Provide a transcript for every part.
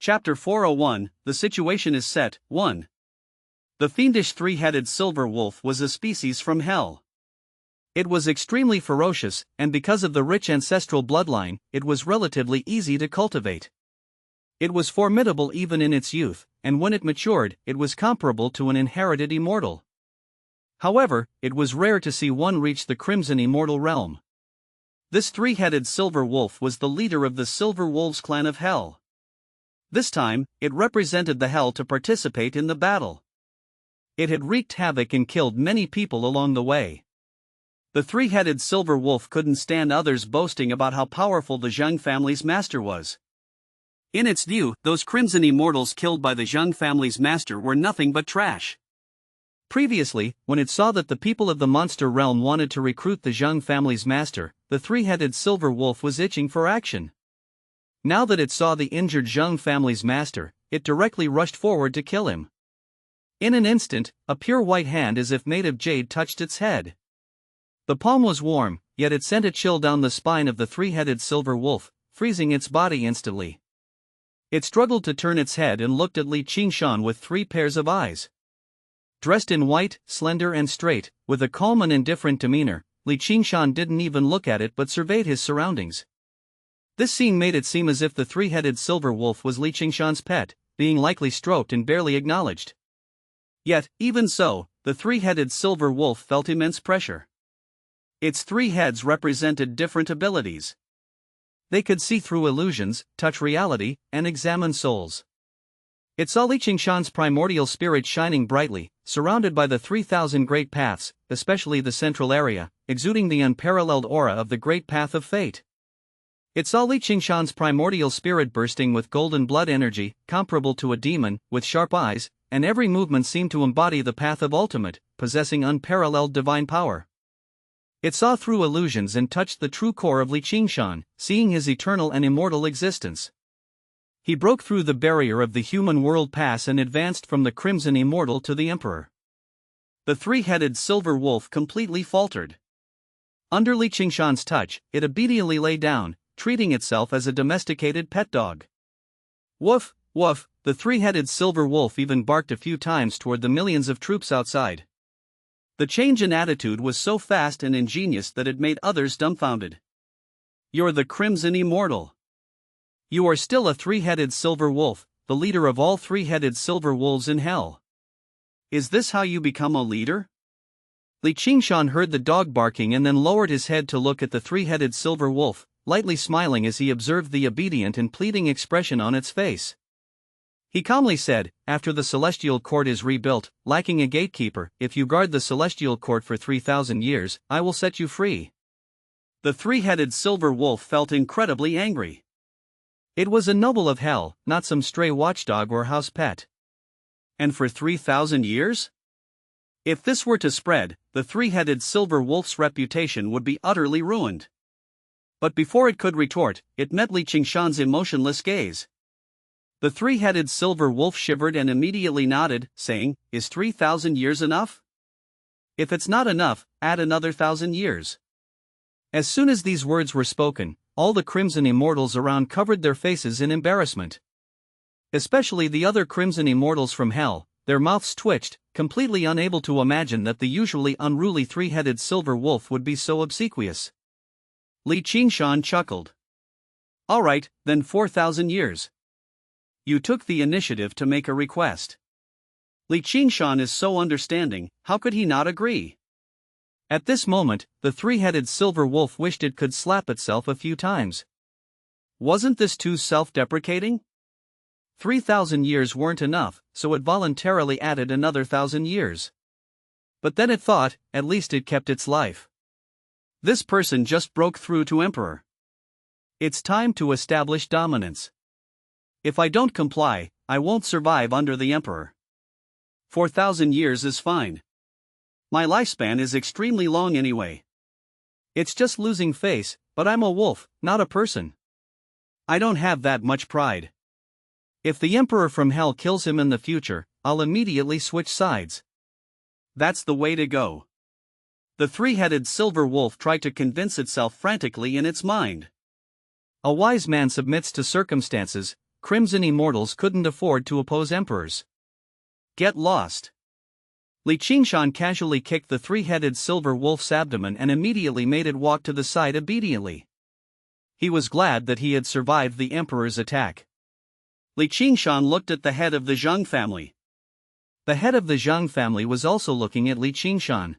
Chapter 401, The Situation is Set, 1. The fiendish three-headed silver wolf was a species from hell. It was extremely ferocious, and because of the rich ancestral bloodline, it was relatively easy to cultivate. It was formidable even in its youth, and when it matured, it was comparable to an inherited immortal. However, it was rare to see one reach the crimson immortal realm. This three-headed silver wolf was the leader of the Silver Wolves clan of Hell. This time, it represented the Hell to participate in the battle. It had wreaked havoc and killed many people along the way. The three-headed silver wolf couldn't stand others boasting about how powerful the Zheng family's master was. In its view, those crimson immortals killed by the Zheng family's master were nothing but trash. Previously, when it saw that the people of the monster realm wanted to recruit the Zheng family's master, the three-headed silver wolf was itching for action. Now that it saw the injured Zheng family's master, it directly rushed forward to kill him. In an instant, a pure white hand as if made of jade touched its head. The palm was warm, yet it sent a chill down the spine of the three-headed silver wolf, freezing its body instantly. It struggled to turn its head and looked at Qingshan with 3 pairs of eyes. Dressed in white, slender and straight, with a calm and indifferent demeanor, Qingshan didn't even look at it but surveyed his surroundings. This scene made it seem as if the three-headed silver wolf was Qingshan's pet, being lightly stroked and barely acknowledged. Yet, even so, the three-headed silver wolf felt immense pressure. Its 3 heads represented different abilities. They could see through illusions, touch reality, and examine souls. It saw Qingshan's primordial spirit shining brightly, surrounded by the 3,000 great paths, especially the central area, exuding the unparalleled aura of the Great Path of Fate. It saw Qingshan's primordial spirit bursting with golden blood energy, comparable to a demon, with sharp eyes, and every movement seemed to embody the path of ultimate, possessing unparalleled divine power. It saw through illusions and touched the true core of Qingshan, seeing his eternal and immortal existence. He broke through the barrier of the human world pass and advanced from the crimson immortal to the emperor. The three-headed silver wolf completely faltered. Under Qingshan's touch, it obediently lay down, treating itself as a domesticated pet dog. Woof, woof, the three-headed silver wolf even barked a few times toward the millions of troops outside. The change in attitude was so fast and ingenious that it made others dumbfounded. You're the crimson immortal. You are still a three-headed silver wolf, the leader of all three-headed silver wolves in hell. Is this how you become a leader? Qingshan heard the dog barking and then lowered his head to look at the three-headed silver wolf, lightly smiling as he observed the obedient and pleading expression on its face. He calmly said, "After the celestial court is rebuilt, lacking a gatekeeper, if you guard the celestial court for 3,000 years, I will set you free." The three-headed silver wolf felt incredibly angry. It was a noble of hell, not some stray watchdog or house pet. And for 3,000 years? If this were to spread, the three-headed silver wolf's reputation would be utterly ruined. But before it could retort, it met Qingshan's emotionless gaze. The three-headed silver wolf shivered and immediately nodded, saying, "Is 3,000 years enough? If it's not enough, add another 1,000 years." As soon as these words were spoken, all the crimson immortals around covered their faces in embarrassment. Especially the other crimson immortals from hell, their mouths twitched, completely unable to imagine that the usually unruly three-headed silver wolf would be so obsequious. Qingshan chuckled. "All right, then 4,000 years. You took the initiative to make a request. Qingshan is so understanding, how could he not agree?" At this moment, the three-headed silver wolf wished it could slap itself a few times. Wasn't this too self-deprecating? 3,000 years weren't enough, so it voluntarily added another 1,000 years. But then it thought, at least it kept its life. This person just broke through to emperor. It's time to establish dominance. If I don't comply, I won't survive under the emperor. 4,000 years is fine. My lifespan is extremely long anyway. It's just losing face, but I'm a wolf, not a person. I don't have that much pride. If the emperor from hell kills him in the future, I'll immediately switch sides. That's the way to go. The three-headed silver wolf tried to convince itself frantically in its mind. A wise man submits to circumstances, Crimson Immortals couldn't afford to oppose emperors. Get lost. Qingshan casually kicked the three-headed silver wolf's abdomen and immediately made it walk to the side obediently. He was glad that he had survived the emperor's attack. Qingshan looked at the head of the Zhang family. The head of the Zhang family was also looking at Qingshan.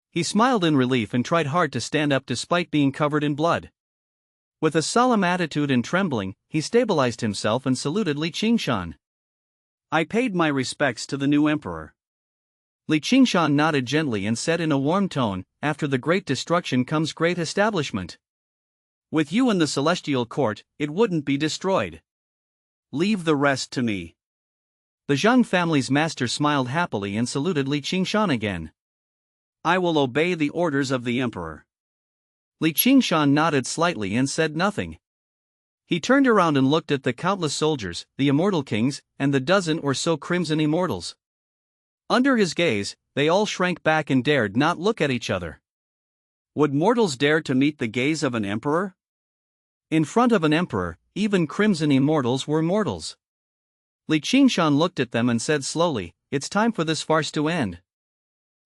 He smiled in relief and tried hard to stand up despite being covered in blood. With a solemn attitude and trembling, he stabilized himself and saluted Qingshan. I paid my respects to the new emperor. Qingshan nodded gently and said in a warm tone, after the great destruction comes great establishment. With you in the celestial court, it wouldn't be destroyed. Leave the rest to me. The Zhang family's master smiled happily and saluted Qingshan again. I will obey the orders of the emperor. Qingshan nodded slightly and said nothing. He turned around and looked at the countless soldiers, the immortal kings, and the dozen or so crimson immortals. Under his gaze, they all shrank back and dared not look at each other. Would mortals dare to meet the gaze of an emperor? In front of an emperor, even crimson immortals were mortals. Qingshan looked at them and said slowly, it's time for this farce to end.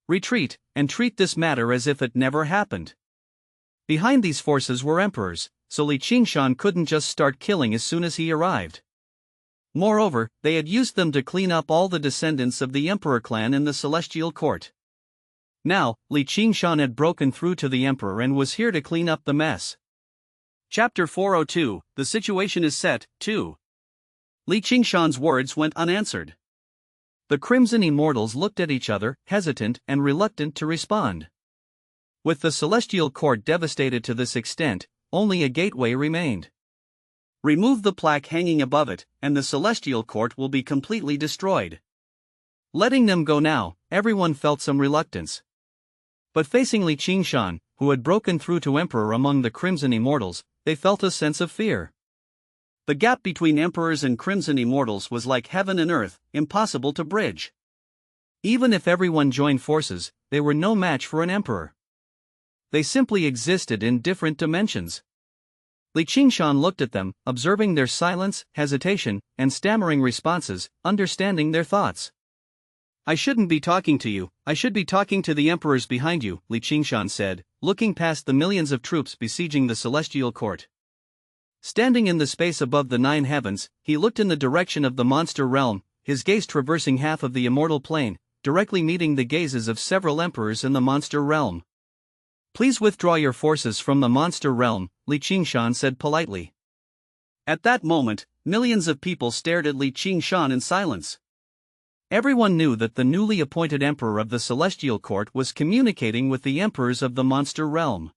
Retreat, and treat this matter as if it never happened. Behind these forces were emperors, so Qingshan couldn't just start killing as soon as he arrived. Moreover, they had used them to clean up all the descendants of the emperor clan in the celestial court. Now, Qingshan had broken through to the emperor and was here to clean up the mess. Chapter 402, The Situation is Set, 2. Qingshan's words went unanswered. The crimson immortals looked at each other, hesitant and reluctant to respond. With the celestial court devastated to this extent, only a gateway remained. Remove the plaque hanging above it, and the celestial court will be completely destroyed. Letting them go now, everyone felt some reluctance. But facing Qingshan, who had broken through to emperor among the crimson immortals, they felt a sense of fear. The gap between emperors and crimson immortals was like heaven and earth, impossible to bridge. Even if everyone joined forces, they were no match for an emperor. They simply existed in different dimensions. Qingshan looked at them, observing their silence, hesitation, and stammering responses, understanding their thoughts. I shouldn't be talking to you, I should be talking to the emperors behind you, Qingshan said, looking past the millions of troops besieging the celestial court. Standing in the space above the 9 heavens, he looked in the direction of the monster realm, his gaze traversing half of the immortal plane, directly meeting the gazes of several emperors in the monster realm. Please withdraw your forces from the monster realm, Qingshan said politely. At that moment, millions of people stared at Qingshan in silence. Everyone knew that the newly appointed emperor of the celestial court was communicating with the emperors of the monster realm.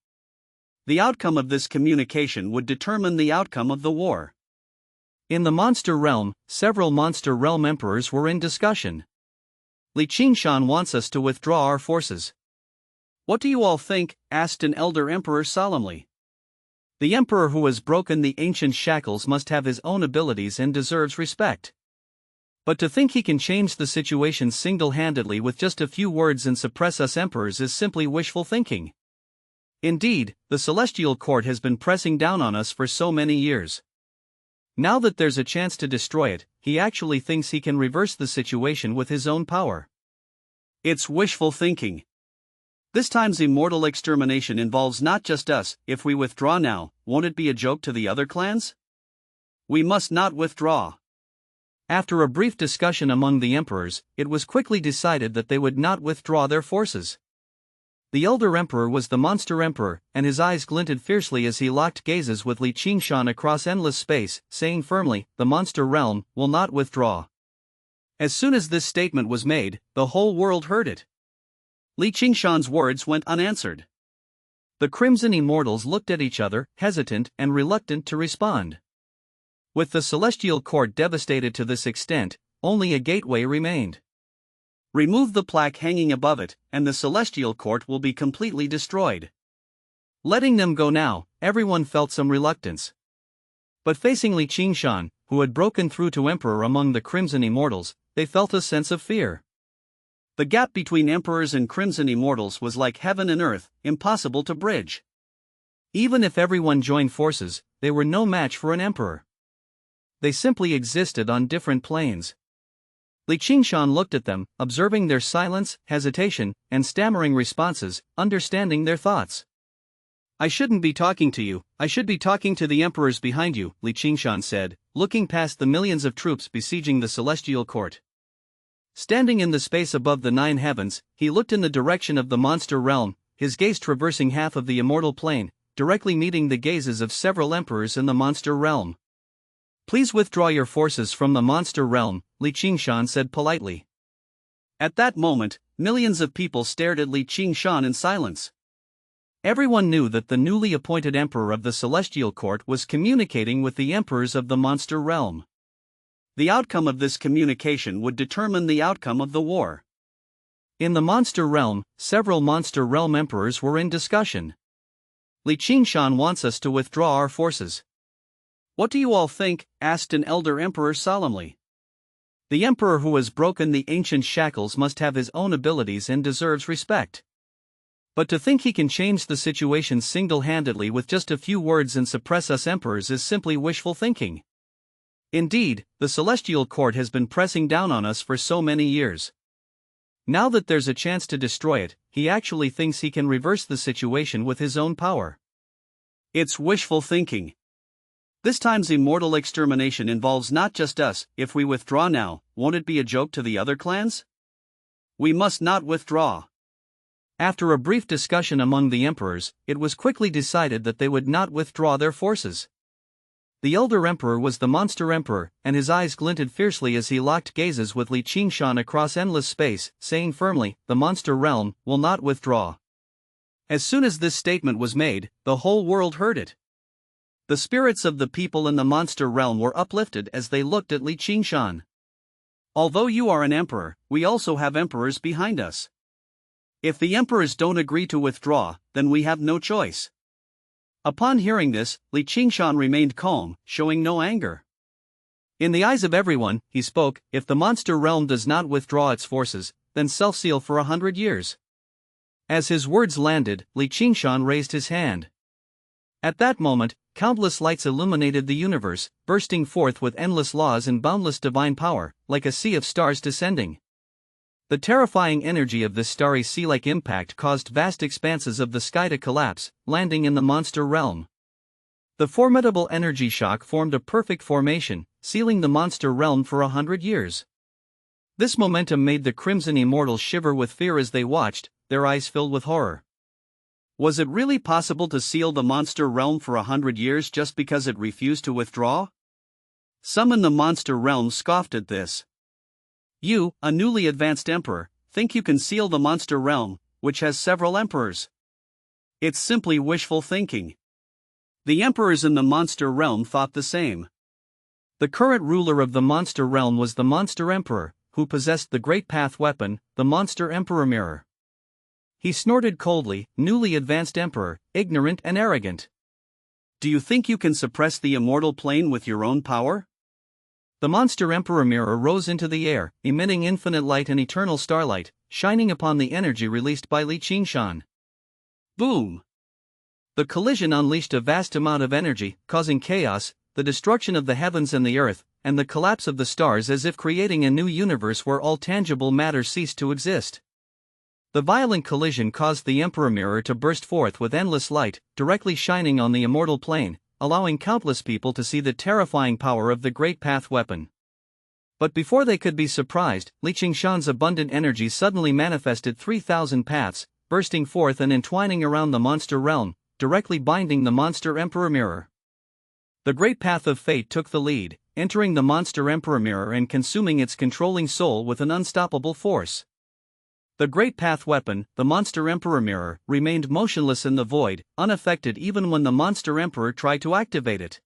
The outcome of this communication would determine the outcome of the war. In the monster realm, several monster realm emperors were in discussion. Qingshan wants us to withdraw our forces. What do you all think? Asked an elder emperor solemnly. The emperor who has broken the ancient shackles must have his own abilities and deserves respect. But to think he can change the situation single-handedly with just a few words and suppress us emperors is simply wishful thinking. Indeed, the celestial court has been pressing down on us for so many years. Now that there's a chance to destroy it, he actually thinks he can reverse the situation with his own power. It's wishful thinking. This time's immortal extermination involves not just us. If we withdraw now, won't it be a joke to the other clans? We must not withdraw. After a brief discussion among the emperors, it was quickly decided that they would not withdraw their forces. The elder emperor was the monster emperor, and his eyes glinted fiercely as he locked gazes with Qingshan across endless space, saying firmly, the monster realm will not withdraw. As soon as this statement was made, the whole world heard it. Qingshan's words went unanswered. The crimson immortals looked at each other, hesitant and reluctant to respond. With the celestial court devastated to this extent, only a gateway remained. Remove the plaque hanging above it, and the celestial court will be completely destroyed. Letting them go now, everyone felt some reluctance. But facing Qingshan, who had broken through to emperor among the crimson immortals, they felt a sense of fear. The gap between emperors and crimson immortals was like heaven and earth, impossible to bridge. Even if everyone joined forces, they were no match for an emperor. they simply existed on different planes. Qingshan looked at them, observing their silence, hesitation, and stammering responses, understanding their thoughts. I shouldn't be talking to you, I should be talking to the emperors behind you, Qingshan said, looking past the millions of troops besieging the celestial court. Standing in the space above the 9 heavens, he looked in the direction of the monster realm, his gaze traversing half of the immortal plane, directly meeting the gazes of several emperors in the monster realm. Please withdraw your forces from the monster realm, Qingshan said politely. At that moment, millions of people stared at Qingshan in silence. Everyone knew that the newly appointed emperor of the celestial court was communicating with the emperors of the monster realm. The outcome of this communication would determine the outcome of the war. In the monster realm, several monster realm emperors were in discussion. Qingshan wants us to withdraw our forces. What do you all think? Asked an elder emperor solemnly. The emperor who has broken the ancient shackles must have his own abilities and deserves respect. But to think he can change the situation single-handedly with just a few words and suppress us emperors is simply wishful thinking. Indeed, the celestial court has been pressing down on us for so many years. Now that there's a chance to destroy it, he actually thinks he can reverse the situation with his own power. It's wishful thinking. This time's immortal extermination involves not just us. If we withdraw now, won't it be a joke to the other clans? We must not withdraw. After a brief discussion among the emperors, it was quickly decided that they would not withdraw their forces. The elder emperor was the monster emperor, and his eyes glinted fiercely as he locked gazes with Qingshan across endless space, saying firmly, "The monster realm will not withdraw." As soon as this statement was made, the whole world heard it. The spirits of the people in the monster realm were uplifted as they looked at Qingshan. Although you are an emperor, we also have emperors behind us. If the emperors don't agree to withdraw, then we have no choice. Upon hearing this, Qingshan remained calm, showing no anger. In the eyes of everyone, he spoke, "If the monster realm does not withdraw its forces, then self-seal for 100 years. As his words landed, Qingshan raised his hand. At that moment, countless lights illuminated the universe, bursting forth with endless laws and boundless divine power, like a sea of stars descending. The terrifying energy of this starry sea-like impact caused vast expanses of the sky to collapse, landing in the monster realm. The formidable energy shock formed a perfect formation, sealing the monster realm for 100 years. This momentum made the Crimson Immortals shiver with fear as they watched, their eyes filled with horror. Was it really possible to seal the monster realm for 100 years just because it refused to withdraw? Some in the monster realm scoffed at this. You, a newly advanced emperor, think you can seal the monster realm, which has several emperors? It's simply wishful thinking. The emperors in the monster realm thought the same. The current ruler of the monster realm was the monster emperor, who possessed the great path weapon, the monster emperor mirror. He snorted coldly, "Newly advanced emperor, ignorant and arrogant. Do you think you can suppress the immortal plane with your own power?" The monster emperor mirror rose into the air, emitting infinite light and eternal starlight, shining upon the energy released by Qingshan. Boom! The collision unleashed a vast amount of energy, causing chaos, the destruction of the heavens and the earth, and the collapse of the stars, as if creating a new universe where all tangible matter ceased to exist. The violent collision caused the emperor mirror to burst forth with endless light, directly shining on the immortal plane, allowing countless people to see the terrifying power of the great path weapon. But before they could be surprised, Qingshan's abundant energy suddenly manifested 3,000 paths, bursting forth and entwining around the monster realm, directly binding the monster emperor mirror. The great path of fate took the lead, entering the monster emperor mirror and consuming its controlling soul with an unstoppable force. The great path weapon, the monster emperor mirror, remained motionless in the void, unaffected even when the monster emperor tried to activate it.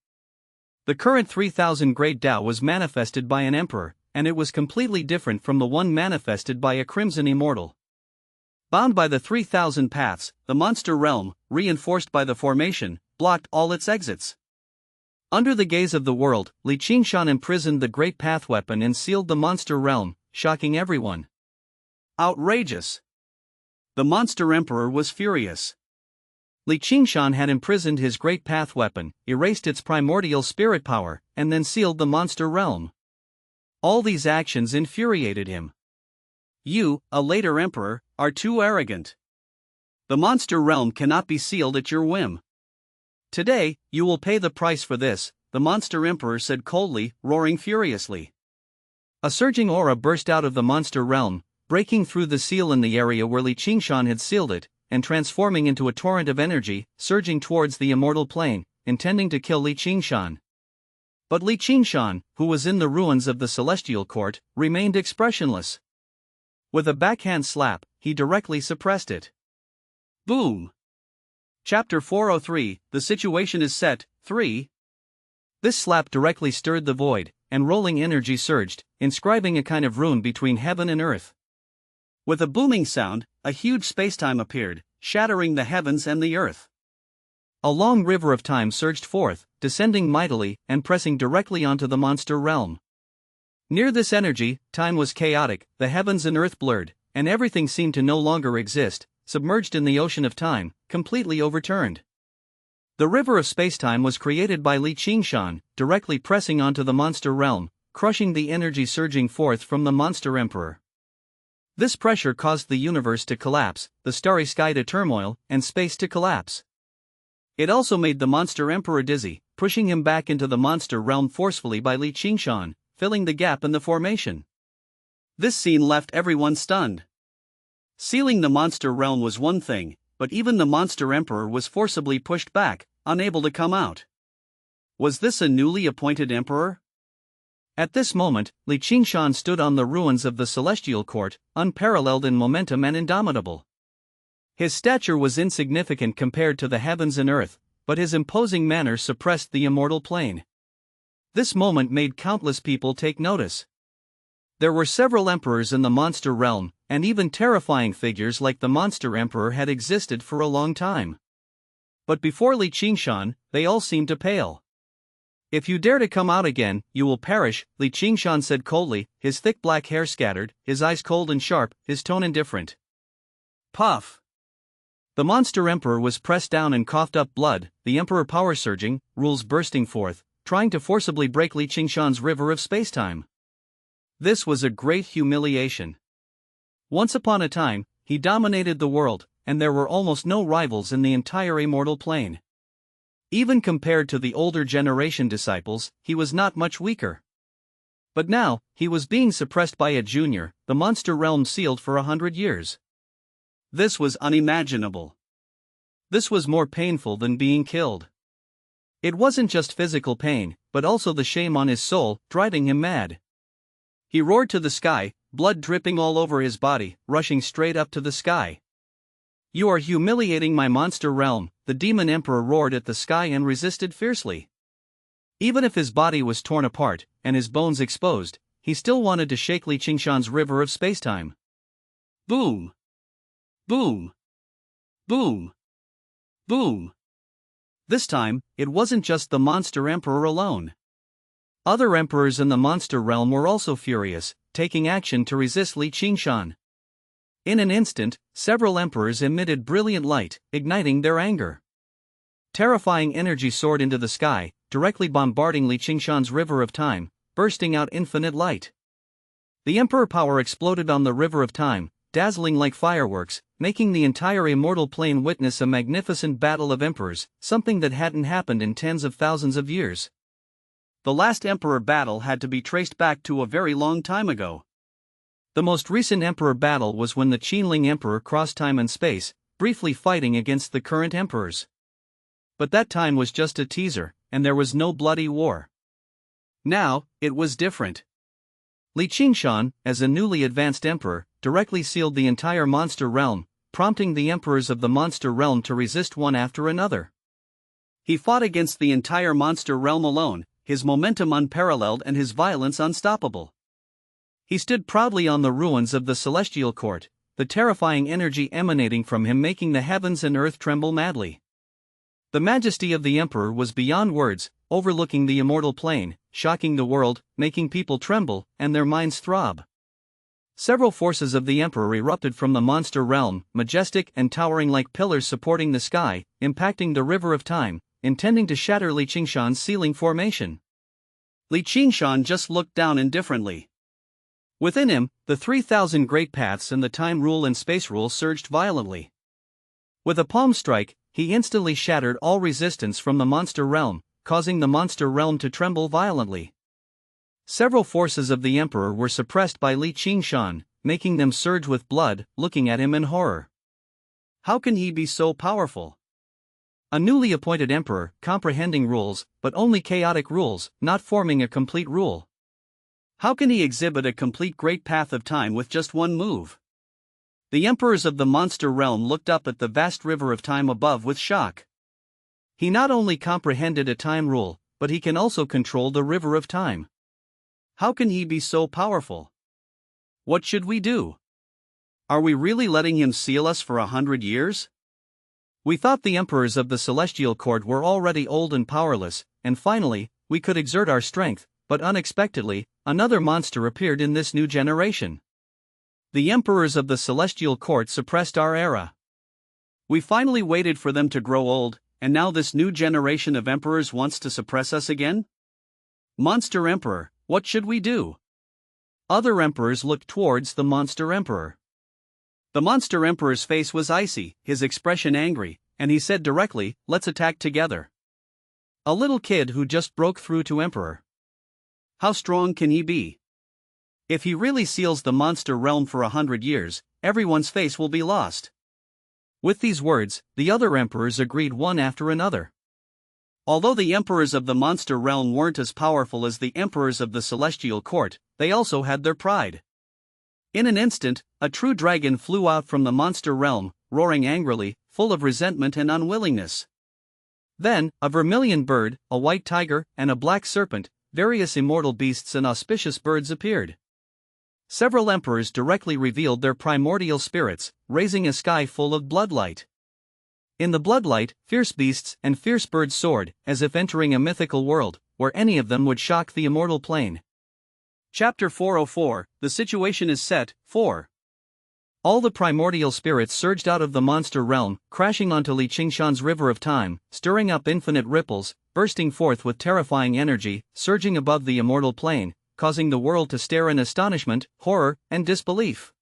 The current 3000 Great Tao was manifested by an emperor, and it was completely different from the one manifested by a crimson immortal. Bound by the 3000 paths, the monster realm, reinforced by the formation, blocked all its exits. Under the gaze of the world, Qingshan imprisoned the great path weapon and sealed the monster realm, shocking everyone. Outrageous! The monster emperor was furious. Qingshan had imprisoned his great path weapon, erased its primordial spirit power, and then sealed the monster realm. All these actions infuriated him. You, a later emperor, are too arrogant. The monster realm cannot be sealed at your whim. Today, you will pay the price for this, the monster emperor said coldly, roaring furiously. A surging aura burst out of the monster realm, breaking through the seal in the area where Qingshan had sealed it, and transforming into a torrent of energy, surging towards the immortal plane, intending to kill Qingshan. But Qingshan, who was in the ruins of the celestial court, remained expressionless. With a backhand slap, he directly suppressed it. Boom! Chapter 403, The Situation is Set, 3. This slap directly stirred the void, and rolling energy surged, inscribing a kind of rune between heaven and earth. With a booming sound, a huge spacetime appeared, shattering the heavens and the earth. A long river of time surged forth, descending mightily and pressing directly onto the monster realm. Near this energy, time was chaotic, the heavens and earth blurred, and everything seemed to no longer exist, submerged in the ocean of time, completely overturned. The river of spacetime was created by Qingshan, directly pressing onto the monster realm, crushing the energy surging forth from the monster emperor. This pressure caused the universe to collapse, the starry sky to turmoil, and space to collapse. It also made the monster emperor dizzy, pushing him back into the monster realm forcefully by Qingshan, filling the gap in the formation. This scene left everyone stunned. Sealing the monster realm was one thing, but even the monster emperor was forcibly pushed back, unable to come out. Was this a newly appointed emperor? At this moment, Qingshan stood on the ruins of the celestial court, unparalleled in momentum and indomitable. His stature was insignificant compared to the heavens and earth, but his imposing manner suppressed the immortal plane. This moment made countless people take notice. There were several emperors in the monster realm, and even terrifying figures like the monster emperor had existed for a long time. But before Qingshan, they all seemed to pale. If you dare to come out again, you will perish, Qingshan said coldly, his thick black hair scattered, his eyes cold and sharp, his tone indifferent. Puff! The monster emperor was pressed down and coughed up blood, the emperor power surging, rules bursting forth, trying to forcibly break Qingshan's river of spacetime. This was a great humiliation. Once upon a time, he dominated the world, and there were almost no rivals in the entire immortal plane. Even compared to the older generation disciples, he was not much weaker. But now, he was being suppressed by a junior, the monster realm sealed for 100 years. This was unimaginable. This was more painful than being killed. It wasn't just physical pain, but also the shame on his soul, driving him mad. He roared to the sky, blood dripping all over his body, rushing straight up to the sky. You are humiliating my monster realm, the demon emperor roared at the sky and resisted fiercely. Even if his body was torn apart, and his bones exposed, he still wanted to shake Qingshan's river of spacetime. Boom! Boom! Boom! Boom! This time, it wasn't just the monster emperor alone. Other emperors in the monster realm were also furious, taking action to resist Qingshan. In an instant, several emperors emitted brilliant light, igniting their anger. Terrifying energy soared into the sky, directly bombarding Qingshan's river of time, bursting out infinite light. The emperor power exploded on the river of time, dazzling like fireworks, making the entire immortal plane witness a magnificent battle of emperors, something that hadn't happened in tens of thousands of years. The last emperor battle had to be traced back to a very long time ago. The most recent emperor battle was when the Qianling emperor crossed time and space, briefly fighting against the current emperors. But that time was just a teaser, and there was no bloody war. Now, it was different. Qingshan, as a newly advanced emperor, directly sealed the entire monster realm, prompting the emperors of the monster realm to resist one after another. He fought against the entire monster realm alone, his momentum unparalleled and his violence unstoppable. He stood proudly on the ruins of the celestial court, the terrifying energy emanating from him making the heavens and earth tremble madly. The majesty of the emperor was beyond words, overlooking the immortal plane, shocking the world, making people tremble, and their minds throb. Several forces of the Emperor erupted from the monster realm, majestic and towering like pillars supporting the sky, impacting the river of time, intending to shatter Qingshan's sealing formation. Qingshan just looked down indifferently. Within him, the 3,000 great paths and the time rule and space rule surged violently. With a palm strike, he instantly shattered all resistance from the monster realm, causing the monster realm to tremble violently. Several forces of the Emperor were suppressed by Qingshan, making them surge with blood, looking at him in horror. How can he be so powerful? A newly appointed Emperor, comprehending rules, but only chaotic rules, not forming a complete rule. How can he exhibit a complete great path of time with just one move? The emperors of the monster realm looked up at the vast river of time above with shock. He not only comprehended a time rule, but he can also control the river of time. How can he be so powerful? What should we do? Are we really letting him seal us for 100 years? We thought the emperors of the celestial court were already old and powerless, and finally, we could exert our strength, but unexpectedly, another monster appeared in this new generation. The emperors of the celestial court suppressed our era. We finally waited for them to grow old, and now this new generation of emperors wants to suppress us again? Monster Emperor, what should we do? Other emperors looked towards the monster emperor. The monster emperor's face was icy, his expression angry, and he said directly, "Let's attack together." A little kid who just broke through to emperor. How strong can he be? If he really seals the monster realm for 100 years, everyone's face will be lost. With these words, the other emperors agreed one after another. Although the emperors of the monster realm weren't as powerful as the emperors of the celestial court, they also had their pride. In an instant, a true dragon flew out from the monster realm, roaring angrily, full of resentment and unwillingness. Then, a vermilion bird, a white tiger, and a black serpent, various immortal beasts and auspicious birds appeared. Several emperors directly revealed their primordial spirits, raising a sky full of bloodlight. In the bloodlight, fierce beasts and fierce birds soared, as if entering a mythical world, where any of them would shock the immortal plane. Chapter 404, The Situation is Set, 4. All the primordial spirits surged out of the monster realm, crashing onto Qingshan's river of time, stirring up infinite ripples, bursting forth with terrifying energy, surging above the immortal plane, causing the world to stare in astonishment, horror, and disbelief.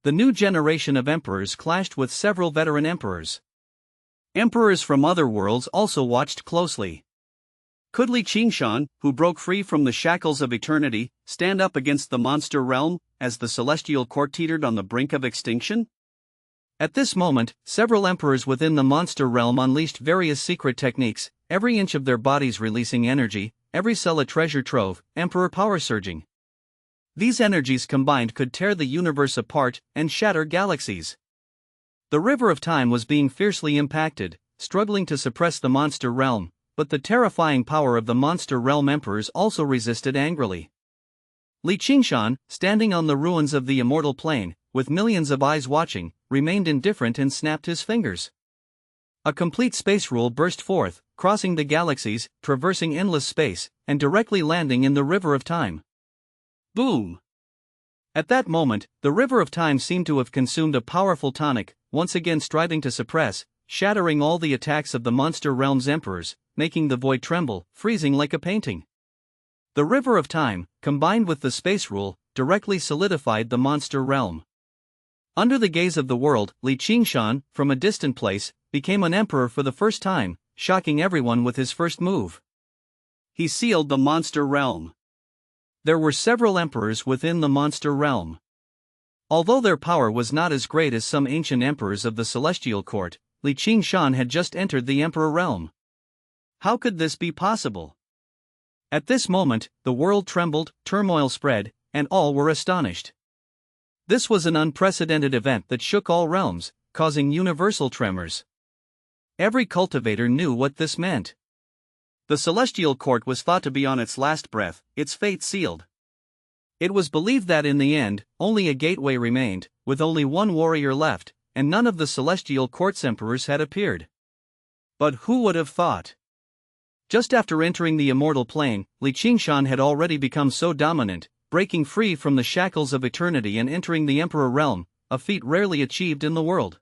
The new generation of emperors clashed with several veteran emperors. Emperors from other worlds also watched closely. Could Qingshan, who broke free from the shackles of eternity, stand up against the monster realm, as the celestial court teetered on the brink of extinction? At this moment, several emperors within the monster realm unleashed various secret techniques, every inch of their bodies releasing energy, every cell a treasure trove, emperor power surging. These energies combined could tear the universe apart and shatter galaxies. The river of time was being fiercely impacted, struggling to suppress the monster realm, but the terrifying power of the monster realm emperors also resisted angrily. Qingshan, standing on the ruins of the immortal plane, with millions of eyes watching, remained indifferent and snapped his fingers. A complete space rule burst forth, crossing the galaxies, traversing endless space, and directly landing in the river of time. Boom! At that moment, the river of time seemed to have consumed a powerful tonic, once again striving to suppress, shattering all the attacks of the monster realm's emperors, making the void tremble, freezing like a painting. The river of time, combined with the space rule, directly solidified the monster realm. Under the gaze of the world, Qingshan, from a distant place, became an emperor for the first time, shocking everyone with his first move. He sealed the monster realm. There were several emperors within the monster realm. Although their power was not as great as some ancient emperors of the celestial court, Qingshan had just entered the emperor realm. How could this be possible? At this moment, the world trembled, turmoil spread, and all were astonished. This was an unprecedented event that shook all realms, causing universal tremors. Every cultivator knew what this meant. The celestial court was thought to be on its last breath, its fate sealed. It was believed that in the end, only a gateway remained, with only one warrior left, and none of the celestial court's emperors had appeared. But who would have thought? Just after entering the immortal plane, Qingshan had already become so dominant, breaking free from the shackles of eternity and entering the Emperor realm, a feat rarely achieved in the world.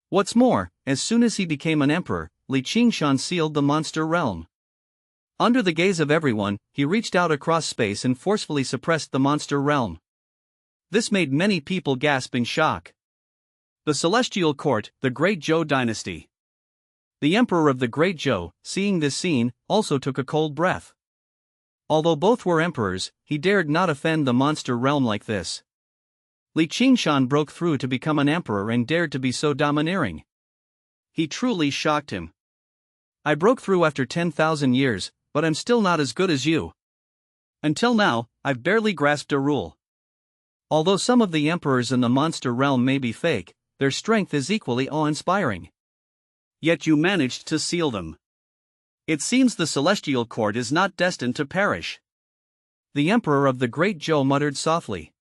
What's more, as soon as he became an emperor, Qingshan sealed the monster realm. Under the gaze of everyone, he reached out across space and forcefully suppressed the monster realm. This made many people gasp in shock. The Celestial Court, the Great Zhou Dynasty. The Emperor of the Great Zhou, seeing this scene, also took a cold breath. Although both were emperors, he dared not offend the monster realm like this. Qingshan broke through to become an emperor and dared to be so domineering. He truly shocked him. I broke through after 10,000 years, but I'm still not as good as you. Until now, I've barely grasped a rule. Although some of the emperors in the monster realm may be fake, their strength is equally awe-inspiring. Yet you managed to seal them. It seems the Celestial Court is not destined to perish. The Emperor of the Great Zhou muttered softly.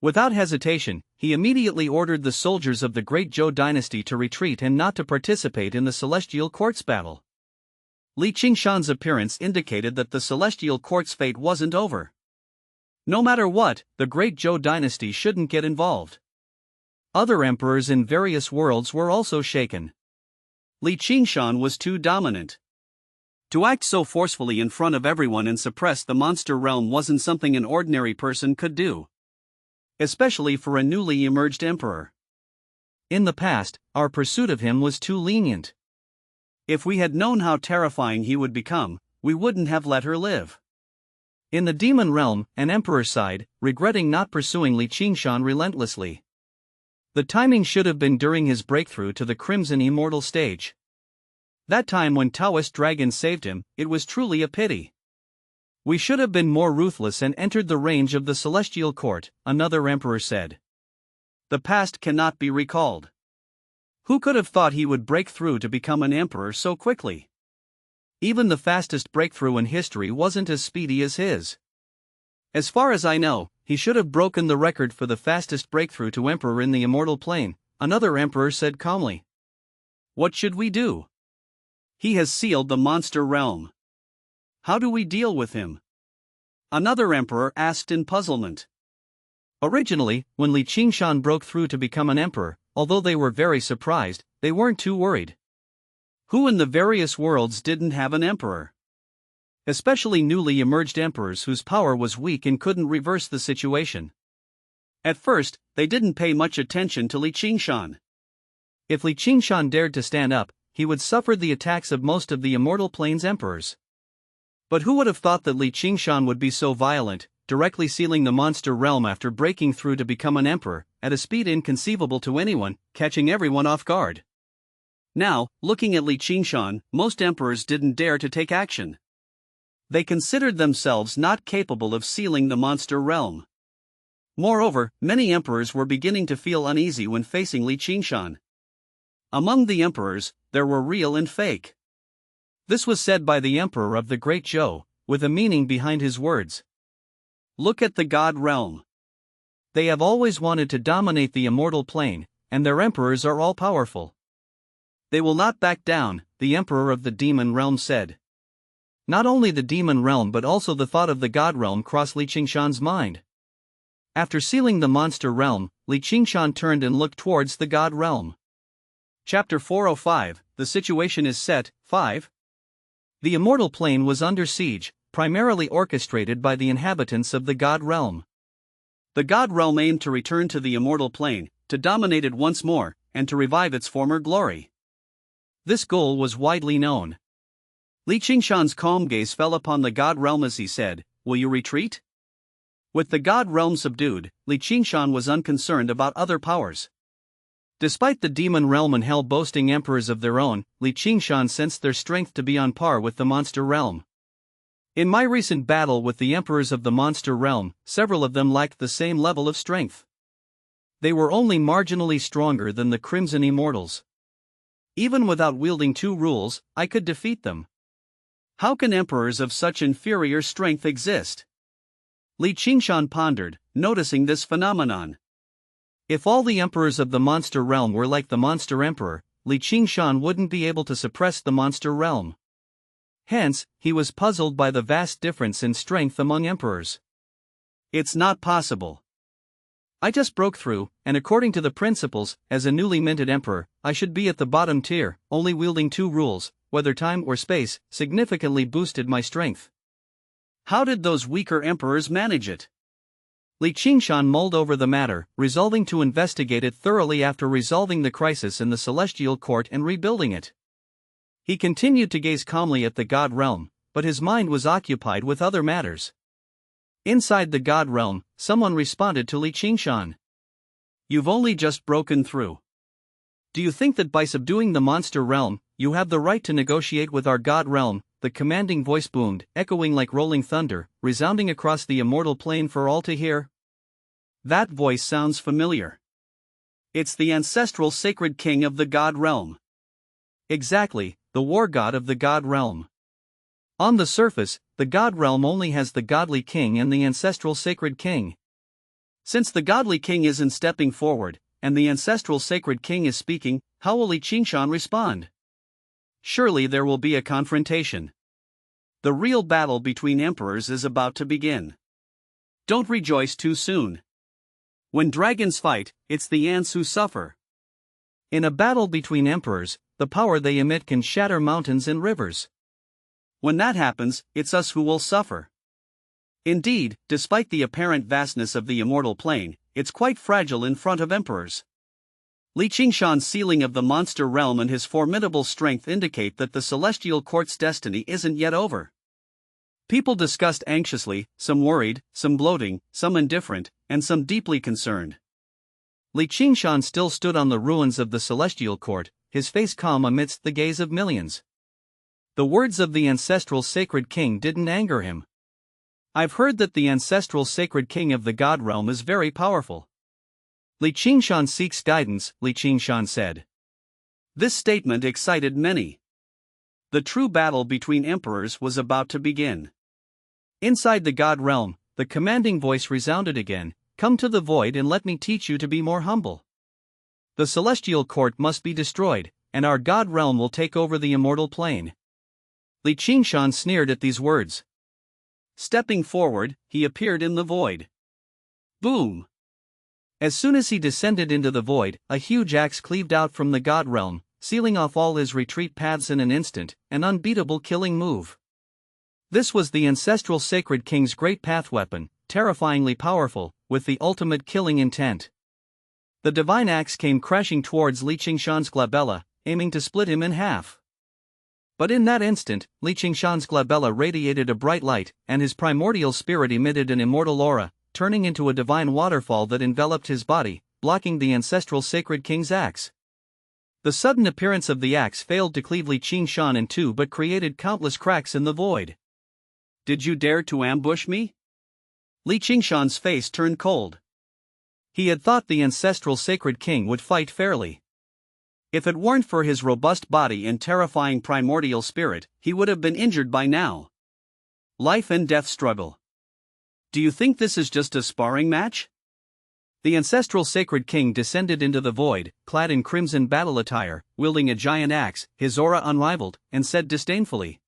Without hesitation, he immediately ordered the soldiers of the Great Zhou Dynasty to retreat and not to participate in the Celestial Court's battle. Qingshan's appearance indicated that the Celestial Court's fate wasn't over. No matter what, the Great Zhou Dynasty shouldn't get involved. Other emperors in various worlds were also shaken. Qingshan was too dominant. To act so forcefully in front of everyone and suppress the monster realm wasn't something an ordinary person could do. Especially for a newly emerged emperor. In the past, our pursuit of him was too lenient. If we had known how terrifying he would become, we wouldn't have let her live. In the demon realm, an emperor sighed, regretting not pursuing Qingshan relentlessly. The timing should have been during his breakthrough to the Crimson Immortal stage. That time when Taoist Dragon saved him, it was truly a pity. We should have been more ruthless and entered the range of the Celestial Court, another emperor said. The past cannot be recalled. Who could have thought he would break through to become an emperor so quickly? Even the fastest breakthrough in history wasn't as speedy as his. As far as I know, he should have broken the record for the fastest breakthrough to emperor in the immortal plane, another emperor said calmly. What should we do? He has sealed the monster realm. How do we deal with him? Another emperor asked in puzzlement. Originally, when Qingshan broke through to become an emperor, although they were very surprised, they weren't too worried. Who in the various worlds didn't have an emperor? Especially newly emerged emperors whose power was weak and couldn't reverse the situation. At first, they didn't pay much attention to Qingshan. If Qingshan dared to stand up, he would suffer the attacks of most of the Immortal Plane's emperors. But who would have thought that Qingshan would be so violent, directly sealing the monster realm after breaking through to become an emperor, at a speed inconceivable to anyone, catching everyone off guard. Now, looking at Qingshan, most emperors didn't dare to take action. They considered themselves not capable of sealing the monster realm. Moreover, many emperors were beginning to feel uneasy when facing Qingshan. Among the emperors, there were real and fake. This was said by the Emperor of the Great Zhou, with a meaning behind his words. Look at the God realm. They have always wanted to dominate the immortal plane, and their emperors are all powerful. They will not back down, the Emperor of the Demon realm said. Not only the Demon realm but also the thought of the God realm crossed Qingshan's mind. After sealing the monster realm, Qingshan turned and looked towards the God realm. Chapter 405, The Situation is Set, 5. The immortal plane was under siege, primarily orchestrated by the inhabitants of the God realm. The God realm aimed to return to the immortal plane, to dominate it once more, and to revive its former glory. This goal was widely known. Qingshan's calm gaze fell upon the God realm as he said, "Will you retreat?" With the God realm subdued, Qingshan was unconcerned about other powers. Despite the demon realm and hell boasting emperors of their own, Qingshan sensed their strength to be on par with the monster realm. In my recent battle with the emperors of the monster realm, several of them lacked the same level of strength. They were only marginally stronger than the Crimson Immortals. Even without wielding two rules, I could defeat them. How can emperors of such inferior strength exist? Qingshan pondered, noticing this phenomenon. If all the emperors of the monster realm were like the monster emperor, Qingshan wouldn't be able to suppress the monster realm. Hence, he was puzzled by the vast difference in strength among emperors. It's not possible. I just broke through, and according to the principles, as a newly minted emperor, I should be at the bottom tier, only wielding two rules, whether time or space, significantly boosted my strength. How did those weaker emperors manage it? Qingshan mulled over the matter, resolving to investigate it thoroughly after resolving the crisis in the celestial court and rebuilding it. He continued to gaze calmly at the god realm, but his mind was occupied with other matters. Inside the god realm, someone responded to Qingshan. You've only just broken through. Do you think that by subduing the monster realm, you have the right to negotiate with our god realm? The commanding voice boomed, echoing like rolling thunder, resounding across the immortal plane for all to hear. That voice sounds familiar. It's the ancestral sacred king of the god realm. Exactly, the war god of the god realm. On the surface, the god realm only has the godly king and the ancestral sacred king. Since the godly king isn't stepping forward, and the ancestral sacred king is speaking, how will Qingshan respond? Surely there will be a confrontation. The real battle between emperors is about to begin. Don't rejoice too soon. When dragons fight, it's the ants who suffer. In a battle between emperors, the power they emit can shatter mountains and rivers. When that happens, it's us who will suffer. Indeed, despite the apparent vastness of the immortal plane, it's quite fragile in front of emperors. Qingshan's sealing of the monster realm and his formidable strength indicate that the celestial court's destiny isn't yet over. People discussed anxiously, some worried, some gloating, some indifferent, and some deeply concerned. Qingshan still stood on the ruins of the celestial court, his face calm amidst the gaze of millions. The words of the ancestral sacred king didn't anger him. I've heard that the ancestral sacred king of the god realm is very powerful. Qingshan seeks guidance, Qingshan said. This statement excited many. The true battle between emperors was about to begin. Inside the god realm, the commanding voice resounded again, "Come to the void and let me teach you to be more humble." The celestial court must be destroyed, and our god realm will take over the immortal plane. Qingshan sneered at these words. Stepping forward, he appeared in the void. Boom! As soon as he descended into the void, a huge axe cleaved out from the god realm, sealing off all his retreat paths in an instant, an unbeatable killing move. This was the ancestral sacred king's great path weapon, terrifyingly powerful, with the ultimate killing intent. The divine axe came crashing towards Qingshan's glabella, aiming to split him in half. But in that instant, Qingshan's glabella radiated a bright light, and his primordial spirit emitted an immortal aura, turning into a divine waterfall that enveloped his body, blocking the ancestral sacred king's axe. The sudden appearance of the axe failed to cleave Qingshan in two but created countless cracks in the void. Did you dare to ambush me? Qingshan's face turned cold. He had thought the ancestral sacred king would fight fairly. If it weren't for his robust body and terrifying primordial spirit, he would have been injured by now. Life and death struggle. Do you think this is just a sparring match? The ancestral sacred king descended into the void, clad in crimson battle attire, wielding a giant axe, his aura unrivaled, and said disdainfully,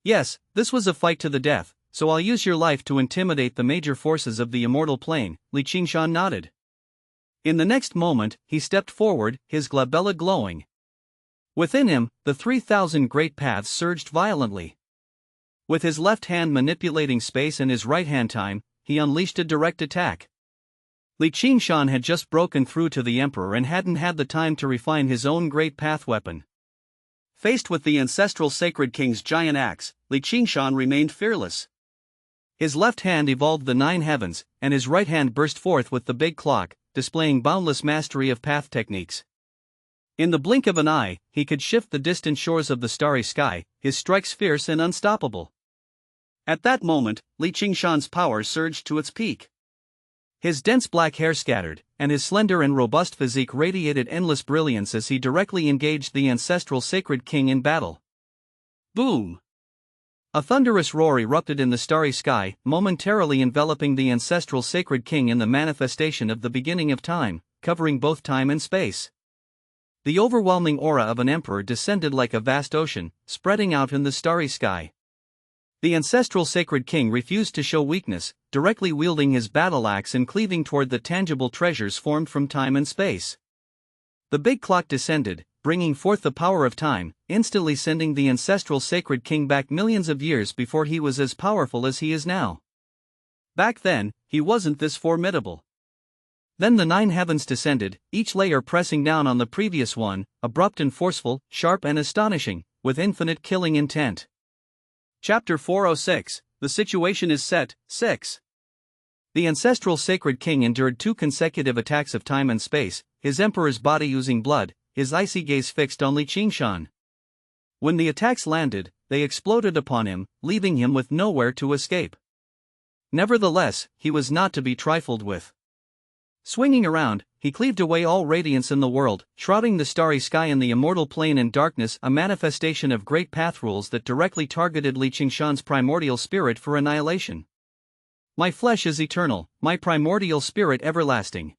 "Yes, this was a fight to the death, so I'll use your life to intimidate the major forces of the immortal plane." Qingshan nodded. In the next moment, he stepped forward, his glabella glowing. Within him, the 3,000 great paths surged violently. With his left hand manipulating space and his right hand time, he unleashed a direct attack. Qingshan had just broken through to the emperor and hadn't had the time to refine his own great path weapon. Faced with the ancestral sacred king's giant axe, Qingshan remained fearless. His left hand evolved the 9 heavens, and his right hand burst forth with the big clock, displaying boundless mastery of path techniques. In the blink of an eye, he could shift the distant shores of the starry sky, his strikes fierce and unstoppable. At that moment, Qingshan's power surged to its peak. His dense black hair scattered, and his slender and robust physique radiated endless brilliance as he directly engaged the ancestral sacred king in battle. Boom! A thunderous roar erupted in the starry sky, momentarily enveloping the ancestral sacred king in the manifestation of the beginning of time, covering both time and space. The overwhelming aura of an emperor descended like a vast ocean, spreading out in the starry sky. The ancestral sacred king refused to show weakness, directly wielding his battle axe and cleaving toward the tangible treasures formed from time and space. The big clock descended, bringing forth the power of time, instantly sending the ancestral sacred king back millions of years before he was as powerful as he is now. Back then, he wasn't this formidable. Then the 9 heavens descended, each layer pressing down on the previous one, abrupt and forceful, sharp and astonishing, with infinite killing intent. Chapter 406, The Situation is Set, 6. The ancestral sacred king endured 2 consecutive attacks of time and space, his emperor's body oozing blood, his icy gaze fixed on Qingshan. When the attacks landed, they exploded upon him, leaving him with nowhere to escape. Nevertheless, he was not to be trifled with. Swinging around, he cleaved away all radiance in the world, shrouding the starry sky in the immortal plane in darkness, a manifestation of great path rules that directly targeted Qingshan's primordial spirit for annihilation. My flesh is eternal, my primordial spirit everlasting.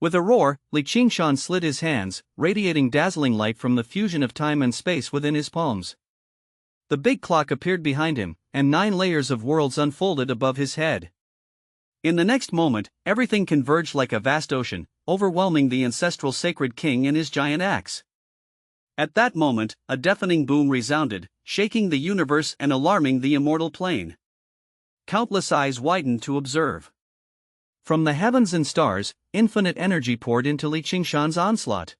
With a roar, Qingshan slid his hands, radiating dazzling light from the fusion of time and space within his palms. The big clock appeared behind him, and 9 layers of worlds unfolded above his head. In the next moment, everything converged like a vast ocean, overwhelming the ancestral sacred king and his giant axe. At that moment, a deafening boom resounded, shaking the universe and alarming the immortal plane. Countless eyes widened to observe. From the heavens and stars, infinite energy poured into Qingshan's onslaught.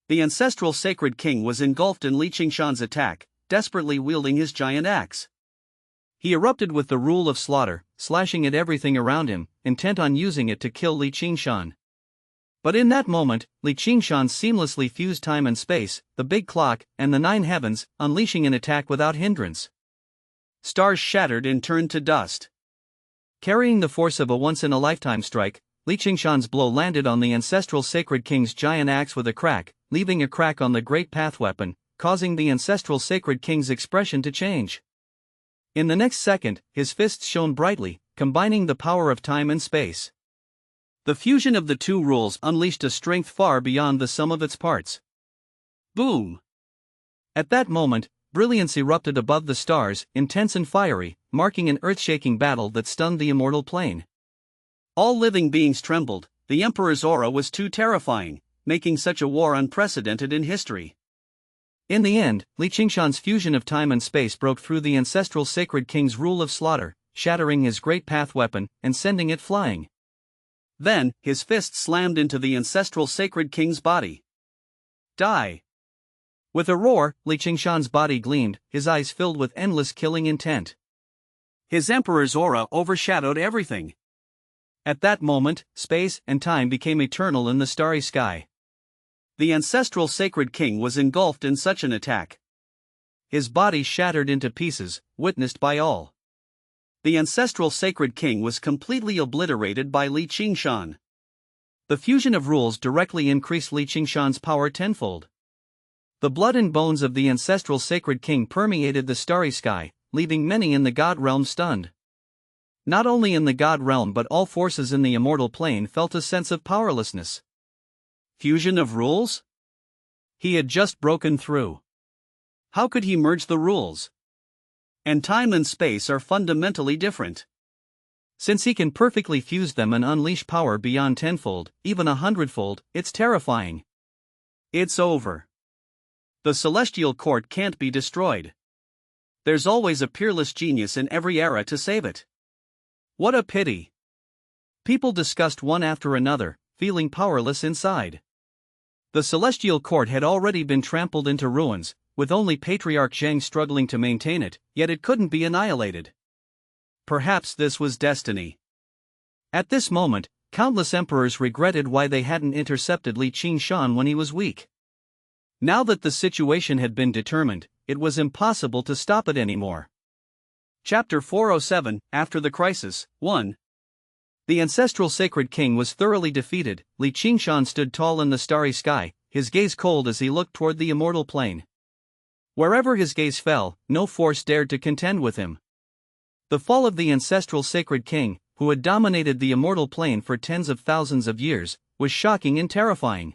The ancestral sacred king was engulfed in Qingshan's attack, desperately wielding his giant axe. He erupted with the rule of slaughter, slashing at everything around him, intent on using it to kill Qingshan. But in that moment, Qingshan seamlessly fused time and space, the big clock, and the 9 heavens, unleashing an attack without hindrance. Stars shattered and turned to dust. Carrying the force of a once-in-a-lifetime strike, Qingshan's blow landed on the ancestral sacred king's giant axe with a crack, leaving a crack on the great path weapon, causing the ancestral sacred king's expression to change. In the next second, his fists shone brightly, combining the power of time and space. The fusion of the 2 rules unleashed a strength far beyond the sum of its parts. Boom! At that moment, brilliance erupted above the stars, intense and fiery, marking an earth-shaking battle that stunned the immortal plane. All living beings trembled, the emperor's aura was too terrifying, making such a war unprecedented in history. In the end, Qingshan's fusion of time and space broke through the ancestral sacred king's rule of slaughter, shattering his great path weapon and sending it flying. Then, his fist slammed into the ancestral sacred king's body. Die! With a roar, Qingshan's body gleamed, his eyes filled with endless killing intent. His emperor's aura overshadowed everything. At that moment, space and time became eternal in the starry sky. The ancestral sacred king was engulfed in such an attack. His body shattered into pieces, witnessed by all. The ancestral sacred king was completely obliterated by Qingshan. The fusion of rules directly increased Qingshan's power tenfold. The blood and bones of the ancestral sacred king permeated the starry sky, leaving many in the god realm stunned. Not only in the god realm but all forces in the immortal plane felt a sense of powerlessness. Fusion of rules? He had just broken through. How could he merge the rules? And time and space are fundamentally different. Since he can perfectly fuse them and unleash power beyond tenfold, even 100-fold, it's terrifying. It's over. The celestial court can't be destroyed. There's always a peerless genius in every era to save it. What a pity. People discussed one after another, feeling powerless inside. The celestial court had already been trampled into ruins, with only Patriarch Zheng struggling to maintain it, yet it couldn't be annihilated. Perhaps this was destiny. At this moment, countless emperors regretted why they hadn't intercepted Qingshan when he was weak. Now that the situation had been determined, it was impossible to stop it anymore. Chapter 407, After the Crisis, 1. The ancestral sacred king was thoroughly defeated. Qingshan stood tall in the starry sky, his gaze cold as he looked toward the immortal plane. Wherever his gaze fell, no force dared to contend with him. The fall of the ancestral sacred king, who had dominated the immortal plane for tens of thousands of years, was shocking and terrifying.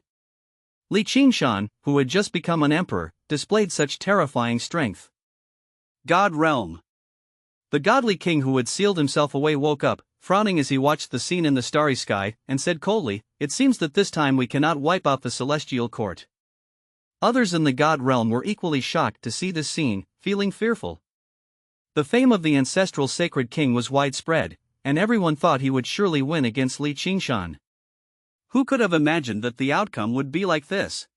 Qingshan, who had just become an emperor, displayed such terrifying strength. God realm. The godly king who had sealed himself away woke up, frowning as he watched the scene in the starry sky, and said coldly, "It seems that this time we cannot wipe out the celestial court." Others in the god realm were equally shocked to see this scene, feeling fearful. The fame of the ancestral sacred king was widespread, and everyone thought he would surely win against Qingshan. Who could have imagined that the outcome would be like this?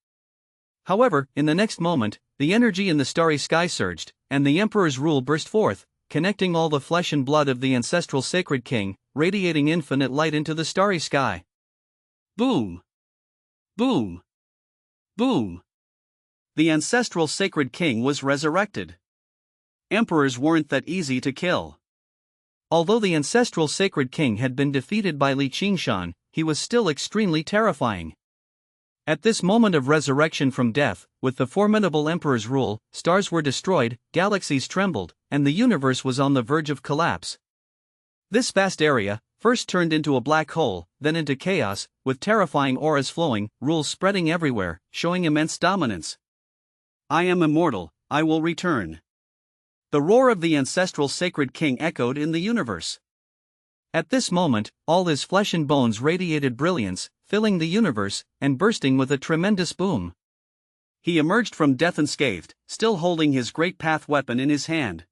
However, in the next moment, the energy in the starry sky surged, and the emperor's rule burst forth, connecting all the flesh and blood of the ancestral sacred king, radiating infinite light into the starry sky. Boom! Boom! Boom! The ancestral sacred king was resurrected. Emperors weren't that easy to kill. Although the ancestral sacred king had been defeated by Qingshan, he was still extremely terrifying. At this moment of resurrection from death, with the formidable emperor's rule, stars were destroyed, galaxies trembled, and the universe was on the verge of collapse. This vast area, first turned into a black hole, then into chaos, with terrifying auras flowing, rules spreading everywhere, showing immense dominance. "I am immortal, I will return." The roar of the ancestral sacred king echoed in the universe. At this moment, all his flesh and bones radiated brilliance, filling the universe, and bursting with a tremendous boom. He emerged from death unscathed, still holding his great path weapon in his hand.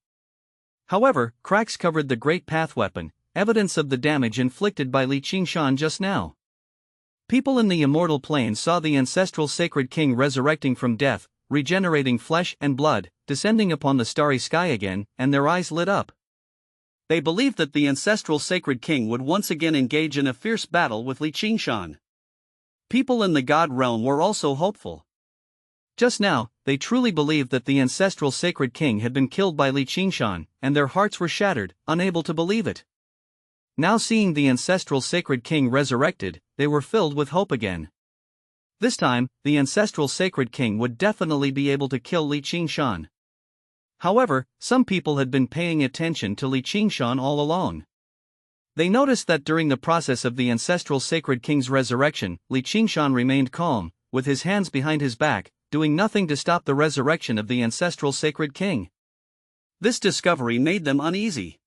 However, cracks covered the great path weapon, evidence of the damage inflicted by Qingshan just now. People in the immortal plane saw the ancestral sacred king resurrecting from death, regenerating flesh and blood, descending upon the starry sky again, and their eyes lit up. They believed that the ancestral sacred king would once again engage in a fierce battle with Qingshan. People in the god realm were also hopeful. Just now, they truly believed that the ancestral sacred king had been killed by Qingshan, and their hearts were shattered, unable to believe it. Now seeing the ancestral sacred king resurrected, they were filled with hope again. This time, the ancestral sacred king would definitely be able to kill Qingshan. However, some people had been paying attention to Qingshan all along. They noticed that during the process of the ancestral sacred king's resurrection, Qingshan remained calm, with his hands behind his back, doing nothing to stop the resurrection of the ancestral sacred king. This discovery made them uneasy.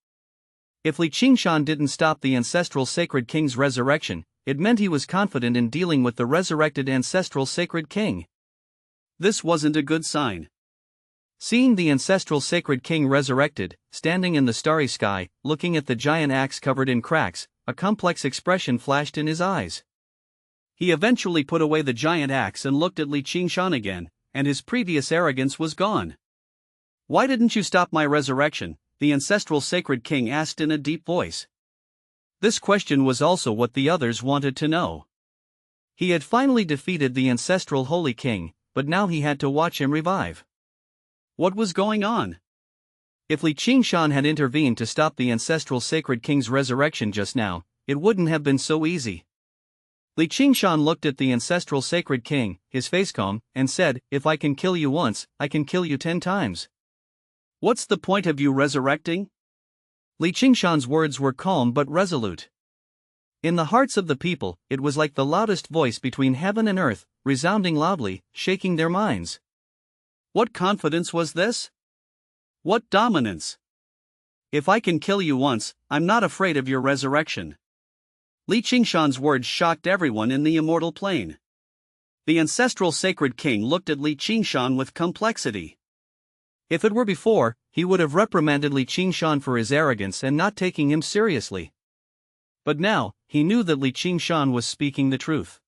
If Qingshan didn't stop the ancestral sacred king's resurrection, it meant he was confident in dealing with the resurrected ancestral sacred king. This wasn't a good sign. Seeing the ancestral sacred king resurrected, standing in the starry sky, looking at the giant axe covered in cracks, a complex expression flashed in his eyes. He eventually put away the giant axe and looked at Qingshan again, and his previous arrogance was gone. "Why didn't you stop my resurrection?" the ancestral sacred king asked in a deep voice. This question was also what the others wanted to know. He had finally defeated the ancestral holy king, but now he had to watch him revive. What was going on? If Qingshan had intervened to stop the ancestral sacred king's resurrection just now, it wouldn't have been so easy. Qingshan looked at the ancestral sacred king, his face calm, and said, "If I can kill you once, I can kill you 10 times. What's the point of you resurrecting?" Qingshan's words were calm but resolute. In the hearts of the people, it was like the loudest voice between heaven and earth, resounding loudly, shaking their minds. What confidence was this? What dominance? "If I can kill you once, I'm not afraid of your resurrection." Qingshan's words shocked everyone in the immortal plane. The ancestral sacred king looked at Qingshan with complexity. If it were before, he would have reprimanded Qingshan for his arrogance and not taking him seriously. But now, he knew that Qingshan was speaking the truth.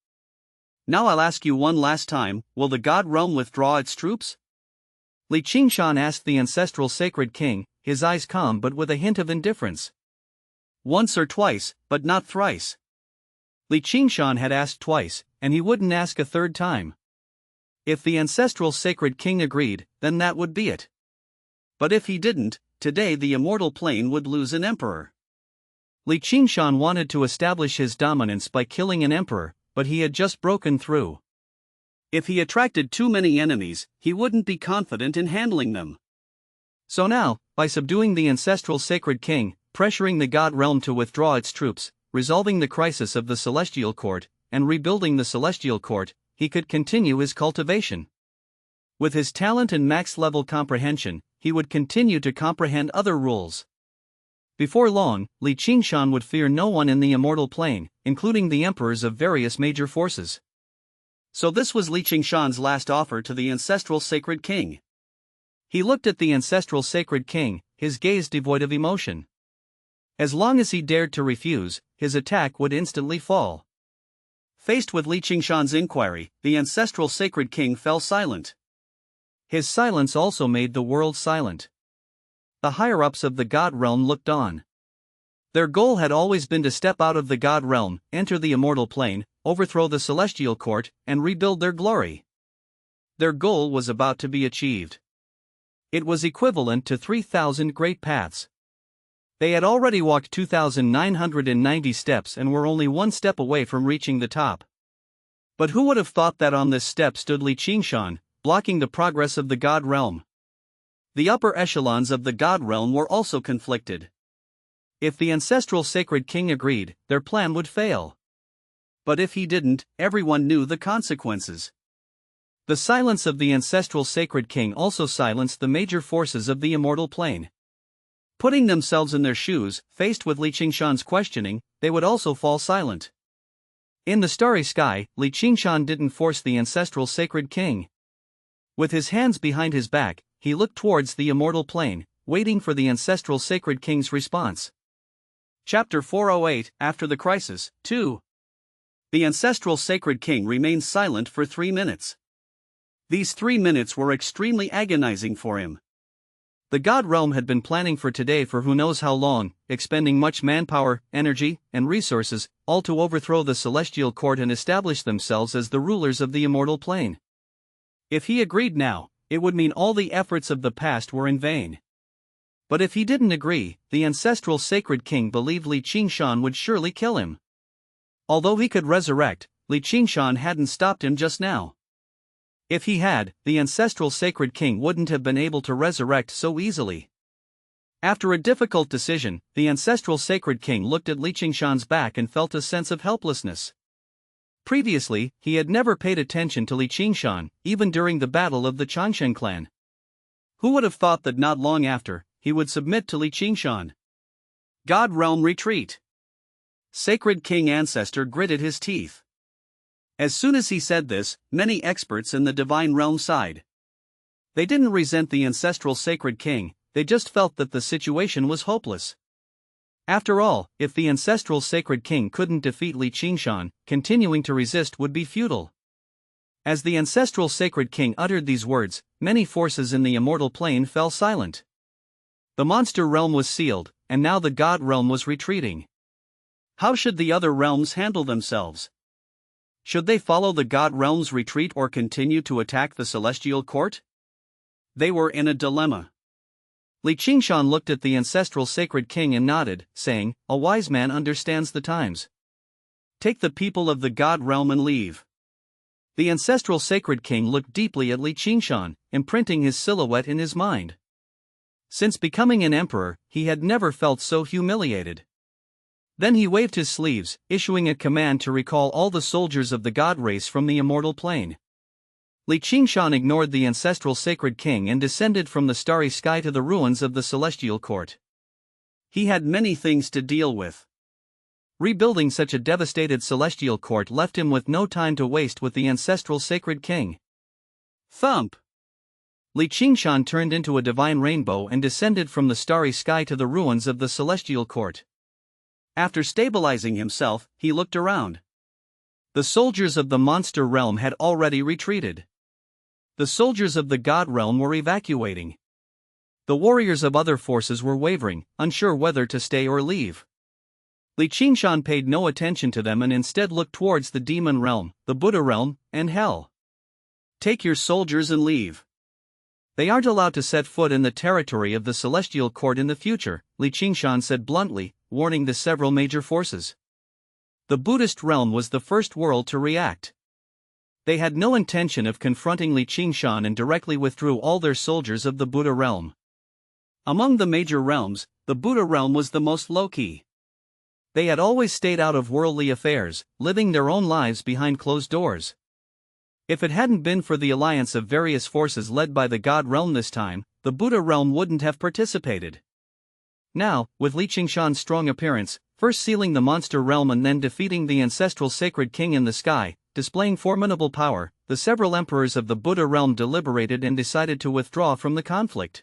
"Now I'll ask you one last time, will the god realm withdraw its troops?" Qingshan asked the ancestral sacred king, his eyes calm but with a hint of indifference. "Once or twice, but not thrice." Qingshan had asked twice, and he wouldn't ask a third time. If the ancestral sacred king agreed, then that would be it. But if he didn't, today the immortal plane would lose an emperor. Qingshan wanted to establish his dominance by killing an emperor, but he had just broken through. If he attracted too many enemies, he wouldn't be confident in handling them. So now, by subduing the ancestral sacred king, pressuring the god realm to withdraw its troops, resolving the crisis of the celestial court, and rebuilding the celestial court, he could continue his cultivation. With his talent and max-level comprehension, he would continue to comprehend other rules. Before long, Qingshan would fear no one in the immortal plane, including the emperors of various major forces. So this was Qingshan's last offer to the ancestral sacred king. He looked at the ancestral sacred king, his gaze devoid of emotion. As long as he dared to refuse, his attack would instantly fall. Faced with Qingshan's inquiry, the ancestral sacred king fell silent. His silence also made the world silent. The higher-ups of the God realm looked on. Their goal had always been to step out of the God realm, enter the immortal plane, overthrow the celestial court, and rebuild their glory. Their goal was about to be achieved. It was equivalent to 3,000 great paths. They had already walked 2,990 steps and were only one step away from reaching the top. But who would have thought that on this step stood Qingshan, blocking the progress of the God realm? The upper echelons of the God realm were also conflicted. If the ancestral sacred king agreed, their plan would fail. But if he didn't, everyone knew the consequences. The silence of the ancestral sacred king also silenced the major forces of the immortal plane. Putting themselves in their shoes, faced with Qingshan's questioning, they would also fall silent. In the starry sky, Qingshan didn't force the ancestral sacred king. With his hands behind his back, he looked towards the immortal plane, waiting for the ancestral sacred king's response. Chapter 408, After the Crisis, 2. The ancestral sacred king remained silent for 3 minutes. These 3 minutes were extremely agonizing for him. The God realm had been planning for today for who knows how long, expending much manpower, energy, and resources, all to overthrow the celestial court and establish themselves as the rulers of the immortal plane. If he agreed now, it would mean all the efforts of the past were in vain. But if he didn't agree, the ancestral sacred king believed Qingshan would surely kill him. Although he could resurrect, Qingshan hadn't stopped him just now. If he had, the ancestral sacred king wouldn't have been able to resurrect so easily. After a difficult decision, the ancestral sacred king looked at Qingshan's back and felt a sense of helplessness. Previously, he had never paid attention to Qingshan, even during the battle of the Qingshan clan. Who would have thought that not long after, he would submit to Qingshan? God realm retreat. Sacred king ancestor gritted his teeth. As soon as he said this, many experts in the divine realm sighed. They didn't resent the ancestral sacred king, they just felt that the situation was hopeless. After all, if the ancestral sacred king couldn't defeat Qingshan, continuing to resist would be futile. As the ancestral sacred king uttered these words, many forces in the immortal plane fell silent. The monster realm was sealed, and now the God realm was retreating. How should the other realms handle themselves? Should they follow the God realm's retreat or continue to attack the celestial court? They were in a dilemma. Qingshan looked at the ancestral sacred king and nodded, saying, "A wise man understands the times. Take the people of the God realm and leave." The ancestral sacred king looked deeply at Qingshan, imprinting his silhouette in his mind. Since becoming an emperor, he had never felt so humiliated. Then he waved his sleeves, issuing a command to recall all the soldiers of the God race from the immortal plane. Qingshan ignored the ancestral sacred king and descended from the starry sky to the ruins of the celestial court. He had many things to deal with. Rebuilding such a devastated celestial court left him with no time to waste with the ancestral sacred king. Thump! Qingshan turned into a divine rainbow and descended from the starry sky to the ruins of the celestial court. After stabilizing himself, he looked around. The soldiers of the monster realm had already retreated. The soldiers of the God realm were evacuating. The warriors of other forces were wavering, unsure whether to stay or leave. Qingshan paid no attention to them and instead looked towards the demon realm, the Buddha realm, and hell. Take your soldiers and leave. They aren't allowed to set foot in the territory of the celestial court in the future, Qingshan said bluntly, warning the several major forces. The Buddhist realm was the first world to react. They had no intention of confronting Qingshan and directly withdrew all their soldiers of the Buddha realm. Among the major realms, the Buddha realm was the most low-key. They had always stayed out of worldly affairs, living their own lives behind closed doors. If it hadn't been for the alliance of various forces led by the God realm this time, the Buddha realm wouldn't have participated. Now, with Li Qingshan's strong appearance, first sealing the monster realm and then defeating the ancestral sacred king in the sky, displaying formidable power, the several emperors of the Buddha realm deliberated and decided to withdraw from the conflict.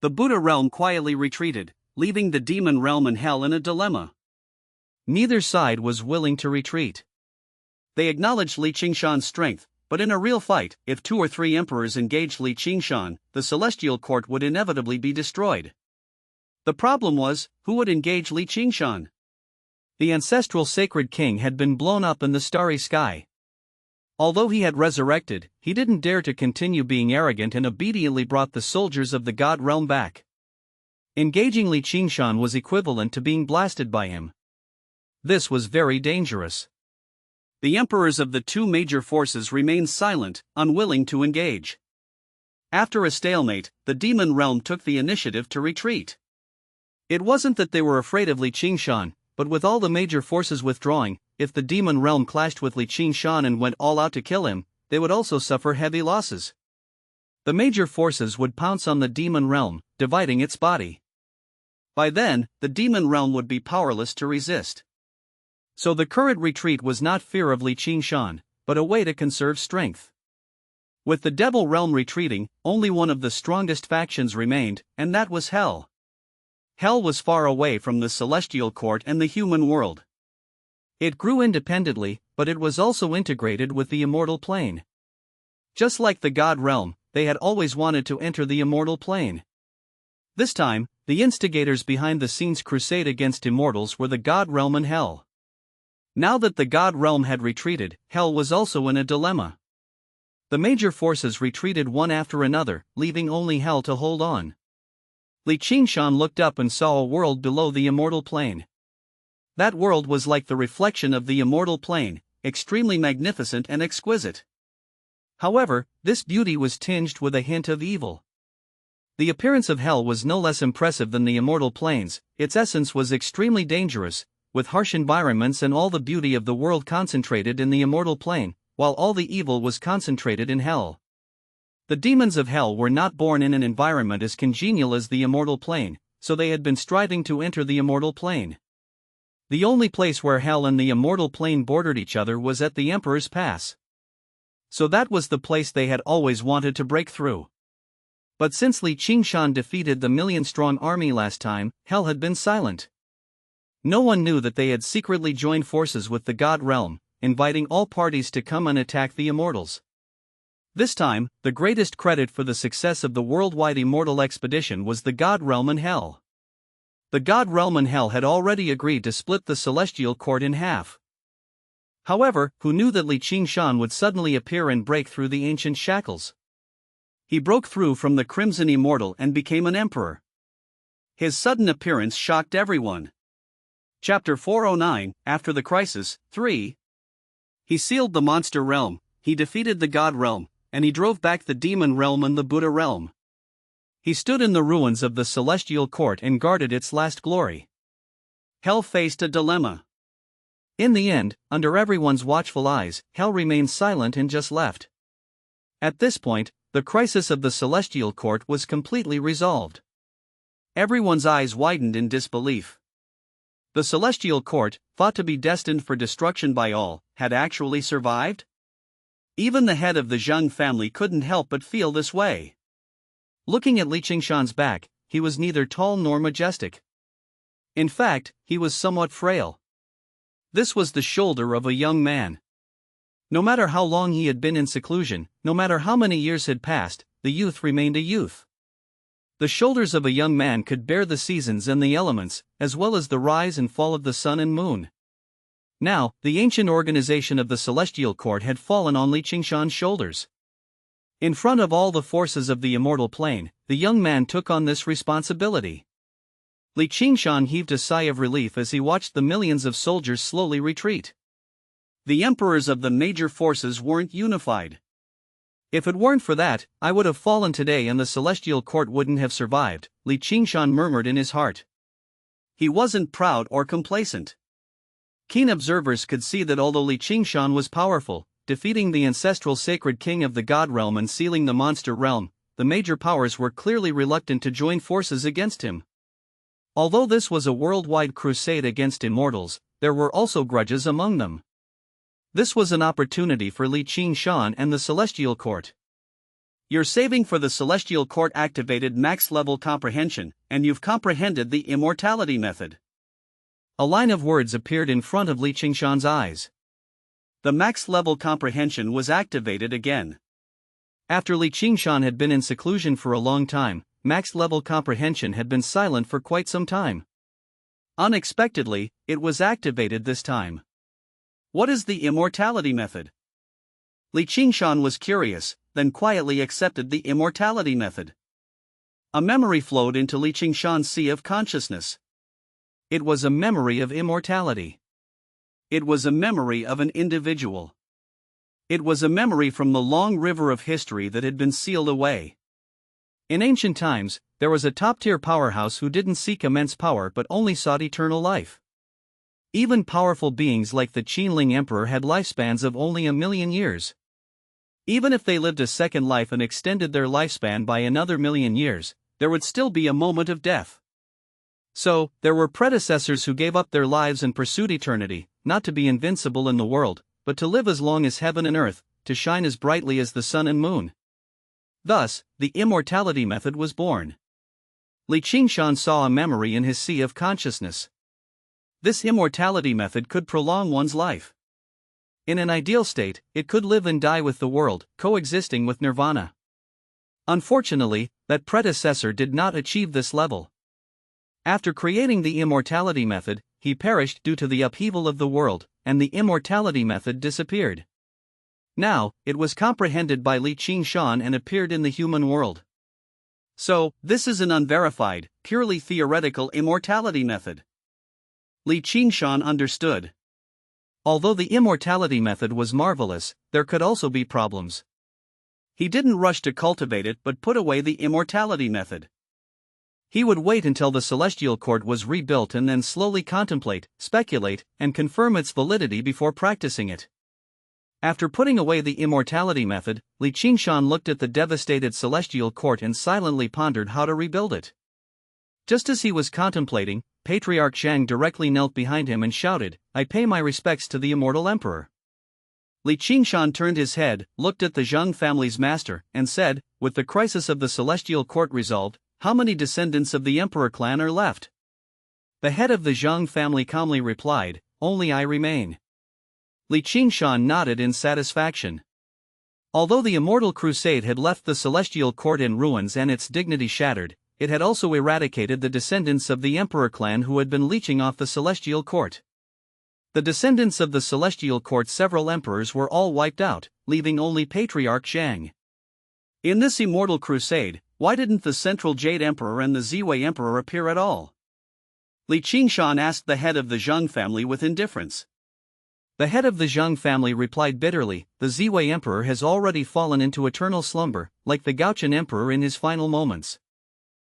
The Buddha realm quietly retreated, leaving the demon realm and hell in a dilemma. Neither side was willing to retreat. They acknowledged Li Qingshan's strength, but in a real fight, if 2 or 3 emperors engaged Li Qingshan, the celestial court would inevitably be destroyed. The problem was, who would engage Li Qingshan? The ancestral sacred king had been blown up in the starry sky. Although he had resurrected, he didn't dare to continue being arrogant and obediently brought the soldiers of the god realm back. Engaging Li Qingshan was equivalent to being blasted by him. This was very dangerous. The emperors of the 2 major forces remained silent, unwilling to engage. After a stalemate, the demon realm took the initiative to retreat. It wasn't that they were afraid of Li Qingshan, but with all the major forces withdrawing, if the demon realm clashed with Li Qingshan and went all out to kill him, they would also suffer heavy losses. The major forces would pounce on the demon realm, dividing its body. By then, the demon realm would be powerless to resist. So the current retreat was not fear of Li Qingshan, but a way to conserve strength. With the devil realm retreating, only one of the strongest factions remained, and that was Hell. Hell was far away from the celestial court and the human world. It grew independently, but it was also integrated with the immortal plane. Just like the god realm, they had always wanted to enter the immortal plane. This time, the instigators behind the scenes crusade against immortals were the god realm and Hell. Now that the god realm had retreated, Hell was also in a dilemma. The major forces retreated one after another, leaving only Hell to hold on. Li Qingshan looked up and saw a world below the immortal plane. That world was like the reflection of the immortal plane, extremely magnificent and exquisite. However, this beauty was tinged with a hint of evil. The appearance of Hell was no less impressive than the immortal planes, its essence was extremely dangerous, with harsh environments and all the beauty of the world concentrated in the immortal plane, while all the evil was concentrated in Hell. The demons of Hell were not born in an environment as congenial as the immortal plane, so they had been striving to enter the immortal plane. The only place where Hell and the immortal plane bordered each other was at the Emperor's Pass. So that was the place they had always wanted to break through. But since Li Qingshan defeated the million-strong army last time, Hell had been silent. No one knew that they had secretly joined forces with the god realm, inviting all parties to come and attack the immortals. This time, the greatest credit for the success of the worldwide immortal expedition was the god realm and Hell. The god realm and Hell had already agreed to split the celestial court in half. However, who knew that Li Qingshan would suddenly appear and break through the ancient shackles? He broke through from the Crimson Immortal and became an emperor. His sudden appearance shocked everyone. Chapter 409, After the Crisis, 3. He sealed the monster realm, he defeated the god realm, and he drove back the demon realm and the Buddha realm. He stood in the ruins of the celestial court and guarded its last glory. Hell faced a dilemma. In the end, under everyone's watchful eyes, Hell remained silent and just left. At this point, the crisis of the celestial court was completely resolved. Everyone's eyes widened in disbelief. The celestial court, thought to be destined for destruction by all, had actually survived? Even the head of the Zheng family couldn't help but feel this way. Looking at Li Qingshan's back, he was neither tall nor majestic. In fact, he was somewhat frail. This was the shoulder of a young man. No matter how long he had been in seclusion, no matter how many years had passed, the youth remained a youth. The shoulders of a young man could bear the seasons and the elements, as well as the rise and fall of the sun and moon. Now, the ancient organization of the celestial court had fallen on Li Qingshan's shoulders. In front of all the forces of the immortal plane, the young man took on this responsibility. Li Qingshan heaved a sigh of relief as he watched the millions of soldiers slowly retreat. The emperors of the major forces weren't unified. If it weren't for that, I would have fallen today and the celestial court wouldn't have survived, Li Qingshan murmured in his heart. He wasn't proud or complacent. Keen observers could see that although Li Qingshan was powerful, defeating the ancestral sacred king of the god realm and sealing the monster realm, the major powers were clearly reluctant to join forces against him. Although this was a worldwide crusade against immortals, there were also grudges among them. This was an opportunity for Qingshan and the Celestial Court. Your saving for the Celestial Court activated max level comprehension, and you've comprehended the immortality method. A line of words appeared in front of Qingshan's eyes. The max level comprehension was activated again. After Qingshan had been in seclusion for a long time, max level comprehension had been silent for quite some time. Unexpectedly, it was activated this time. What is the immortality method? Qingshan was curious, then quietly accepted the immortality method. A memory flowed into Qingshan's sea of consciousness. It was a memory of immortality. It was a memory of an individual. It was a memory from the long river of history that had been sealed away. In ancient times, there was a top-tier powerhouse who didn't seek immense power but only sought eternal life. Even powerful beings like the Qianling Emperor had lifespans of only 1,000,000 years. Even if they lived a second life and extended their lifespan by another 1,000,000 years, there would still be a moment of death. So, there were predecessors who gave up their lives and pursued eternity, not to be invincible in the world, but to live as long as heaven and earth, to shine as brightly as the sun and moon. Thus, the immortality method was born. Qingshan saw a memory in his sea of consciousness. This immortality method could prolong one's life. In an ideal state, it could live and die with the world, coexisting with nirvana. Unfortunately, that predecessor did not achieve this level. After creating the immortality method, he perished due to the upheaval of the world, and the immortality method disappeared. Now, it was comprehended by Qingshan and appeared in the human world. So, this is an unverified, purely theoretical immortality method. Qingshan understood. Although the immortality method was marvelous, there could also be problems. He didn't rush to cultivate it but put away the immortality method. He would wait until the Celestial Court was rebuilt and then slowly contemplate, speculate, and confirm its validity before practicing it. After putting away the immortality method, Qingshan looked at the devastated Celestial Court and silently pondered how to rebuild it. Just as he was contemplating, Patriarch Zhang directly knelt behind him and shouted, "I pay my respects to the immortal emperor." Qingshan turned his head, looked at the Zhang family's master, and said, "With the crisis of the Celestial Court resolved, how many descendants of the Emperor clan are left?" The head of the Zhang family calmly replied, "Only I remain." Qingshan nodded in satisfaction. Although the Immortal Crusade had left the Celestial Court in ruins and its dignity shattered, it had also eradicated the descendants of the Emperor clan who had been leeching off the Celestial Court. The descendants of the Celestial Court's several emperors were all wiped out, leaving only Patriarch Zhang. In this Immortal Crusade, why didn't the Central Jade Emperor and the Ziwei Emperor appear at all? Qingshan asked the head of the Zhang family with indifference. The head of the Zhang family replied bitterly, "The Ziwei Emperor has already fallen into eternal slumber, like the Gaochen Emperor in his final moments.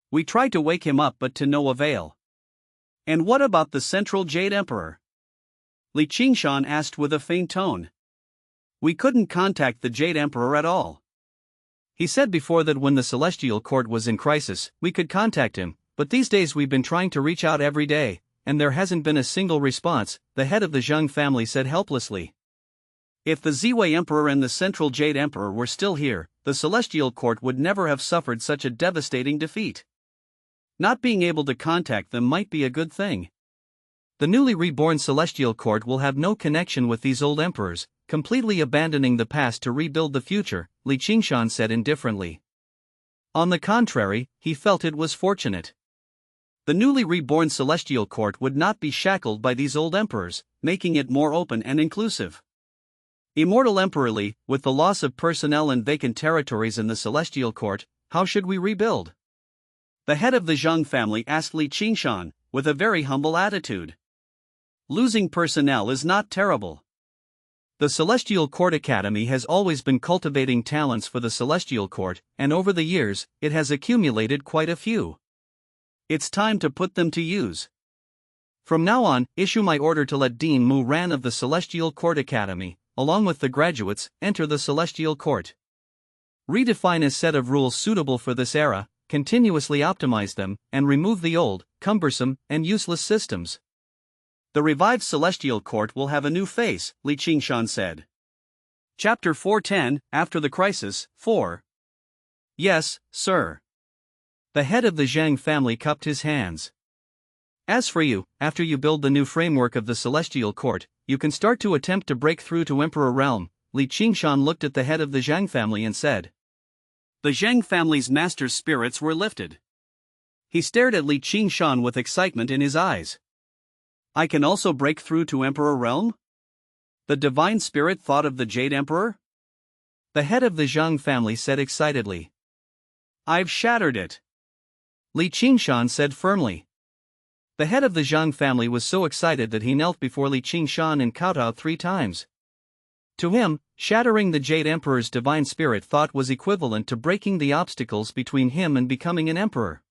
We tried to wake him up but to no avail." "And what about the Central Jade Emperor?" Qingshan asked with a faint tone. "We couldn't contact the Jade Emperor at all. He said before that when the Celestial Court was in crisis, we could contact him, but these days we've been trying to reach out every day, and there hasn't been a single response," the head of the Zhang family said helplessly. If the Ziwei Emperor and the Central Jade Emperor were still here, the Celestial Court would never have suffered such a devastating defeat. Not being able to contact them might be a good thing. The newly reborn Celestial Court will have no connection with these old emperors, completely abandoning the past to rebuild the future, Qingshan said indifferently. On the contrary, he felt it was fortunate. The newly reborn Celestial Court would not be shackled by these old emperors, making it more open and inclusive. Immortal Emperor Li, with the loss of personnel and vacant territories in the Celestial Court, how should we rebuild? The head of the Zhang family asked Qingshan, with a very humble attitude. Losing personnel is not terrible. The Celestial Court Academy has always been cultivating talents for the Celestial Court, and over the years, it has accumulated quite a few. It's time to put them to use. From now on, issue my order to let Dean Mu Ran of the Celestial Court Academy, along with the graduates, enter the Celestial Court. Redefine a set of rules suitable for this era, continuously optimize them, and remove the old, cumbersome, and useless systems. The revived Celestial Court will have a new face, Qingshan said. Chapter 410, After the Crisis, 4. Yes, sir. The head of the Zhang family cupped his hands. As for you, after you build the new framework of the Celestial Court, you can start to attempt to break through to Emperor Realm. Qingshan looked at the head of the Zhang family and said. The Zhang family's master's spirits were lifted. He stared at Qingshan with excitement in his eyes. I can also break through to Emperor Realm? The divine spirit thought of the Jade Emperor? The head of the Zhang family said excitedly. I've shattered it. Qingshan said firmly. The head of the Zhang family was so excited that he knelt before Qingshan and kowtowed 3 times. To him, shattering the Jade Emperor's divine spirit thought was equivalent to breaking the obstacles between him and becoming an emperor.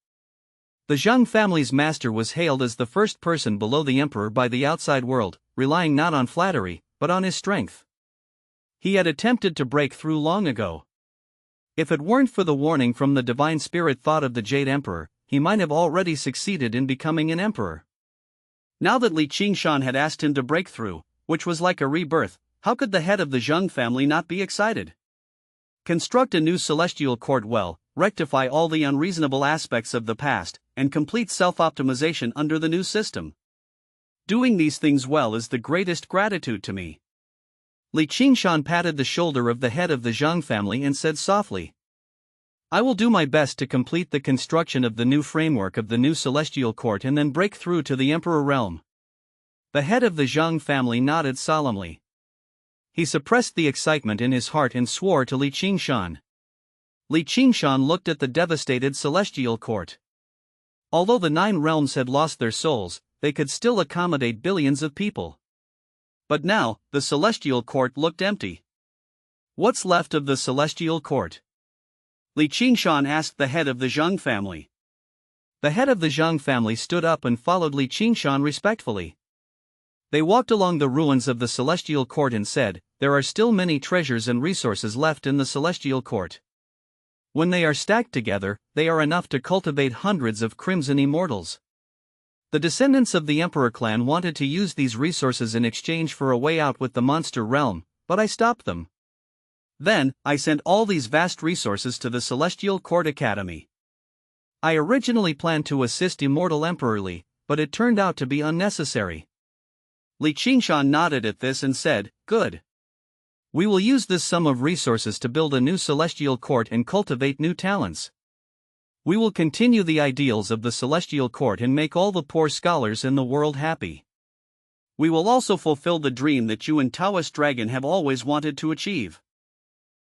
The Zhang family's master was hailed as the first person below the emperor by the outside world, relying not on flattery, but on his strength. He had attempted to break through long ago. If it weren't for the warning from the divine spirit thought of the Jade Emperor, he might have already succeeded in becoming an emperor. Now that Qingshan had asked him to break through, which was like a rebirth, how could the head of the Zhang family not be excited? Construct a new celestial court well, rectify all the unreasonable aspects of the past, and complete self-optimization under the new system. Doing these things well is the greatest gratitude to me. Qingshan patted the shoulder of the head of the Zhang family and said softly. I will do my best to complete the construction of the new framework of the new celestial court and then break through to the Emperor Realm. The head of the Zhang family nodded solemnly. He suppressed the excitement in his heart and swore to Qingshan. Qingshan looked at the devastated celestial court. Although the 9 realms had lost their souls, they could still accommodate billions of people. But now, the celestial court looked empty. What's left of the celestial court? Qingshan asked the head of the Zhang family. The head of the Zhang family stood up and followed Qingshan respectfully. They walked along the ruins of the celestial court and said, there are still many treasures and resources left in the celestial court. When they are stacked together, they are enough to cultivate hundreds of crimson immortals. The descendants of the Emperor clan wanted to use these resources in exchange for a way out with the monster realm, but I stopped them. Then, I sent all these vast resources to the Celestial Court Academy. I originally planned to assist Immortal Emperor Li, but it turned out to be unnecessary. Qingshan nodded at this and said, good. We will use this sum of resources to build a new celestial court and cultivate new talents. We will continue the ideals of the celestial court and make all the poor scholars in the world happy. We will also fulfill the dream that you and Taoist Dragon have always wanted to achieve.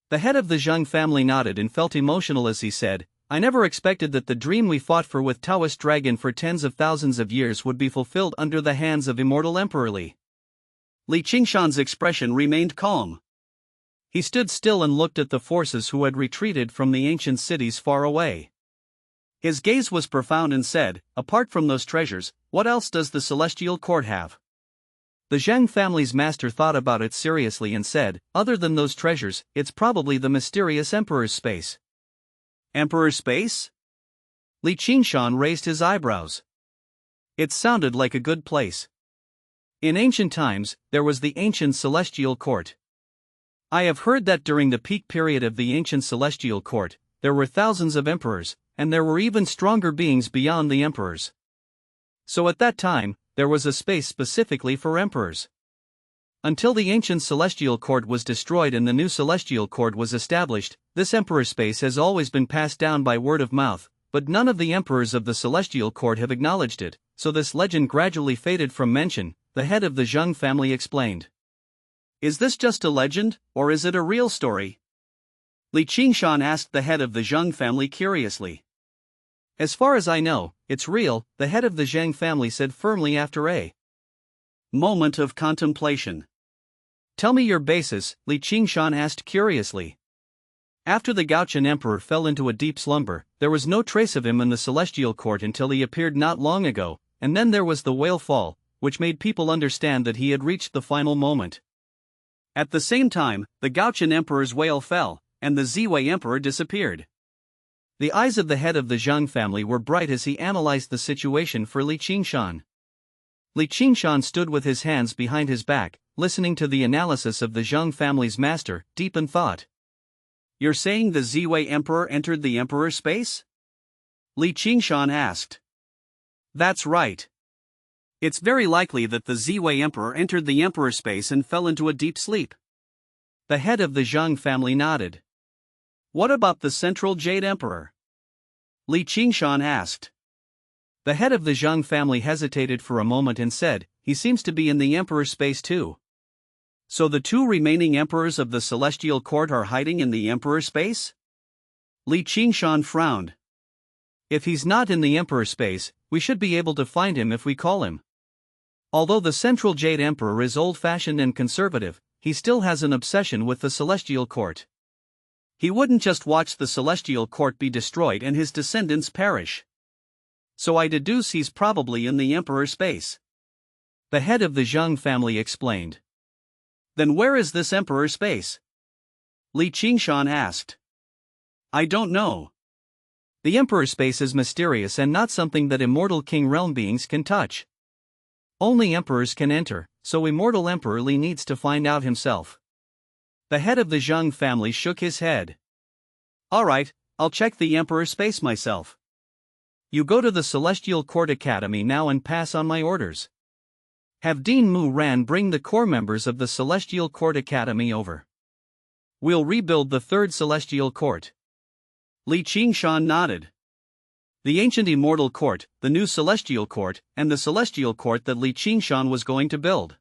The head of the Zhang family nodded and felt emotional as he said, I never expected that the dream we fought for with Taoist Dragon for tens of thousands of years would be fulfilled under the hands of Immortal Emperor Li. Qingshan's expression remained calm. He stood still and looked at the forces who had retreated from the ancient cities far away. His gaze was profound and said, apart from those treasures, what else does the Celestial Court have? The Zhang family's master thought about it seriously and said, other than those treasures, it's probably the mysterious Emperor's space. Emperor's space? Qingshan raised his eyebrows. It sounded like a good place. In ancient times, there was the ancient Celestial Court. I have heard that during the peak period of the ancient Celestial Court, there were thousands of emperors, and there were even stronger beings beyond the emperors. So at that time, there was a space specifically for emperors. Until the ancient Celestial Court was destroyed and the new Celestial Court was established, this emperor space has always been passed down by word of mouth, but none of the emperors of the Celestial Court have acknowledged it, so this legend gradually faded from mention, the head of the Zhang family explained. Is this just a legend, or is it a real story? Qingshan asked the head of the Zhang family curiously. As far as I know, it's real, the head of the Zhang family said firmly after a moment of contemplation. Tell me your basis, Qingshan asked curiously. After the Gaotian emperor fell into a deep slumber, there was no trace of him in the Celestial Court until he appeared not long ago, and then there was the whale fall, which made people understand that he had reached the final moment. At the same time, the Gaotian emperor's whale fell, and the Ziwei emperor disappeared. The eyes of the head of the Zhang family were bright as he analyzed the situation for Qingshan. Qingshan stood with his hands behind his back, listening to the analysis of the Zhang family's master, deep in thought. "You're saying the Ziwei Emperor entered the Emperor's space?" Qingshan asked. "That's right. It's very likely that the Ziwei Emperor entered the Emperor's space and fell into a deep sleep." The head of the Zhang family nodded. "What about the Central Jade Emperor?" Qingshan asked. The head of the Zhang family hesitated for a moment and said, "He seems to be in the Emperor's space too." "So the two remaining emperors of the Celestial Court are hiding in the Emperor's space?" Qingshan frowned. "If he's not in the Emperor's space, we should be able to find him if we call him. Although the Central Jade Emperor is old-fashioned and conservative, he still has an obsession with the Celestial Court. He wouldn't just watch the Celestial Court be destroyed and his descendants perish. So I deduce he's probably in the Emperor's space." The head of the Zhang family explained. "Then where is this Emperor's space?" Qingshan asked. "I don't know. The Emperor's space is mysterious and not something that immortal King Realm beings can touch. Only emperors can enter, so immortal Emperor Li needs to find out himself." The head of the Zhang family shook his head. "Alright, I'll check the Emperor's space myself. You go to the Celestial Court Academy now and pass on my orders. Have Dean Mu Ran bring the core members of the Celestial Court Academy over. We'll rebuild the third Celestial Court." Qingshan nodded. The ancient Immortal Court, the new Celestial Court, and the Celestial Court that Qingshan was going to build.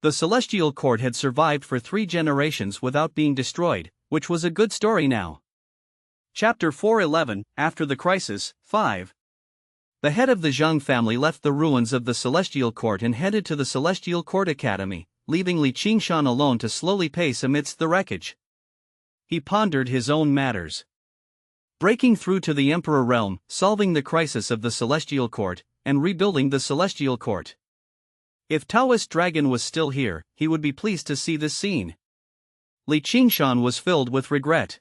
The Celestial Court had survived for 3 generations without being destroyed, which was a good story now. Chapter 411, After the Crisis, 5. The head of the Zhang family left the ruins of the Celestial Court and headed to the Celestial Court Academy, leaving Qingshan alone to slowly pace amidst the wreckage. He pondered his own matters. Breaking through to the Emperor realm, solving the crisis of the Celestial Court, and rebuilding the Celestial Court. If Taoist Dragon was still here, he would be pleased to see this scene. Qingshan was filled with regret.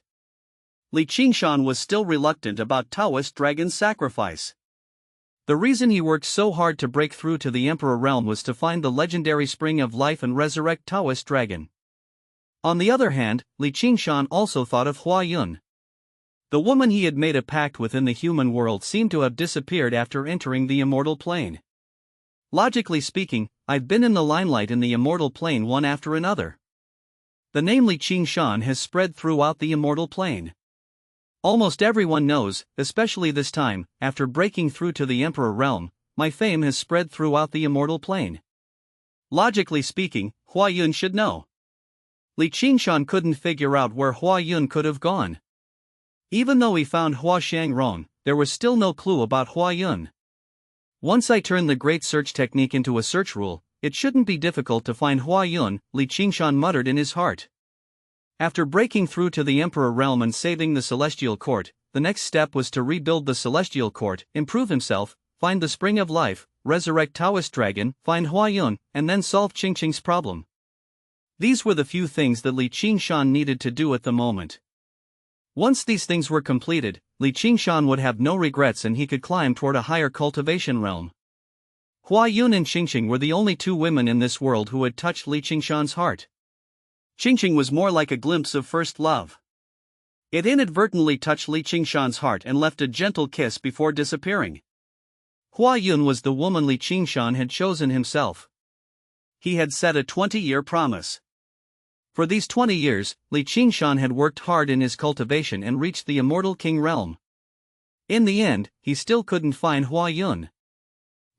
Qingshan was still reluctant about Taoist Dragon's sacrifice. The reason he worked so hard to break through to the Emperor realm was to find the legendary Spring of Life and resurrect Taoist Dragon. On the other hand, Qingshan also thought of Hua Yun. The woman he had made a pact with in the human world seemed to have disappeared after entering the immortal plane. Logically speaking, I've been in the limelight in the immortal plane one after another. The name Qingshan has spread throughout the immortal plane. Almost everyone knows, especially this time, after breaking through to the Emperor realm, my fame has spread throughout the immortal plane. Logically speaking, Hua Yun should know. Qingshan couldn't figure out where Hua Yun could have gone. Even though he found Hua Shangrong, there was still no clue about Hua Yun. Once I turn the great search technique into a search rule, it shouldn't be difficult to find Hua Yun, Qingshan muttered in his heart. After breaking through to the Emperor realm and saving the Celestial Court, the next step was to rebuild the Celestial Court, improve himself, find the Spring of Life, resurrect Taoist Dragon, find Hua Yun, and then solve Qingqing's problem. These were the few things that Qingshan needed to do at the moment. Once these things were completed, Qingshan would have no regrets and he could climb toward a higher cultivation realm. Hua Yun and Qingqing were the only 2 women in this world who had touched Qingshan's heart. Qingqing was more like a glimpse of first love. It inadvertently touched Qingshan's heart and left a gentle kiss before disappearing. Hua Yun was the woman Qingshan had chosen himself. He had set a 20-year promise. For these 20 years, Qingshan had worked hard in his cultivation and reached the immortal king realm. In the end, he still couldn't find Hua Yun.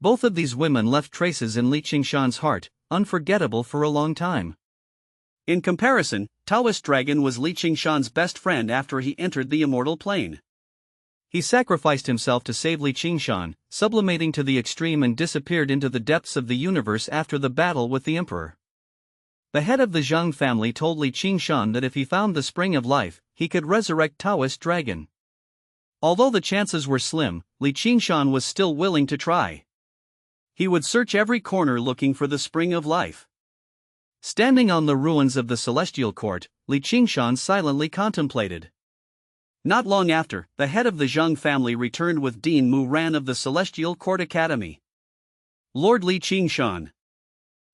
Both of these women left traces in Qingshan's heart, unforgettable for a long time. In comparison, Taoist Dragon was Qingshan's best friend after he entered the immortal plane. He sacrificed himself to save Qingshan, sublimating to the extreme and disappeared into the depths of the universe after the battle with the Emperor. The head of the Zhang family told Qingshan that if he found the Spring of Life, he could resurrect Taoist Dragon. Although the chances were slim, Qingshan was still willing to try. He would search every corner looking for the Spring of Life. Standing on the ruins of the Celestial Court, Qingshan silently contemplated. Not long after, the head of the Zheng family returned with Dean Mu Ran of the Celestial Court Academy. Lord Li Qingshan.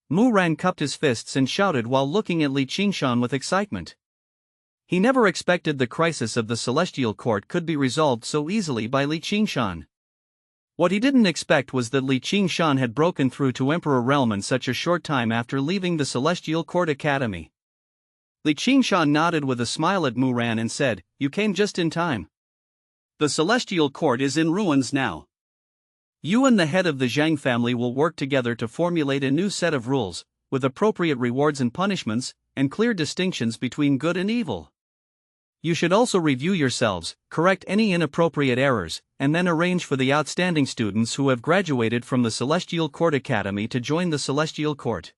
Mu Ran cupped his fists and shouted while looking at Li Qingshan with excitement. He never expected the crisis of the Celestial Court could be resolved so easily by Li Qingshan. What he didn't expect was that Li Qingshan had broken through to Emperor Realm in such a short time after leaving the Celestial Court Academy. Li Qingshan nodded with a smile at Mu Ran and said, "You came just in time. The Celestial Court is in ruins now. You and the head of the Zhang family will work together to formulate a new set of rules, with appropriate rewards and punishments, and clear distinctions between good and evil. You should also review yourselves, correct any inappropriate errors, and then arrange for the outstanding students who have graduated from the Celestial Court Academy to join the Celestial Court.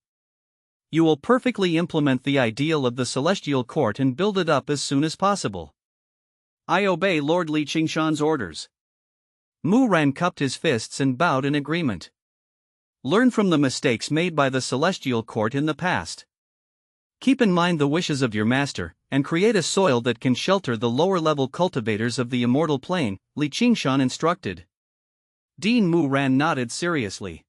You will perfectly implement the ideal of the Celestial Court and build it up as soon as possible." "I obey Lord Li Qingshan's orders." Mu Ran cupped his fists and bowed in agreement. Learn from the mistakes made by the Celestial Court in the past. Keep in mind the wishes of your master, and create a soil that can shelter the lower-level cultivators of the immortal plane, Li Qingshan instructed. Dean Mu Ran nodded seriously.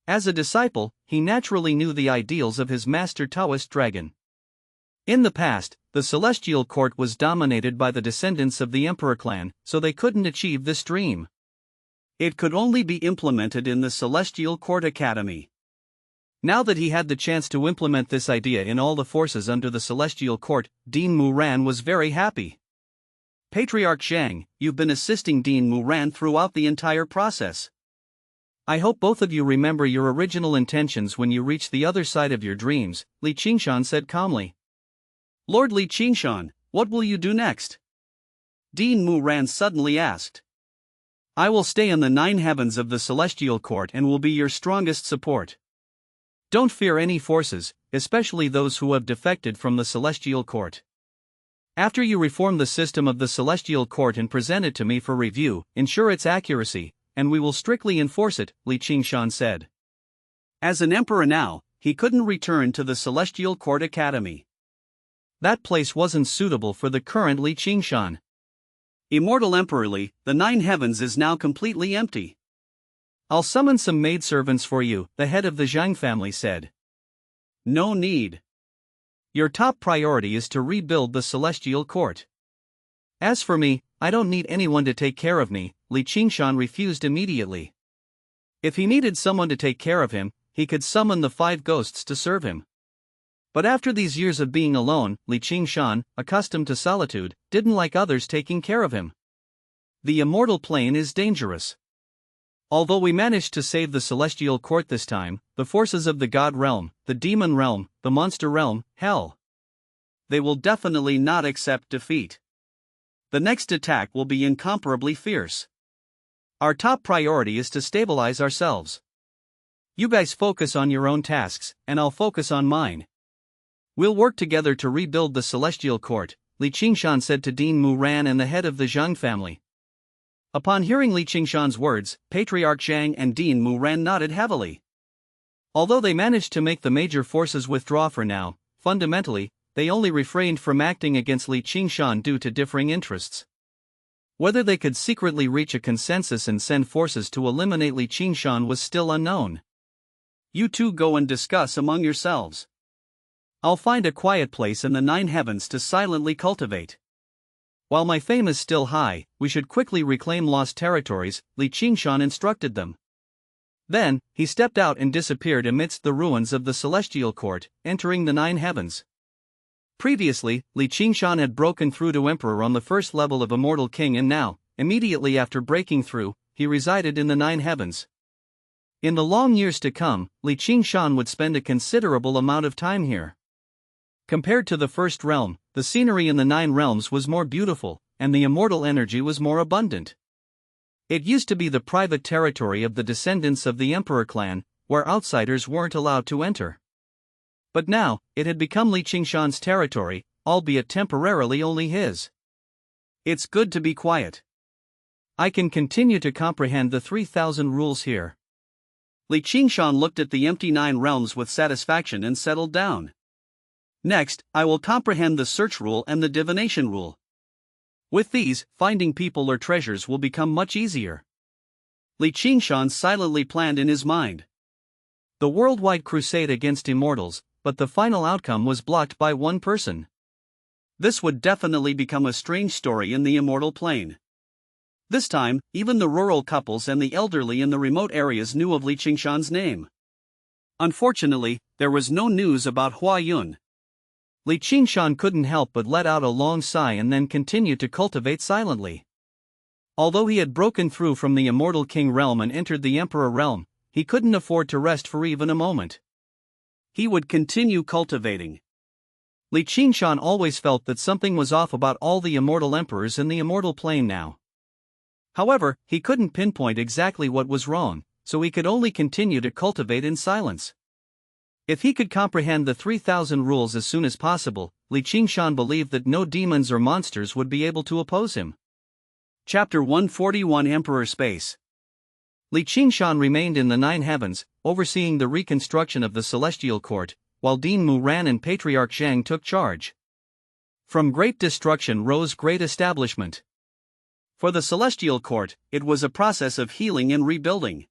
As a disciple, he naturally knew the ideals of his master Taoist dragon. In the past, the Celestial Court was dominated by the descendants of the Emperor clan, so they couldn't achieve this dream. It could only be implemented in the Celestial Court Academy. Now that he had the chance to implement this idea in all the forces under the Celestial Court, Dean Mu Ran was very happy. "Patriarch Zhang, you've been assisting Dean Mu Ran throughout the entire process. I hope both of you remember your original intentions when you reach the other side of your dreams," Li Qingshan said calmly. "Lord Li Qingshan, what will you do next?" Dean Mu Ran suddenly asked. "I will stay in the 9 heavens of the Celestial Court and will be your strongest support. Don't fear any forces, especially those who have defected from the Celestial Court. After you reform the system of the Celestial Court and present it to me for review, ensure its accuracy, and we will strictly enforce it," Li Qingshan said. As an emperor now, he couldn't return to the Celestial Court Academy. That place wasn't suitable for the current Li Qingshan. "Immortal Emperor Li, the 9 heavens is now completely empty. I'll summon some maidservants for you," the head of the Zhang family said. "No need. Your top priority is to rebuild the Celestial Court. As for me, I don't need anyone to take care of me," Li Qingshan refused immediately. If he needed someone to take care of him, he could summon the 5 ghosts to serve him. But after these years of being alone, Li Qingshan, accustomed to solitude, didn't like others taking care of him. The immortal plane is dangerous. Although we managed to save the Celestial Court this time, the forces of the God Realm, the Demon Realm, the Monster Realm, Hell, they will definitely not accept defeat. The next attack will be incomparably fierce. Our top priority is to stabilize ourselves. You guys focus on your own tasks, and I'll focus on mine. We'll work together to rebuild the Celestial Court," Li Qingshan said to Dean Mu Ran and the head of the Zhang family. Upon hearing Li Qingshan's words, Patriarch Zhang and Dean Mu Ran nodded heavily. Although they managed to make the major forces withdraw for now, fundamentally, they only refrained from acting against Li Qingshan due to differing interests. Whether they could secretly reach a consensus and send forces to eliminate Li Qingshan was still unknown. "You two go and discuss among yourselves. I'll find a quiet place in the 9 heavens to silently cultivate. While my fame is still high, we should quickly reclaim lost territories," Li Qingshan instructed them. Then, he stepped out and disappeared amidst the ruins of the Celestial Court, entering the 9 heavens. Previously, Li Qingshan had broken through to Emperor on the first level of Immortal King, and now, immediately after breaking through, he resided in the 9 heavens. In the long years to come, Li Qingshan would spend a considerable amount of time here. Compared to the first realm, the scenery in the 9 realms was more beautiful, and the immortal energy was more abundant. It used to be the private territory of the descendants of the Emperor clan, where outsiders weren't allowed to enter. But now, it had become Li Qingshan's territory, albeit temporarily only his. "It's good to be quiet. I can continue to comprehend the 3,000 rules here." Li Qingshan looked at the empty 9 realms with satisfaction and settled down. "Next, I will comprehend the search rule and the divination rule. With these, finding people or treasures will become much easier. Qingshan silently planned in his mind the worldwide crusade against immortals, but the final outcome was blocked by one person. This would definitely become a strange story in the immortal plane. This time, even the rural couples and the elderly in the remote areas knew of Qingshan's name. Unfortunately, there was no news about Hua Yun. Qingshan couldn't help but let out a long sigh and then continue to cultivate silently. Although he had broken through from the immortal king realm and entered the emperor realm, he couldn't afford to rest for even a moment. He would continue cultivating. Qingshan always felt that something was off about all the immortal emperors in the immortal plane now. However, he couldn't pinpoint exactly what was wrong, so he could only continue to cultivate in silence. If he could comprehend the 3,000 rules as soon as possible, Qingshan believed that no demons or monsters would be able to oppose him. Chapter 141 Emperor Space. Qingshan remained in the Nine Heavens, overseeing the reconstruction of the Celestial Court, while Dean Mu ran and Patriarch Zhang took charge. From great destruction rose great establishment. For the Celestial Court, it was a process of healing and rebuilding.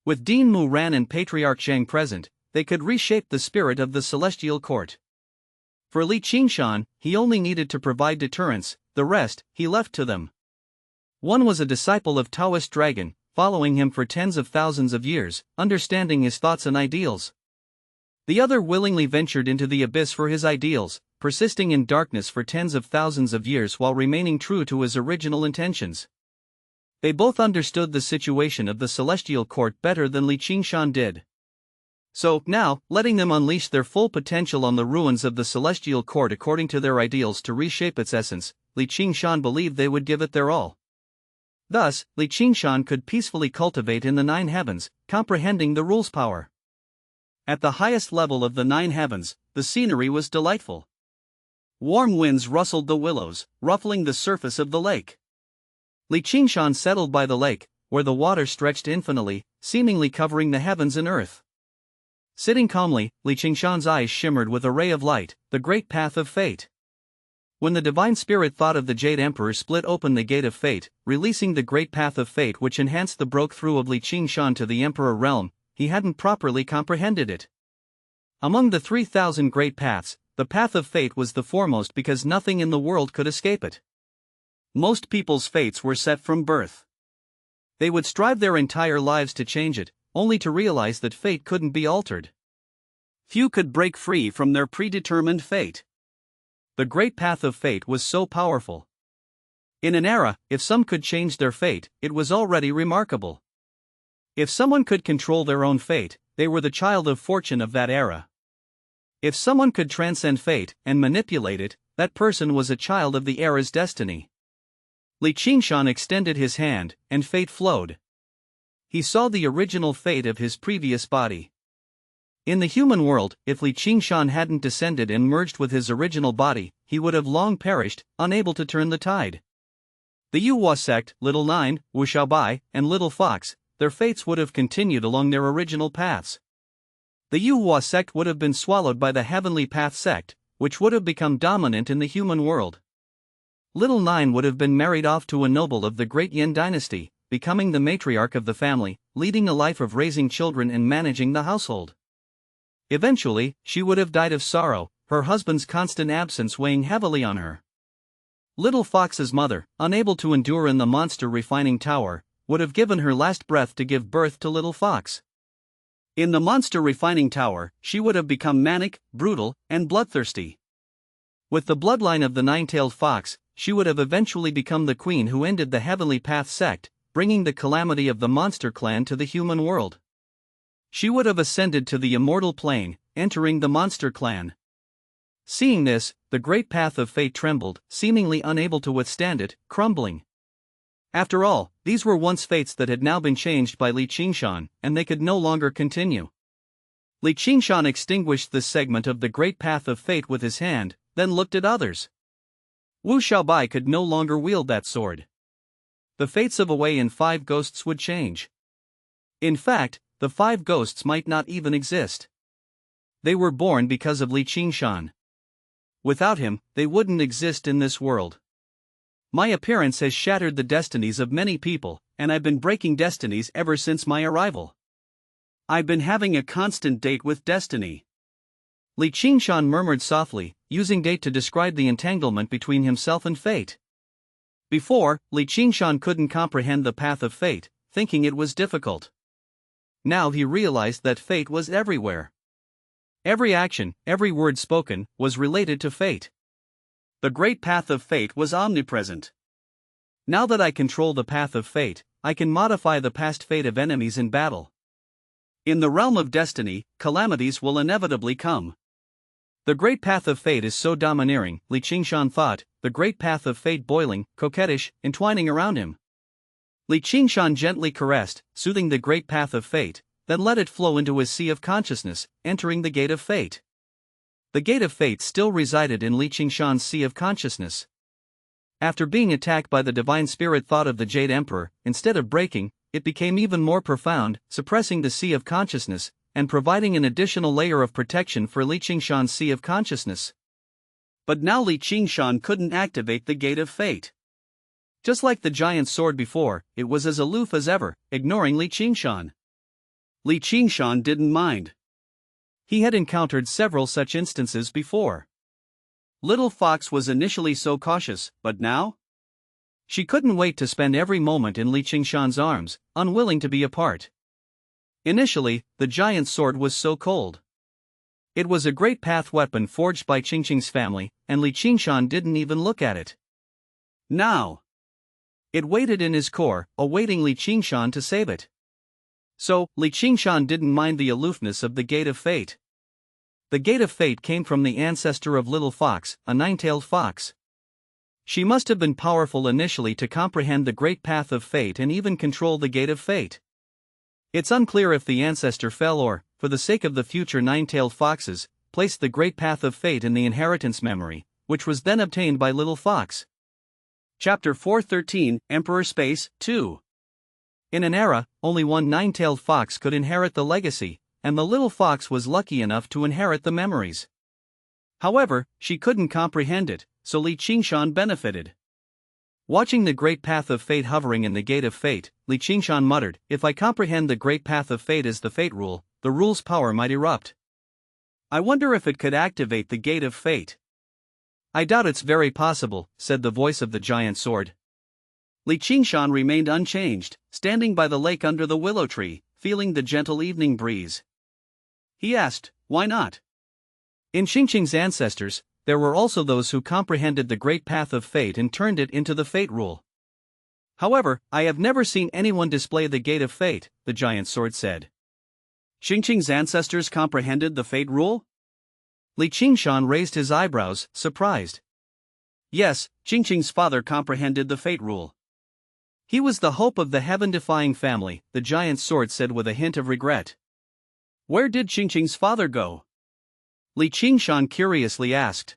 With Dean Mu ran and Patriarch Zhang present, they could reshape the spirit of the Celestial Court. For Qingshan, he only needed to provide deterrence, the rest, he left to them. One was a disciple of Taoist Dragon, following him for tens of thousands of years, understanding his thoughts and ideals. The other willingly ventured into the abyss for his ideals, persisting in darkness for tens of thousands of years while remaining true to his original intentions. They both understood the situation of the Celestial Court better than Qingshan did. So, now, letting them unleash their full potential on the ruins of the Celestial Court according to their ideals to reshape its essence, Qingshan believed they would give it their all. Thus, Qingshan could peacefully cultivate in the Nine Heavens, comprehending the rules power. At the highest level of the Nine Heavens, the scenery was delightful. Warm winds rustled the willows, ruffling the surface of the lake. Qingshan settled by the lake, where the water stretched infinitely, seemingly covering the heavens and earth. Sitting calmly, Qingshan's eyes shimmered with a ray of light, the great path of fate. When the divine spirit thought of the Jade Emperor split open the gate of fate, releasing the great path of fate which enhanced the breakthrough of Qingshan to the Emperor realm, he hadn't properly comprehended it. Among the 3,000 great paths, the path of fate was the foremost because nothing in the world could escape it. Most people's fates were set from birth. They would strive their entire lives to change it, only to realize that fate couldn't be altered. Few could break free from their predetermined fate. The great path of fate was so powerful. In an era, if some could change their fate, it was already remarkable. If someone could control their own fate, they were the child of fortune of that era. If someone could transcend fate and manipulate it, that person was a child of the era's destiny. Qingshan extended his hand, and fate flowed. He saw the original fate of his previous body. In the human world, if Qingshan hadn't descended and merged with his original body, he would have long perished, unable to turn the tide. The Yuhua sect, Little Nine, Wu Xiaobai, and Little Fox, their fates would have continued along their original paths. The Yuhua sect would have been swallowed by the Heavenly Path sect, which would have become dominant in the human world. Little Nine would have been married off to a noble of the Great Yan Dynasty, becoming the matriarch of the family, leading a life of raising children and managing the household. Eventually, she would have died of sorrow, her husband's constant absence weighing heavily on her. Little Fox's mother, unable to endure in the monster refining tower, would have given her last breath to give birth to Little Fox. In the monster refining tower, she would have become manic, brutal, and bloodthirsty. With the bloodline of the nine-tailed fox, she would have eventually become the queen who ended the Heavenly Path sect, bringing the calamity of the monster clan to the human world. She would have ascended to the immortal plane, entering the monster clan. Seeing this, the great path of fate trembled, seemingly unable to withstand it, crumbling. After all, these were once fates that had now been changed by Qingshan, and they could no longer continue. Qingshan extinguished this segment of the great path of fate with his hand, then looked at others. Wu Xiaobai could no longer wield that sword. The fates of Away and 5 ghosts would change. In fact, the 5 ghosts might not even exist. They were born because of Qingshan. Without him, they wouldn't exist in this world. My appearance has shattered the destinies of many people, and I've been breaking destinies ever since my arrival. I've been having a constant date with destiny. Qingshan murmured softly, using date to describe the entanglement between himself and fate. Before, Qingshan couldn't comprehend the path of fate, thinking it was difficult. Now he realized that fate was everywhere. Every action, every word spoken, was related to fate. The great path of fate was omnipresent. Now that I control the path of fate, I can modify the past fate of enemies in battle. In the realm of destiny, calamities will inevitably come. The great path of fate is so domineering, Qingshan thought, the great path of fate boiling, coquettish, entwining around him. Qingshan gently caressed, soothing the great path of fate, then let it flow into his sea of consciousness, entering the gate of fate. The gate of fate still resided in Qingshan's sea of consciousness. After being attacked by the divine spirit thought of the Jade Emperor, instead of breaking, it became even more profound, suppressing the sea of consciousness, and providing an additional layer of protection for Qingshan's sea of consciousness. But now Qingshan couldn't activate the gate of fate. Just like the giant sword before, it was as aloof as ever, ignoring Qingshan. Qingshan didn't mind. He had encountered several such instances before. Little Fox was initially so cautious, but now? She couldn't wait to spend every moment in Qingshan's arms, unwilling to be apart. Initially, the giant sword was so cold. It was a great path weapon forged by Qingqing's family, and Qingshan didn't even look at it. Now, it waited in his core, awaiting Qingshan to save it. So, Qingshan didn't mind the aloofness of the Gate of Fate. The Gate of Fate came from the ancestor of Little Fox, a nine-tailed fox. She must have been powerful initially to comprehend the great path of fate and even control the Gate of Fate. It's unclear if the ancestor fell or, for the sake of the future nine-tailed foxes, placed the great path of fate in the inheritance memory, which was then obtained by Little Fox. Chapter 413, Emperor Space 2. In an era, only one nine-tailed fox could inherit the legacy, and the little fox was lucky enough to inherit the memories. However, she couldn't comprehend it, so Qingshan benefited. Watching the great path of fate hovering in the Gate of Fate, Qingshan muttered, "If I comprehend the great path of fate as the fate rule, the rule's power might erupt. I wonder if it could activate the Gate of Fate." "I doubt it's very possible," said the voice of the giant sword. Qingshan remained unchanged, standing by the lake under the willow tree, feeling the gentle evening breeze. He asked, "Why not?" In Qingqing's ancestors, there were also those who comprehended the great path of fate and turned it into the fate rule. "However, I have never seen anyone display the Gate of Fate," the giant sword said. "Qingqing's ancestors comprehended the fate rule?" Qingshan raised his eyebrows, surprised. "Yes, Qingqing's father comprehended the fate rule. He was the hope of the heaven-defying family," the giant sword said with a hint of regret. "Where did Qingqing's father go?" Qingshan curiously asked.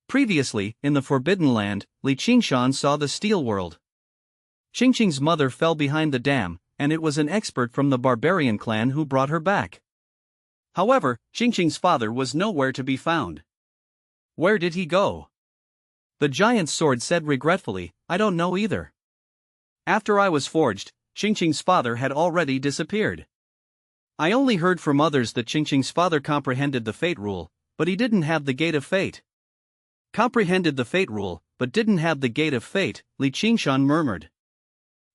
Previously, in the Forbidden Land, Qingshan saw the Steel World. Qingqing's mother fell behind the dam, and it was an expert from the barbarian clan who brought her back. However, Qingqing's father was nowhere to be found. "Where did he go?" The giant sword said regretfully, "I don't know either. After I was forged, Qingqing's father had already disappeared. I only heard from others that Qingqing's father comprehended the fate rule, but he didn't have the Gate of Fate." "Comprehended the fate rule, but didn't have the Gate of Fate," Qingshan murmured.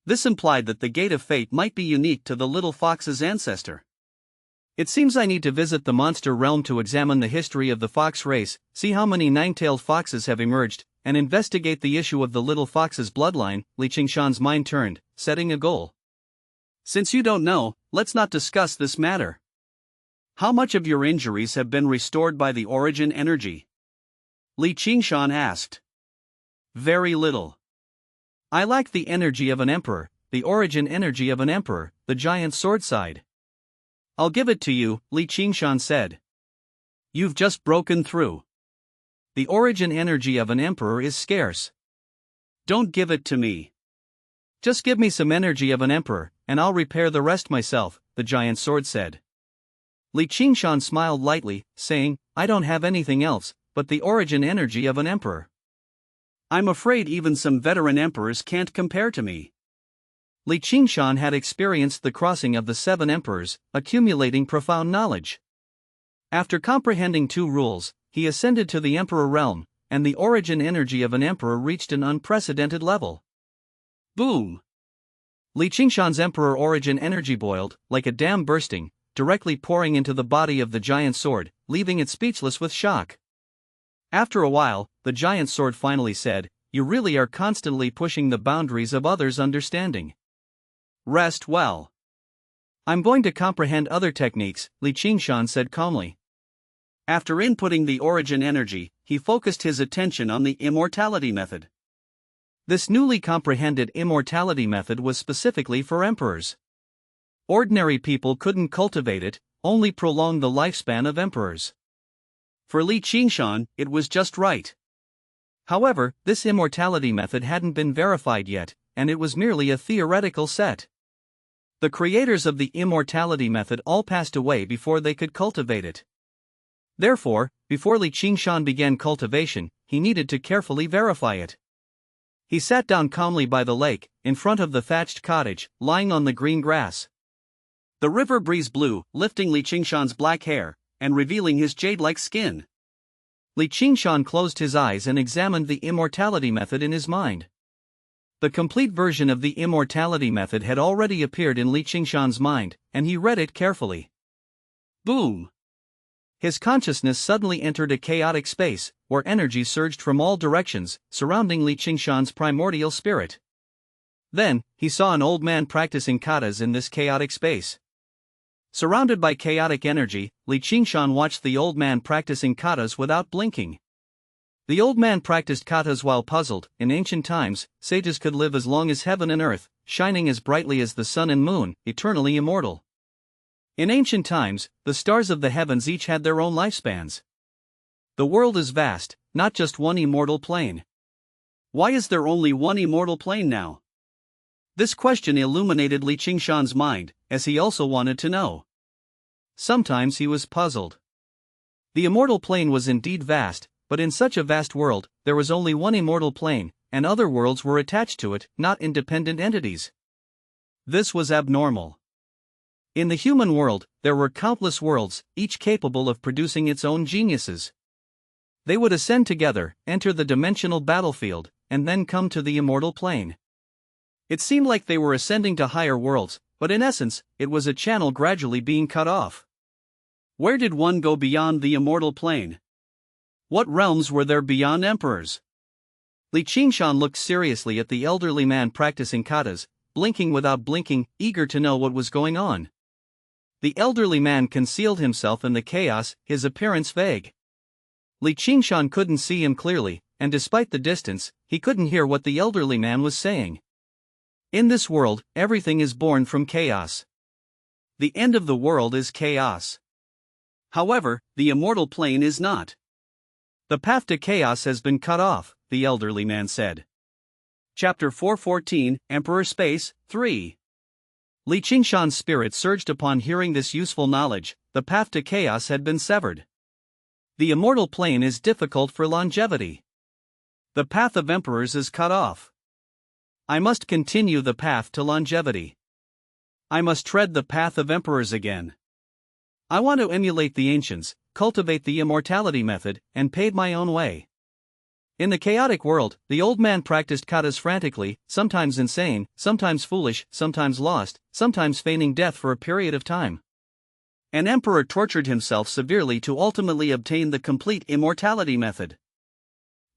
This implied that the Gate of Fate might be unique to the little fox's ancestor. "It seems I need to visit the monster realm to examine the history of the fox race, see how many nine-tailed foxes have emerged, and investigate the issue of the little fox's bloodline." Qingshan's mind turned, setting a goal. "Since you don't know, let's not discuss this matter. How much of your injuries have been restored by the origin energy?" Qingshan asked. "Very little. I lack the energy of an emperor, the origin energy of an emperor," the giant sword sighed. "I'll give it to you," Qingshan said. "You've just broken through. The origin energy of an emperor is scarce. Don't give it to me. Just give me some energy of an emperor, and I'll repair the rest myself," the giant sword said. Qingshan smiled lightly, saying, "I don't have anything else but the origin energy of an emperor." I'm afraid even some veteran emperors can't compare to me. Qingshan had experienced the crossing of the 7 emperors, accumulating profound knowledge. After comprehending 2 rules, he ascended to the emperor realm, and the origin energy of an emperor reached an unprecedented level. Boom! Qingshan's emperor origin energy boiled, like a dam bursting, directly pouring into the body of the giant sword, leaving it speechless with shock. After a while, the giant sword finally said, "You really are constantly pushing the boundaries of others' understanding. Rest well. I'm going to comprehend other techniques," Qingshan said calmly. After inputting the origin energy, he focused his attention on the immortality method. This newly comprehended immortality method was specifically for emperors. Ordinary people couldn't cultivate it, only prolong the lifespan of emperors. For Qingshan, it was just right. However, this immortality method hadn't been verified yet, and it was merely a theoretical set. The creators of the immortality method all passed away before they could cultivate it. Therefore, before Qingshan began cultivation, he needed to carefully verify it. He sat down calmly by the lake, in front of the thatched cottage, lying on the green grass. The river breeze blew, lifting Qingshan's black hair, and revealing his jade-like skin. Qingshan closed his eyes and examined the immortality method in his mind. The complete version of the immortality method had already appeared in Qingshan's mind, and he read it carefully. Boom! His consciousness suddenly entered a chaotic space, where energy surged from all directions, surrounding Qingshan's primordial spirit. Then, he saw an old man practicing katas in this chaotic space. Surrounded by chaotic energy, Qingshan watched the old man practicing katas without blinking. The old man practiced katas while puzzled. In ancient times, sages could live as long as heaven and earth, shining as brightly as the sun and moon, eternally immortal. In ancient times, the stars of the heavens each had their own lifespans. The world is vast, not just one immortal plane. Why is there only one immortal plane now? This question illuminated Qingshan's mind, as he also wanted to know. Sometimes he was puzzled. The immortal plane was indeed vast, but in such a vast world, there was only one immortal plane, and other worlds were attached to it, not independent entities. This was abnormal. In the human world, there were countless worlds, each capable of producing its own geniuses. They would ascend together, enter the dimensional battlefield, and then come to the immortal plane. It seemed like they were ascending to higher worlds, but in essence, it was a channel gradually being cut off. Where did one go beyond the immortal plane? What realms were there beyond emperors? Qingshan looked seriously at the elderly man practicing katas, blinking without blinking, eager to know what was going on. The elderly man concealed himself in the chaos, his appearance vague. Qingshan couldn't see him clearly, and despite the distance, he couldn't hear what the elderly man was saying. In this world, everything is born from chaos. The end of the world is chaos. However, the immortal plane is not. The path to chaos has been cut off, the elderly man said. Chapter 414, Emperor Space, 3. Qingshan's spirit surged upon hearing this useful knowledge. The path to chaos had been severed. The immortal plane is difficult for longevity. The path of emperors is cut off. I must continue the path to longevity. I must tread the path of emperors again. I want to emulate the ancients, cultivate the immortality method, and pave my own way. In the chaotic world, the old man practiced katas frantically, sometimes insane, sometimes foolish, sometimes lost, sometimes feigning death for a period of time. An emperor tortured himself severely to ultimately obtain the complete immortality method.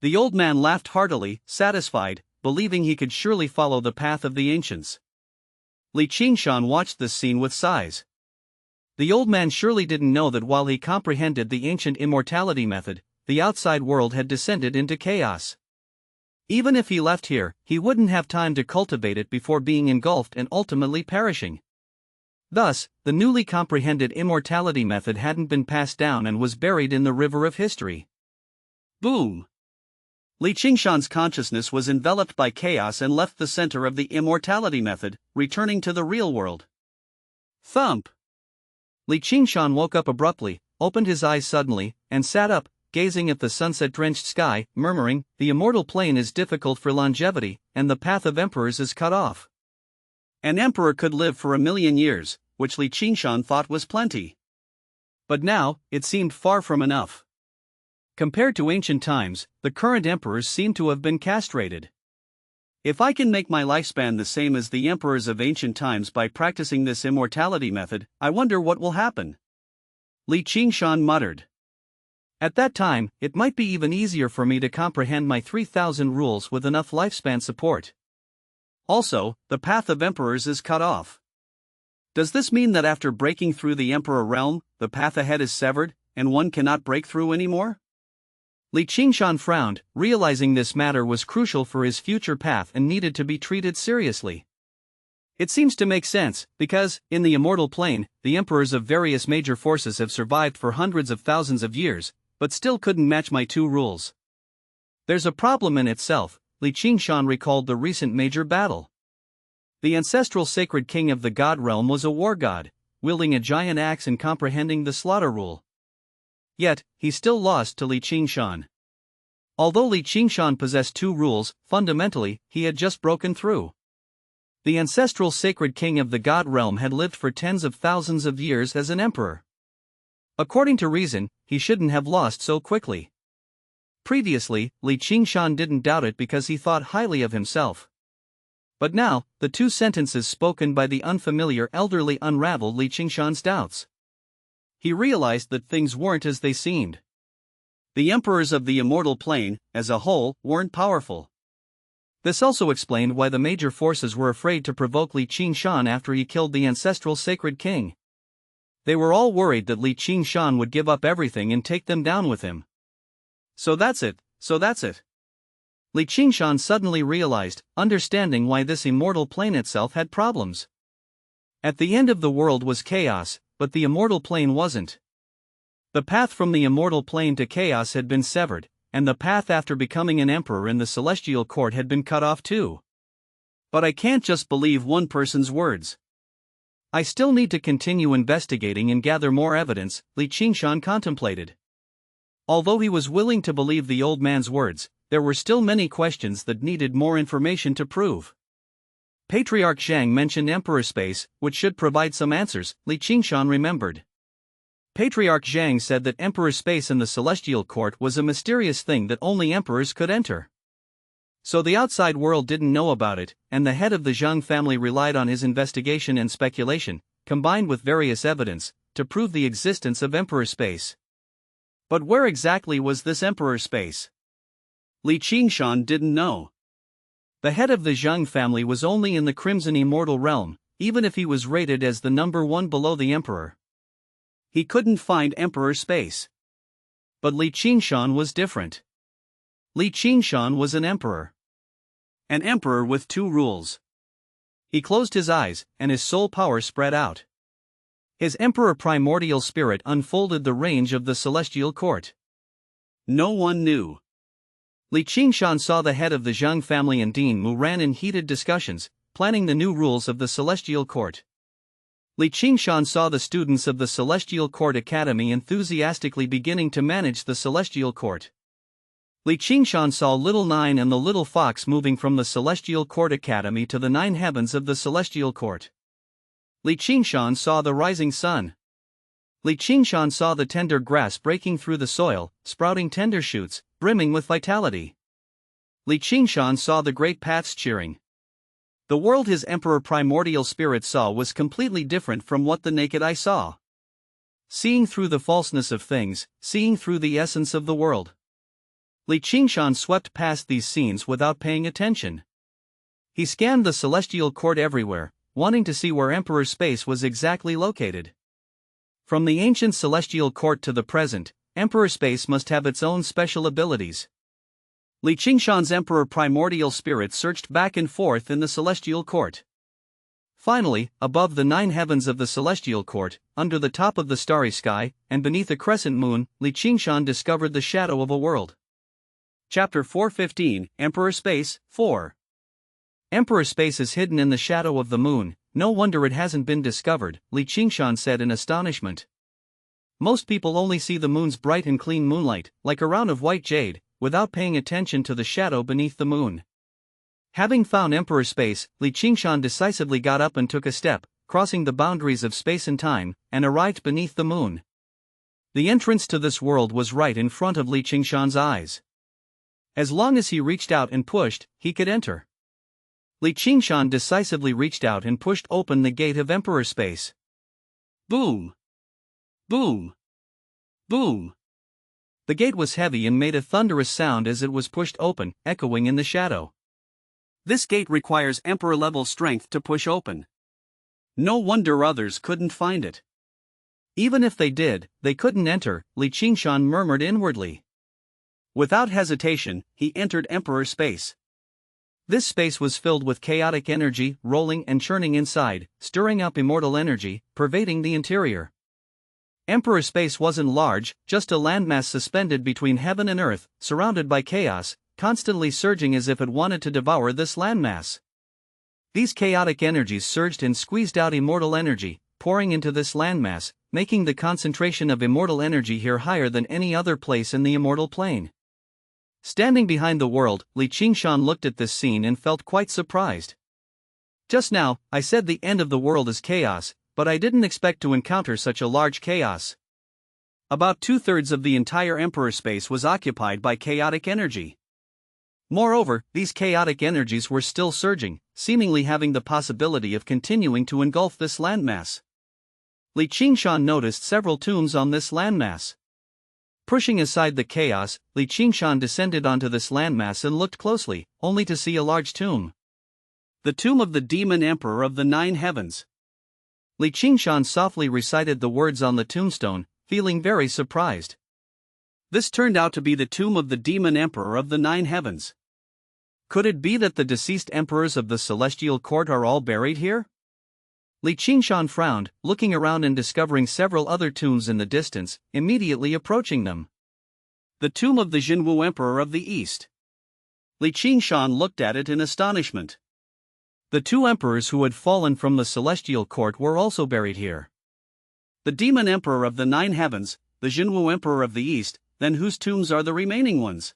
The old man laughed heartily, satisfied, believing he could surely follow the path of the ancients. Qingshan watched this scene with sighs. The old man surely didn't know that while he comprehended the ancient immortality method, the outside world had descended into chaos. Even if he left here, he wouldn't have time to cultivate it before being engulfed and ultimately perishing. Thus, the newly comprehended immortality method hadn't been passed down and was buried in the river of history. Boom! Qingshan's consciousness was enveloped by chaos and left the center of the immortality method, returning to the real world. Thump! Qingshan woke up abruptly, opened his eyes suddenly, and sat up, gazing at the sunset-drenched sky, murmuring, "The immortal plane is difficult for longevity, and the path of emperors is cut off." An emperor could live for 1,000,000 years, which Qingshan thought was plenty. But now, it seemed far from enough. Compared to ancient times, the current emperors seem to have been castrated. If I can make my lifespan the same as the emperors of ancient times by practicing this immortality method, I wonder what will happen. Qingshan muttered. At that time, it might be even easier for me to comprehend my 3,000 rules with enough lifespan support. Also, the path of emperors is cut off. Does this mean that after breaking through the emperor realm, the path ahead is severed, and one cannot break through anymore? Qingshan frowned, realizing this matter was crucial for his future path and needed to be treated seriously. It seems to make sense, because, in the immortal plane, the emperors of various major forces have survived for hundreds of thousands of years, but still couldn't match my 2 rules. There's a problem in itself. Qingshan recalled the recent major battle. The ancestral sacred king of the god realm was a war god, wielding a giant axe and comprehending the slaughter rule. Yet, he still lost to Qingshan. Although Qingshan possessed 2 rules, fundamentally, he had just broken through. The ancestral sacred king of the god realm had lived for tens of thousands of years as an emperor. According to reason, he shouldn't have lost so quickly. Previously, Qingshan didn't doubt it because he thought highly of himself. But now, the 2 sentences spoken by the unfamiliar elderly unraveled Qingshan's doubts. He realized that things weren't as they seemed. The emperors of the immortal plane, as a whole, weren't powerful. This also explained why the major forces were afraid to provoke Qingshan after he killed the ancestral sacred king. They were all worried that Qingshan would give up everything and take them down with him. So that's it. Qingshan suddenly realized, understanding why this immortal plane itself had problems. At the end of the world was chaos, but the immortal plane wasn't. The path from the immortal plane to chaos had been severed, and the path after becoming an emperor in the celestial court had been cut off too. But I can't just believe one person's words. I still need to continue investigating and gather more evidence, Qingshan contemplated. Although he was willing to believe the old man's words, there were still many questions that needed more information to prove. Patriarch Zhang mentioned emperor space, which should provide some answers, Qingshan remembered. Patriarch Zhang said that emperor space in the celestial court was a mysterious thing that only emperors could enter. So the outside world didn't know about it, and the head of the Zhang family relied on his investigation and speculation, combined with various evidence, to prove the existence of emperor space. But where exactly was this emperor space? Qingshan didn't know. The head of the Zhang family was only in the Crimson Immortal Realm, even if he was rated as the number 1 below the emperor. He couldn't find emperor space. But Qingshan was different. Qingshan was an emperor. An emperor with 2 rules. He closed his eyes, and his soul power spread out. His emperor primordial spirit unfolded the range of the celestial court. No one knew. Qingshan saw the head of the Zhang family and Dean Mu ran in heated discussions, planning the new rules of the celestial court. Qingshan saw the students of the Celestial Court Academy enthusiastically beginning to manage the celestial court. Qingshan saw Little Nine and the Little Fox moving from the Celestial Court Academy to the 9 heavens of the celestial court. Qingshan saw the rising sun. Qingshan saw the tender grass breaking through the soil, sprouting tender shoots, brimming with vitality. Qingshan saw the great paths cheering. The world his emperor primordial spirit saw was completely different from what the naked eye saw. Seeing through the falseness of things, seeing through the essence of the world. Qingshan swept past these scenes without paying attention. He scanned the celestial court everywhere, wanting to see where emperor space was exactly located. From the ancient celestial court to the present, emperor space must have its own special abilities. Qingshan's emperor primordial spirit searched back and forth in the celestial court. Finally, above the 9 heavens of the celestial court, under the top of the starry sky, and beneath a crescent moon, Qingshan discovered the shadow of a world. Chapter 415, Emperor Space, 4. Emperor space is hidden in the shadow of the moon, no wonder it hasn't been discovered, Qingshan said in astonishment. Most people only see the moon's bright and clean moonlight, like a round of white jade, without paying attention to the shadow beneath the moon. Having found Emperor Space, Qingshan decisively got up and took a step, crossing the boundaries of space and time, and arrived beneath the moon. The entrance to this world was right in front of Qingshan's eyes. As long as he reached out and pushed, he could enter. Qingshan decisively reached out and pushed open the gate of Emperor Space. Boom! Boom! Boom! The gate was heavy and made a thunderous sound as it was pushed open, echoing in the shadow. This gate requires Emperor-level strength to push open. No wonder others couldn't find it. Even if they did, they couldn't enter, Qingshan murmured inwardly. Without hesitation, he entered Emperor Space. This space was filled with chaotic energy, rolling and churning inside, stirring up immortal energy, pervading the interior. Emperor Space wasn't large, just a landmass suspended between heaven and earth, surrounded by chaos, constantly surging as if it wanted to devour this landmass. These chaotic energies surged and squeezed out immortal energy, pouring into this landmass, making the concentration of immortal energy here higher than any other place in the immortal plane. Standing behind the world, Qingshan looked at this scene and felt quite surprised. Just now, I said the end of the world is chaos, but I didn't expect to encounter such a large chaos. About 2/3 of the entire Emperor Space was occupied by chaotic energy. Moreover, these chaotic energies were still surging, seemingly having the possibility of continuing to engulf this landmass. Qingshan noticed several tombs on this landmass. Pushing aside the chaos, Qingshan descended onto this landmass and looked closely, only to see a large tomb. The tomb of the Demon Emperor of the Nine Heavens. Qingshan softly recited the words on the tombstone, feeling very surprised. This turned out to be the tomb of the Demon Emperor of the Nine Heavens. Could it be that the deceased emperors of the celestial court are all buried here? Qingshan frowned, looking around and discovering several other tombs in the distance, immediately approaching them. The tomb of the Jinwu Emperor of the East. Qingshan looked at it in astonishment. The two emperors who had fallen from the celestial court were also buried here. The Demon Emperor of the Nine Heavens, the Jinwu Emperor of the East, then whose tombs are the remaining ones?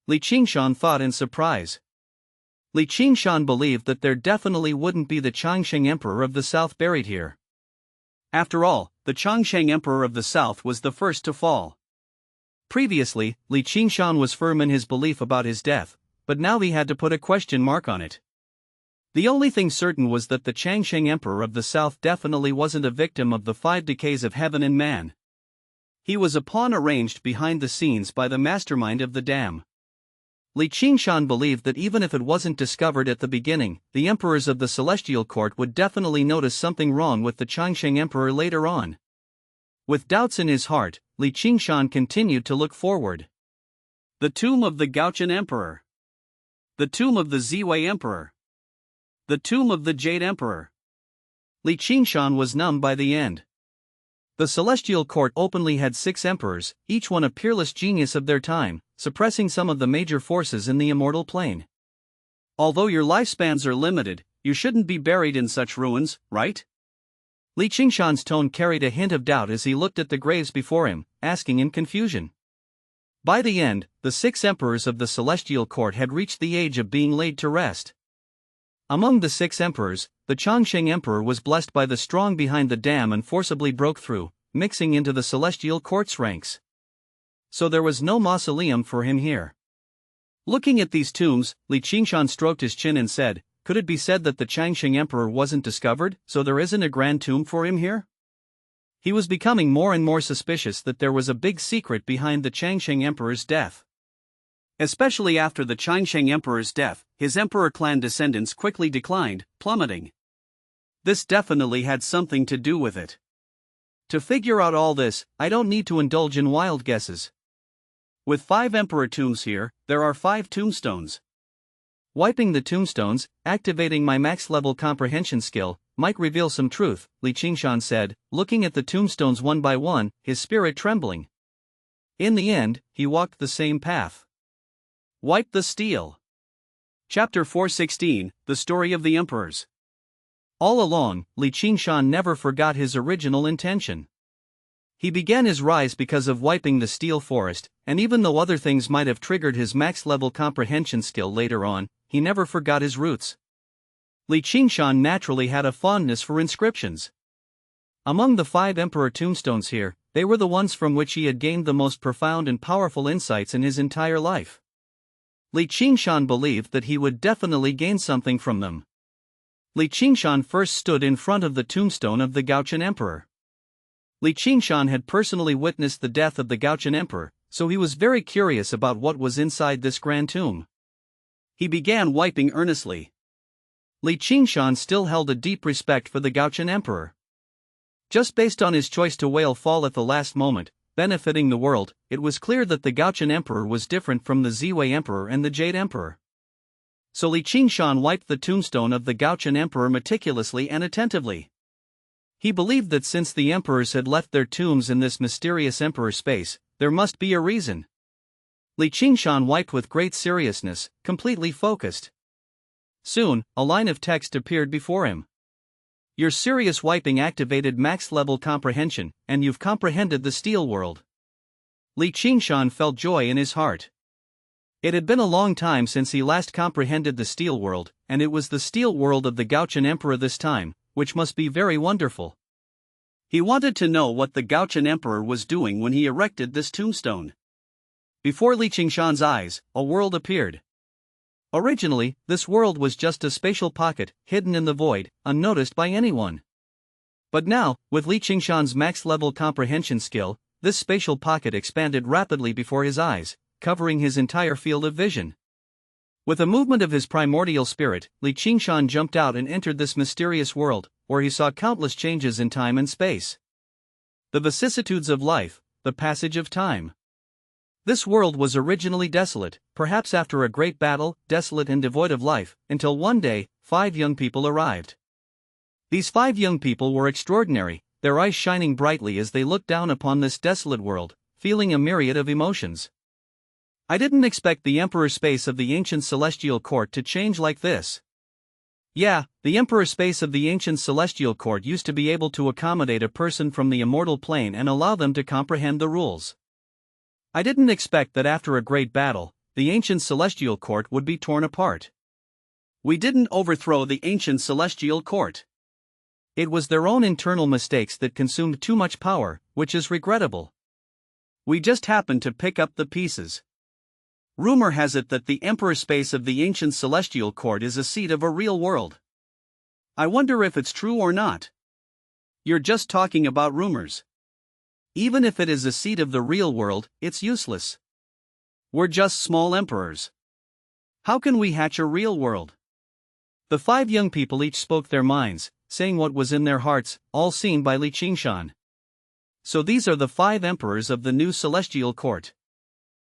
Qingshan thought in surprise. Qingshan believed that there definitely wouldn't be the Qingshan Emperor of the South buried here. After all, the Qingshan Emperor of the South was the first to fall. Previously, Qingshan was firm in his belief about his death, but now he had to put a question mark on it. The only thing certain was that the Qingshan Emperor of the South definitely wasn't a victim of the 5 decays of heaven and man. He was a pawn arranged behind the scenes by the mastermind of the dam. Qingshan believed that even if it wasn't discovered at the beginning, the emperors of the celestial court would definitely notice something wrong with the Qingshan Emperor later on. With doubts in his heart, Qingshan continued to look forward. The tomb of the Gaotian Emperor. The tomb of the Ziwei Emperor. The tomb of the Jade Emperor. Qingshan was numbed by the end. The celestial court openly had 6 emperors, each one a peerless genius of their time, suppressing some of the major forces in the immortal plane. Although your lifespans are limited, you shouldn't be buried in such ruins, right? Qingshan's tone carried a hint of doubt as he looked at the graves before him, asking in confusion. By the end, the 6 emperors of the celestial court had reached the age of being laid to rest. Among the 6 emperors, the Qingshan Emperor was blessed by the strong behind the dam and forcibly broke through, mixing into the celestial court's ranks. So there was no mausoleum for him here. Looking at these tombs, Qingshan stroked his chin and said, could it be said that the Qingshan Emperor wasn't discovered, so there isn't a grand tomb for him here? He was becoming more and more suspicious that there was a big secret behind the Qingshan Emperor's death. Especially after the Qingshan Emperor's death, his emperor clan descendants quickly declined, plummeting. This definitely had something to do with it. To figure out all this, I don't need to indulge in wild guesses. With 5 emperor tombs here, there are 5 tombstones. Wiping the tombstones, activating my max-level comprehension skill, might reveal some truth, Qingshan said, looking at the tombstones one by one, his spirit trembling. In the end, he walked the same path. Wipe the steel. Chapter 416, The Story of the Emperors. All along, Qingshan never forgot his original intention. He began his rise because of wiping the steel forest, and even though other things might have triggered his max-level comprehension skill later on, he never forgot his roots. Qingshan naturally had a fondness for inscriptions. Among the 5 emperor tombstones here, they were the ones from which he had gained the most profound and powerful insights in his entire life. Qingshan believed that he would definitely gain something from them. Qingshan first stood in front of the tombstone of the Gauchan Emperor. Qingshan had personally witnessed the death of the Gauchan Emperor, so he was very curious about what was inside this grand tomb. He began wiping earnestly. Qingshan still held a deep respect for the Gauchan Emperor. Just based on his choice to whale fall at the last moment, benefiting the world, it was clear that the Gauchan Emperor was different from the Ziwei Emperor and the Jade Emperor. So Qingshan wiped the tombstone of the Gauchan Emperor meticulously and attentively. He believed that since the emperors had left their tombs in this mysterious emperor space, there must be a reason. Qingshan wiped with great seriousness, completely focused. Soon, a line of text appeared before him. Your serious wiping activated max-level comprehension, and you've comprehended the steel world. Qingshan felt joy in his heart. It had been a long time since he last comprehended the steel world, and it was the steel world of the Gauchan Emperor this time, which must be very wonderful. He wanted to know what the Gauchan Emperor was doing when he erected this tombstone. Before Qingshan's eyes, a world appeared. Originally, this world was just a spatial pocket, hidden in the void, unnoticed by anyone. But now, with Qingshan's max-level comprehension skill, this spatial pocket expanded rapidly before his eyes, covering his entire field of vision. With a movement of his primordial spirit, Qingshan jumped out and entered this mysterious world, where he saw countless changes in time and space. The vicissitudes of life, the passage of time. This world was originally desolate, perhaps after a great battle, desolate and devoid of life, until one day, 5 young people arrived. These 5 young people were extraordinary, their eyes shining brightly as they looked down upon this desolate world, feeling a myriad of emotions. I didn't expect the emperor space of the ancient celestial court to change like this. Yeah, the emperor space of the ancient celestial court used to be able to accommodate a person from the immortal plane and allow them to comprehend the rules. I didn't expect that after a great battle, the ancient celestial court would be torn apart. We didn't overthrow the ancient celestial court. It was their own internal mistakes that consumed too much power, which is regrettable. We just happened to pick up the pieces. Rumor has it that the emperor space of the ancient celestial court is a seat of a real world. I wonder if it's true or not. You're just talking about rumors. Even if it is a seat of the real world, it's useless. We're just small emperors. How can we hatch a real world? The 5 young people each spoke their minds, saying what was in their hearts, all seen by Qingshan. So these are the 5 emperors of the new celestial court.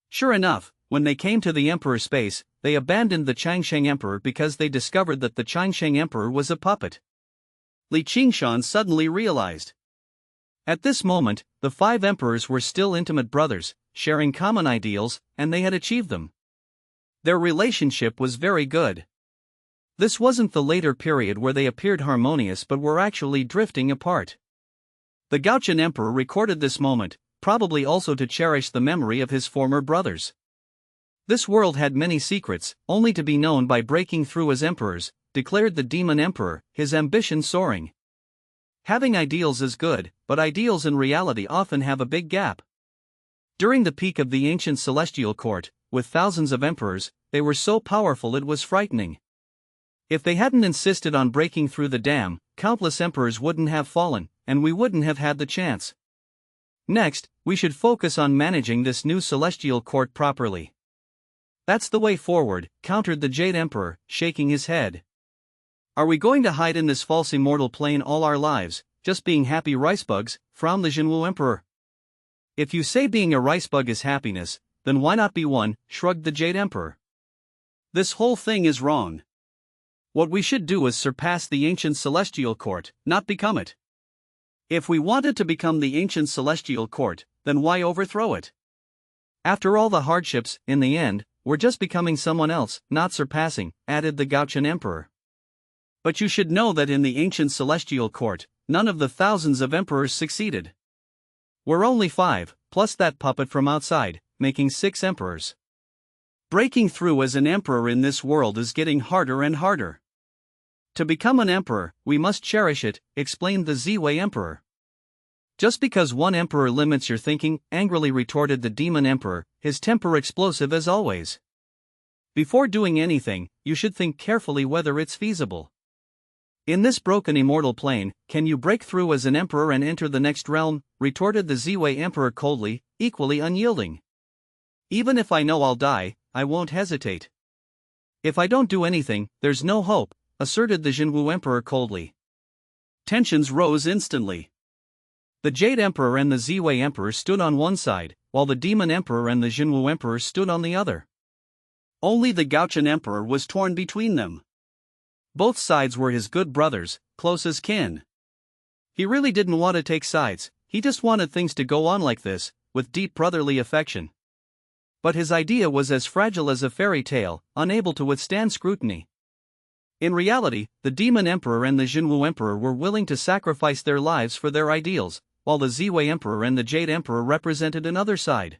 Sure enough, when they came to the emperor space, they abandoned the Qingshan emperor because they discovered that the Qingshan emperor was a puppet. Qingshan suddenly realized. At this moment, the 5 emperors were still intimate brothers, sharing common ideals, and they had achieved them. Their relationship was very good. This wasn't the later period where they appeared harmonious but were actually drifting apart. The Gauchan Emperor recorded this moment, probably also to cherish the memory of his former brothers. This world had many secrets, only to be known by breaking through as emperors, declared the Demon Emperor, his ambition soaring. Having ideals is good, but ideals and reality often have a big gap. During the peak of the ancient celestial court, with thousands of emperors, they were so powerful it was frightening. If they hadn't insisted on breaking through the dam, countless emperors wouldn't have fallen, and we wouldn't have had the chance. Next, we should focus on managing this new celestial court properly. That's the way forward, countered the Jade Emperor, shaking his head. Are we going to hide in this false immortal plane all our lives, just being happy ricebugs? Frowned the Jinwu Emperor. If you say being a ricebug is happiness, then why not be one? Shrugged the Jade Emperor. This whole thing is wrong. What we should do is surpass the ancient celestial court, not become it. If we wanted to become the ancient celestial court, then why overthrow it? After all the hardships, in the end, we're just becoming someone else, not surpassing, added the Gauchan Emperor. But you should know that in the ancient celestial court, none of the thousands of emperors succeeded. We're only 5, plus that puppet from outside, making 6 emperors. Breaking through as an emperor in this world is getting harder and harder. To become an emperor, we must cherish it, explained the Ziwei emperor. Just because one emperor limits your thinking, angrily retorted the demon emperor, his temper explosive as always. Before doing anything, you should think carefully whether it's feasible. In this broken immortal plane, can you break through as an emperor and enter the next realm? Retorted the Ziwei emperor coldly, equally unyielding. Even if I know I'll die, I won't hesitate. If I don't do anything, there's no hope, asserted the Jinwu emperor coldly. Tensions rose instantly. The Jade Emperor and the Ziwei Emperor stood on one side, while the Demon Emperor and the Jinwu Emperor stood on the other. Only the Gaochen Emperor was torn between them. Both sides were his good brothers, close as kin. He really didn't want to take sides, he just wanted things to go on like this, with deep brotherly affection. But his idea was as fragile as a fairy tale, unable to withstand scrutiny. In reality, the Demon Emperor and the Jinwu Emperor were willing to sacrifice their lives for their ideals, while the Ziwei Emperor and the Jade Emperor represented another side.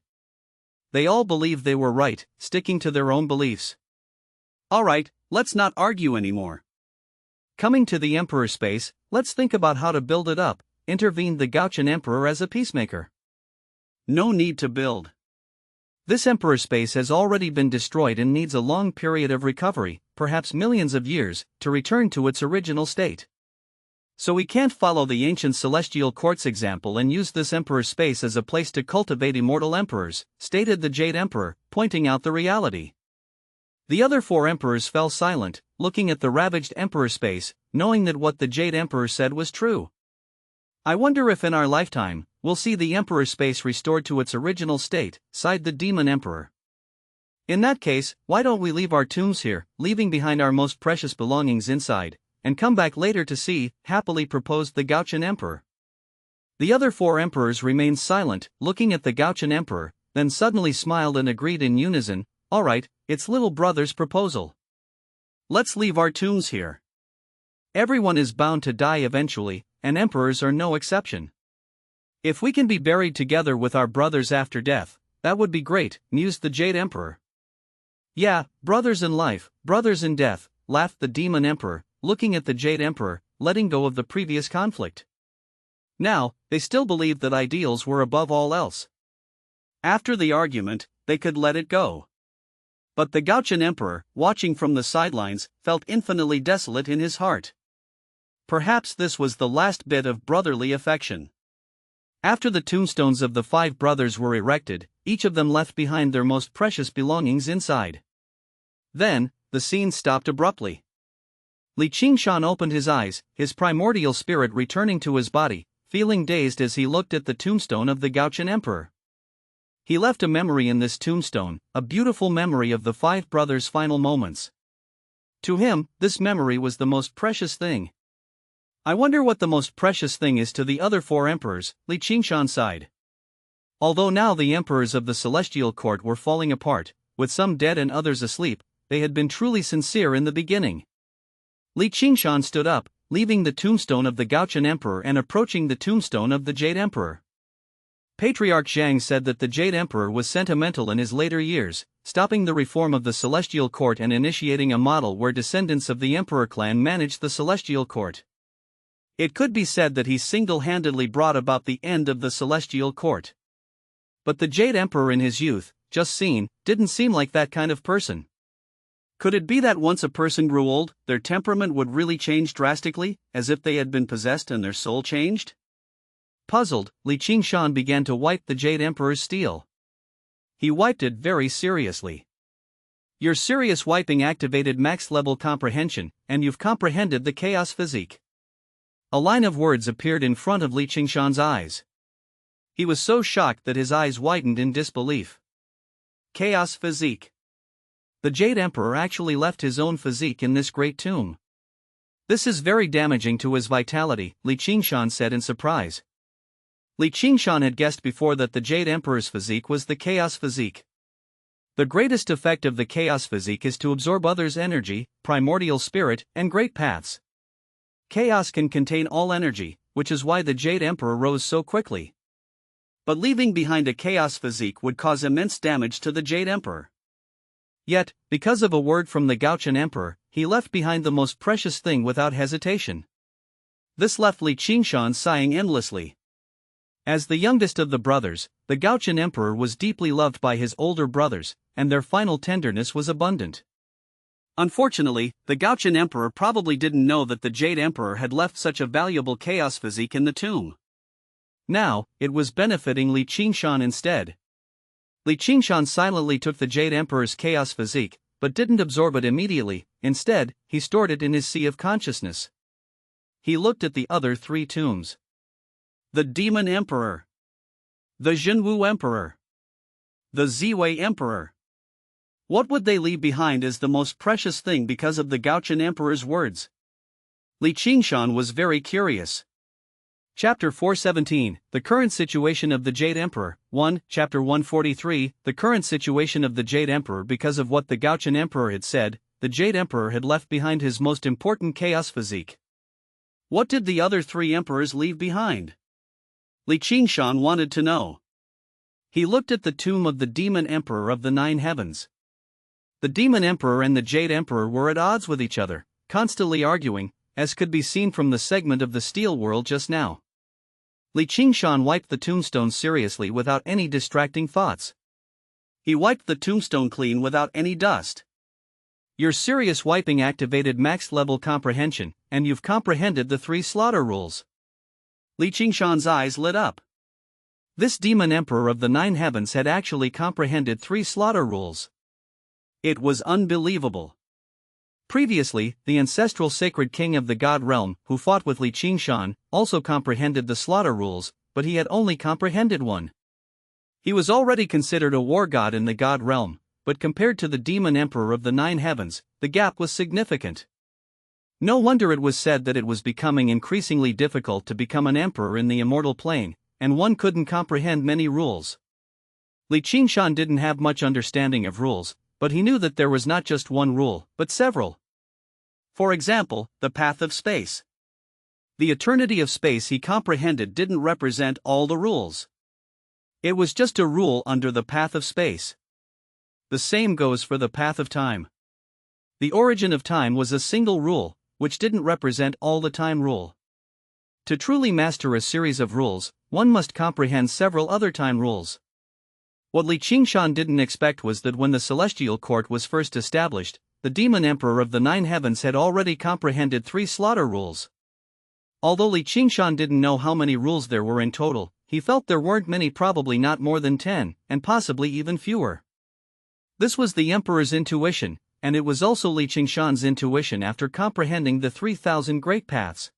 They all believed they were right, sticking to their own beliefs. Alright, let's not argue anymore. Coming to the Emperor space, let's think about how to build it up, intervened the Gaochen Emperor as a peacemaker. No need to build. This Emperor space has already been destroyed and needs a long period of recovery, perhaps millions of years, to return to its original state. So we can't follow the ancient celestial court's example and use this Emperor space as a place to cultivate immortal emperors, stated the Jade Emperor, pointing out the reality. The other 4 emperors fell silent, looking at the ravaged Emperor space, knowing that what the Jade Emperor said was true. I wonder if in our lifetime, we'll see the Emperor space restored to its original state, sighed the Demon Emperor. In that case, why don't we leave our tombs here, leaving behind our most precious belongings inside, and come back later to see, happily proposed the Gaochen Emperor. The other 4 emperors remained silent, looking at the Gaochen Emperor, then suddenly smiled and agreed in unison, alright, it's little brother's proposal. Let's leave our tombs here. Everyone is bound to die eventually, and emperors are no exception. If we can be buried together with our brothers after death, that would be great, mused the Jade Emperor. Yeah, brothers in life, brothers in death, laughed the Demon Emperor, looking at the Jade Emperor, letting go of the previous conflict. Now, they still believed that ideals were above all else. After the argument, they could let it go. But the Gaochen Emperor, watching from the sidelines, felt infinitely desolate in his heart. Perhaps this was the last bit of brotherly affection. After the tombstones of the 5 brothers were erected, each of them left behind their most precious belongings inside. Then, the scene stopped abruptly. Qingshan opened his eyes, his primordial spirit returning to his body, feeling dazed as he looked at the tombstone of the Gaochen Emperor. He left a memory in this tombstone, a beautiful memory of the 5 brothers' final moments. To him, this memory was the most precious thing. I wonder what the most precious thing is to the other 4 emperors, Qingshan sighed. Although now the emperors of the celestial court were falling apart, with some dead and others asleep, they had been truly sincere in the beginning. Qingshan stood up, leaving the tombstone of the Gaochen Emperor and approaching the tombstone of the Jade Emperor. Patriarch Zhang said that the Jade Emperor was sentimental in his later years, stopping the reform of the celestial court and initiating a model where descendants of the Emperor clan managed the celestial court. It could be said that he single-handedly brought about the end of the celestial court. But the Jade Emperor in his youth, just seen, didn't seem like that kind of person. Could it be that once a person grew old, their temperament would really change drastically, as if they had been possessed and their soul changed? Puzzled, Qingshan began to wipe the Jade Emperor's steel. He wiped it very seriously. Your serious wiping activated max-level comprehension, and you've comprehended the chaos physique. A line of words appeared in front of Qingshan's eyes. He was so shocked that his eyes widened in disbelief. Chaos physique. The Jade Emperor actually left his own physique in this great tomb. This is very damaging to his vitality, Qingshan said in surprise. Qingshan had guessed before that the Jade Emperor's physique was the chaos physique. The greatest effect of the chaos physique is to absorb others' energy, primordial spirit, and great paths. Chaos can contain all energy, which is why the Jade Emperor rose so quickly. but leaving behind a chaos physique would cause immense damage to the Jade Emperor. Yet, because of a word from the Qingshan Emperor, he left behind the most precious thing without hesitation. This left Qingshan sighing endlessly. As the youngest of the brothers, the Qingshan Emperor was deeply loved by his older brothers, and their final tenderness was abundant. Unfortunately, the Qingshan Emperor probably didn't know that the Jade Emperor had left such a valuable chaos physique in the tomb. Now, it was benefiting Qingshan instead. Qingshan silently took the Jade Emperor's chaos physique, but didn't absorb it immediately. Instead, he stored it in his sea of consciousness. He looked at the other three tombs. The Demon Emperor, the Jinwu Emperor, the Ziwei Emperor. What would they leave behind as the most precious thing because of the Qingshan Emperor's words? Qingshan was very curious. Chapter 417, The Current Situation of the Jade Emperor. 1. Chapter 143, The Current Situation of the Jade Emperor. Because of what the Qingshan Emperor had said, the Jade Emperor had left behind his most important chaos physique. What did the other three emperors leave behind? Qingshan wanted to know. He looked at the tomb of the Demon Emperor of the Nine Heavens. The Demon Emperor and the Jade Emperor were at odds with each other, constantly arguing, as could be seen from the segment of the Steel World just now. Qingshan wiped the tombstone seriously without any distracting thoughts. He wiped the tombstone clean without any dust. Your serious wiping activated max level comprehension, and you've comprehended the 3 slaughter rules. Qingshan's eyes lit up. This Demon Emperor of the Nine Heavens had actually comprehended 3 slaughter rules. It was unbelievable. Previously, the ancestral sacred king of the God realm, who fought with Qingshan, also comprehended the slaughter rules, but he had only comprehended 1. He was already considered a war god in the God realm, but compared to the Demon Emperor of the Nine Heavens, the gap was significant. No wonder it was said that it was becoming increasingly difficult to become an emperor in the immortal plane, and one couldn't comprehend many rules. Qingshan didn't have much understanding of rules, but he knew that there was not just one rule, but several. For example, the path of space. The eternity of space he comprehended didn't represent all the rules. It was just a rule under the path of space. The same goes for the path of time. The origin of time was a single rule, which didn't represent all the time rule. To truly master a series of rules, one must comprehend several other time rules. What Qingshan didn't expect was that when the Celestial Court was first established, the Demon Emperor of the Nine Heavens had already comprehended 3 slaughter rules. Although Qingshan didn't know how many rules there were in total, he felt there weren't many, probably not more than 10, and possibly even fewer. This was the Emperor's intuition, and it was also Qingshan's intuition after comprehending the 3,000 great paths.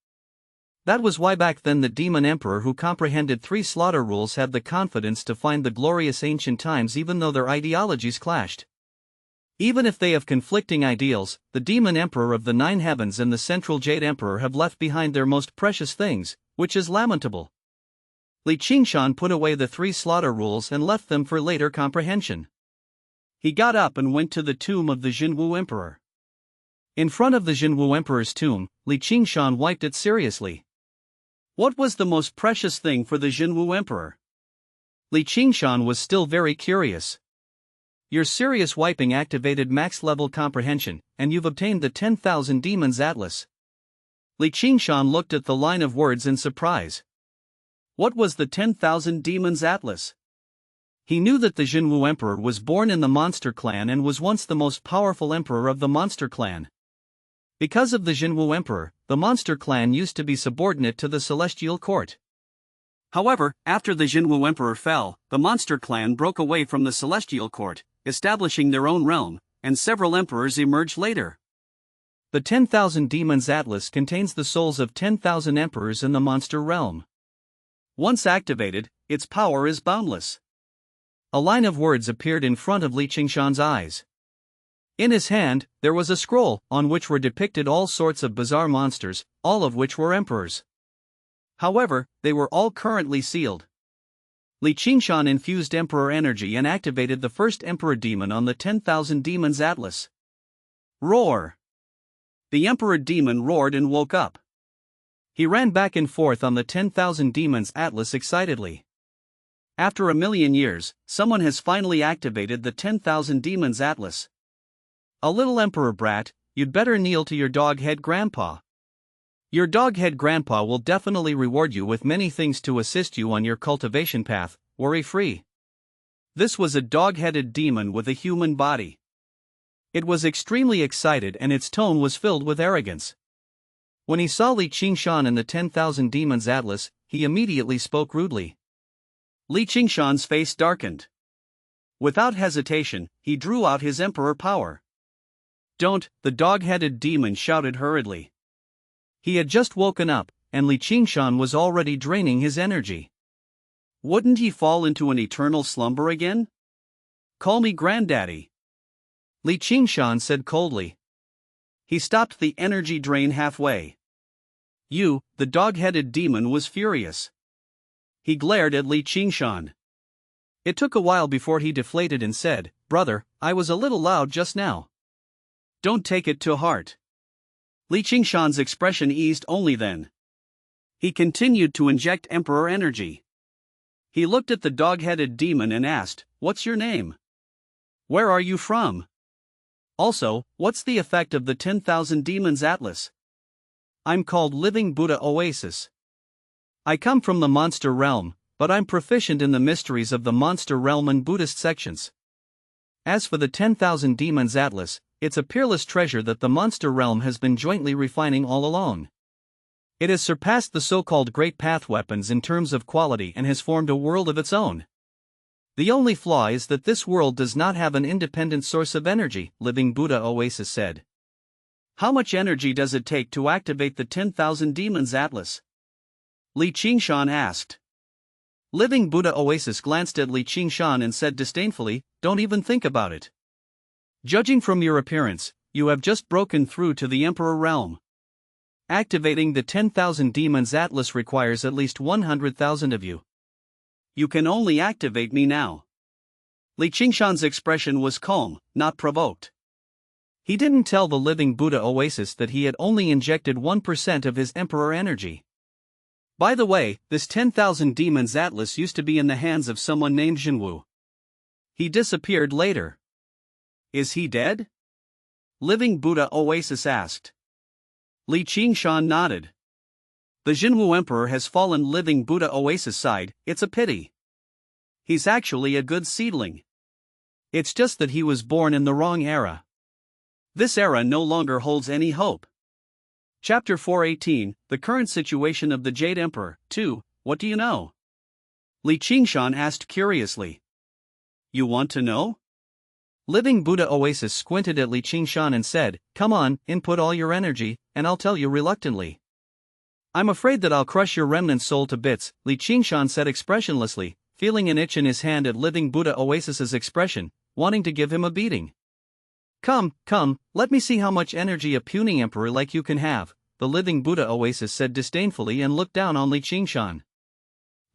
That was why back then the Demon Emperor who comprehended 3 slaughter rules had the confidence to find the glorious ancient times even though their ideologies clashed. Even if they have conflicting ideals, the Demon Emperor of the Nine Heavens and the Central Jade Emperor have left behind their most precious things, which is lamentable. Qingshan put away the 3 slaughter rules and left them for later comprehension. He got up and went to the tomb of the Jinwu Emperor. In front of the Jinwu Emperor's tomb, Qingshan wiped it seriously. What was the most precious thing for the Jinwu Emperor? Qingshan was still very curious. Your serious wiping activated max-level comprehension, and you've obtained the 10,000 Demons Atlas. Qingshan looked at the line of words in surprise. What was the 10,000 Demons Atlas? He knew that the Jinwu Emperor was born in the Monster Clan and was once the most powerful emperor of the Monster Clan. Because of the Jinwu Emperor, the Monster Clan used to be subordinate to the Celestial Court. However, after the Jinwu Emperor fell, the Monster Clan broke away from the Celestial Court, establishing their own realm, and several emperors emerged later. The 10,000 Demons Atlas contains the souls of 10,000 emperors in the monster realm. Once activated, its power is boundless. A line of words appeared in front of Qingshan's eyes. In his hand, there was a scroll, on which were depicted all sorts of bizarre monsters, all of which were emperors. However, they were all currently sealed. Qingshan infused Emperor energy and activated the first Emperor Demon on the 10,000 Demons Atlas. Roar! The Emperor Demon roared and woke up. He ran back and forth on the 10,000 Demons Atlas excitedly. After a million years, someone has finally activated the 10,000 Demons Atlas. A little emperor brat, you'd better kneel to your dog-head grandpa. Your dog-head grandpa will definitely reward you with many things to assist you on your cultivation path, worry-free. This was a dog-headed demon with a human body. It was extremely excited and its tone was filled with arrogance. When he saw Qingshan and the 10,000 Demons Atlas, he immediately spoke rudely. Qingshan's face darkened. Without hesitation, he drew out his emperor power. Don't, the dog-headed demon shouted hurriedly. He had just woken up, and Qingshan was already draining his energy. Wouldn't he fall into an eternal slumber again? Call me granddaddy. Qingshan said coldly. He stopped the energy drain halfway. The dog-headed demon was furious. He glared at Qingshan. It took a while before he deflated and said, "Brother, I was a little loud just now. Don't take it to heart." Qingshan's expression eased only then. He continued to inject emperor energy. He looked at the dog-headed demon and asked, "What's your name? Where are you from? Also, what's the effect of the 10,000 Demons Atlas?" "I'm called Living Buddha Oasis. I come from the monster realm, but I'm proficient in the mysteries of the monster realm and Buddhist sections. As for the 10,000 Demons Atlas, it's a peerless treasure that the monster realm has been jointly refining all along. It has surpassed the so-called Great Path weapons in terms of quality and has formed a world of its own. The only flaw is that this world does not have an independent source of energy," Living Buddha Oasis said. "How much energy does it take to activate the 10,000 Demons Atlas?" Qingshan asked. Living Buddha Oasis glanced at Qingshan and said disdainfully, "Don't even think about it. Judging from your appearance, you have just broken through to the Emperor realm. Activating the 10,000 Demons Atlas requires at least 100,000 of you. You can only activate me now." Qingshan's expression was calm, not provoked. He didn't tell the Living Buddha Oasis that he had only injected 1% of his emperor energy. By the way, this 10,000 Demons Atlas used to be in the hands of someone named Jinwu. He disappeared later. Is he dead? Living Buddha Oasis asked. Qingshan nodded. The Jinwu Emperor has fallen. Living Buddha Oasis sighed, "It's a pity. He's actually a good seedling. It's just that he was born in the wrong era. This era no longer holds any hope." Chapter 418, The Current Situation of the Jade Emperor, 2, What do you know? Qingshan asked curiously. You want to know? Living Buddha Oasis squinted at Qingshan and said, "Come on, input all your energy, and I'll tell you reluctantly." "I'm afraid that I'll crush your remnant soul to bits," Qingshan said expressionlessly, feeling an itch in his hand at Living Buddha Oasis's expression, wanting to give him a beating. Come, let me see how much energy a puny emperor like you can have," the Living Buddha Oasis said disdainfully and looked down on Qingshan.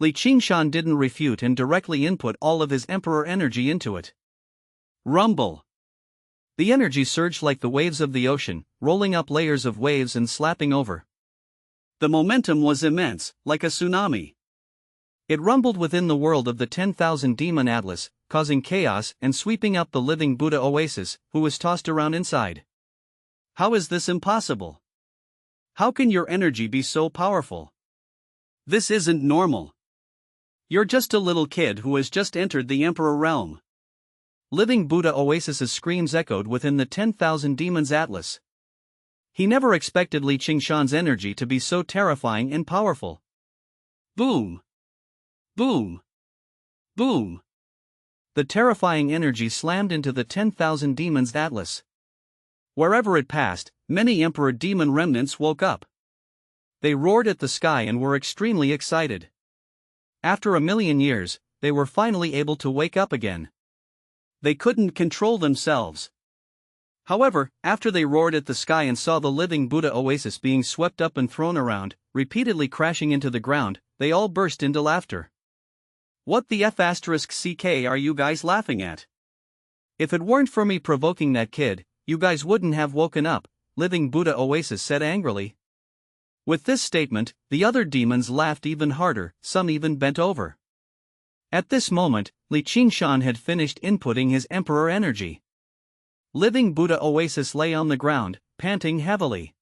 Qingshan didn't refute and directly input all of his emperor energy into it. Rumble. The energy surged like the waves of the ocean, rolling up layers of waves and slapping over. The momentum was immense, like a tsunami. It rumbled within the world of the 10,000 Demon Atlas, causing chaos and sweeping up the Living Buddha Oasis, who was tossed around inside. How is this impossible? How can your energy be so powerful? This isn't normal. You're just a little kid who has just entered the Emperor realm. Living Buddha Oasis's screams echoed within the 10,000 Demons Atlas. He never expected Qingshan's energy to be so terrifying and powerful. Boom! Boom! Boom! The terrifying energy slammed into the 10,000 Demons Atlas. Wherever it passed, many Emperor Demon remnants woke up. They roared at the sky and were extremely excited. After a million years, they were finally able to wake up again. They couldn't control themselves. However, after they roared at the sky and saw the Living Buddha Oasis being swept up and thrown around, repeatedly crashing into the ground, they all burst into laughter. What the F***ck are you guys laughing at? If it weren't for me provoking that kid, you guys wouldn't have woken up, Living Buddha Oasis said angrily. With this statement, the other demons laughed even harder, some even bent over. At this moment, Qingshan had finished inputting his emperor energy. Living Buddha Oasis lay on the ground, panting heavily.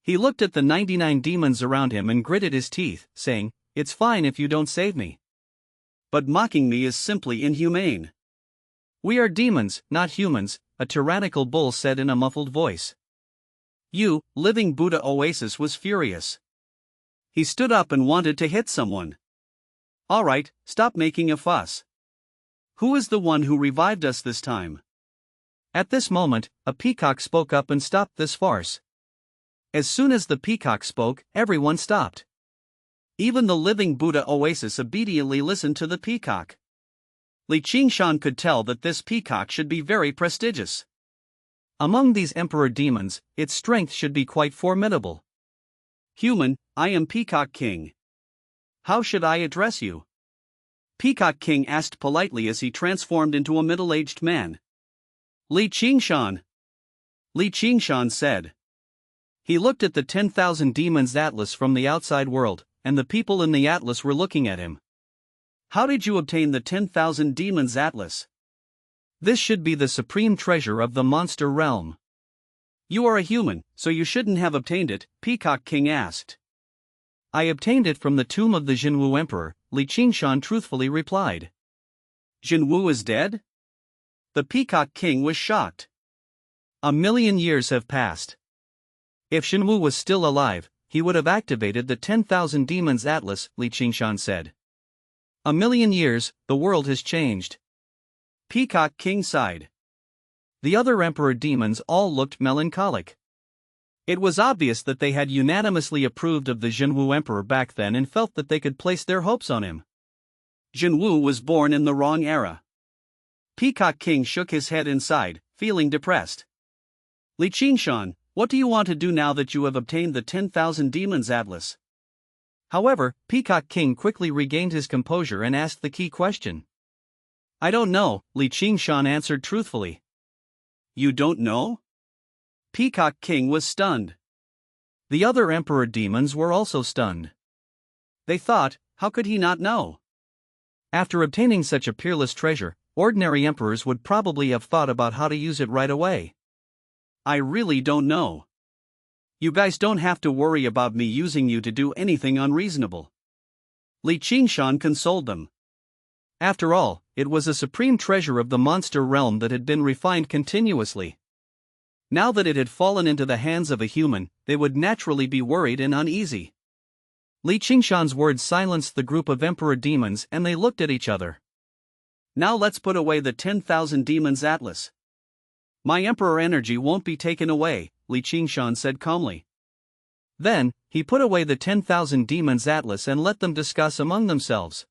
He looked at the 99 demons around him and gritted his teeth, saying, "It's fine if you don't save me. But mocking me is simply inhumane." "We are demons, not humans," a tyrannical bull said in a muffled voice. Living Buddha Oasis was furious. He stood up and wanted to hit someone. "Alright, stop making a fuss. Who is the one who revived us this time?" At this moment, a peacock spoke up and stopped this farce. As soon as the peacock spoke, everyone stopped. Even the Living Buddha Oasis obediently listened to the peacock. Qingshan could tell that this peacock should be very prestigious. Among these emperor demons, its strength should be quite formidable. "Human, I am Peacock King. How should I address you?" Peacock King asked politely as he transformed into a middle-aged man. Qingshan." Qingshan said. He looked at the 10,000 Demons Atlas from the outside world, and the people in the Atlas were looking at him. "How did you obtain the 10,000 Demons Atlas? This should be the supreme treasure of the monster realm." "You are a human, so you shouldn't have obtained it," Peacock King asked. "I obtained it from the tomb of the Jinwu Emperor," Qingshan truthfully replied. "Jinwu is dead?" The Peacock King was shocked. 1,000,000 years have passed. If Jinwu was still alive, he would have activated the 10,000 Demons Atlas, Qingshan said. 1,000,000 years, the world has changed. Peacock King sighed. The other emperor demons all looked melancholic. It was obvious that they had unanimously approved of the Jinwu Emperor back then and felt that they could place their hopes on him. Jinwu was born in the wrong era. Peacock King shook his head and sighed, feeling depressed. "Qingshan, what do you want to do now that you have obtained the 10,000 Demons Atlas?" However, Peacock King quickly regained his composure and asked the key question. "I don't know," Qingshan answered truthfully. "You don't know?" Peacock King was stunned. The other emperor demons were also stunned. They thought, how could he not know? After obtaining such a peerless treasure, ordinary emperors would probably have thought about how to use it right away. "I really don't know. You guys don't have to worry about me using you to do anything unreasonable." Qingshan consoled them. After all, it was a supreme treasure of the monster realm that had been refined continuously. Now that it had fallen into the hands of a human, they would naturally be worried and uneasy. Qingshan's words silenced the group of emperor demons and they looked at each other. "Now let's put away the 10,000 Demons Atlas. My emperor energy won't be taken away," Qingshan said calmly. Then, he put away the 10,000 Demons Atlas and let them discuss among themselves.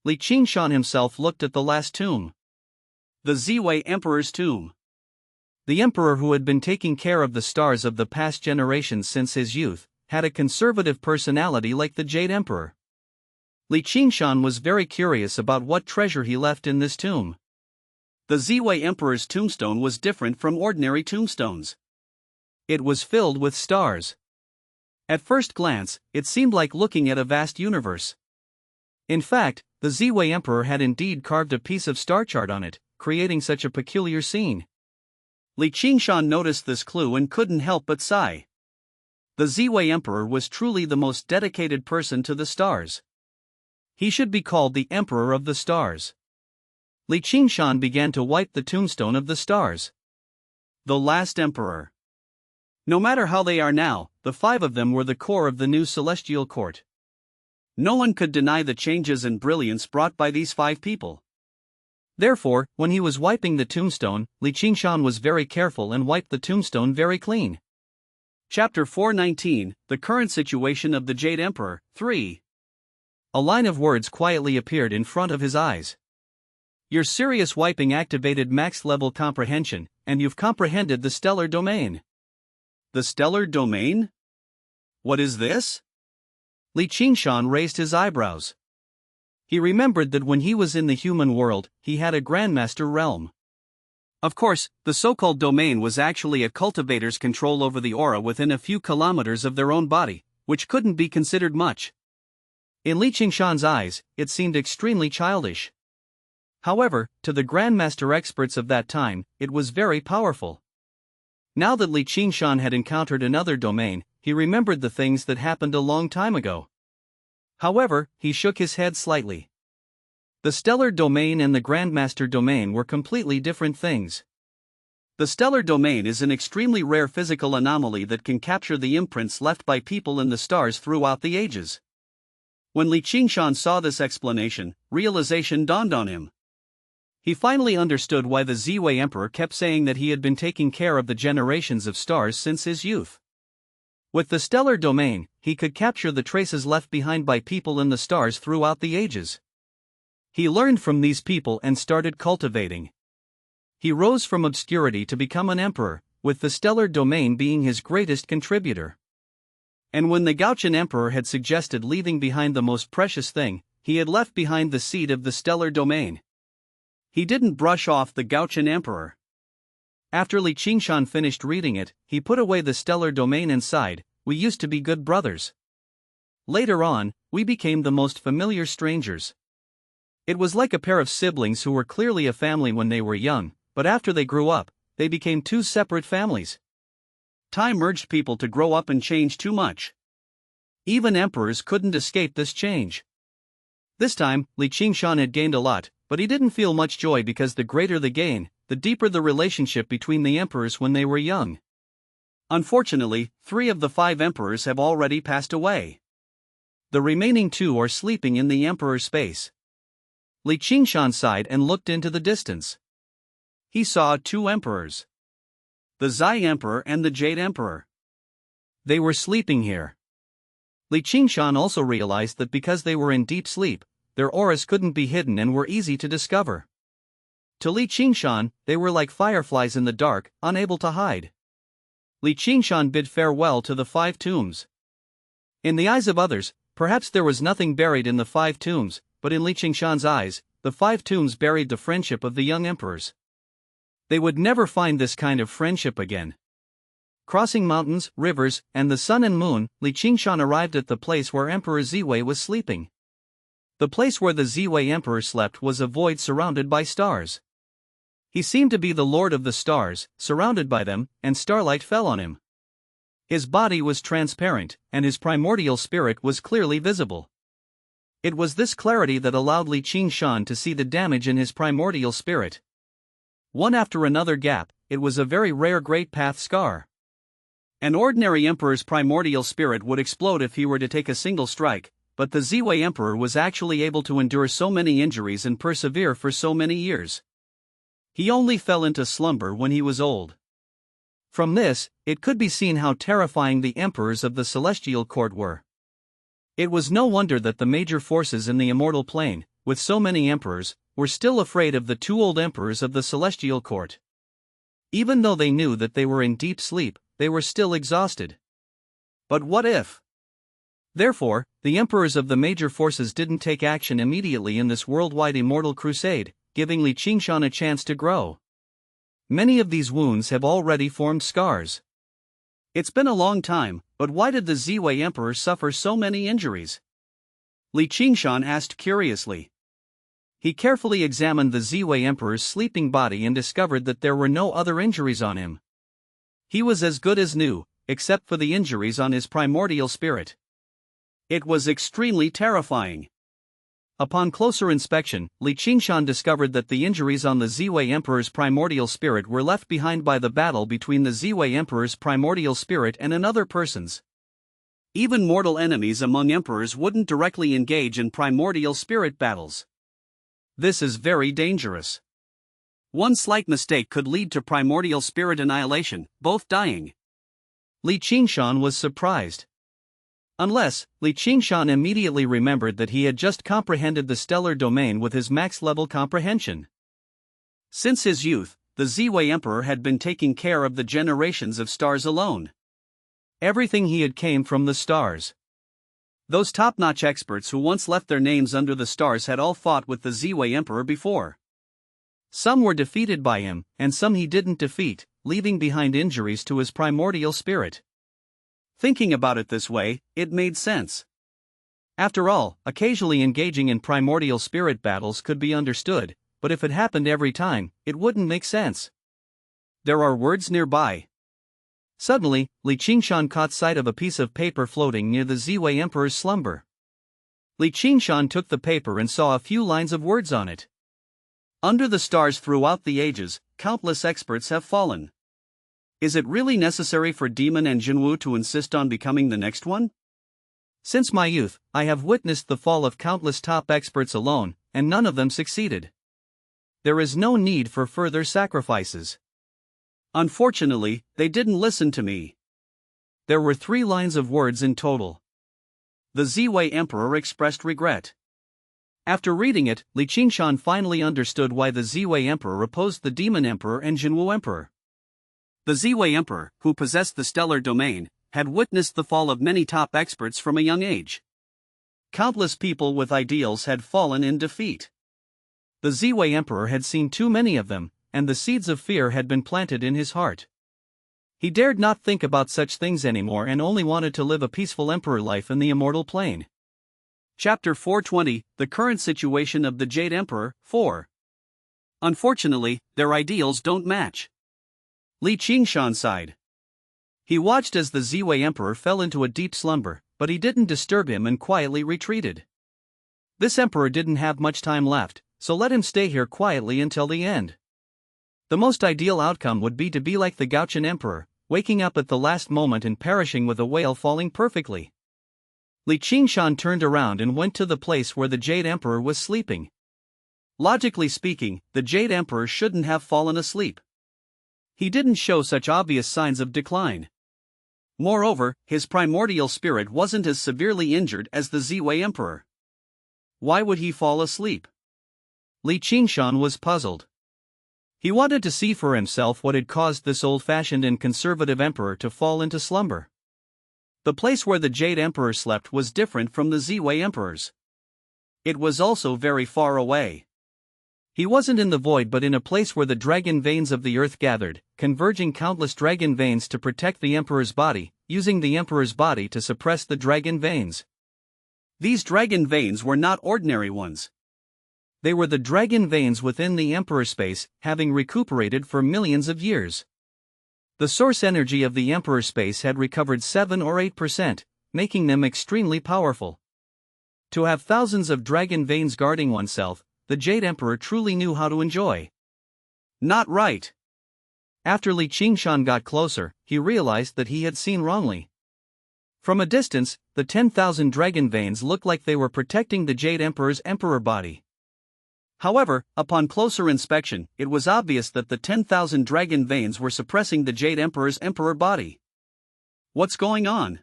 Qingshan himself looked at the last tomb. The Ziwei Emperor's tomb. The emperor who had been taking care of the stars of the past generations since his youth, had a conservative personality like the Jade Emperor. Qingshan was very curious about what treasure he left in this tomb. The Ziwei Emperor's tombstone was different from ordinary tombstones. It was filled with stars. At first glance, it seemed like looking at a vast universe. In fact, the Ziwei Emperor had indeed carved a piece of star chart on it, creating such a peculiar scene. Qingshan noticed this clue and couldn't help but sigh. The Ziwei Emperor was truly the most dedicated person to the stars. He should be called the Emperor of the Stars. Qingshan began to wipe the tombstone of the stars. The last emperor. No matter how they are now, the 5 of them were the core of the new celestial court. No one could deny the changes and brilliance brought by these 5 people. Therefore, when he was wiping the tombstone, Qingshan was very careful and wiped the tombstone very clean. Chapter 419, The Current Situation of the Jade Emperor, 3. A line of words quietly appeared in front of his eyes. Your serious wiping activated max-level comprehension, and you've comprehended the stellar domain. The stellar domain? What is this? Qingshan raised his eyebrows. He remembered that when he was in the human world, he had a Grandmaster realm. Of course, the so-called domain was actually a cultivator's control over the aura within a few kilometers of their own body, which couldn't be considered much. In Qingshan's eyes, it seemed extremely childish. However, to the Grandmaster experts of that time, it was very powerful. Now that Qingshan had encountered another domain, he remembered the things that happened a long time ago. However, he shook his head slightly. The Stellar Domain and the Grandmaster Domain were completely different things. The Stellar Domain is an extremely rare physical anomaly that can capture the imprints left by people in the stars throughout the ages. When Qingshan saw this explanation, realization dawned on him. He finally understood why the Ziwei Emperor kept saying that he had been taking care of the generations of stars since his youth. With the Stellar Domain, he could capture the traces left behind by people in the stars throughout the ages. He learned from these people and started cultivating. He rose from obscurity to become an emperor, with the Stellar Domain being his greatest contributor. And when the Gauchan Emperor had suggested leaving behind the most precious thing, he had left behind the seed of the Stellar Domain. He didn't brush off the Gauchan Emperor. After Qingshan finished reading it, he put away the Stellar Domain and sighed, "We used to be good brothers. Later on, we became the most familiar strangers." It was like a pair of siblings who were clearly a family when they were young, but after they grew up, they became two separate families. Time urged people to grow up and change too much. Even emperors couldn't escape this change. This time, Qingshan had gained a lot, but he didn't feel much joy because the greater the gain, the deeper the relationship between the emperors when they were young. Unfortunately, 3 of the 5 emperors have already passed away. The remaining 2 are sleeping in the emperor's space. Qingshan sighed and looked into the distance. He saw 2 emperors. The Zai Emperor and the Jade Emperor. They were sleeping here. Qingshan also realized that because they were in deep sleep, their auras couldn't be hidden and were easy to discover. To Qingshan, they were like fireflies in the dark, unable to hide. Qingshan bid farewell to the 5 tombs. In the eyes of others, perhaps there was nothing buried in the 5 tombs, but in Qingshan's eyes, the 5 tombs buried the friendship of the young emperors. They would never find this kind of friendship again. Crossing mountains, rivers, and the sun and moon, Qingshan arrived at the place where Emperor Ziwei was sleeping. The place where the Ziwei Emperor slept was a void surrounded by stars. He seemed to be the lord of the stars, surrounded by them, and starlight fell on him. His body was transparent, and his primordial spirit was clearly visible. It was this clarity that allowed Qingshan to see the damage in his primordial spirit. One after another gap, it was a very rare great path scar. An ordinary emperor's primordial spirit would explode if he were to take a single strike, but the Ziwei Emperor was actually able to endure so many injuries and persevere for so many years. He only fell into slumber when he was old. From this, it could be seen how terrifying the emperors of the celestial court were. It was no wonder that the major forces in the immortal plane, with so many emperors, were still afraid of the 2 old emperors of the celestial court. Even though they knew that they were in deep sleep, they were still exhausted. But what if? Therefore, the emperors of the major forces didn't take action immediately in this worldwide immortal crusade, giving Qingshan a chance to grow. Many of these wounds have already formed scars. It's been a long time, but why did the Ziwei Emperor suffer so many injuries? Qingshan asked curiously. He carefully examined the Ziwei Emperor's sleeping body and discovered that there were no other injuries on him. He was as good as new, except for the injuries on his primordial spirit. It was extremely terrifying. Upon closer inspection, Qingshan discovered that the injuries on the Ziwei Emperor's primordial spirit were left behind by the battle between the Ziwei Emperor's primordial spirit and another person's. Even mortal enemies among emperors wouldn't directly engage in primordial spirit battles. This is very dangerous. One slight mistake could lead to primordial spirit annihilation, both dying. Qingshan was surprised. Unless, Qingshan immediately remembered that he had just comprehended the stellar domain with his max-level comprehension. Since his youth, the Ziwei Emperor had been taking care of the generations of stars alone. Everything he had came from the stars. Those top-notch experts who once left their names under the stars had all fought with the Ziwei Emperor before. Some were defeated by him, and some he didn't defeat, leaving behind injuries to his primordial spirit. Thinking about it this way, it made sense. After all, occasionally engaging in primordial spirit battles could be understood, but if it happened every time, it wouldn't make sense. There are words nearby. Suddenly, Qingshan caught sight of a piece of paper floating near the Ziwei Emperor's slumber. Qingshan took the paper and saw a few lines of words on it. Under the stars throughout the ages, countless experts have fallen. Is it really necessary for Demon and Jinwu to insist on becoming the next one? Since my youth, I have witnessed the fall of countless top experts alone, and none of them succeeded. There is no need for further sacrifices. Unfortunately, they didn't listen to me. There were 3 lines of words in total. The Ziwei Emperor expressed regret. After reading it, Qingshan finally understood why the Ziwei Emperor opposed the Demon Emperor and Jinwu Emperor. The Ziwei Emperor, who possessed the stellar domain, had witnessed the fall of many top experts from a young age. Countless people with ideals had fallen in defeat. The Ziwei Emperor had seen too many of them, and the seeds of fear had been planted in his heart. He dared not think about such things anymore and only wanted to live a peaceful emperor life in the immortal plane. Chapter 420, The Current Situation of the Jade Emperor, 4. Unfortunately, their ideals don't match. Qingshan sighed. He watched as the Ziwei Emperor fell into a deep slumber, but he didn't disturb him and quietly retreated. This emperor didn't have much time left, so let him stay here quietly until the end. The most ideal outcome would be to be like the Qingshan Emperor, waking up at the last moment and perishing with a whale falling perfectly. Qingshan turned around and went to the place where the Jade Emperor was sleeping. Logically speaking, the Jade Emperor shouldn't have fallen asleep. He didn't show such obvious signs of decline. Moreover, his primordial spirit wasn't as severely injured as the Ziwei Emperor. Why would he fall asleep? Qingshan was puzzled. He wanted to see for himself what had caused this old-fashioned and conservative emperor to fall into slumber. The place where the Jade Emperor slept was different from the Ziwei Emperor's. It was also very far away. He wasn't in the void but in a place where the dragon veins of the earth gathered, converging countless dragon veins to protect the emperor's body, using the emperor's body to suppress the dragon veins. These dragon veins were not ordinary ones. They were the dragon veins within the emperor's space, having recuperated for millions of years. The source energy of the emperor's space had recovered 7 or 8%, making them extremely powerful. To have thousands of dragon veins guarding oneself, the Jade Emperor truly knew how to enjoy. Not right. After Qingshan got closer, he realized that he had seen wrongly. From a distance, the 10,000 dragon veins looked like they were protecting the Jade Emperor's emperor body. However, upon closer inspection, it was obvious that the 10,000 dragon veins were suppressing the Jade Emperor's emperor body. What's going on?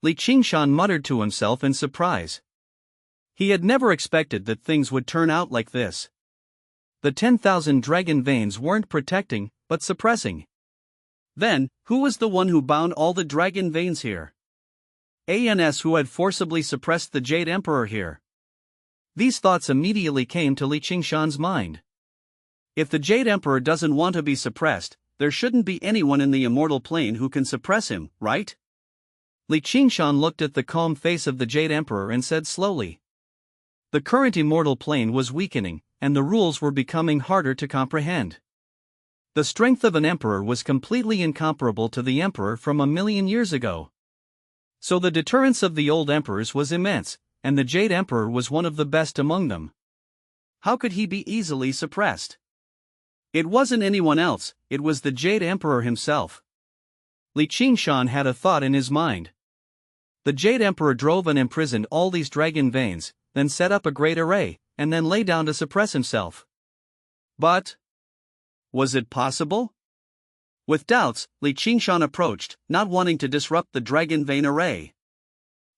Qingshan muttered to himself in surprise. He had never expected that things would turn out like this. The 10,000 dragon veins weren't protecting, but suppressing. Then, who was the one who bound all the dragon veins here? Who had forcibly suppressed the Jade Emperor here? These thoughts immediately came to Qingshan's mind. If the Jade Emperor doesn't want to be suppressed, there shouldn't be anyone in the immortal plane who can suppress him, right? Qingshan looked at the calm face of the Jade Emperor and said slowly. The current immortal plane was weakening, and the rules were becoming harder to comprehend. The strength of an emperor was completely incomparable to the emperor from 1,000,000 years ago. So the deterrence of the old emperors was immense, and the Jade Emperor was one of the best among them. How could he be easily suppressed? It wasn't anyone else, it was the Jade Emperor himself. Qingshan had a thought in his mind. The Jade Emperor drove and imprisoned all these dragon veins, then set up a great array, and then lay down to suppress himself. But was it possible? With doubts, Qingshan approached, not wanting to disrupt the dragon vein array.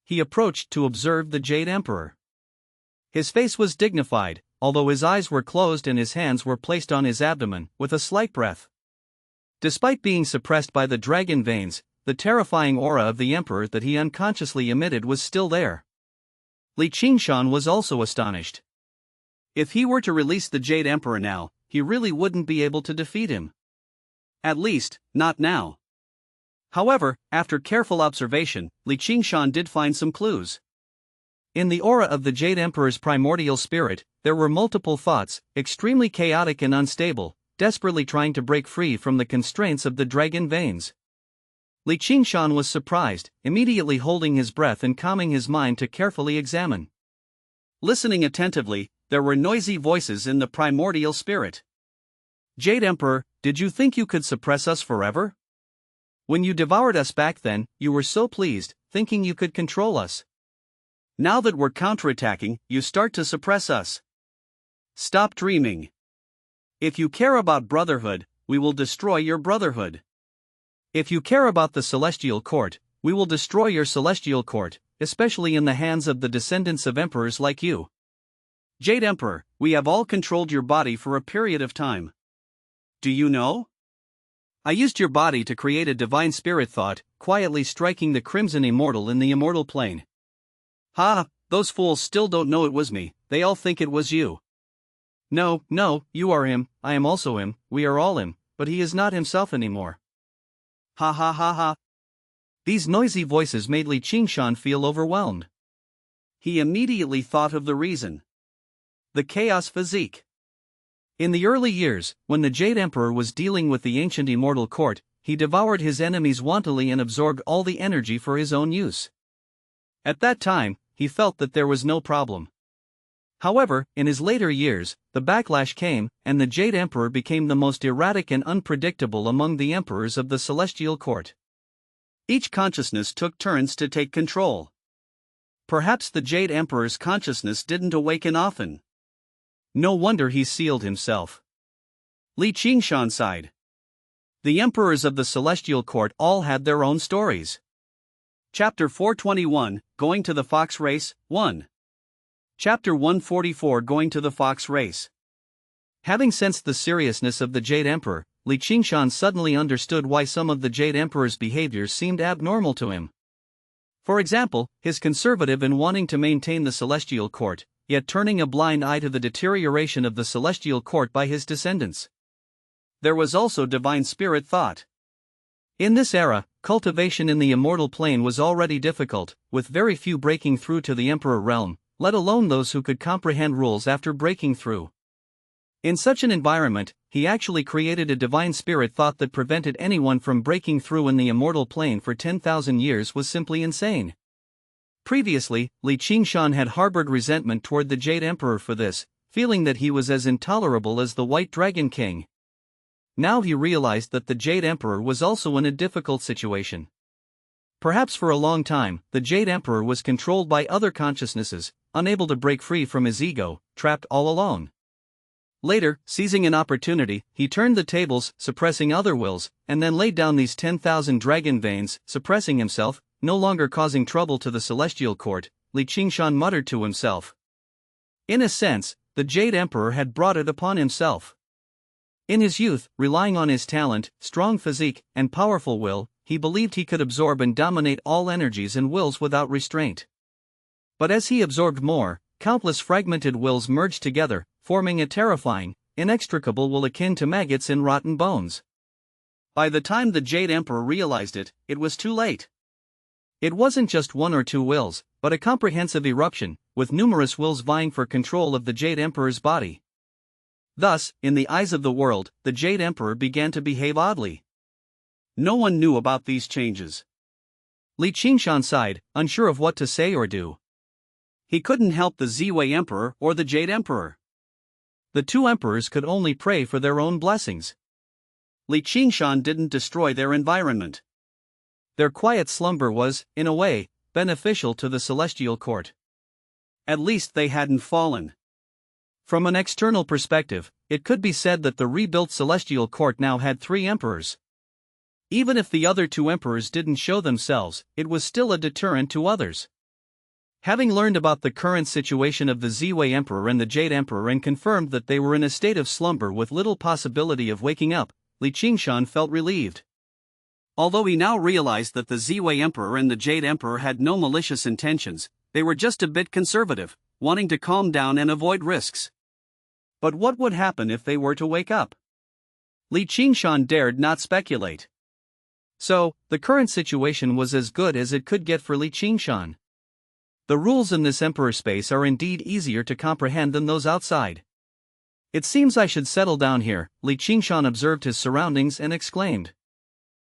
He approached to observe the Jade Emperor. His face was dignified, although his eyes were closed and his hands were placed on his abdomen, with a slight breath. Despite being suppressed by the dragon veins, the terrifying aura of the Emperor that he unconsciously emitted was still there. Qingshan was also astonished. If he were to release the Jade Emperor now, he really wouldn't be able to defeat him. At least, not now. However, after careful observation, Qingshan did find some clues. In the aura of the Jade Emperor's primordial spirit, there were multiple thoughts, extremely chaotic and unstable, desperately trying to break free from the constraints of the dragon veins. Qingshan was surprised, immediately holding his breath and calming his mind to carefully examine. Listening attentively, there were noisy voices in the primordial spirit. Jade Emperor, did you think you could suppress us forever? When you devoured us back then, you were so pleased, thinking you could control us. Now that we're counterattacking, you start to suppress us. Stop dreaming. If you care about brotherhood, we will destroy your brotherhood. If you care about the celestial court, we will destroy your celestial court, especially in the hands of the descendants of emperors like you. Jade Emperor, we have all controlled your body for a period of time. Do you know? I used your body to create a divine spirit thought, quietly striking the crimson immortal in the immortal plane. Ha, those fools still don't know it was me, they all think it was you. No, you are him, I am also him, we are all him, but he is not himself anymore. Ha ha ha ha. These noisy voices made Qingshan feel overwhelmed. He immediately thought of the reason. The chaos physique. In the early years, when the Jade Emperor was dealing with the ancient immortal court, he devoured his enemies wantonly and absorbed all the energy for his own use. At that time, he felt that there was no problem. However, in his later years, the backlash came, and the Jade Emperor became the most erratic and unpredictable among the emperors of the celestial court. Each consciousness took turns to take control. Perhaps the Jade Emperor's consciousness didn't awaken often. No wonder he sealed himself. Qingshan sighed. The emperors of the celestial court all had their own stories. Chapter 421, Going to the Fox Race, 1. Chapter 144, Going to the Fox Race. Having sensed the seriousness of the Jade Emperor, Qingshan suddenly understood why some of the Jade Emperor's behaviors seemed abnormal to him. For example, his conservative in wanting to maintain the celestial court, yet turning a blind eye to the deterioration of the celestial court by his descendants. There was also divine spirit thought. In this era, cultivation in the immortal plane was already difficult, with very few breaking through to the emperor realm, let alone those who could comprehend rules after breaking through. In such an environment, he actually created a divine spirit thought that prevented anyone from breaking through in the immortal plane for 10,000 years was simply insane. Previously, Qingshan had harbored resentment toward the Jade Emperor for this, feeling that he was as intolerable as the White Dragon King. Now he realized that the Jade Emperor was also in a difficult situation. Perhaps for a long time, the Jade Emperor was controlled by other consciousnesses, unable to break free from his ego, trapped all alone. Later, seizing an opportunity, he turned the tables, suppressing other wills, and then laid down these 10,000 dragon veins, suppressing himself, no longer causing trouble to the celestial court. Qingshan muttered to himself. In a sense, the Jade Emperor had brought it upon himself. In his youth, relying on his talent, strong physique, and powerful will, he believed he could absorb and dominate all energies and wills without restraint. But as he absorbed more, countless fragmented wills merged together, forming a terrifying, inextricable will akin to maggots in rotten bones. By the time the Jade Emperor realized it, it was too late. It wasn't just one or two wills, but a comprehensive eruption, with numerous wills vying for control of the Jade Emperor's body. Thus, in the eyes of the world, the Jade Emperor began to behave oddly. No one knew about these changes. Qingshan sighed, unsure of what to say or do. He couldn't help the Ziwei Emperor or the Jade Emperor. The two emperors could only pray for their own blessings. Qingshan didn't destroy their environment. Their quiet slumber was, in a way, beneficial to the celestial court. At least they hadn't fallen. From an external perspective, it could be said that the rebuilt celestial court now had 3 emperors. Even if the other 2 emperors didn't show themselves, it was still a deterrent to others. Having learned about the current situation of the Ziwei Emperor and the Jade Emperor and confirmed that they were in a state of slumber with little possibility of waking up, Qingshan felt relieved. Although he now realized that the Ziwei Emperor and the Jade Emperor had no malicious intentions, they were just a bit conservative, wanting to calm down and avoid risks. But what would happen if they were to wake up? Qingshan dared not speculate. So, the current situation was as good as it could get for Qingshan. The rules in this emperor space are indeed easier to comprehend than those outside. It seems I should settle down here, Qingshan observed his surroundings and exclaimed.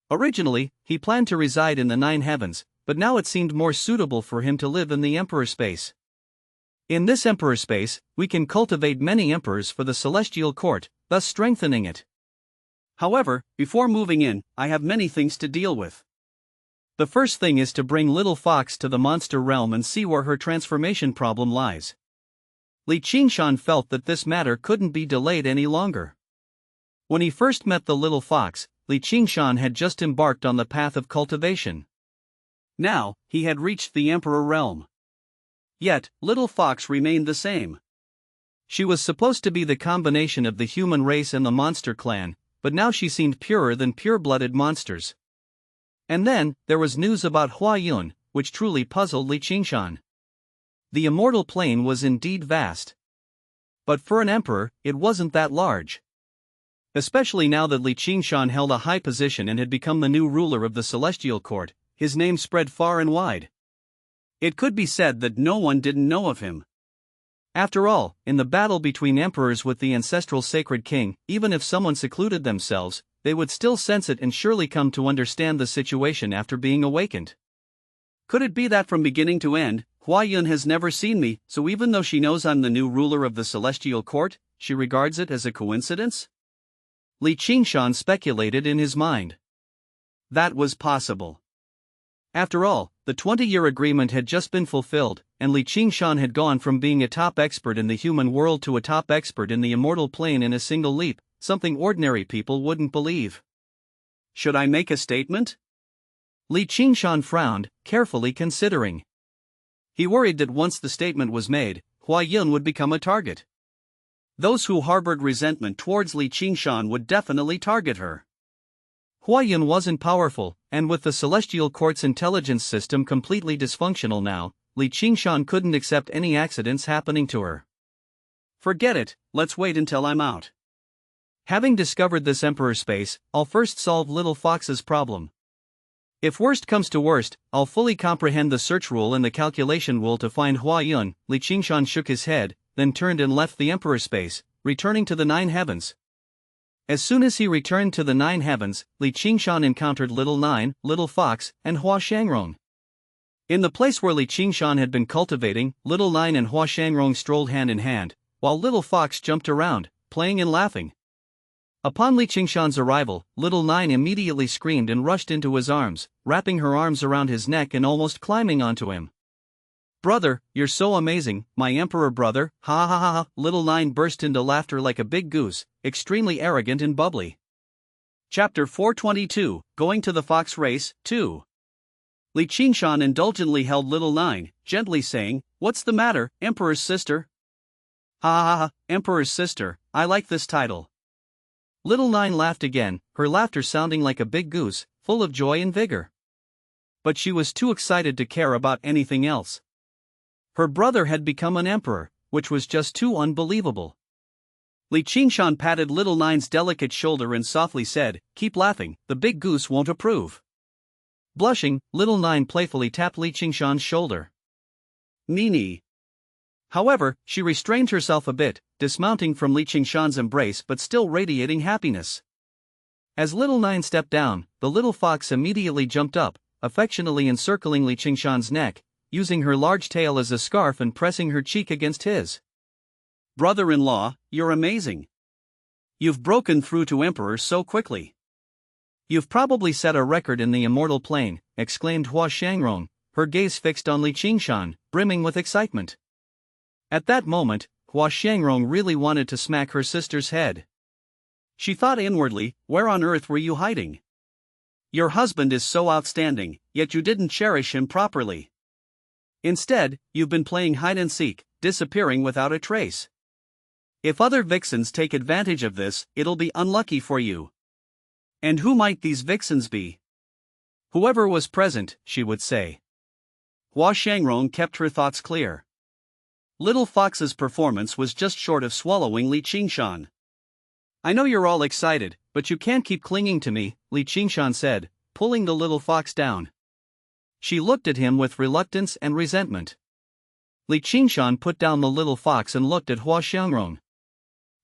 Originally, he planned to reside in the Nine Heavens, but now it seemed more suitable for him to live in the emperor space. In this emperor space, we can cultivate many emperors for the celestial court, thus strengthening it. However, before moving in, I have many things to deal with. The first thing is to bring Little Fox to the monster realm and see where her transformation problem lies. Qingshan felt that this matter couldn't be delayed any longer. When he first met the Little Fox, Qingshan had just embarked on the path of cultivation. Now, he had reached the Emperor realm. Yet, Little Fox remained the same. She was supposed to be the combination of the human race and the monster clan, but now she seemed purer than pure-blooded monsters. And then, there was news about Huayun, which truly puzzled Qingshan. The immortal plane was indeed vast. But for an emperor, it wasn't that large. Especially now that Qingshan held a high position and had become the new ruler of the celestial court, his name spread far and wide. It could be said that no one didn't know of him. After all, in the battle between emperors with the ancestral sacred king, even if someone secluded themselves, they would still sense it and surely come to understand the situation after being awakened. Could it be that from beginning to end, Huayun has never seen me, so even though she knows I'm the new ruler of the celestial court, she regards it as a coincidence? Qingshan speculated in his mind. That was possible. After all, the 20-year agreement had just been fulfilled, and Qingshan had gone from being a top expert in the human world to a top expert in the immortal plane in a single leap, something ordinary people wouldn't believe. Should I make a statement? Qingshan frowned, carefully considering. He worried that once the statement was made, Huayun would become a target. Those who harbored resentment towards Qingshan would definitely target her. Huayun wasn't powerful, and with the celestial court's intelligence system completely dysfunctional now, Qingshan couldn't accept any accidents happening to her. Forget it, let's wait until I'm out. Having discovered this emperor space, I'll first solve Little Fox's problem. If worst comes to worst, I'll fully comprehend the search rule and the calculation rule to find Huayun. Qingshan shook his head, then turned and left the emperor space, returning to the Nine Heavens. As soon as he returned to the Nine Heavens, Qingshan encountered Little Nine, Little Fox, and Hua Shangrong. In the place where Qingshan had been cultivating, Little Nine and Hua Shangrong strolled hand in hand, while Little Fox jumped around, playing and laughing. Upon Qingshan's arrival, Little Nine immediately screamed and rushed into his arms, wrapping her arms around his neck and almost climbing onto him. Brother, you're so amazing, my emperor brother, ha ha ha ha. Little Nine burst into laughter like a big goose, extremely arrogant and bubbly. Chapter 422, Going to the Fox Race, 2. Qingshan indulgently held Little Nine, gently saying, "What's the matter, Emperor's sister?" Ha ha ha, Emperor's sister, I like this title. Little Nine laughed again, her laughter sounding like a big goose, full of joy and vigor. But she was too excited to care about anything else. Her brother had become an emperor, which was just too unbelievable. Qingshan patted Little Nine's delicate shoulder and softly said, "Keep laughing, the big goose won't approve." Blushing, Little Nine playfully tapped Qingshan's shoulder. "Nini." However, she restrained herself a bit, dismounting from Qingshan's embrace but still radiating happiness. As Little Nine stepped down, the little fox immediately jumped up, affectionately encircling Qingshan's neck, using her large tail as a scarf and pressing her cheek against his. "Brother-in-law, you're amazing. You've broken through to Emperor so quickly. You've probably set a record in the immortal plane," exclaimed Hua Shangrong, her gaze fixed on Qingshan, brimming with excitement. At that moment, Hua Shangrong really wanted to smack her sister's head. She thought inwardly, where on earth were you hiding? Your husband is so outstanding, yet you didn't cherish him properly. Instead, you've been playing hide-and-seek, disappearing without a trace. If other vixens take advantage of this, it'll be unlucky for you. And who might these vixens be? Whoever was present, she would say. Hua Shangrong kept her thoughts clear. Little Fox's performance was just short of swallowing Qingshan. "I know you're all excited, but you can't keep clinging to me," Qingshan said, pulling the little fox down. She looked at him with reluctance and resentment. Li Qingshan put down the little fox and looked at Hua Xiangrong.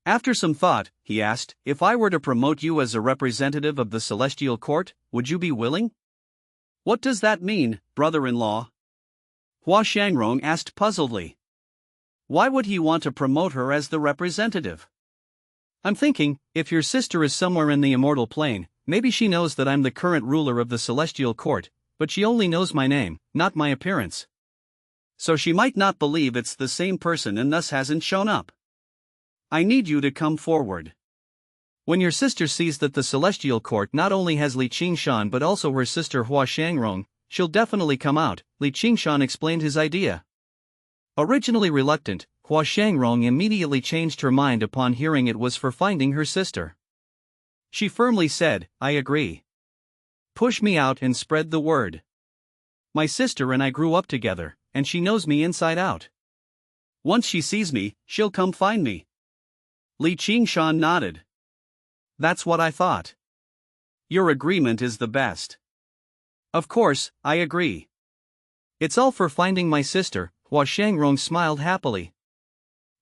After some thought, he asked, "If I were to promote you as a representative of the celestial court, would you be willing?" "What does that mean, brother-in-law?" Hua Xiangrong asked puzzledly. "Why would he want to promote her as the representative?" "I'm thinking, if your sister is somewhere in the immortal plane, maybe she knows that I'm the current ruler of the celestial court, but she only knows my name, not my appearance. So she might not believe it's the same person and thus hasn't shown up. I need you to come forward. When your sister sees that the celestial court not only has Li Qingshan but also her sister Hua Xiangrong, she'll definitely come out," Li Qingshan explained his idea. Originally reluctant, Hua Xiangrong immediately changed her mind upon hearing it was for finding her sister. She firmly said, "I agree. Push me out and spread the word. My sister and I grew up together, and she knows me inside out. Once she sees me, she'll come find me." Li Qingshan nodded. "That's what I thought. Your agreement is the best." "Of course, I agree. It's all for finding my sister," Hua Xiangrong smiled happily.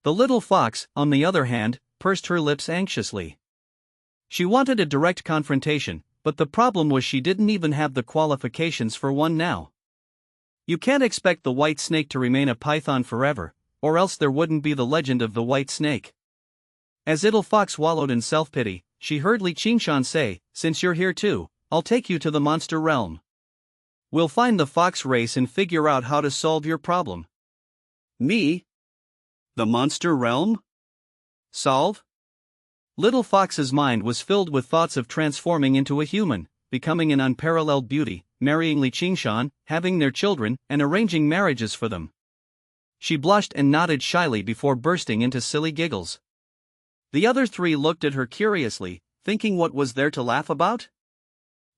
The little fox, on the other hand, pursed her lips anxiously. She wanted a direct confrontation, but the problem was she didn't even have the qualifications for one now. You can't expect the white snake to remain a python forever, or else there wouldn't be the legend of the white snake. As little fox wallowed in self-pity, she heard Li Qingshan say, "Since you're here too, I'll take you to the monster realm. We'll find the fox race and figure out how to solve your problem." "Me? The monster realm? Solve?" Little Fox's mind was filled with thoughts of transforming into a human, becoming an unparalleled beauty, marrying Li Qingshan, having their children, and arranging marriages for them. She blushed and nodded shyly before bursting into silly giggles. The other three looked at her curiously, thinking what was there to laugh about?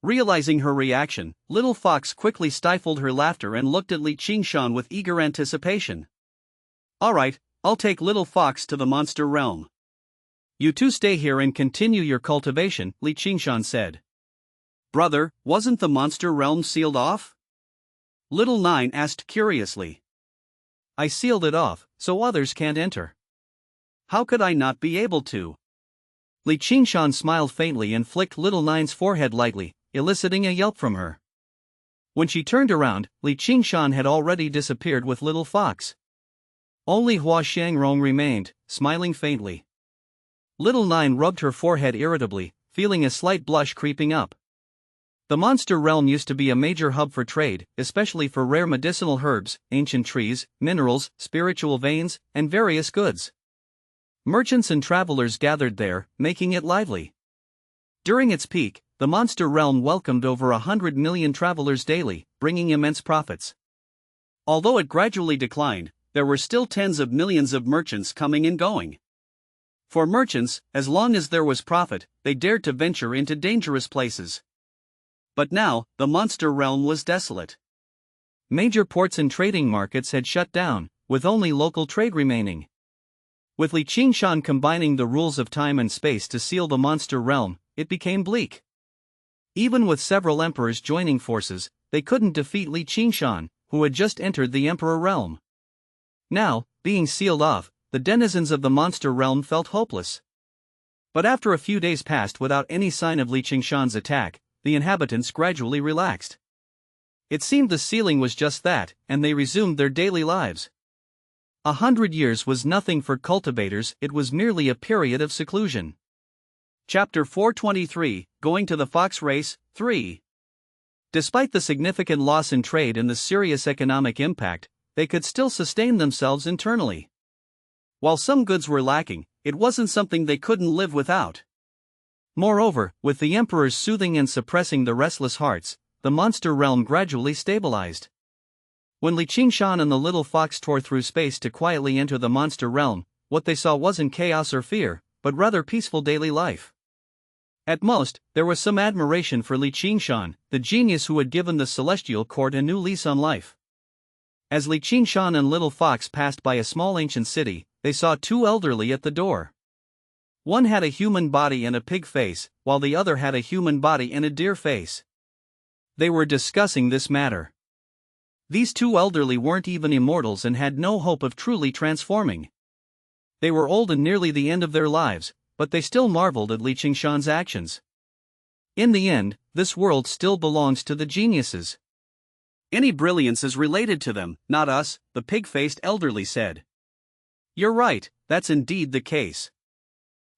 Realizing her reaction, Little Fox quickly stifled her laughter and looked at Li Qingshan with eager anticipation. "All right, I'll take Little Fox to the monster realm. You two stay here and continue your cultivation," Li Qingshan said. "Brother, wasn't the monster realm sealed off?" Little Nine asked curiously. "I sealed it off, so others can't enter." "How could I not be able to?" Li Qingshan smiled faintly and flicked Little Nine's forehead lightly, eliciting a yelp from her. When she turned around, Li Qingshan had already disappeared with Little Fox. Only Hua Xiangrong remained, smiling faintly. Little Nine rubbed her forehead irritably, feeling a slight blush creeping up. The monster realm used to be a major hub for trade, especially for rare medicinal herbs, ancient trees, minerals, spiritual veins, and various goods. Merchants and travelers gathered there, making it lively. During its peak, the monster realm welcomed over 100 million travelers daily, bringing immense profits. Although it gradually declined, there were still tens of millions of merchants coming and going. For merchants, as long as there was profit, they dared to venture into dangerous places. But now, the monster realm was desolate. Major ports and trading markets had shut down, with only local trade remaining. With Li Qingshan combining the rules of time and space to seal the monster realm, it became bleak. Even with several emperors joining forces, they couldn't defeat Li Qingshan, who had just entered the emperor realm. Now, being sealed off, the denizens of the monster realm felt hopeless. But after a few days passed without any sign of Li Qingshan's attack, the inhabitants gradually relaxed. It seemed the sealing was just that, and they resumed their daily lives. 100 years was nothing for cultivators, it was merely a period of seclusion. Chapter 423, Going to the Fox Race, 3. Despite the significant loss in trade and the serious economic impact, they could still sustain themselves internally. While some goods were lacking, it wasn't something they couldn't live without. Moreover, with the emperors soothing and suppressing the restless hearts, the monster realm gradually stabilized. When Li Qingshan and the little fox tore through space to quietly enter the monster realm, what they saw wasn't chaos or fear, but rather peaceful daily life. At most, there was some admiration for Li Qingshan, the genius who had given the celestial court a new lease on life. As Li Qingshan and Little Fox passed by a small ancient city, they saw two elderly at the door. One had a human body and a pig face, while the other had a human body and a deer face. They were discussing this matter. These two elderly weren't even immortals and had no hope of truly transforming. They were old and nearly the end of their lives, but they still marveled at Li Qingshan's actions. In the end, this world still belongs to the geniuses. Any brilliance is related to them, not us, the pig-faced elderly said. You're right, that's indeed the case.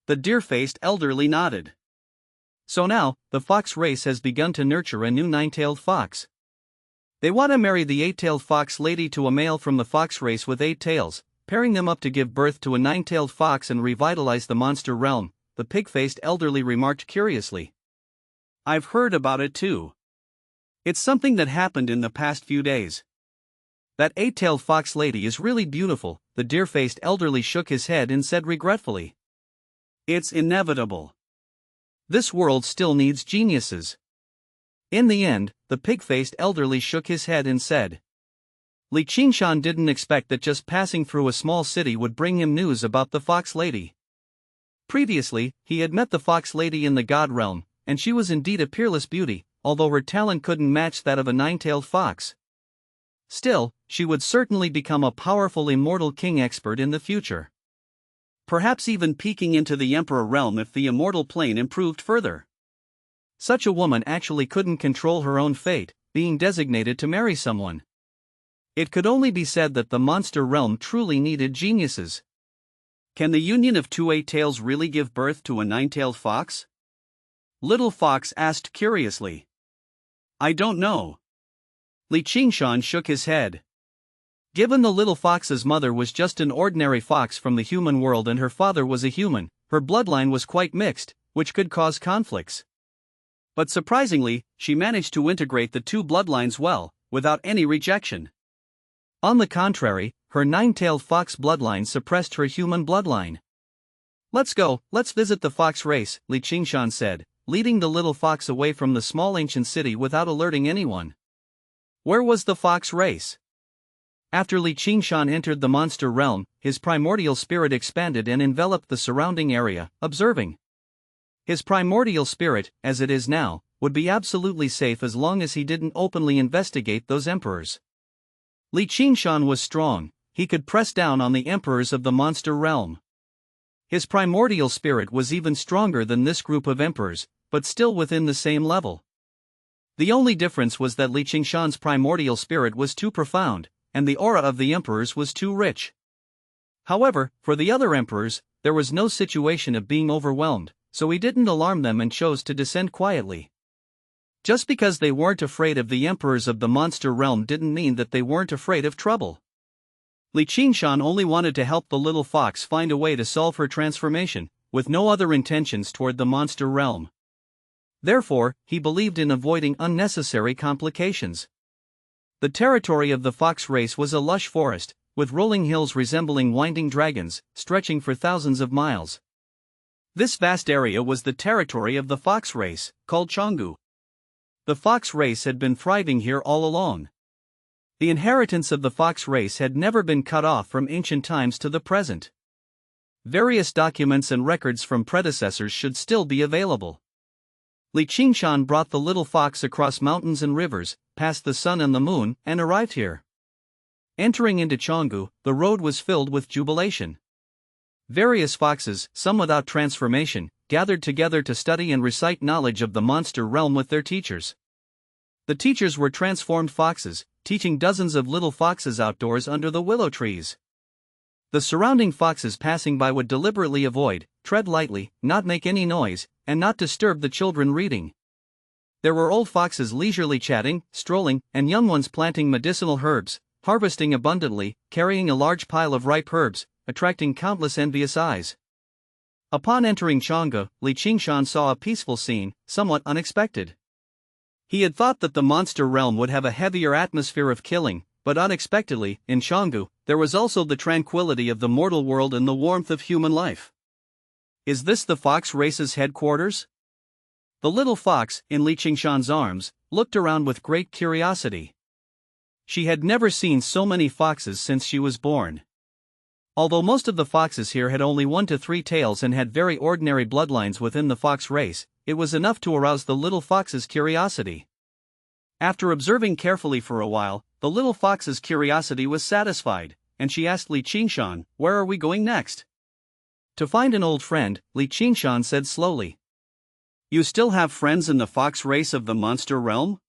The deer-faced elderly nodded. So now, the fox race has begun to nurture a new nine-tailed fox. They want to marry the eight-tailed fox lady to a male from the fox race with 8 tails, pairing them up to give birth to a 9-tailed fox and revitalize the monster realm, the pig-faced elderly remarked curiously. I've heard about it too. It's something that happened in the past few days. That 8-tailed fox lady is really beautiful, the deer-faced elderly shook his head and said regretfully. It's inevitable. This world still needs geniuses. In the end, the pig-faced elderly shook his head and said. Li Qingshan didn't expect that just passing through a small city would bring him news about the fox lady. Previously, he had met the fox lady in the god realm, and she was indeed a peerless beauty, although her talent couldn't match that of a 9-tailed fox. Still, she would certainly become a powerful immortal king expert in the future. Perhaps even peeking into the emperor realm if the immortal plane improved further. Such a woman actually couldn't control her own fate, being designated to marry someone. It could only be said that the monster realm truly needed geniuses. Can the union of two 8-tails really give birth to a 9-tailed fox? Little Fox asked curiously. I don't know. Li Qingshan shook his head. Given the little fox's mother was just an ordinary fox from the human world and her father was a human, her bloodline was quite mixed, which could cause conflicts. But surprisingly, she managed to integrate the two bloodlines well, without any rejection. On the contrary, her 9-tailed fox bloodline suppressed her human bloodline. Let's go, let's visit the fox race, Li Qingshan said, leading the little fox away from the small ancient city without alerting anyone. Where was the fox race? After Li Qingshan entered the monster realm, his primordial spirit expanded and enveloped the surrounding area, observing. His primordial spirit, as it is now, would be absolutely safe as long as he didn't openly investigate those emperors. Li Qingshan was strong, he could press down on the emperors of the monster realm. His primordial spirit was even stronger than this group of emperors, but still within the same level. The only difference was that Li Qingshan's primordial spirit was too profound, and the aura of the emperors was too rich. However, for the other emperors, there was no situation of being overwhelmed, so he didn't alarm them and chose to descend quietly. Just because they weren't afraid of the emperors of the monster realm didn't mean that they weren't afraid of trouble. Li Qingshan only wanted to help the little fox find a way to solve her transformation, with no other intentions toward the monster realm. Therefore, he believed in avoiding unnecessary complications. The territory of the fox race was a lush forest, with rolling hills resembling winding dragons, stretching for thousands of miles. This vast area was the territory of the fox race, called Qingshan. The fox race had been thriving here all along. The inheritance of the fox race had never been cut off from ancient times to the present. Various documents and records from predecessors should still be available. Li Qingshan brought the little fox across mountains and rivers, past the sun and the moon, and arrived here. Entering into Qingshan, the road was filled with jubilation. Various foxes, some without transformation, gathered together to study and recite knowledge of the monster realm with their teachers. The teachers were transformed foxes, teaching dozens of little foxes outdoors under the willow trees. The surrounding foxes passing by would deliberately avoid, tread lightly, not make any noise, and not disturb the children reading. There were old foxes leisurely chatting, strolling, and young ones planting medicinal herbs, harvesting abundantly, carrying a large pile of ripe herbs, attracting countless envious eyes. Upon entering Qingshan, Li Qingshan saw a peaceful scene, somewhat unexpected. He had thought that the monster realm would have a heavier atmosphere of killing, but unexpectedly, in Qingshan, there was also the tranquility of the mortal world and the warmth of human life. Is this the fox race's headquarters? The little fox, in Li Qingshan's arms, looked around with great curiosity. She had never seen so many foxes since she was born. Although most of the foxes here had only 1 to 3 tails and had very ordinary bloodlines within the fox race, it was enough to arouse the little fox's curiosity. After observing carefully for a while, the little fox's curiosity was satisfied, and she asked Qingshan, "Where are we going next?" "To find an old friend," Qingshan said slowly. "You still have friends in the fox race of the monster realm?"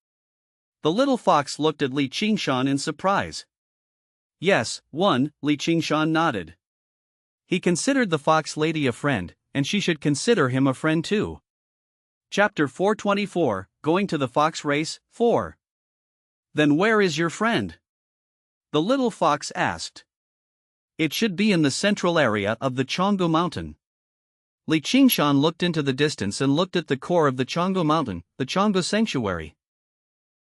The little fox looked at Qingshan in surprise. "Yes, one," Qingshan nodded. He considered the fox lady a friend, and she should consider him a friend too. Chapter 424, Going to the Fox Race, 4. "Then where is your friend?" the little fox asked. "It should be in the central area of the Chongo Mountain." Qingshan looked into the distance and looked at the core of the Chongo Mountain, the Chongo Sanctuary.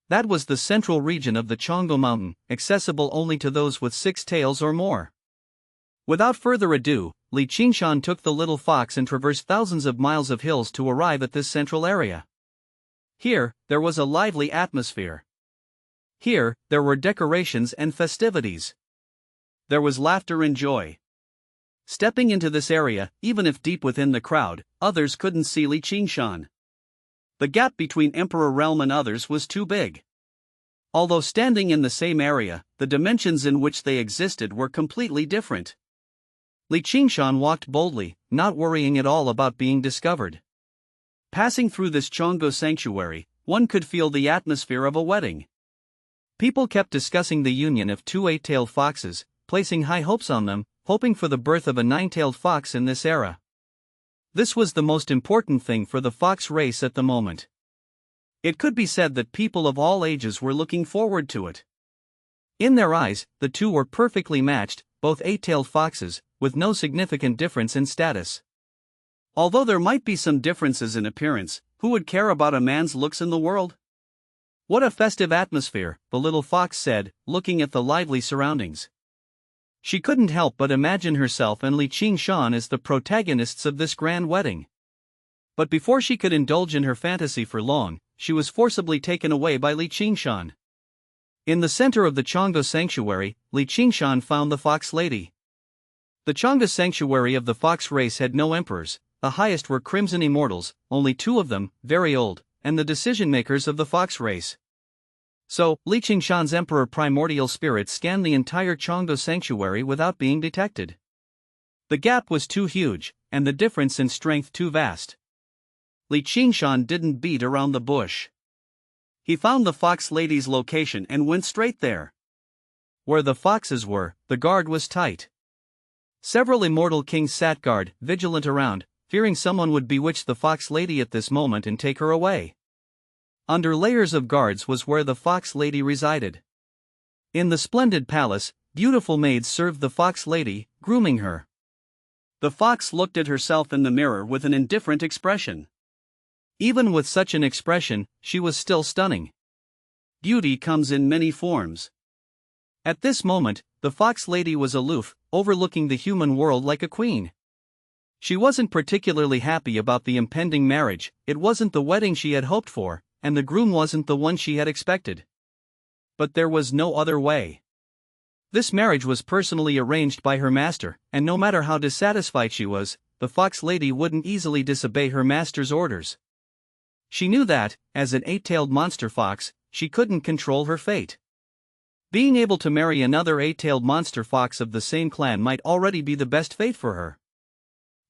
That was the central region of the Chongo Mountain, accessible only to those with 6 tails or more. Without further ado, Qingshan took the little fox and traversed thousands of miles of hills to arrive at this central area. Here, there was a lively atmosphere. Here, there were decorations and festivities. There was laughter and joy. Stepping into this area, even if deep within the crowd, others couldn't see Qingshan. The gap between Emperor Realm and others was too big. Although standing in the same area, the dimensions in which they existed were completely different. Qingshan walked boldly, not worrying at all about being discovered. Passing through this Chongo sanctuary, one could feel the atmosphere of a wedding. People kept discussing the union of 2 8-tailed foxes, placing high hopes on them, hoping for the birth of a 9-tailed fox in this era. This was the most important thing for the fox race at the moment. It could be said that people of all ages were looking forward to it. In their eyes, the two were perfectly matched, both 8-tailed foxes, with no significant difference in status. Although there might be some differences in appearance, who would care about a man's looks in the world? "What a festive atmosphere," the little fox said, looking at the lively surroundings. She couldn't help but imagine herself and Qingshan as the protagonists of this grand wedding. But before she could indulge in her fantasy for long, she was forcibly taken away by Qingshan. In the center of the Chongo Sanctuary, Qingshan found the fox lady. The Chongo Sanctuary of the fox race had no emperors. The highest were crimson immortals, only 2 of them, very old, and the decision-makers of the fox race. So, Qingshan's emperor primordial spirit scanned the entire Chongo Sanctuary without being detected. The gap was too huge, and the difference in strength too vast. Qingshan didn't beat around the bush. He found the fox lady's location and went straight there. Where the foxes were, the guard was tight. Several immortal kings sat guard, vigilant around, fearing someone would bewitch the fox lady at this moment and take her away. Under layers of guards was where the fox lady resided. In the splendid palace, beautiful maids served the fox lady, grooming her. The fox looked at herself in the mirror with an indifferent expression. Even with such an expression, she was still stunning. Beauty comes in many forms. At this moment, the fox lady was aloof, overlooking the human world like a queen. She wasn't particularly happy about the impending marriage. It wasn't the wedding she had hoped for, and the groom wasn't the one she had expected. But there was no other way. This marriage was personally arranged by her master, and no matter how dissatisfied she was, the fox lady wouldn't easily disobey her master's orders. She knew that, as an 8-tailed monster fox, she couldn't control her fate. Being able to marry another 8-tailed monster fox of the same clan might already be the best fate for her.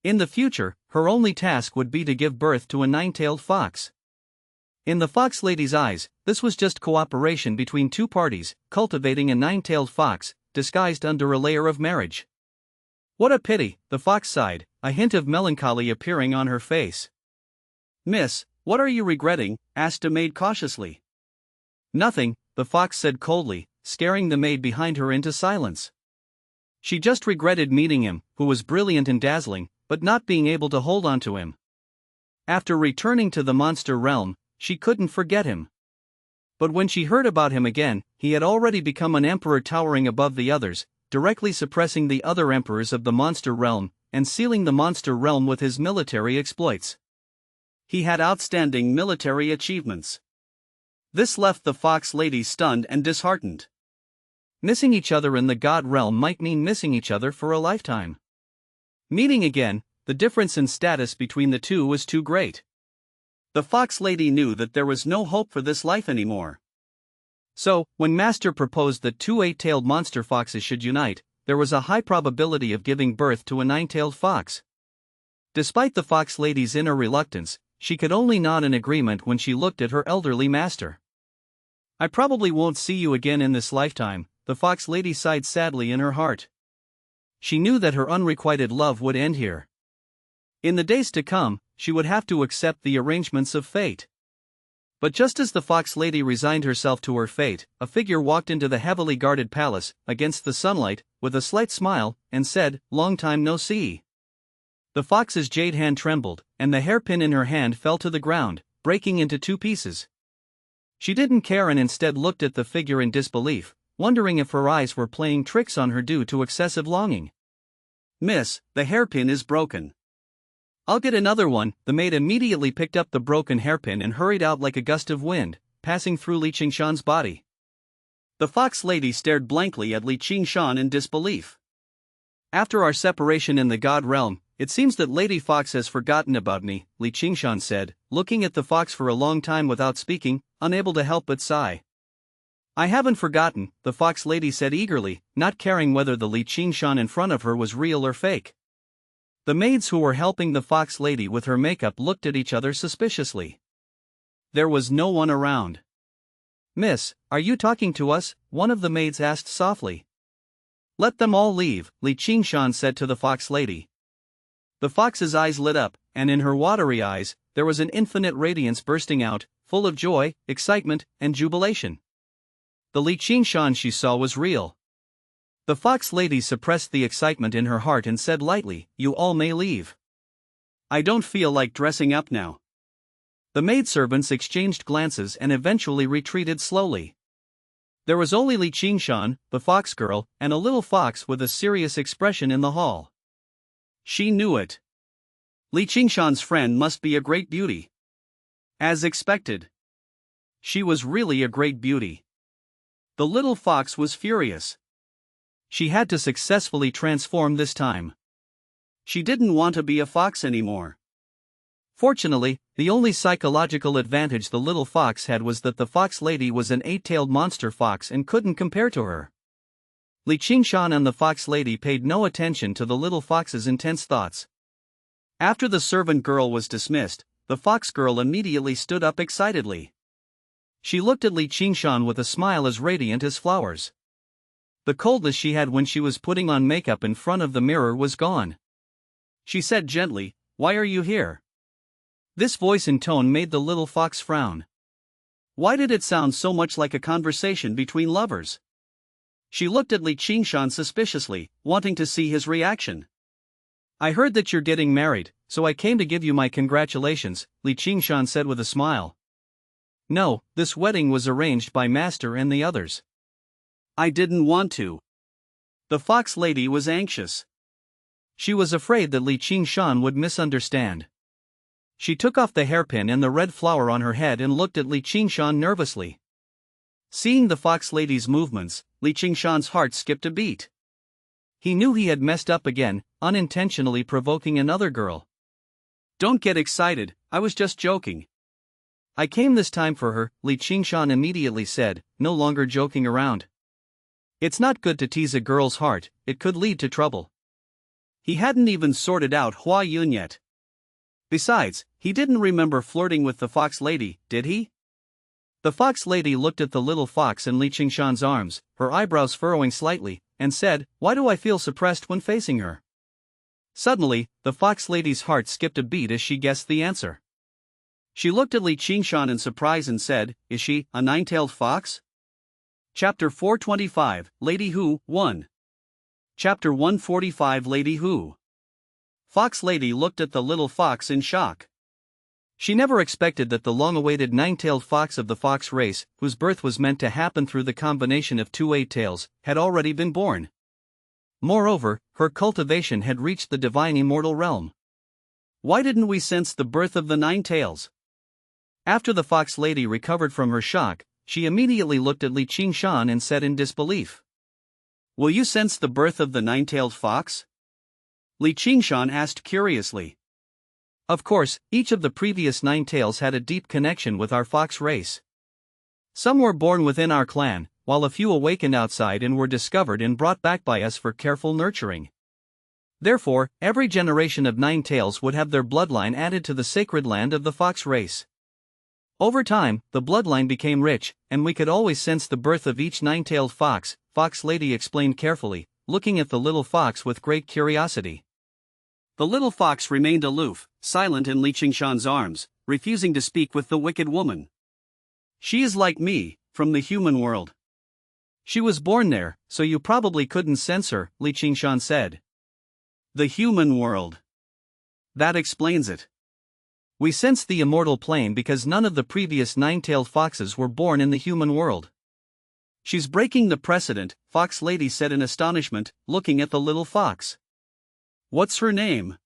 In the future, her only task would be to give birth to a 9-tailed fox. In the fox lady's eyes, this was just cooperation between 2 parties, cultivating a 9-tailed fox, disguised under a layer of marriage. "What a pity," the fox sighed, a hint of melancholy appearing on her face. "Miss, what are you regretting?" asked a maid cautiously. "Nothing," the fox said coldly, scaring the maid behind her into silence. She just regretted meeting him, who was brilliant and dazzling, but not being able to hold on to him. After returning to the monster realm, she couldn't forget him. But when she heard about him again, he had already become an emperor towering above the others, directly suppressing the other emperors of the monster realm, and sealing the monster realm with his military exploits. He had outstanding military achievements. This left the fox lady stunned and disheartened. Missing each other in the god realm might mean missing each other for a lifetime. Meeting again, the difference in status between the two was too great. The fox lady knew that there was no hope for this life anymore. So, when Master proposed that two eight-tailed monster foxes should unite, there was a high probability of giving birth to a nine-tailed fox. Despite the fox lady's inner reluctance, she could only nod in agreement when she looked at her elderly master. I probably won't see you again in this lifetime, the fox lady sighed sadly in her heart. She knew that her unrequited love would end here. In the days to come, she would have to accept the arrangements of fate. But just as the fox lady resigned herself to her fate, a figure walked into the heavily guarded palace, against the sunlight, with a slight smile, and said, "Long time no see." The fox's jade hand trembled, and the hairpin in her hand fell to the ground, breaking into two pieces. She didn't care and instead looked at the figure in disbelief, wondering if her eyes were playing tricks on her due to excessive longing. "Miss, the hairpin is broken." "I'll get another one." The maid immediately picked up the broken hairpin and hurried out like a gust of wind, passing through Qingshan's body. The fox lady stared blankly at Qingshan in disbelief. "After our separation in the god realm, it seems that Lady Fox has forgotten about me," Qingshan said, looking at the fox for a long time without speaking, unable to help but sigh. "I haven't forgotten," the fox lady said eagerly, not caring whether the Qingshan in front of her was real or fake. The maids who were helping the fox lady with her makeup looked at each other suspiciously. There was no one around. "Miss, are you talking to us?" one of the maids asked softly. "Let them all leave," Qingshan said to the fox lady. The fox's eyes lit up, and in her watery eyes, there was an infinite radiance bursting out, full of joy, excitement, and jubilation. The Qingshan she saw was real. The fox lady suppressed the excitement in her heart and said lightly, "You all may leave. I don't feel like dressing up now." The maidservants exchanged glances and eventually retreated slowly. There was only Qingshan, the fox girl, and a little fox with a serious expression in the hall. She knew it. Qingshan's friend must be a great beauty. As expected. She was really a great beauty. The little fox was furious. She had to successfully transform this time. She didn't want to be a fox anymore. Fortunately, the only psychological advantage the little fox had was that the fox lady was an eight-tailed monster fox and couldn't compare to her. Qingshan and the fox lady paid no attention to the little fox's intense thoughts. After the servant girl was dismissed, the fox girl immediately stood up excitedly. She looked at Qingshan with a smile as radiant as flowers. The coldness she had when she was putting on makeup in front of the mirror was gone. She said gently, "Why are you here?" This voice and tone made the little fox frown. Why did it sound so much like a conversation between lovers? She looked at Qingshan suspiciously, wanting to see his reaction. "I heard that you're getting married, so I came to give you my congratulations," Qingshan said with a smile. "No, this wedding was arranged by Master and the others. I didn't want to." The fox lady was anxious. She was afraid that Qingshan would misunderstand. She took off the hairpin and the red flower on her head and looked at Qingshan nervously. Seeing the fox lady's movements, Qingshan's heart skipped a beat. He knew he had messed up again, unintentionally provoking another girl. "Don't get excited, I was just joking." "I came this time for her," Qingshan immediately said, no longer joking around. It's not good to tease a girl's heart, it could lead to trouble. He hadn't even sorted out Hua Yun yet. Besides, he didn't remember flirting with the fox lady, did he? The fox lady looked at the little fox in Qingshan's arms, her eyebrows furrowing slightly, and said, "Why do I feel suppressed when facing her?" Suddenly, the fox lady's heart skipped a beat as she guessed the answer. She looked at Qingshan in surprise and said, "Is she a nine-tailed fox?" Chapter 425, Lady Who, 1. Chapter 145, Lady Who. Fox Lady looked at the little fox in shock. She never expected that the long-awaited nine-tailed fox of the fox race, whose birth was meant to happen through the combination of two eight-tails, had already been born. Moreover, her cultivation had reached the divine immortal realm. Why didn't we sense the birth of the nine tails? After the fox lady recovered from her shock, she immediately looked at Qingshan and said in disbelief, "Will you sense the birth of the nine-tailed fox?" Qingshan asked curiously. Of course, each of the previous nine tails had a deep connection with our fox race. Some were born within our clan, while a few awakened outside and were discovered and brought back by us for careful nurturing. Therefore, every generation of Ninetales would have their bloodline added to the sacred land of the fox race. Over time, the bloodline became rich, and we could always sense the birth of each nine-tailed fox, Fox Lady explained carefully, looking at the little fox with great curiosity. The little fox remained aloof, silent in Qingshan's arms, refusing to speak with the wicked woman. She is like me, from the human world. She was born there, so you probably couldn't sense her, Qingshan said. The human world. That explains it. We sense the immortal plane because none of the previous nine-tailed foxes were born in the human world. She's breaking the precedent, Fox Lady said in astonishment, looking at the little fox. What's her name?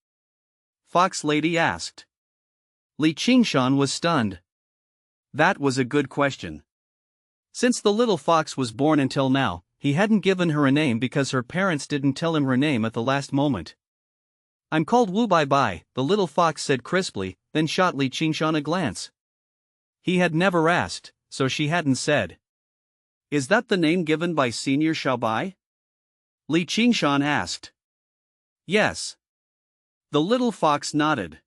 Fox Lady asked. Qingshan was stunned. That was a good question. Since the little fox was born until now, he hadn't given her a name because her parents didn't tell him her name at the last moment. I'm called Wu Bai Bai, the little fox said crisply, then shot Qingshan a glance. He had never asked, so she hadn't said. Is that the name given by Senior Xiaobai? Qingshan asked. Yes. The little fox nodded.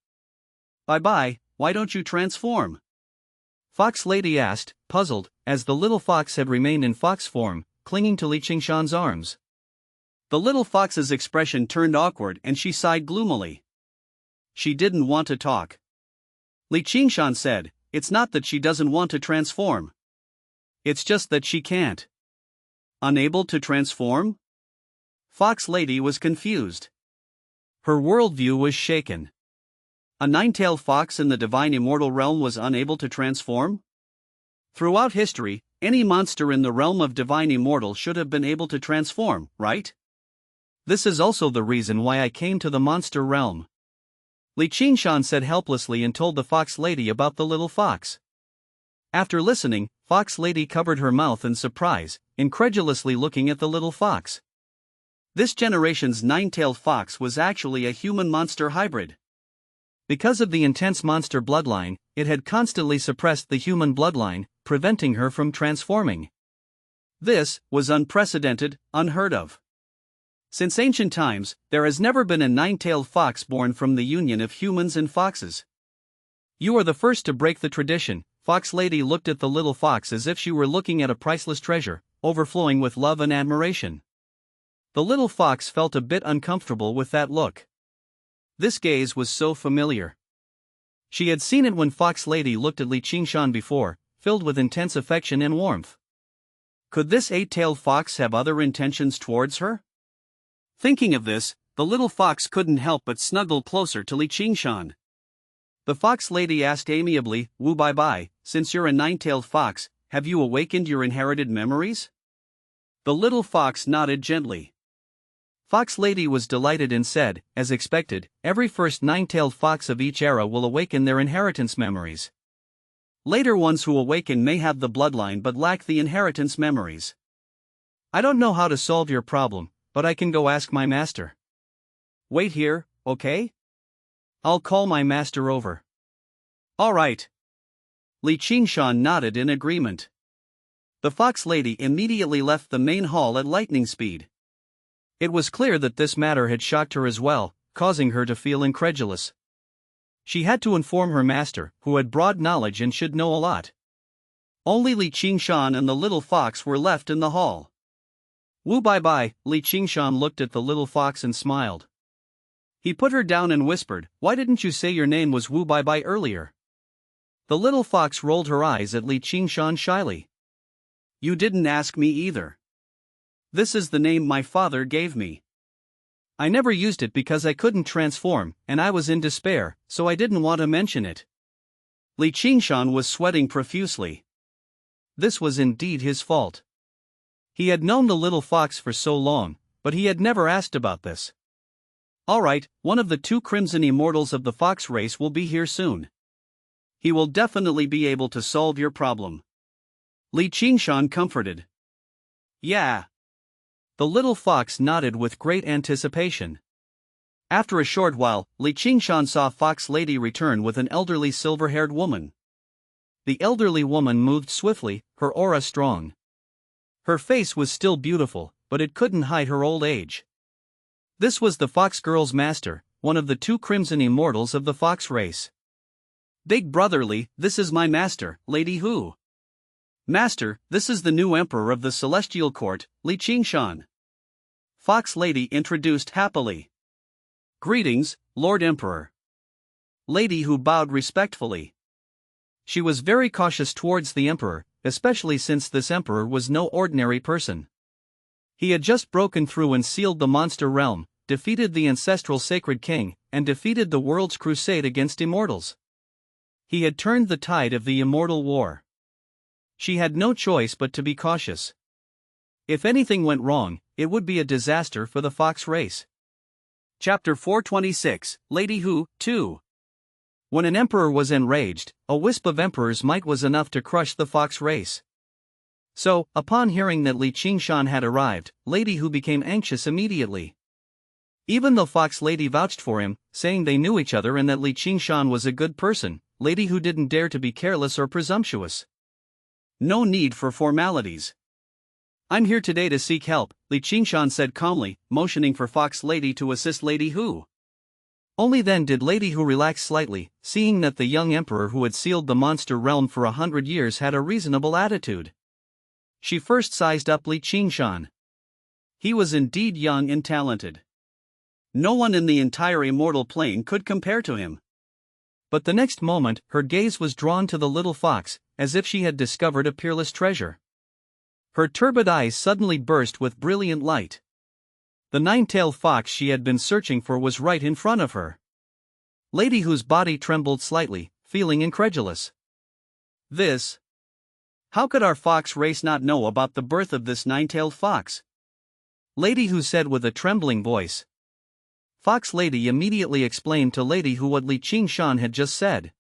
Bye bye, why don't you transform? Fox Lady asked, puzzled, as the little fox had remained in fox form, clinging to Qingshan's arms. The little fox's expression turned awkward and she sighed gloomily. She didn't want to talk. Qingshan said, it's not that she doesn't want to transform. It's just that she can't. Unable to transform? Fox Lady was confused. Her worldview was shaken. A nine-tailed fox in the divine immortal realm was unable to transform? Throughout history, any monster in the realm of divine immortal should have been able to transform, right? This is also the reason why I came to the monster realm. Qingshan said helplessly and told the Fox Lady about the little fox. After listening, Fox Lady covered her mouth in surprise, incredulously looking at the little fox. This generation's nine-tailed fox was actually a human-monster hybrid. Because of the intense monster bloodline, it had constantly suppressed the human bloodline, preventing her from transforming. This was unprecedented, unheard of. Since ancient times, there has never been a nine-tailed fox born from the union of humans and foxes. You are the first to break the tradition. Fox Lady looked at the little fox as if she were looking at a priceless treasure, overflowing with love and admiration. The little fox felt a bit uncomfortable with that look. This gaze was so familiar. She had seen it when Fox Lady looked at Qingshan before, filled with intense affection and warmth. Could this eight-tailed fox have other intentions towards her? Thinking of this, the little fox couldn't help but snuggle closer to Qingshan. The Fox Lady asked amiably, Wu Bai Bai, since you're a nine-tailed fox, have you awakened your inherited memories? The little fox nodded gently. Fox Lady was delighted and said, as expected, every first nine-tailed fox of each era will awaken their inheritance memories. Later ones who awaken may have the bloodline but lack the inheritance memories. I don't know how to solve your problem, but I can go ask my master. Wait here, okay? I'll call my master over. All right. Qingshan nodded in agreement. The Fox Lady immediately left the main hall at lightning speed. It was clear that this matter had shocked her as well, causing her to feel incredulous. She had to inform her master, who had broad knowledge and should know a lot. Only Qingshan and the little fox were left in the hall. Wu Bai Bai, Qingshan looked at the little fox and smiled. He put her down and whispered, why didn't you say your name was Wu Bai Bai earlier? The little fox rolled her eyes at Qingshan shyly. You didn't ask me either. This is the name my father gave me. I never used it because I couldn't transform, and I was in despair, so I didn't want to mention it. Qingshan was sweating profusely. This was indeed his fault. He had known the little fox for so long, but he had never asked about this. Alright, one of the two crimson immortals of the fox race will be here soon. He will definitely be able to solve your problem. Qingshan comforted. Yeah. The little fox nodded with great anticipation. After a short while, Qingshan saw Fox Lady return with an elderly silver-haired woman. the elderly woman moved swiftly, her aura strong. Her face was still beautiful, but it couldn't hide her old age. This was the fox girl's master, one of the 2 crimson immortals of the fox race. Big brotherly, this is my master, Lady Hu. Master, this is the new emperor of the celestial court, Qingshan. Fox lady introduced happily. Greetings, Lord Emperor. Lady Hu bowed respectfully. She was very cautious towards the emperor, especially since this emperor was no ordinary person. He had just broken through and sealed the monster realm, defeated the ancestral sacred king, and defeated the world's crusade against immortals. He had turned the tide of the immortal war. She had no choice but to be cautious. If anything went wrong, it would be a disaster for the fox race. Chapter 426, Lady Hu, 2. When an emperor was enraged, a wisp of emperor's might was enough to crush the fox race. So, upon hearing that Qingshan had arrived, Lady Hu became anxious immediately. Even though Fox Lady vouched for him, saying they knew each other and that Qingshan was a good person, Lady Hu didn't dare to be careless or presumptuous. No need for formalities. I'm here today to seek help, Qingshan said calmly, motioning for Fox Lady to assist Lady Hu. Only then did Lady Hu relax slightly, seeing that the young emperor who had sealed the monster realm for 100 years had a reasonable attitude. She first sized up Qingshan. He was indeed young and talented. No one in the entire immortal plane could compare to him. But the next moment, her gaze was drawn to the little fox, as if she had discovered a peerless treasure. Her turbid eyes suddenly burst with brilliant light. The 9-tailed fox she had been searching for was right in front of her. Lady Hu's body trembled slightly, feeling incredulous. This? How could our fox race not know about the birth of this 9-tailed fox? Lady Hu said with a trembling voice. Fox Lady immediately explained to Lady Hu what Qingshan had just said.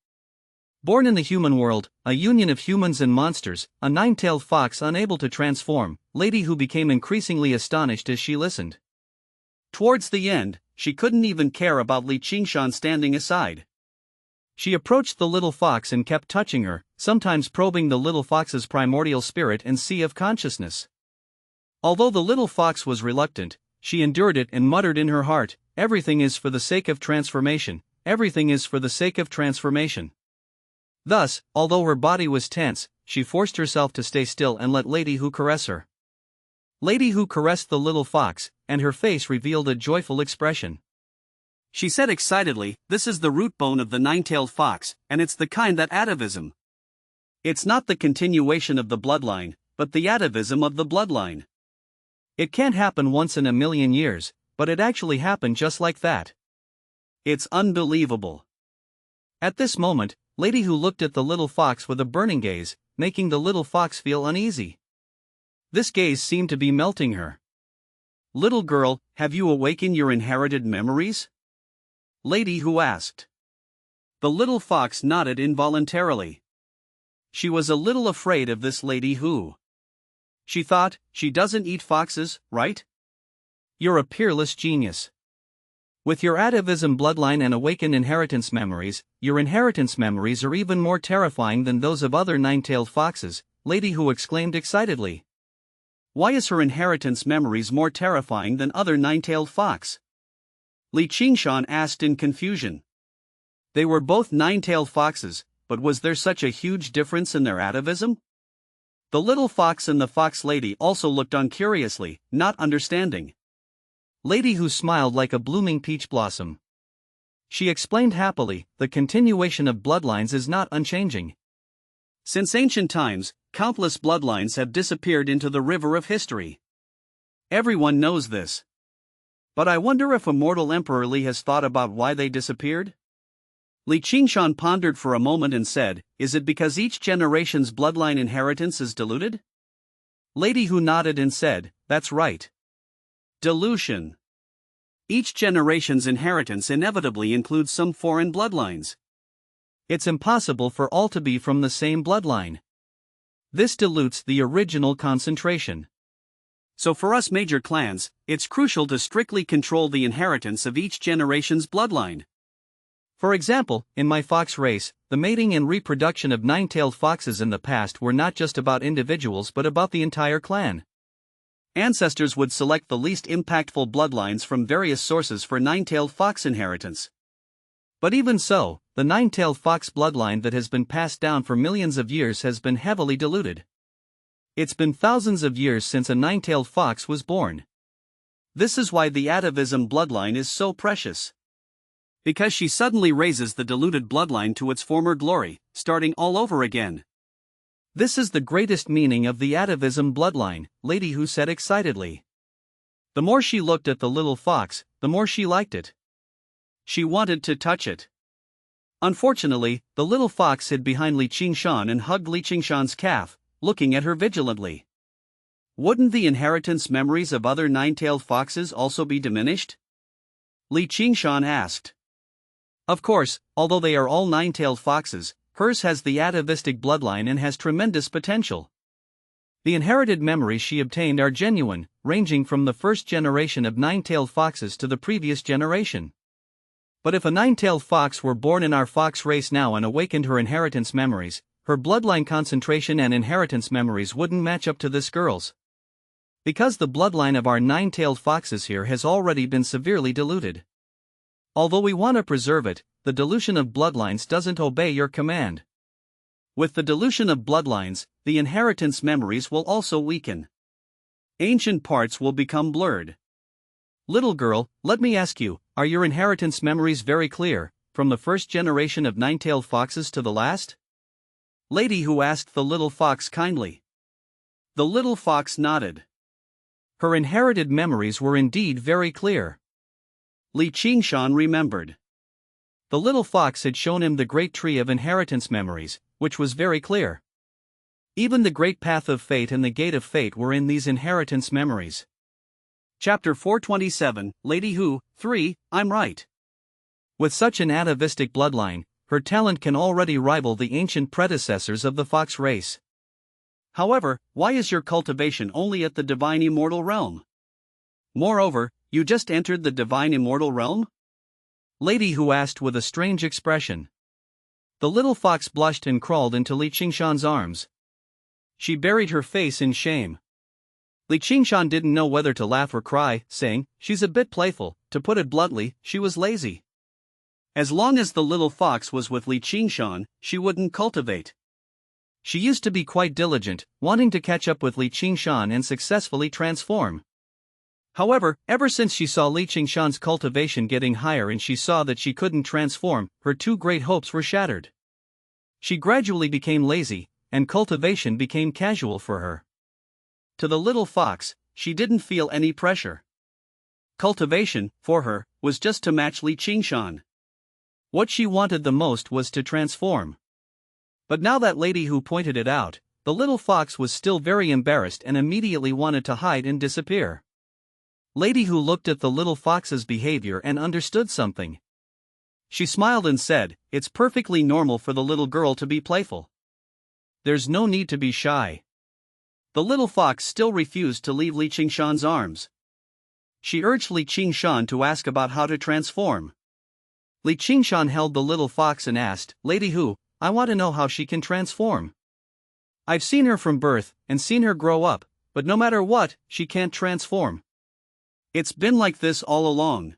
Born in the human world, a union of humans and monsters, a 9-tailed fox unable to transform, Lady Hu became increasingly astonished as she listened. Towards the end, she couldn't even care about Qingshan standing aside. She approached the little fox and kept touching her, sometimes probing the little fox's primordial spirit and sea of consciousness. Although the little fox was reluctant, she endured it and muttered in her heart, "Everything is for the sake of transformation, everything is for the sake of transformation." Thus, although her body was tense, she forced herself to stay still and let Lady Hu caress her. Lady Hu caressed the little fox, and her face revealed a joyful expression. She said excitedly, "This is the root bone of the 9-tailed fox, and it's the kind that atavism. It's not the continuation of the bloodline, but the atavism of the bloodline. It can't happen once in a million years, but it actually happened just like that. It's unbelievable." At this moment, Lady Hu looked at the little fox with a burning gaze, making the little fox feel uneasy. This gaze seemed to be melting her. "Little girl, have you awakened your inherited memories?" Lady Hu asked. The little fox nodded involuntarily. She was a little afraid of this Lady Hu. She thought, she doesn't eat foxes, right? You're a peerless genius. With your atavism bloodline and awakened inheritance memories, your inheritance memories are even more terrifying than those of other 9-tailed foxes, Lady Hu exclaimed excitedly. Why is her inheritance memories more terrifying than other 9-tailed fox? Qingshan asked in confusion. They were both 9-tailed foxes, but was there such a huge difference in their atavism? The little fox and the fox lady also looked on curiously, not understanding. Lady Hu smiled like a blooming peach blossom. She explained happily, the continuation of bloodlines is not unchanging. Since ancient times, countless bloodlines have disappeared into the river of history. Everyone knows this. But I wonder if immortal Emperor Li has thought about why they disappeared? Qingshan pondered for a moment and said, is it because each generation's bloodline inheritance is diluted? Lady Hu nodded and said, that's right. Dilution. Each generation's inheritance inevitably includes some foreign bloodlines. It's impossible for all to be from the same bloodline. This dilutes the original concentration. So for us major clans, it's crucial to strictly control the inheritance of each generation's bloodline. For example, in my fox race, the mating and reproduction of nine-tailed foxes in the past were not just about individuals but about the entire clan. Ancestors would select the least impactful bloodlines from various sources for nine-tailed fox inheritance. But even so, the nine-tailed fox bloodline that has been passed down for millions of years has been heavily diluted. It's been thousands of years since a nine-tailed fox was born. This is why the atavism bloodline is so precious. Because she suddenly raises the diluted bloodline to its former glory, starting all over again. This is the greatest meaning of the atavism bloodline, Lady Hu said excitedly. The more she looked at the little fox, the more she liked it. She wanted to touch it. Unfortunately, the little fox hid behind Qingshan and hugged Qingshan's calf, looking at her vigilantly. Wouldn't the inheritance memories of other nine-tailed foxes also be diminished? Qingshan asked. Of course, although they are all nine-tailed foxes, hers has the atavistic bloodline and has tremendous potential. The inherited memories she obtained are genuine, ranging from the first generation of nine-tailed foxes to the previous generation. But if a nine-tailed fox were born in our fox race now and awakened her inheritance memories, her bloodline concentration and inheritance memories wouldn't match up to this girl's. Because the bloodline of our nine-tailed foxes here has already been severely diluted. Although we want to preserve it, the dilution of bloodlines doesn't obey your command. With the dilution of bloodlines, the inheritance memories will also weaken. Ancient parts will become blurred. Little girl, let me ask you, are your inheritance memories very clear, from the first generation of nine-tailed foxes to the last? Lady Hu asked the little fox kindly. The little fox nodded. Her inherited memories were indeed very clear. Qingshan remembered. The little fox had shown him the great tree of inheritance memories, which was very clear. Even the great path of fate and the gate of fate were in these inheritance memories. Chapter 427, Lady Hu, 3, I'm right. With such an atavistic bloodline, her talent can already rival the ancient predecessors of the fox race. However, why is your cultivation only at the divine immortal realm? Moreover, you just entered the divine immortal realm? Lady Hu asked with a strange expression. The little fox blushed and crawled into Qingshan's arms. She buried her face in shame. Qingshan didn't know whether to laugh or cry, saying, she's a bit playful, to put it bluntly, she was lazy. As long as the little fox was with Qingshan, she wouldn't cultivate. She used to be quite diligent, wanting to catch up with Qingshan and successfully transform. However, ever since she saw Qingshan's cultivation getting higher and she saw that she couldn't transform, her two great hopes were shattered. She gradually became lazy, and cultivation became casual for her. To the little fox, she didn't feel any pressure. Cultivation, for her, was just to match Qingshan. What she wanted the most was to transform. But now that Lady Hu pointed it out, the little fox was still very embarrassed and immediately wanted to hide and disappear. Lady Hu looked at the little fox's behavior and understood something. She smiled and said, it's perfectly normal for the little girl to be playful. There's no need to be shy. The little fox still refused to leave Qingshan's arms. She urged Qingshan to ask about how to transform. Qingshan held the little fox and asked, Lady Hu, I want to know how she can transform. I've seen her from birth, and seen her grow up, but no matter what, she can't transform. It's been like this all along.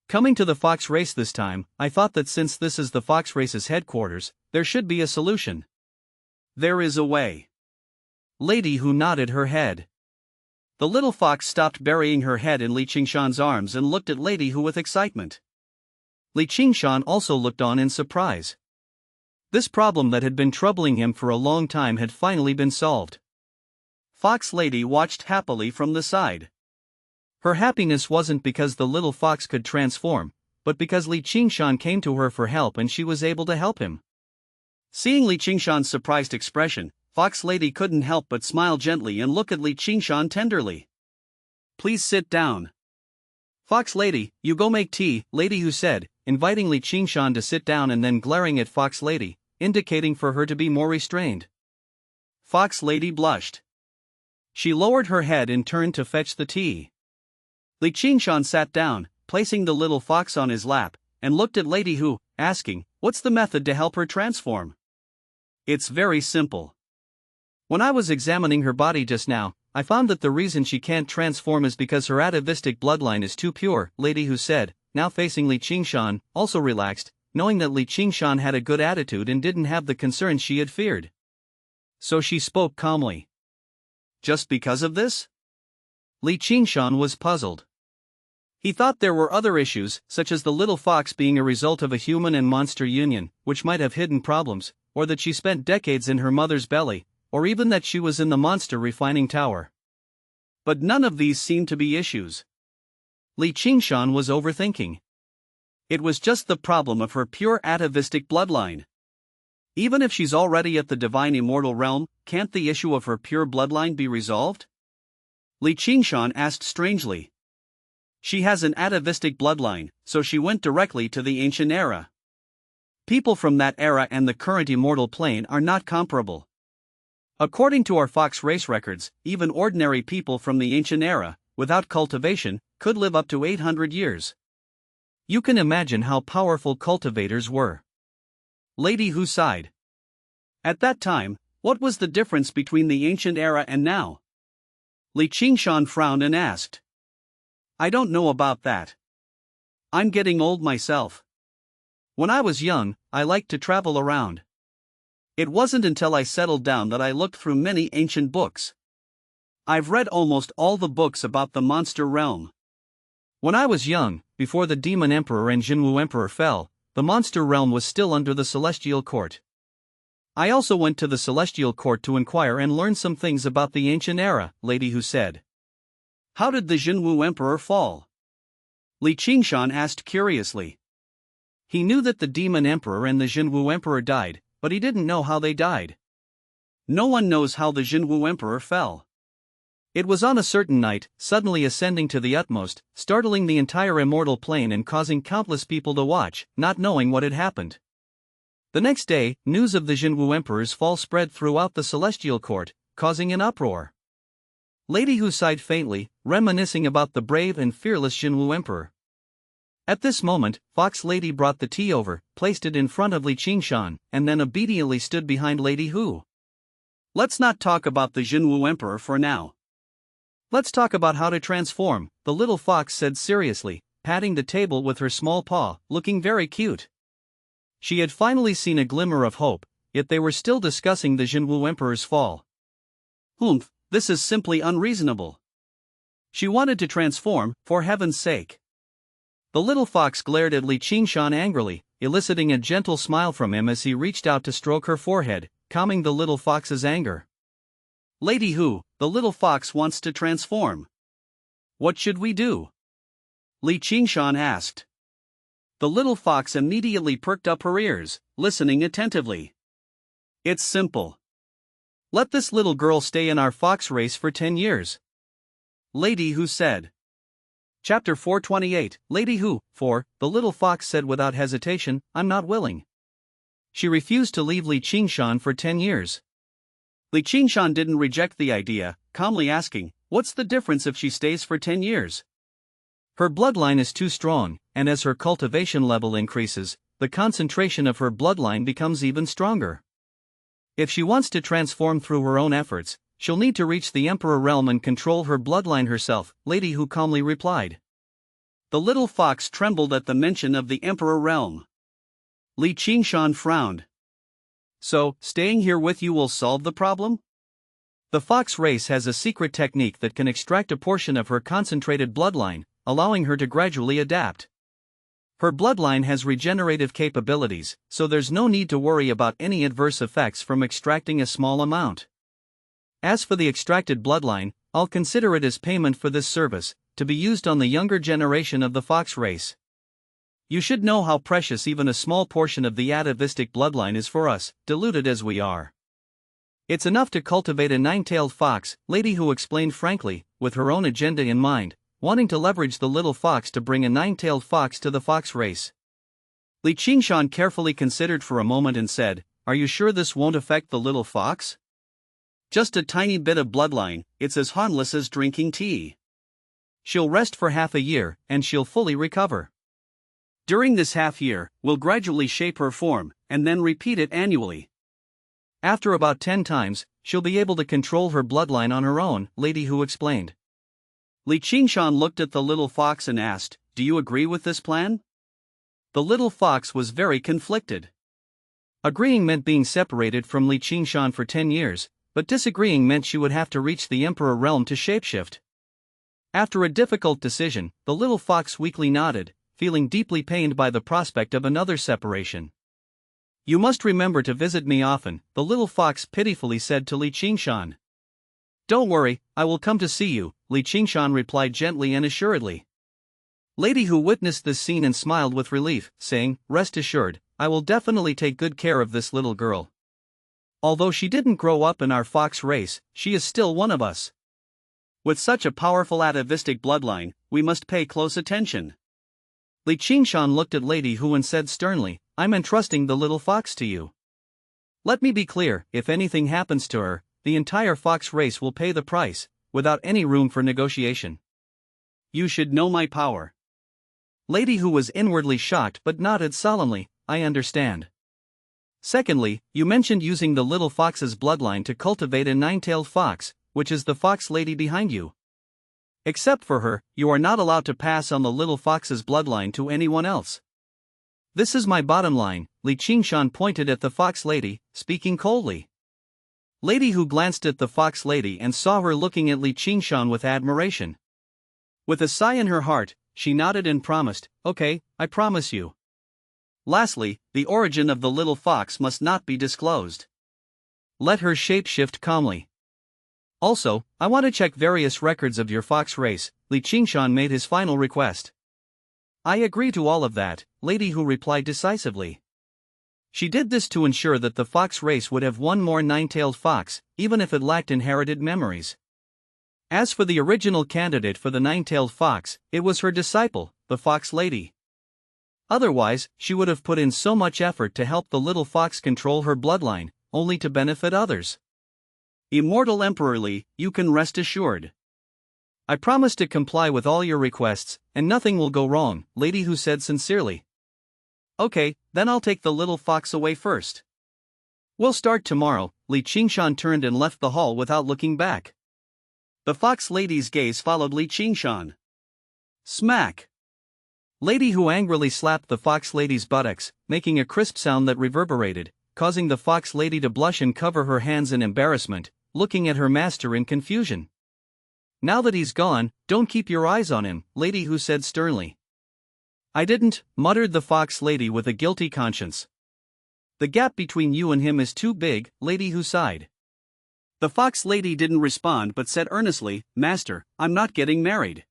Coming to the fox race this time, I thought that since this is the fox race's headquarters, there should be a solution. There is a way. Lady Hu nodded her head. The little fox stopped burying her head in Qingshan's arms and looked at Lady Hu with excitement. Qingshan also looked on in surprise. This problem that had been troubling him for a long time had finally been solved. Fox Lady watched happily from the side. Her happiness wasn't because the little fox could transform, but because Qingshan came to her for help and she was able to help him. Seeing Qingshan's surprised expression, Fox Lady couldn't help but smile gently and look at Qingshan tenderly. Please sit down. Fox Lady, you go make tea, Lady Hu said, inviting Qingshan to sit down and then glaring at Fox Lady, indicating for her to be more restrained. Fox Lady blushed. She lowered her head and turned to fetch the tea. Qingshan sat down, placing the little fox on his lap, and looked at Lady Hu, asking, "What's the method to help her transform?" "It's very simple. When I was examining her body just now, I found that the reason she can't transform is because her atavistic bloodline is too pure," Lady Hu said, now facing Li Qingshan, also relaxed, knowing that Li Qingshan had a good attitude and didn't have the concerns she had feared. So she spoke calmly. "Just because of this?" Li Qingshan was puzzled. He thought there were other issues, such as the little fox being a result of a human and monster union, which might have hidden problems, or that she spent decades in her mother's belly, or even that she was in the monster refining tower. But none of these seemed to be issues. Li Qingshan was overthinking. It was just the problem of her pure atavistic bloodline. Even if she's already at the divine immortal realm, can't the issue of her pure bloodline be resolved? Li Qingshan asked strangely. She has an atavistic bloodline, so she went directly to the ancient era. People from that era and the current immortal plane are not comparable. According to our fox race records, even ordinary people from the ancient era, without cultivation, could live up to 800 years. You can imagine how powerful cultivators were. Lady Hu sighed. At that time, what was the difference between the ancient era and now? Li Qingshan frowned and asked. I don't know about that. I'm getting old myself. When I was young, I liked to travel around. It wasn't until I settled down that I looked through many ancient books. I've read almost all the books about the monster realm. When I was young, before the Demon Emperor and Jinwu Emperor fell, the monster realm was still under the Celestial Court. I also went to the Celestial Court to inquire and learn some things about the ancient era, Lady Hu said. How did the Jinwu Emperor fall? Li Qingshan asked curiously. He knew that the Demon Emperor and the Jinwu Emperor died, but he didn't know how they died. No one knows how the Jinwu Emperor fell. It was on a certain night, suddenly ascending to the utmost, startling the entire immortal plane and causing countless people to watch, not knowing what had happened. The next day, news of the Jinwu Emperor's fall spread throughout the Celestial Court, causing an uproar. Lady Hu sighed faintly, reminiscing about the brave and fearless Jinwu Emperor. At this moment, Fox Lady brought the tea over, placed it in front of Li Qingshan, and then obediently stood behind Lady Hu. Let's not talk about the Jinwu Emperor for now. Let's talk about how to transform, the little fox said seriously, patting the table with her small paw, looking very cute. She had finally seen a glimmer of hope, yet they were still discussing the Jinwu Emperor's fall. Humph, this is simply unreasonable. She wanted to transform, for heaven's sake. The little fox glared at Li Qingshan angrily, eliciting a gentle smile from him as he reached out to stroke her forehead, calming the little fox's anger. Lady Hu, the little fox wants to transform. What should we do? Li Qingshan asked. The little fox immediately perked up her ears, listening attentively. It's simple. Let this little girl stay in our fox race for 10 years. Lady Hu said. Chapter 428, Lady Hu, 4, the little fox said without hesitation, I'm not willing. She refused to leave Li Qingshan for 10 years. Li Qingshan didn't reject the idea, calmly asking, what's the difference if she stays for 10 years? Her bloodline is too strong, and as her cultivation level increases, the concentration of her bloodline becomes even stronger. If she wants to transform through her own efforts, she'll need to reach the Emperor realm and control her bloodline herself, Lady Hu calmly replied. The little fox trembled at the mention of the Emperor realm. Li Qingshan frowned. So, staying here with you will solve the problem? The fox race has a secret technique that can extract a portion of her concentrated bloodline, allowing her to gradually adapt. Her bloodline has regenerative capabilities, so there's no need to worry about any adverse effects from extracting a small amount. As for the extracted bloodline, I'll consider it as payment for this service, to be used on the younger generation of the fox race. You should know how precious even a small portion of the atavistic bloodline is for us, deluded as we are. It's enough to cultivate a nine-tailed fox, Lady Hu explained frankly, with her own agenda in mind, wanting to leverage the little fox to bring a nine-tailed fox to the fox race. Li Qingshan carefully considered for a moment and said, Are you sure this won't affect the little fox? Just a tiny bit of bloodline, it's as harmless as drinking tea. She'll rest for half a year, and she'll fully recover. During this half year, we'll gradually shape her form, and then repeat it annually. After about 10 times, she'll be able to control her bloodline on her own, Lady Hu explained. Qingshan looked at the little fox and asked, "Do you agree with this plan?" The little fox was very conflicted. Agreeing meant being separated from Qingshan for 10 years, but disagreeing meant she would have to reach the Emperor realm to shapeshift. After a difficult decision, the little fox weakly nodded, feeling deeply pained by the prospect of another separation. "You must remember to visit me often," the little fox pitifully said to Qingshan. "Don't worry, I will come to see you," Qingshan replied gently and assuredly. Lady Hu witnessed this scene and smiled with relief, saying, "Rest assured, I will definitely take good care of this little girl. Although she didn't grow up in our fox race, she is still one of us. With such a powerful atavistic bloodline, we must pay close attention." Qingshan looked at Lady Hu and said sternly, "I'm entrusting the little fox to you. Let me be clear, if anything happens to her, the entire fox race will pay the price, without any room for negotiation. You should know my power." Lady Hu was inwardly shocked but nodded solemnly, "I understand. Secondly, you mentioned using the little fox's bloodline to cultivate a nine-tailed fox, which is the fox lady behind you. Except for her, you are not allowed to pass on the little fox's bloodline to anyone else. This is my bottom line." Qingshan pointed at the fox lady, speaking coldly. Lady Hu glanced at the fox lady and saw her looking at Qingshan with admiration. With a sigh in her heart, she nodded and promised, "Okay, I promise you." Lastly, the origin of the little fox must not be disclosed. Let her shapeshift calmly. Also, I want to check various records of your fox race, Qingshan made his final request. "I agree to all of that," Lady Hu replied decisively. She did this to ensure that the fox race would have one more nine-tailed fox, even if it lacked inherited memories. As for the original candidate for the nine-tailed fox, it was her disciple, the fox lady. Otherwise, she would have put in so much effort to help the little fox control her bloodline, only to benefit others. "Immortal Emperor Li, you can rest assured. I promise to comply with all your requests, and nothing will go wrong," Lady Hu said sincerely. "Okay, then I'll take the little fox away first. We'll start tomorrow." Qingshan turned and left the hall without looking back. The fox lady's gaze followed Qingshan. Smack! Lady Hu angrily slapped the fox lady's buttocks, making a crisp sound that reverberated, causing the fox lady to blush and cover her hands in embarrassment, looking at her master in confusion. "Now that he's gone, don't keep your eyes on him," Lady Hu said sternly. "I didn't," muttered the fox lady with a guilty conscience. "The gap between you and him is too big," Lady Hu sighed. The fox lady didn't respond but said earnestly, "Master, I'm not getting married."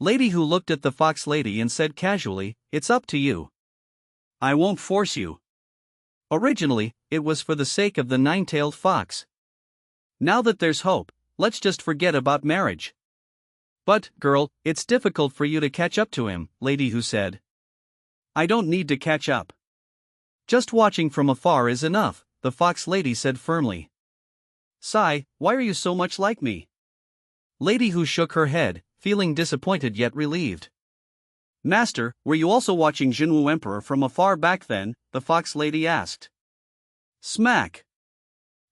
Lady Hu looked at the fox lady and said casually, "It's up to you. I won't force you. Originally, it was for the sake of the nine-tailed fox. Now that there's hope, let's just forget about marriage." "But, girl, it's difficult for you to catch up to him," Lady Hu said. "I don't need to catch up. Just watching from afar is enough," the fox lady said firmly. "Sigh, why are you so much like me?" Lady Hu shook her head, feeling disappointed yet relieved. "Master, were you also watching Jinwu Emperor from afar back then?" the fox lady asked. Smack!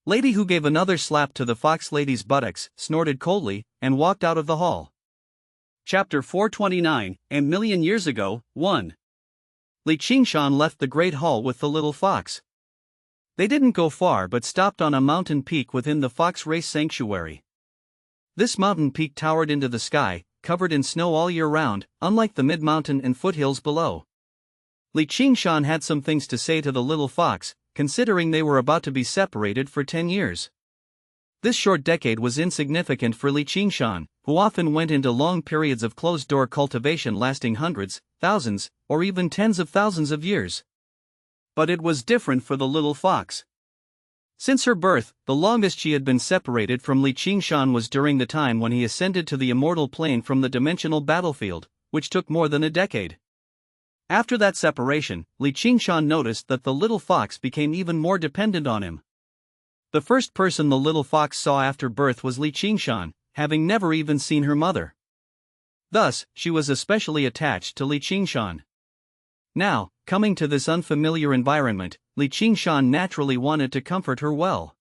Lady Hu gave another slap to the fox lady's buttocks, snorted coldly, and walked out of the hall. Chapter 429, A Million Years Ago, 1. Qingshan left the Great Hall with the little fox. They didn't go far but stopped on a mountain peak within the fox race sanctuary. This mountain peak towered into the sky, covered in snow all year round, unlike the mid-mountain and foothills below. Qingshan had some things to say to the little fox, considering they were about to be separated for 10 years. This short decade was insignificant for Qingshan, who often went into long periods of closed-door cultivation lasting hundreds, thousands, or even tens of thousands of years. But it was different for the little fox. Since her birth, the longest she had been separated from Qingshan was during the time when he ascended to the immortal plane from the dimensional battlefield, which took more than a decade. After that separation, Qingshan noticed that the little fox became even more dependent on him. The first person the little fox saw after birth was Qingshan, having never even seen her mother. Thus, she was especially attached to Qingshan. Now, coming to this unfamiliar environment, Qingshan naturally wanted to comfort her well.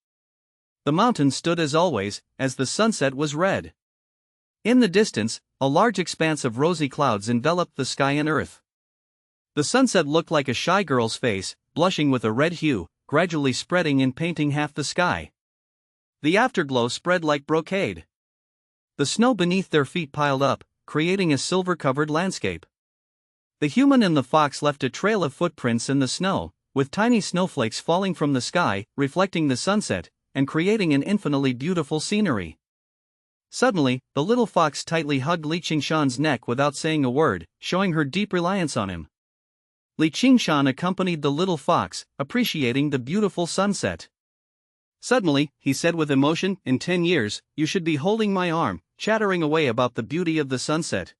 The mountain stood as always, as the sunset was red. In the distance, a large expanse of rosy clouds enveloped the sky and earth. The sunset looked like a shy girl's face, blushing with a red hue, gradually spreading and painting half the sky. The afterglow spread like brocade. The snow beneath their feet piled up, creating a silver-covered landscape. The human and the fox left a trail of footprints in the snow, with tiny snowflakes falling from the sky, reflecting the sunset, and creating an infinitely beautiful scenery. Suddenly, the little fox tightly hugged Qingshan's neck without saying a word, showing her deep reliance on him. Qingshan accompanied the little fox, appreciating the beautiful sunset. Suddenly, he said with emotion, "In 10 years, you should be holding my arm, chattering away about the beauty of the sunset."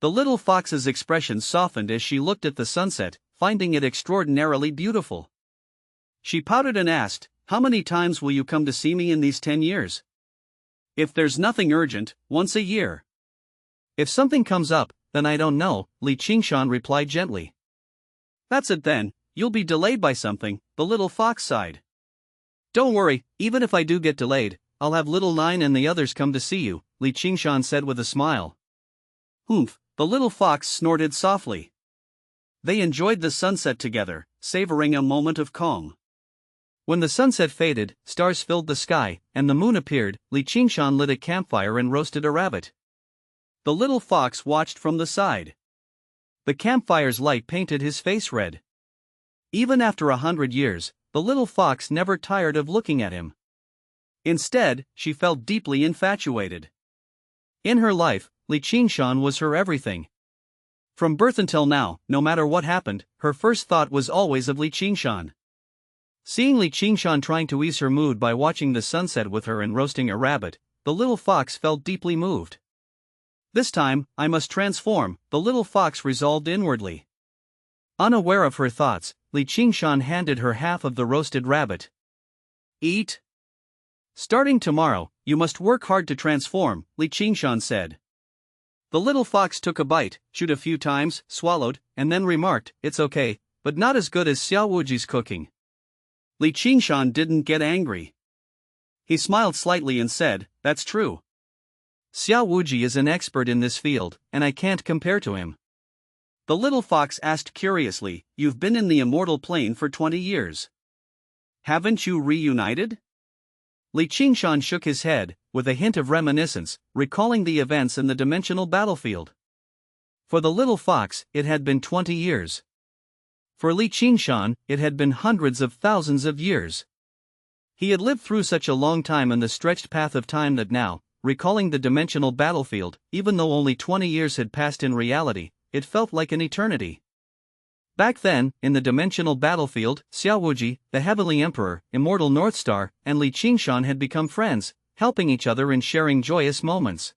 The little fox's expression softened as she looked at the sunset, finding it extraordinarily beautiful. She pouted and asked, "How many times will you come to see me in these 10 years? If there's nothing urgent, once a year. If something comes up, then I don't know," Qingshan replied gently. "That's it then, you'll be delayed by something," the little fox sighed. "Don't worry, even if I do get delayed, I'll have little Nine and the others come to see you," Qingshan said with a smile. "Humph," the little fox snorted softly. They enjoyed the sunset together, savoring a moment of calm. When the sunset faded, stars filled the sky, and the moon appeared. Qingshan lit a campfire and roasted a rabbit. The little fox watched from the side. The campfire's light painted his face red. Even after 100 years, the little fox never tired of looking at him. Instead, she felt deeply infatuated. In her life, Qingshan was her everything. From birth until now, no matter what happened, her first thought was always of Qingshan. Seeing Qingshan trying to ease her mood by watching the sunset with her and roasting a rabbit, the little fox felt deeply moved. "This time, I must transform," the little fox resolved inwardly. Unaware of her thoughts, Qingshan handed her half of the roasted rabbit. "Eat. Starting tomorrow, you must work hard to transform," Qingshan said. The little fox took a bite, chewed a few times, swallowed, and then remarked, "It's okay, but not as good as Xiaowuji's cooking." Qingshan didn't get angry. He smiled slightly and said, "That's true. Xiaowuji is an expert in this field, and I can't compare to him." The little fox asked curiously, "You've been in the immortal plane for 20 years. Haven't you reunited?" Qingshan shook his head, with a hint of reminiscence, recalling the events in the dimensional battlefield. For the little fox, it had been 20 years. For Qingshan, it had been hundreds of thousands of years. He had lived through such a long time in the stretched path of time that now, recalling the dimensional battlefield, even though only 20 years had passed in reality, it felt like an eternity. Back then, in the dimensional battlefield, Xiaowuji, the Heavenly Emperor, Immortal Northstar, and Qingshan had become friends, helping each other and sharing joyous moments.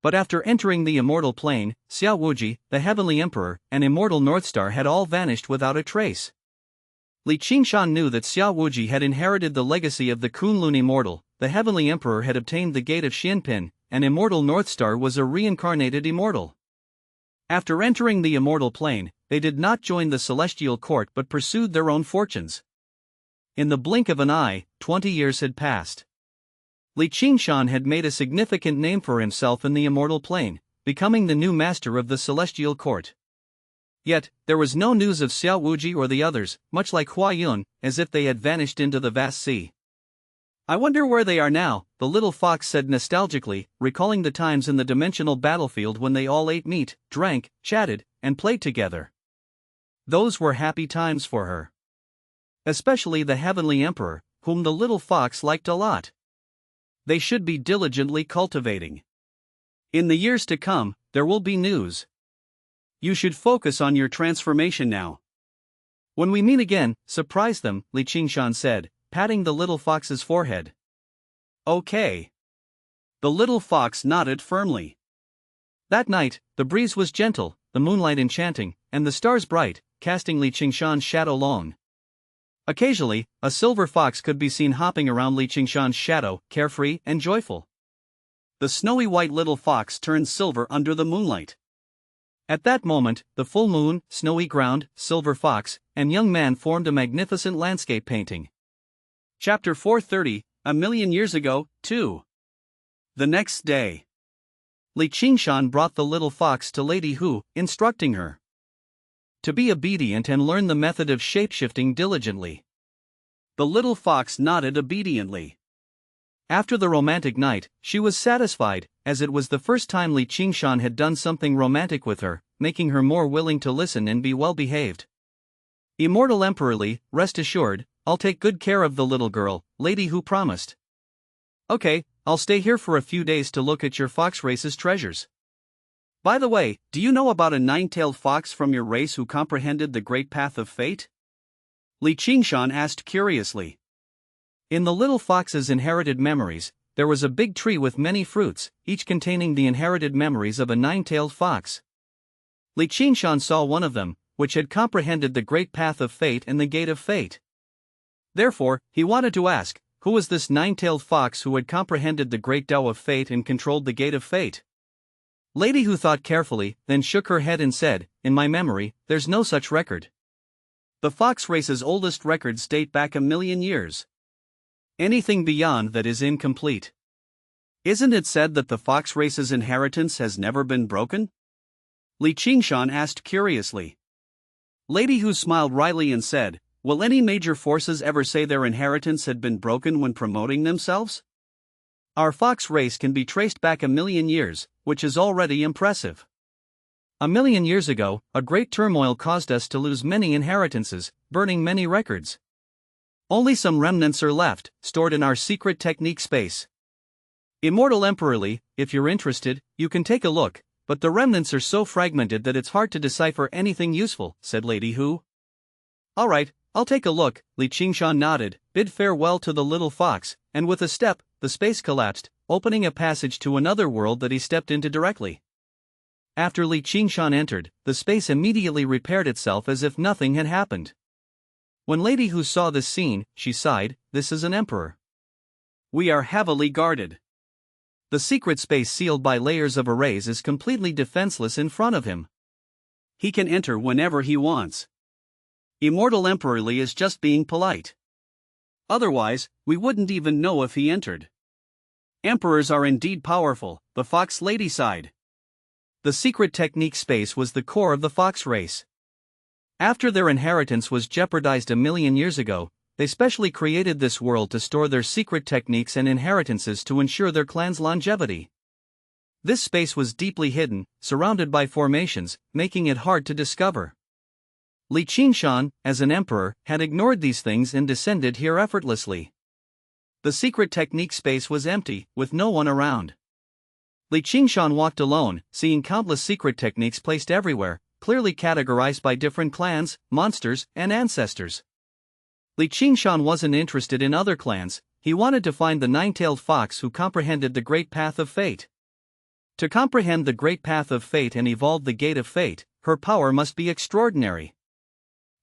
But after entering the immortal plane, Xiaowuji, the Heavenly Emperor, and Immortal Northstar had all vanished without a trace. Qingshan knew that Xiaowuji had inherited the legacy of the Kunlun Immortal, the Heavenly Emperor had obtained the Gate of Xianpin, and Immortal Northstar was a reincarnated immortal. After entering the immortal plane, they did not join the celestial court but pursued their own fortunes. In the blink of an eye, 20 years had passed. Qingshan had made a significant name for himself in the immortal plane, becoming the new master of the celestial court. Yet, there was no news of Xiaowuji or the others, much like Huayun, as if they had vanished into the vast sea. "I wonder where they are now," the little fox said nostalgically, recalling the times in the dimensional battlefield when they all ate meat, drank, chatted, and played together. Those were happy times for her. Especially the Heavenly Emperor, whom the little fox liked a lot. They should be diligently cultivating. In the years to come, there will be news. You should focus on your transformation now. When we meet again, surprise them, Qingshan said, patting the little fox's forehead. "Okay." The little fox nodded firmly. That night, the breeze was gentle, the moonlight enchanting, and the stars bright, casting Qingshan's shadow long. Occasionally, a silver fox could be seen hopping around Qingshan's shadow, carefree and joyful. The snowy white little fox turned silver under the moonlight. At that moment, the full moon, snowy ground, silver fox, and young man formed a magnificent landscape painting. Chapter 430, A Million Years Ago, 2. The next day, Qingshan brought the little fox to Lady Hu, instructing her to be obedient and learn the method of shapeshifting diligently. The little fox nodded obediently. After the romantic night, she was satisfied, as it was the first time Qingshan had done something romantic with her, making her more willing to listen and be well behaved. Immortal Emperor Li, rest assured, I'll take good care of the little girl, Lady Hu promised. Okay, I'll stay here for a few days to look at your fox race's treasures. By the way, do you know about a nine-tailed fox from your race who comprehended the great path of fate? Qingshan asked curiously. In the little fox's inherited memories, there was a big tree with many fruits, each containing the inherited memories of a nine-tailed fox. Qingshan saw one of them, which had comprehended the great path of fate and the gate of fate. Therefore, he wanted to ask, who was this nine-tailed fox who had comprehended the great Tao of fate and controlled the gate of fate? Lady Hu thought carefully, then shook her head and said, in my memory, there's no such record. The fox race's oldest records date back 1,000,000 years. Anything beyond that is incomplete. Isn't it said that the fox race's inheritance has never been broken? Qingshan asked curiously. Lady Hu smiled wryly and said, will any major forces ever say their inheritance had been broken when promoting themselves? Our fox race can be traced back 1,000,000 years, which is already impressive. 1,000,000 years ago, a great turmoil caused us to lose many inheritances, burning many records. Only some remnants are left, stored in our secret technique space. Immortal Emperor Li, if you're interested, you can take a look, but the remnants are so fragmented that it's hard to decipher anything useful, said Lady Hu. Alright, I'll take a look, Qingshan nodded, bid farewell to the little fox, and with a step, the space collapsed, opening a passage to another world that he stepped into directly. After Qingshan entered, the space immediately repaired itself as if nothing had happened. When Lady Hu saw this scene, she sighed, this is an emperor. We are heavily guarded. The secret space sealed by layers of arrays is completely defenseless in front of him. He can enter whenever he wants. Immortal Emperor Li is just being polite. Otherwise, we wouldn't even know if he entered. Emperors are indeed powerful, the fox lady sighed. The secret technique space was the core of the fox race. After their inheritance was jeopardized 1,000,000 years ago, they specially created this world to store their secret techniques and inheritances to ensure their clan's longevity. This space was deeply hidden, surrounded by formations, making it hard to discover. Qingshan, as an emperor, had ignored these things and descended here effortlessly. The secret technique space was empty, with no one around. Qingshan walked alone, seeing countless secret techniques placed everywhere, clearly categorized by different clans, monsters, and ancestors. Qingshan wasn't interested in other clans, he wanted to find the nine-tailed fox who comprehended the great path of fate. To comprehend the great path of fate and evolve the gate of fate, her power must be extraordinary.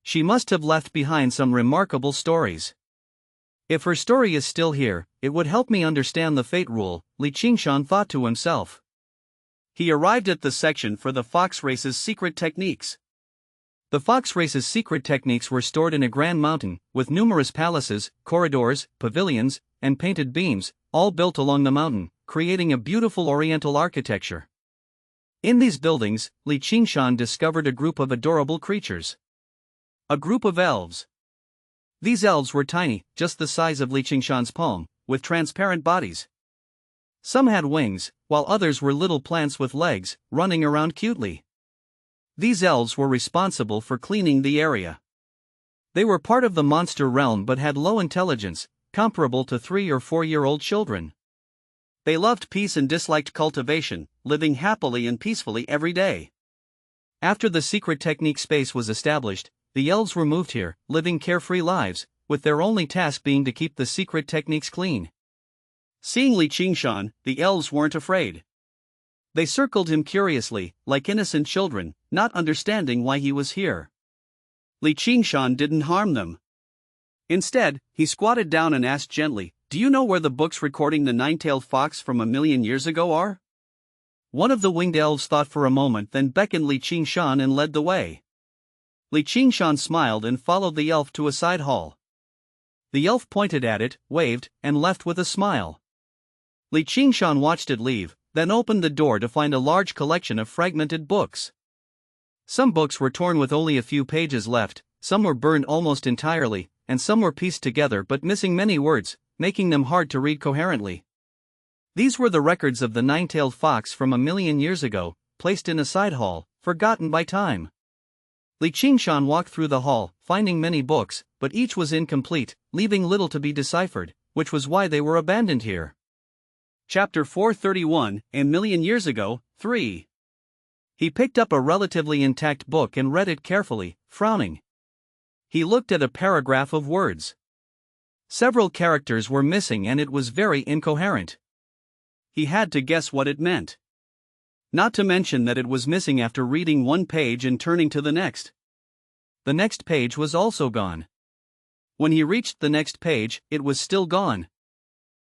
She must have left behind some remarkable stories. If her story is still here, it would help me understand the fate rule, Qingshan thought to himself. He arrived at the section for the fox race's secret techniques. The fox race's secret techniques were stored in a grand mountain, with numerous palaces, corridors, pavilions, and painted beams, all built along the mountain, creating a beautiful oriental architecture. In these buildings, Qingshan discovered a group of adorable creatures. A group of elves. These elves were tiny, just the size of Qingshan's palm, with transparent bodies. Some had wings, while others were little plants with legs, running around cutely. These elves were responsible for cleaning the area. They were part of the monster realm but had low intelligence, comparable to 3 or 4-year-old children. They loved peace and disliked cultivation, living happily and peacefully every day. After the secret technique space was established, the elves were moved here, living carefree lives, with their only task being to keep the secret techniques clean. Seeing Qingshan, the elves weren't afraid. They circled him curiously, like innocent children, not understanding why he was here. Qingshan didn't harm them. Instead, he squatted down and asked gently, "Do you know where the books recording the nine-tailed fox from 1,000,000 years ago are?" One of the winged elves thought for a moment, then beckoned Qingshan and led the way. Qingshan smiled and followed the elf to a side hall. The elf pointed at it, waved, and left with a smile. Qingshan watched it leave, then opened the door to find a large collection of fragmented books. Some books were torn with only a few pages left, some were burned almost entirely, and some were pieced together but missing many words, making them hard to read coherently. These were the records of the nine-tailed fox from 1,000,000 years ago, placed in a side hall, forgotten by time. Qingshan walked through the hall, finding many books, but each was incomplete, leaving little to be deciphered, which was why they were abandoned here. Chapter 431, A Million Years Ago, 3. He picked up a relatively intact book and read it carefully, frowning. He looked at a paragraph of words. Several characters were missing and it was very incoherent. He had to guess what it meant. Not to mention that it was missing after reading one page and turning to the next. The next page was also gone. When he reached the next page, it was still gone.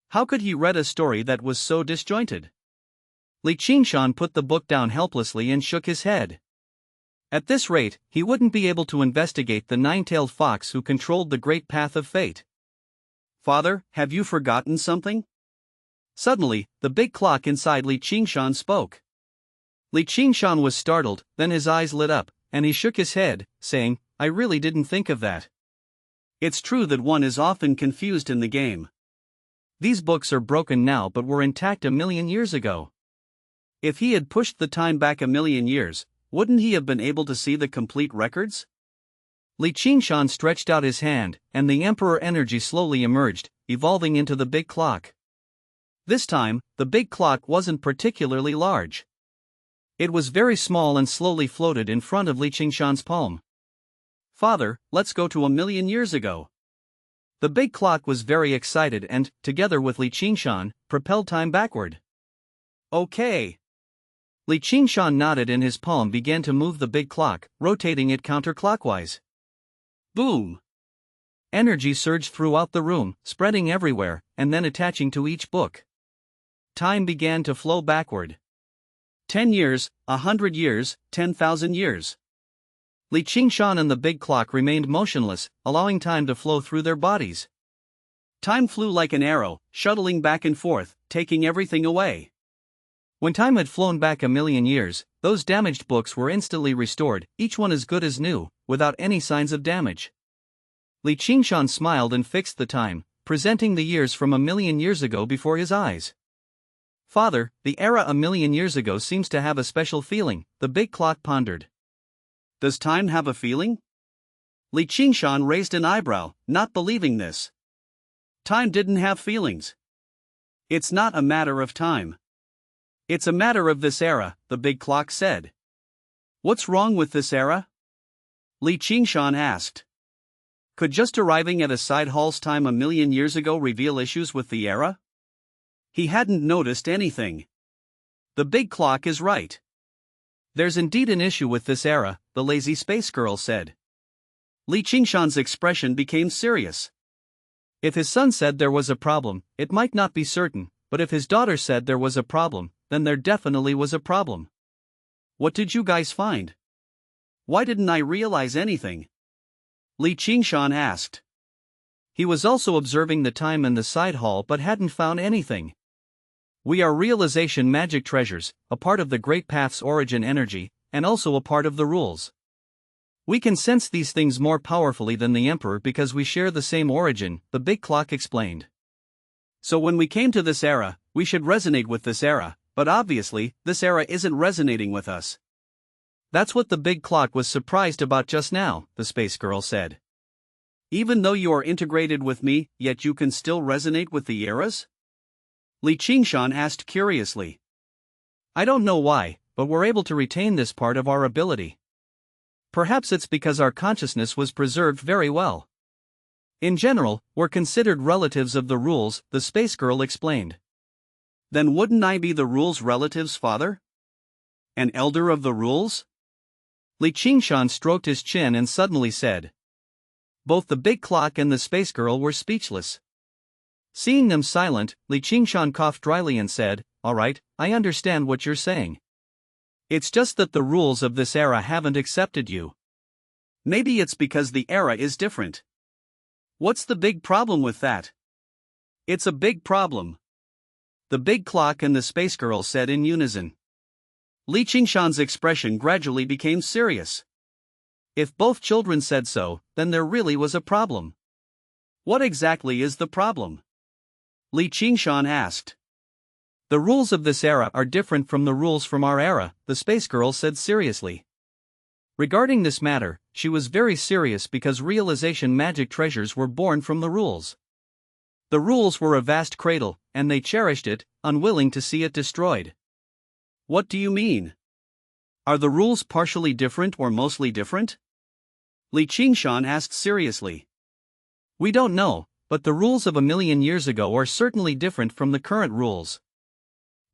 How could he read a story that was so disjointed? Qingshan put the book down helplessly and shook his head. At this rate, he wouldn't be able to investigate the nine-tailed fox who controlled the great path of fate. Father, have you forgotten something? Suddenly, the big clock inside Qingshan spoke. Qingshan was startled, then his eyes lit up, and he shook his head, saying, I really didn't think of that. It's true that one is often confused in the game. These books are broken now but were intact 1,000,000 years ago. If he had pushed the time back 1,000,000 years, wouldn't he have been able to see the complete records? Qingshan stretched out his hand, and the Emperor energy slowly emerged, evolving into the big clock. This time, the big clock wasn't particularly large. It was very small and slowly floated in front of Qingshan's palm. Father, let's go to 1,000,000 years ago. The big clock was very excited and, together with Qingshan, propelled time backward. Okay. Qingshan nodded and his palm began to move the big clock, rotating it counterclockwise. Boom! Energy surged throughout the room, spreading everywhere, and then attaching to each book. Time began to flow backward. 10 years, 100 years, 10,000 years. Qingshan and the big clock remained motionless, allowing time to flow through their bodies. Time flew like an arrow, shuttling back and forth, taking everything away. When time had flown back 1,000,000 years, those damaged books were instantly restored, each one as good as new, without any signs of damage. Qingshan smiled and fixed the time, presenting the years from 1,000,000 years ago before his eyes. Father, the era 1,000,000 years ago seems to have a special feeling, the big clock pondered. Does time have a feeling? Qingshan raised an eyebrow, not believing this. Time didn't have feelings. It's not a matter of time. It's a matter of this era, the big clock said. What's wrong with this era? Qingshan asked. Could just arriving at a side hall's time 1,000,000 years ago reveal issues with the era? He hadn't noticed anything. The big clock is right. There's indeed an issue with this era, the lazy space girl said. Qingshan's expression became serious. If his son said there was a problem, it might not be certain, but if his daughter said there was a problem, then there definitely was a problem. What did you guys find? Why didn't I realize anything? Qingshan asked. He was also observing the time in the side hall but hadn't found anything. We are realization magic treasures, a part of the Great Path's origin energy, and also a part of the rules. We can sense these things more powerfully than the Emperor because we share the same origin, the big clock explained. So when we came to this era, we should resonate with this era, but obviously, this era isn't resonating with us. That's what the big clock was surprised about just now, the space girl said. Even though you are integrated with me, yet you can still resonate with the eras? Qingshan asked curiously. I don't know why, but we're able to retain this part of our ability. Perhaps it's because our consciousness was preserved very well. In general, we're considered relatives of the rules, the space girl explained. Then wouldn't I be the rules' relative's father? An elder of the rules? Qingshan stroked his chin and suddenly said. Both the big clock and the space girl were speechless. Seeing them silent, Qingshan coughed dryly and said, alright, I understand what you're saying. It's just that the rules of this era haven't accepted you. Maybe it's because the era is different. What's the big problem with that? It's a big problem. The big clock and the space girl said in unison. Qingshan's expression gradually became serious. If both children said so, then there really was a problem. What exactly is the problem? Qingshan asked. The rules of this era are different from the rules from our era, the space girl said seriously. Regarding this matter, she was very serious because realization magic treasures were born from the rules. The rules were a vast cradle, and they cherished it, unwilling to see it destroyed. What do you mean? Are the rules partially different or mostly different? Qingshan asked seriously. We don't know, but the rules of 1,000,000 years ago are certainly different from the current rules.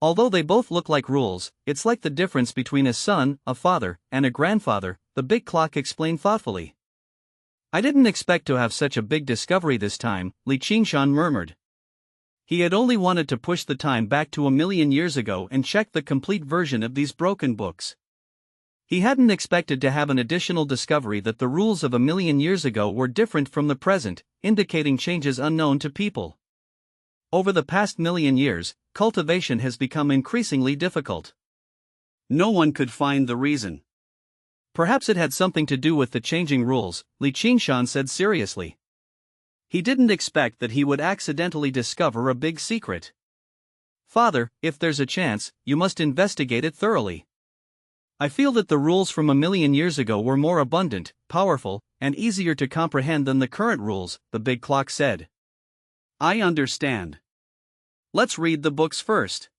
Although they both look like rules, it's like the difference between a son, a father, and a grandfather, the big clock explained thoughtfully. I didn't expect to have such a big discovery this time, Qingshan murmured. He had only wanted to push the time back to 1,000,000 years ago and check the complete version of these broken books. He hadn't expected to have an additional discovery that the rules of 1,000,000 years ago were different from the present, indicating changes unknown to people. Over the past 1,000,000 years, cultivation has become increasingly difficult. No one could find the reason. Perhaps it had something to do with the changing rules, Qingshan said seriously. He didn't expect that he would accidentally discover a big secret. Father, if there's a chance, you must investigate it thoroughly. I feel that the rules from 1,000,000 years ago were more abundant, powerful, and easier to comprehend than the current rules, the big clock said. I understand. Let's read the books first.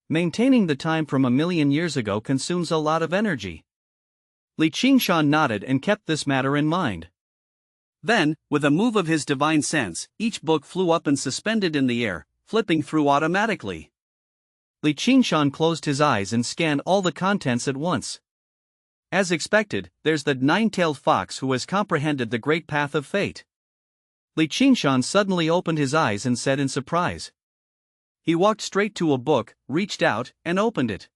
Maintaining the time from 1,000,000 years ago consumes a lot of energy. Qingshan nodded and kept this matter in mind. Then, with a move of his divine sense, each book flew up and suspended in the air, flipping through automatically. Qingshan closed his eyes and scanned all the contents at once. As expected, there's the nine-tailed fox who has comprehended the great path of fate. Qingshan suddenly opened his eyes and said in surprise. He walked straight to a book, reached out, and opened it.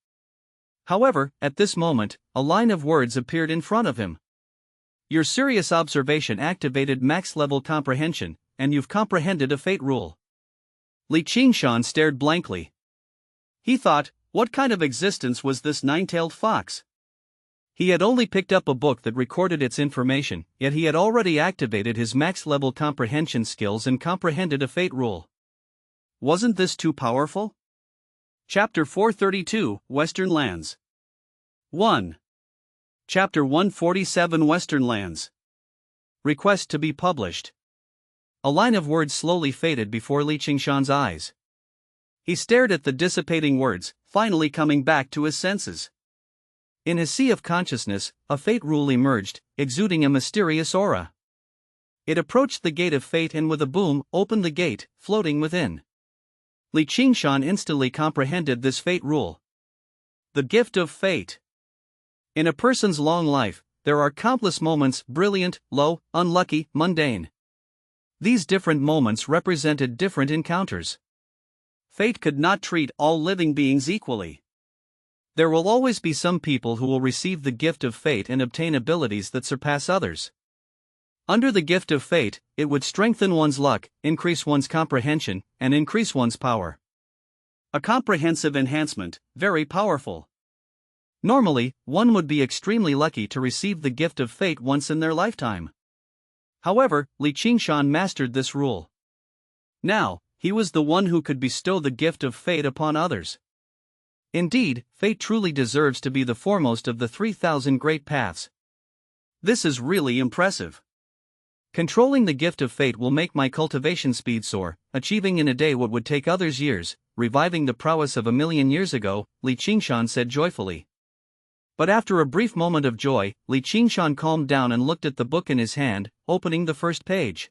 However, at this moment, a line of words appeared in front of him. Your serious observation activated max-level comprehension, and you've comprehended a fate rule. Qingshan stared blankly. He thought, what kind of existence was this nine-tailed fox? He had only picked up a book that recorded its information, yet he had already activated his max-level comprehension skills and comprehended a fate rule. Wasn't this too powerful? Chapter 432, Western Lands. 1. Chapter 147, Western Lands. Request to be published. A line of words slowly faded before Qingshan's eyes. He stared at the dissipating words, finally coming back to his senses. In his sea of consciousness, a fate rule emerged, exuding a mysterious aura. It approached the gate of fate and with a boom, opened the gate, floating within. Qingshan instantly comprehended this fate rule. The gift of fate. In a person's long life, there are countless moments, brilliant, low, unlucky, mundane. These different moments represented different encounters. Fate could not treat all living beings equally. There will always be some people who will receive the gift of fate and obtain abilities that surpass others. Under the gift of fate, it would strengthen one's luck, increase one's comprehension, and increase one's power. A comprehensive enhancement, very powerful. Normally, one would be extremely lucky to receive the gift of fate once in their lifetime. However, Qingshan mastered this rule. Now, he was the one who could bestow the gift of fate upon others. Indeed, fate truly deserves to be the foremost of the 3,000 great paths. This is really impressive. Controlling the gift of fate will make my cultivation speed soar, achieving in a day what would take others years, reviving the prowess of 1,000,000 years ago, Qingshan said joyfully. But after a brief moment of joy, Qingshan calmed down and looked at the book in his hand, opening the first page.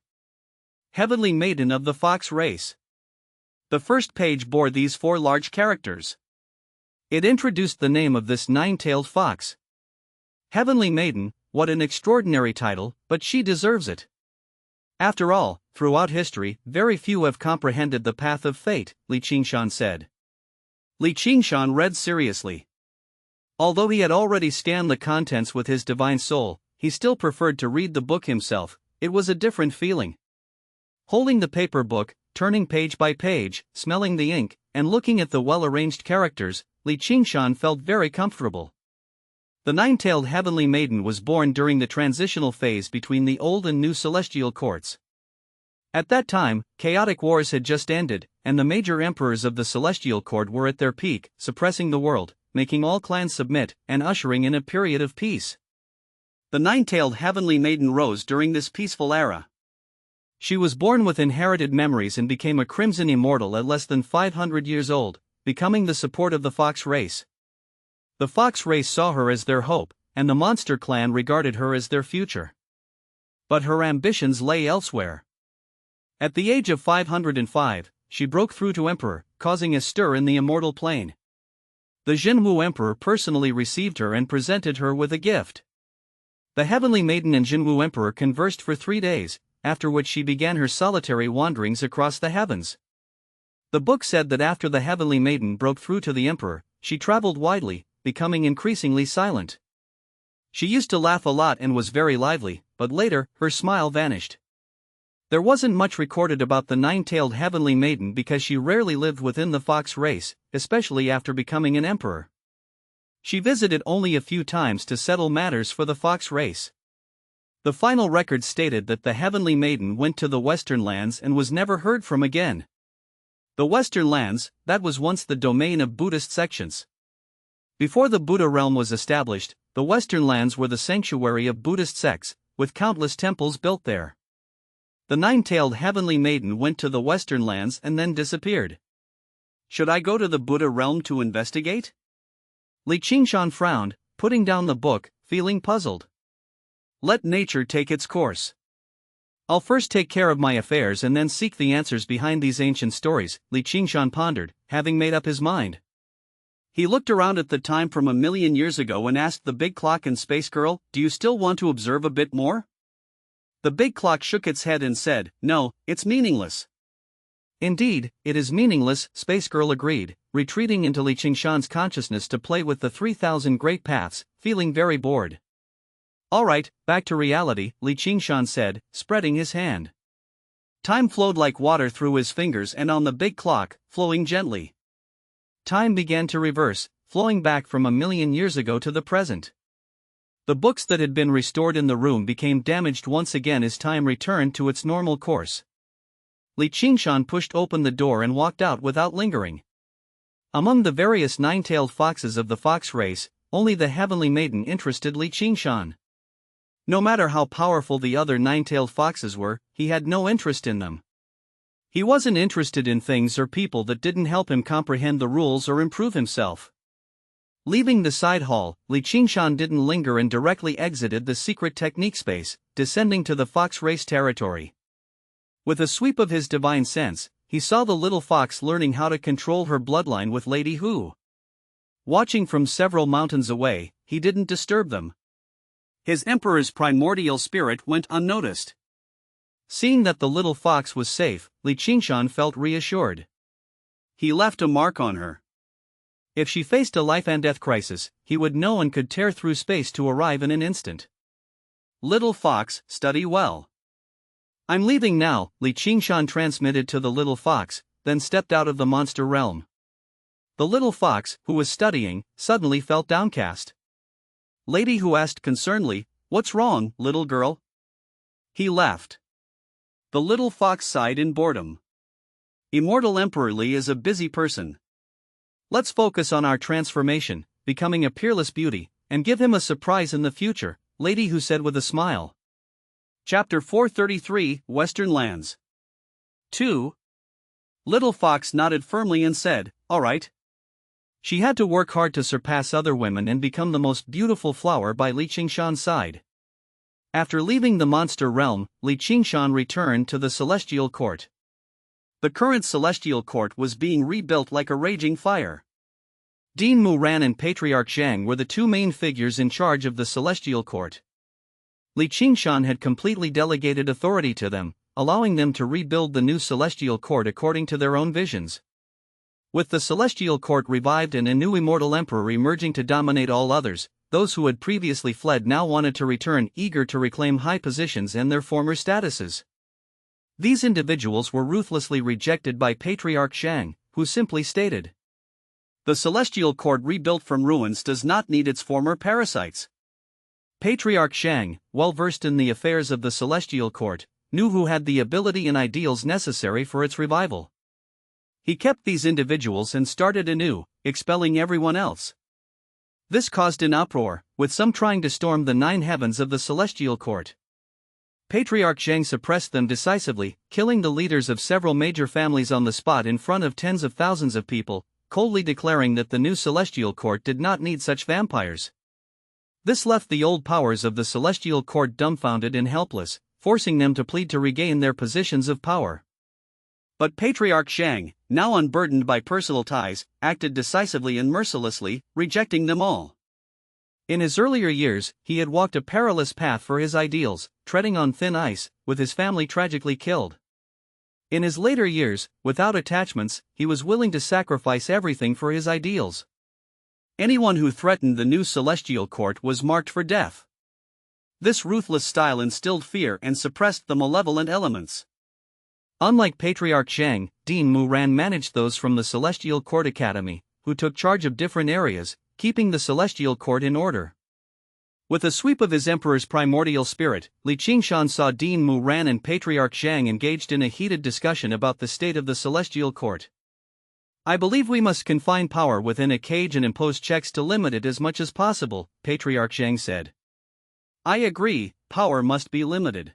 Heavenly Maiden of the Fox Race. The first page bore these 4 large characters. It introduced the name of this nine-tailed fox. Heavenly Maiden, what an extraordinary title, but she deserves it. After all, throughout history, very few have comprehended the path of fate, Qingshan said. Li Qingshan read seriously. Although he had already scanned the contents with his divine soul, he still preferred to read the book himself. It was a different feeling. Holding the paper book, turning page by page, smelling the ink, and looking at the well-arranged characters, Li Qingshan felt very comfortable. The nine-tailed heavenly maiden was born during the transitional phase between the old and new celestial courts. At that time, chaotic wars had just ended, and the major emperors of the celestial court were at their peak, suppressing the world, making all clans submit, and ushering in a period of peace. The nine-tailed heavenly maiden rose during this peaceful era. She was born with inherited memories and became a crimson immortal at less than 500 years old, becoming the support of the fox race. The fox race saw her as their hope, and the monster clan regarded her as their future. But her ambitions lay elsewhere. At the age of 505, she broke through to emperor, causing a stir in the immortal plane. The Jinwu Emperor personally received her and presented her with a gift. The Heavenly Maiden and Jinwu Emperor conversed for 3 days, after which she began her solitary wanderings across the heavens. The book said that after the Heavenly Maiden broke through to the Emperor, she traveled widely, becoming increasingly silent. She used to laugh a lot and was very lively, but later, her smile vanished. There wasn't much recorded about the nine-tailed Heavenly Maiden because she rarely lived within the fox race, especially after becoming an emperor. She visited only a few times to settle matters for the fox race. The final record stated that the Heavenly Maiden went to the Western Lands and was never heard from again. The Western Lands, that was once the domain of Buddhist sections. Before the Buddha realm was established, the Western Lands were the sanctuary of Buddhist sects, with countless temples built there. The nine-tailed Heavenly Maiden went to the Western Lands and then disappeared. Should I go to the Buddha realm to investigate? Li Qingshan frowned, putting down the book, feeling puzzled. Let nature take its course. I'll first take care of my affairs and then seek the answers behind these ancient stories, Li Qingshan pondered, having made up his mind. He looked around at the time from 1,000,000 years ago and asked the big clock and Space Girl, "Do you still want to observe a bit more?" The big clock shook its head and said, "No, it's meaningless." Indeed, it is meaningless, Space Girl agreed, retreating into Li Qingshan's consciousness to play with the 3,000 great paths, feeling very bored. Alright, back to reality, Li Qingshan said, spreading his hand. Time flowed like water through his fingers and on the big clock, flowing gently. Time began to reverse, flowing back from 1,000,000 years ago to the present. The books that had been restored in the room became damaged once again as time returned to its normal course. Li Qingshan pushed open the door and walked out without lingering. Among the various nine-tailed foxes of the fox race, only the Heavenly Maiden interested Li Qingshan. No matter how powerful the other nine-tailed foxes were, he had no interest in them. He wasn't interested in things or people that didn't help him comprehend the rules or improve himself. Leaving the side hall, Li Qingshan didn't linger and directly exited the secret technique space, descending to the fox race territory. With a sweep of his divine sense, he saw the little fox learning how to control her bloodline with Lady Hu. Watching from several mountains away, he didn't disturb them. His emperor's primordial spirit went unnoticed. Seeing that the little fox was safe, Li Qingshan felt reassured. He left a mark on her. If she faced a life-and-death crisis, he would know and could tear through space to arrive in an instant. Little fox, study well. I'm leaving now, Li Qingshan transmitted to the little fox, then stepped out of the monster realm. The little fox, who was studying, suddenly felt downcast. Lady Hu asked concernedly, "What's wrong, little girl?" He laughed. The little fox sighed in boredom. Immortal Emperor Li is a busy person. Let's focus on our transformation, becoming a peerless beauty, and give him a surprise in the future, Lady Hu said with a smile. Chapter 433, Western Lands. 2. Little Fox nodded firmly and said, "Alright." She had to work hard to surpass other women and become the most beautiful flower by Li Qingshan's side. After leaving the monster realm, Li Qingshan returned to the celestial court. The current celestial court was being rebuilt like a raging fire. Dean Muran and Patriarch Zhang were the two main figures in charge of the celestial court. Li Qingshan had completely delegated authority to them, allowing them to rebuild the new celestial court according to their own visions. With the celestial court revived and a new immortal emperor emerging to dominate all others, those who had previously fled now wanted to return, eager to reclaim high positions and their former statuses. These individuals were ruthlessly rejected by Patriarch Shang, who simply stated, "The celestial court rebuilt from ruins does not need its former parasites." Patriarch Shang, well versed in the affairs of the celestial court, knew who had the ability and ideals necessary for its revival. He kept these individuals and started anew, expelling everyone else. This caused an uproar, with some trying to storm the 9 heavens of the celestial court. Patriarch Shang suppressed them decisively, killing the leaders of several major families on the spot in front of tens of thousands of people, coldly declaring that the new celestial court did not need such vampires. This left the old powers of the celestial court dumbfounded and helpless, forcing them to plead to regain their positions of power. But Patriarch Shang, now unburdened by personal ties, acted decisively and mercilessly, rejecting them all. In his earlier years, he had walked a perilous path for his ideals, treading on thin ice, with his family tragically killed. In his later years, without attachments, he was willing to sacrifice everything for his ideals. Anyone who threatened the new celestial court was marked for death. This ruthless style instilled fear and suppressed the malevolent elements. Unlike Patriarch Shang, Dean Muran managed those from the Celestial Court Academy, who took charge of different areas, keeping the Celestial Court in order. With a sweep of his emperor's primordial spirit, Qingshan saw Dean Muran and Patriarch Shang engaged in a heated discussion about the state of the Celestial Court. "I believe we must confine power within a cage and impose checks to limit it as much as possible," Patriarch Shang said. "I agree, power must be limited.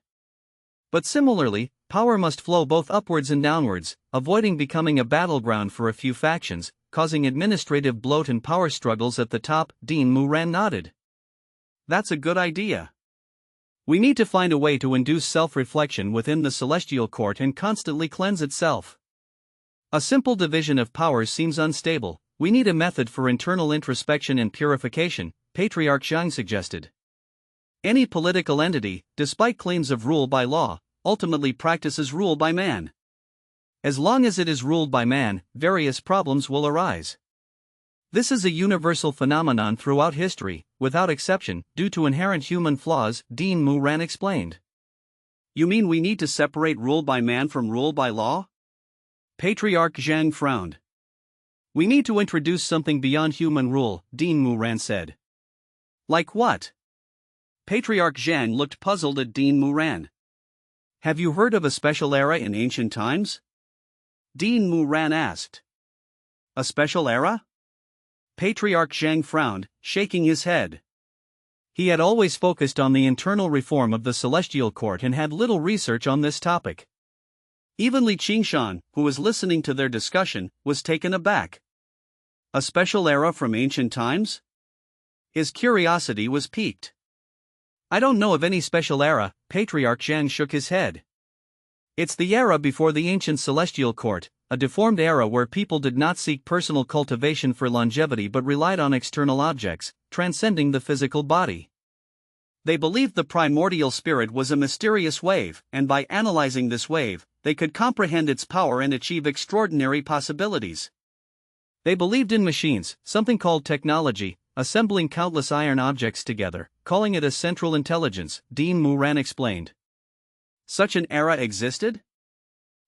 But similarly, power must flow both upwards and downwards, avoiding becoming a battleground for a few factions, causing administrative bloat and power struggles at the top." Dean Muran nodded. "That's a good idea. We need to find a way to induce self-reflection within the celestial court and constantly cleanse itself. A simple division of powers seems unstable. We need a method for internal introspection and purification," Patriarch Shang suggested. "Any political entity, despite claims of rule by law, ultimately practices rule by man. As long as it is ruled by man, various problems will arise. This is a universal phenomenon throughout history, without exception, due to inherent human flaws," Dean Muran explained. "You mean we need to separate rule by man from rule by law?" Patriarch Zhang frowned. "We need to introduce something beyond human rule," Dean Muran said. "Like what?" Patriarch Zhang looked puzzled at Dean Muran. "Have you heard of a special era in ancient times?" Dean Muran asked. "A special era?" Patriarch Zhang frowned, shaking his head. He had always focused on the internal reform of the Celestial Court and had little research on this topic. Even Qingshan, who was listening to their discussion, was taken aback. A special era from ancient times? His curiosity was piqued. "I don't know of any special era," Patriarch Zhang shook his head. "It's the era before the ancient Celestial Court, a deformed era where people did not seek personal cultivation for longevity but relied on external objects, transcending the physical body. They believed the primordial spirit was a mysterious wave, and by analyzing this wave, they could comprehend its power and achieve extraordinary possibilities. They believed in machines, something called technology, assembling countless iron objects together, calling it a central intelligence," Dean Muran explained. "Such an era existed?"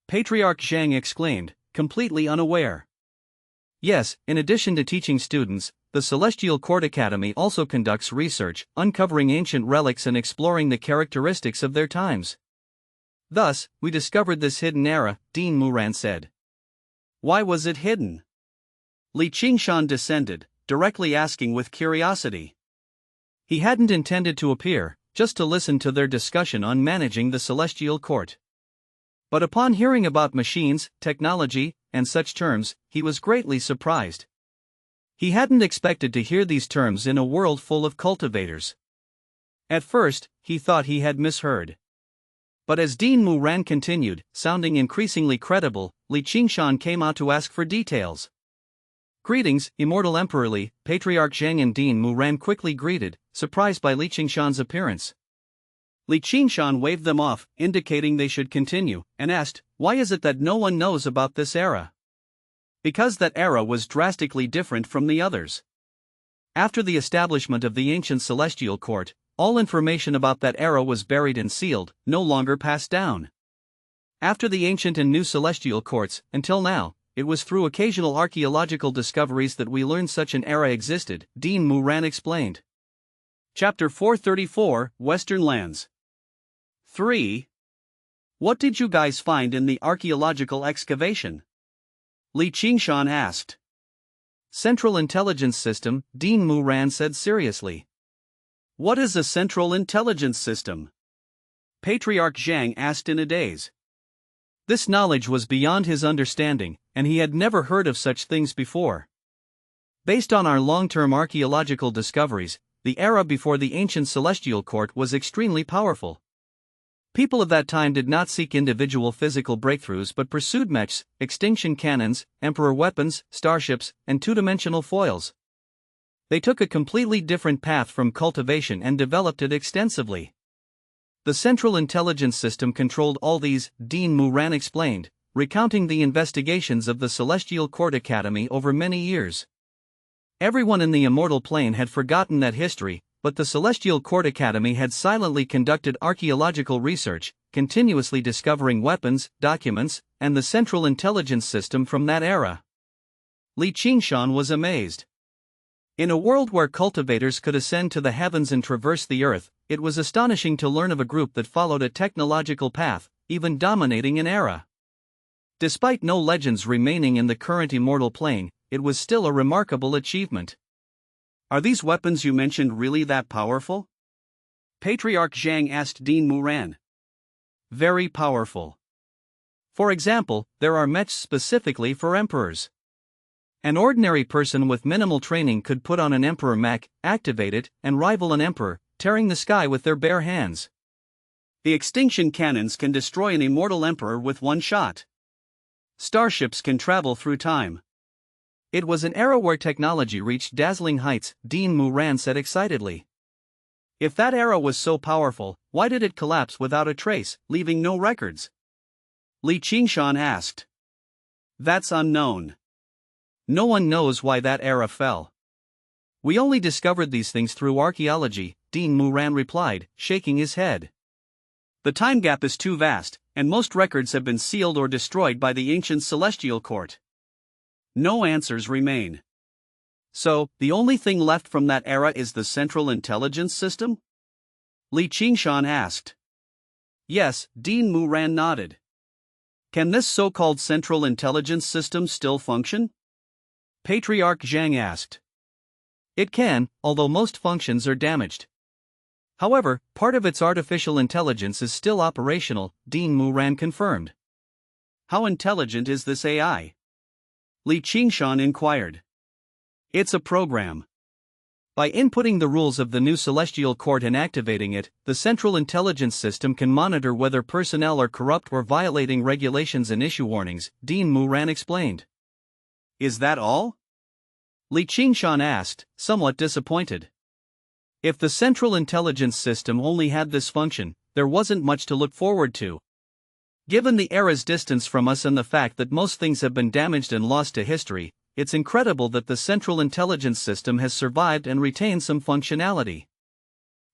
Patriarch Zhang exclaimed, completely unaware. "Yes, in addition to teaching students, the Celestial Court Academy also conducts research, uncovering ancient relics and exploring the characteristics of their times. Thus, we discovered this hidden era," Dean Muran said. "Why was it hidden?" Qingshan descended, directly asking with curiosity. He hadn't intended to appear, just to listen to their discussion on managing the Celestial Court. But upon hearing about machines, technology, and such terms, he was greatly surprised. He hadn't expected to hear these terms in a world full of cultivators. At first, he thought he had misheard. But as Dean Muran continued, sounding increasingly credible, Qingshan came out to ask for details. "Greetings, Immortal Emperor Li," Patriarch Zhang and Dean Muran quickly greeted, surprised by Qingshan's appearance. Qingshan waved them off, indicating they should continue, and asked, "Why is it that no one knows about this era?" Because that era was drastically different from the others. After the establishment of the ancient celestial court, all information about that era was buried and sealed, no longer passed down. After the ancient and new celestial courts, until now, it was through occasional archaeological discoveries that we learned such an era existed, Dean Moran explained. Chapter 434, Western Lands. 3. What did you guys find in the archaeological excavation? Qingshan asked. Central Intelligence System, Dean Moran said seriously. What is a Central Intelligence System? Patriarch Zhang asked in a daze. This knowledge was beyond his understanding, and he had never heard of such things before. Based on our long-term archaeological discoveries, the era before the ancient celestial court was extremely powerful. People of that time did not seek individual physical breakthroughs but pursued mechs, extinction cannons, emperor weapons, starships, and two-dimensional foils. They took a completely different path from cultivation and developed it extensively. The Central Intelligence System controlled all these, Dean Moran explained, recounting the investigations of the Celestial Court Academy over many years. Everyone in the immortal plane had forgotten that history, but the Celestial Court Academy had silently conducted archaeological research, continuously discovering weapons, documents, and the Central Intelligence System from that era. Qingshan was amazed. In a world where cultivators could ascend to the heavens and traverse the earth, it was astonishing to learn of a group that followed a technological path, even dominating an era. Despite no legends remaining in the current immortal plane, it was still a remarkable achievement. Are these weapons you mentioned really that powerful? Patriarch Zhang asked Dean Moran. Very powerful. For example, there are mechs specifically for emperors. An ordinary person with minimal training could put on an emperor mech, activate it, and rival an emperor, tearing the sky with their bare hands. The extinction cannons can destroy an immortal emperor with one shot. Starships can travel through time. It was an era where technology reached dazzling heights, Dean Moran said excitedly. If that era was so powerful, why did it collapse without a trace, leaving no records? Qingshan asked. That's unknown. No one knows why that era fell. We only discovered these things through archaeology, Dean Moran replied, shaking his head. The time gap is too vast, and most records have been sealed or destroyed by the ancient celestial court. No answers remain. So, the only thing left from that era is the Central Intelligence System? Qingshan asked. Yes, Dean Moran nodded. Can this so-called Central Intelligence System still function? Patriarch Zhang asked. It can, although most functions are damaged. However, part of its artificial intelligence is still operational, Dean Moran confirmed. How intelligent is this AI? Qingshan inquired. It's a program. By inputting the rules of the new celestial court and activating it, the Central Intelligence System can monitor whether personnel are corrupt or violating regulations and issue warnings, Dean Moran explained. Is that all? Qingshan asked, somewhat disappointed. If the Central Intelligence System only had this function, there wasn't much to look forward to. Given the era's distance from us and the fact that most things have been damaged and lost to history, it's incredible that the Central Intelligence System has survived and retained some functionality.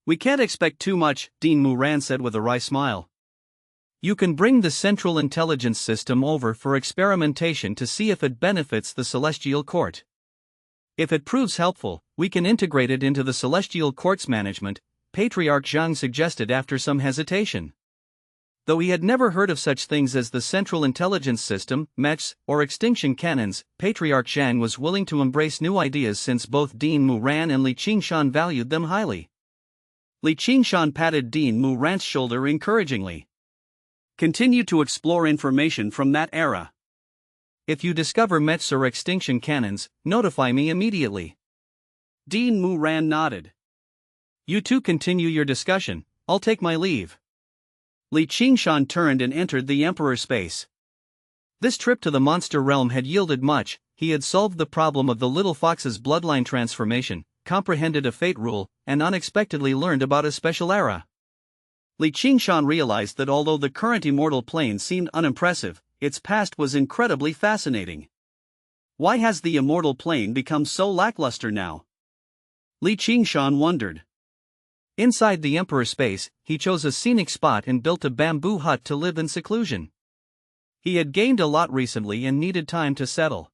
We can't expect too much, Dean Moran said with a wry smile. You can bring the Central Intelligence System over for experimentation to see if it benefits the Celestial Court. If it proves helpful, we can integrate it into the Celestial Court's management, Patriarch Zhang suggested after some hesitation. Though he had never heard of such things as the Central Intelligence System, mechs, or extinction cannons, Patriarch Zhang was willing to embrace new ideas since both Dean Moran and Qingshan valued them highly. Qingshan patted Dean Moran's shoulder encouragingly. Continue to explore information from that era. If you discover mechs or extinction cannons, notify me immediately. Dean Moran nodded. You two continue your discussion, I'll take my leave. Qingshan turned and entered the Emperor's space. This trip to the monster realm had yielded much. He had solved the problem of the little fox's bloodline transformation, comprehended a fate rule, and unexpectedly learned about a special era. Qingshan realized that although the current immortal plane seemed unimpressive, its past was incredibly fascinating. Why has the immortal plane become so lackluster now? Qingshan wondered. Inside the Emperor's space, he chose a scenic spot and built a bamboo hut to live in seclusion. He had gained a lot recently and needed time to settle.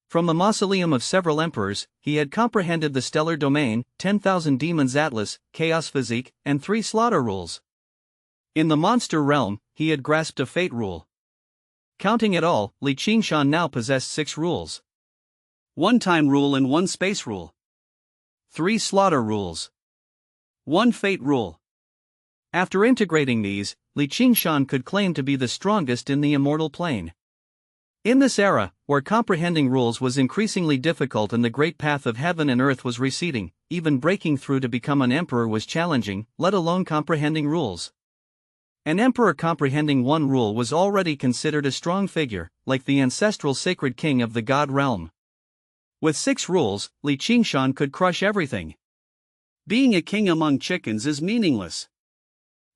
From the mausoleum of several emperors, he had comprehended the stellar domain, 10,000 demons atlas, chaos physique, and 3 slaughter rules. In the monster realm, he had grasped a fate rule. Counting it all, Qingshan now possessed 6 rules. 1 time rule and 1 space rule. 3 slaughter rules. 1 fate rule. After integrating these, Qingshan could claim to be the strongest in the immortal plane. In this era, where comprehending rules was increasingly difficult and the great path of heaven and earth was receding, even breaking through to become an emperor was challenging, let alone comprehending rules. An emperor comprehending 1 rule was already considered a strong figure, like the ancestral sacred king of the god realm. With 6 rules, Qingshan could crush everything. Being a king among chickens is meaningless.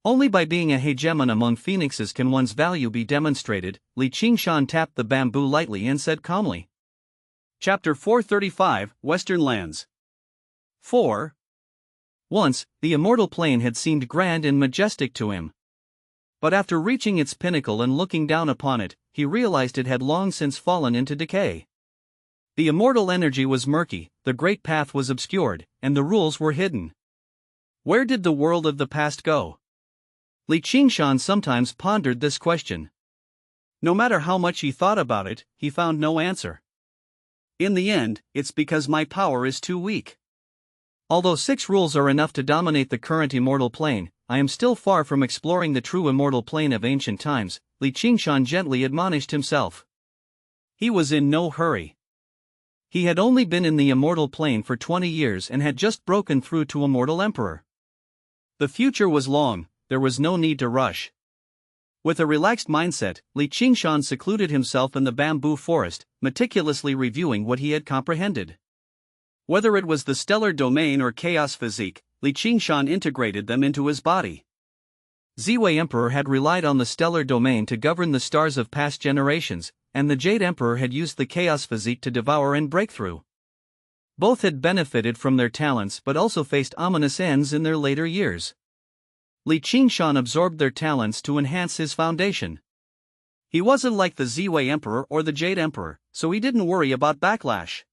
Only by being a hegemon among phoenixes can one's value be demonstrated. Qingshan tapped the bamboo lightly and said calmly. Chapter 435, Western Lands. 4. Once, the immortal plane had seemed grand and majestic to him. But after reaching its pinnacle and looking down upon it, he realized it had long since fallen into decay. The immortal energy was murky, the great path was obscured, and the rules were hidden. Where did the world of the past go? Qingshan sometimes pondered this question. No matter how much he thought about it, he found no answer. In the end, it's because my power is too weak. Although 6 rules are enough to dominate the current immortal plane, I am still far from exploring the true immortal plane of ancient times, Qingshan gently admonished himself. He was in no hurry. He had only been in the immortal plane for 20 years and had just broken through to immortal emperor. The future was long, there was no need to rush. With a relaxed mindset, Qingshan secluded himself in the bamboo forest, meticulously reviewing what he had comprehended. Whether it was the stellar domain or chaos physique, Qingshan integrated them into his body. Ziwei Emperor had relied on the stellar domain to govern the stars of past generations, and the Jade Emperor had used the chaos physique to devour and break through. Both had benefited from their talents but also faced ominous ends in their later years. Qingshan absorbed their talents to enhance his foundation. He wasn't like the Ziwei Emperor or the Jade Emperor, so he didn't worry about backlash.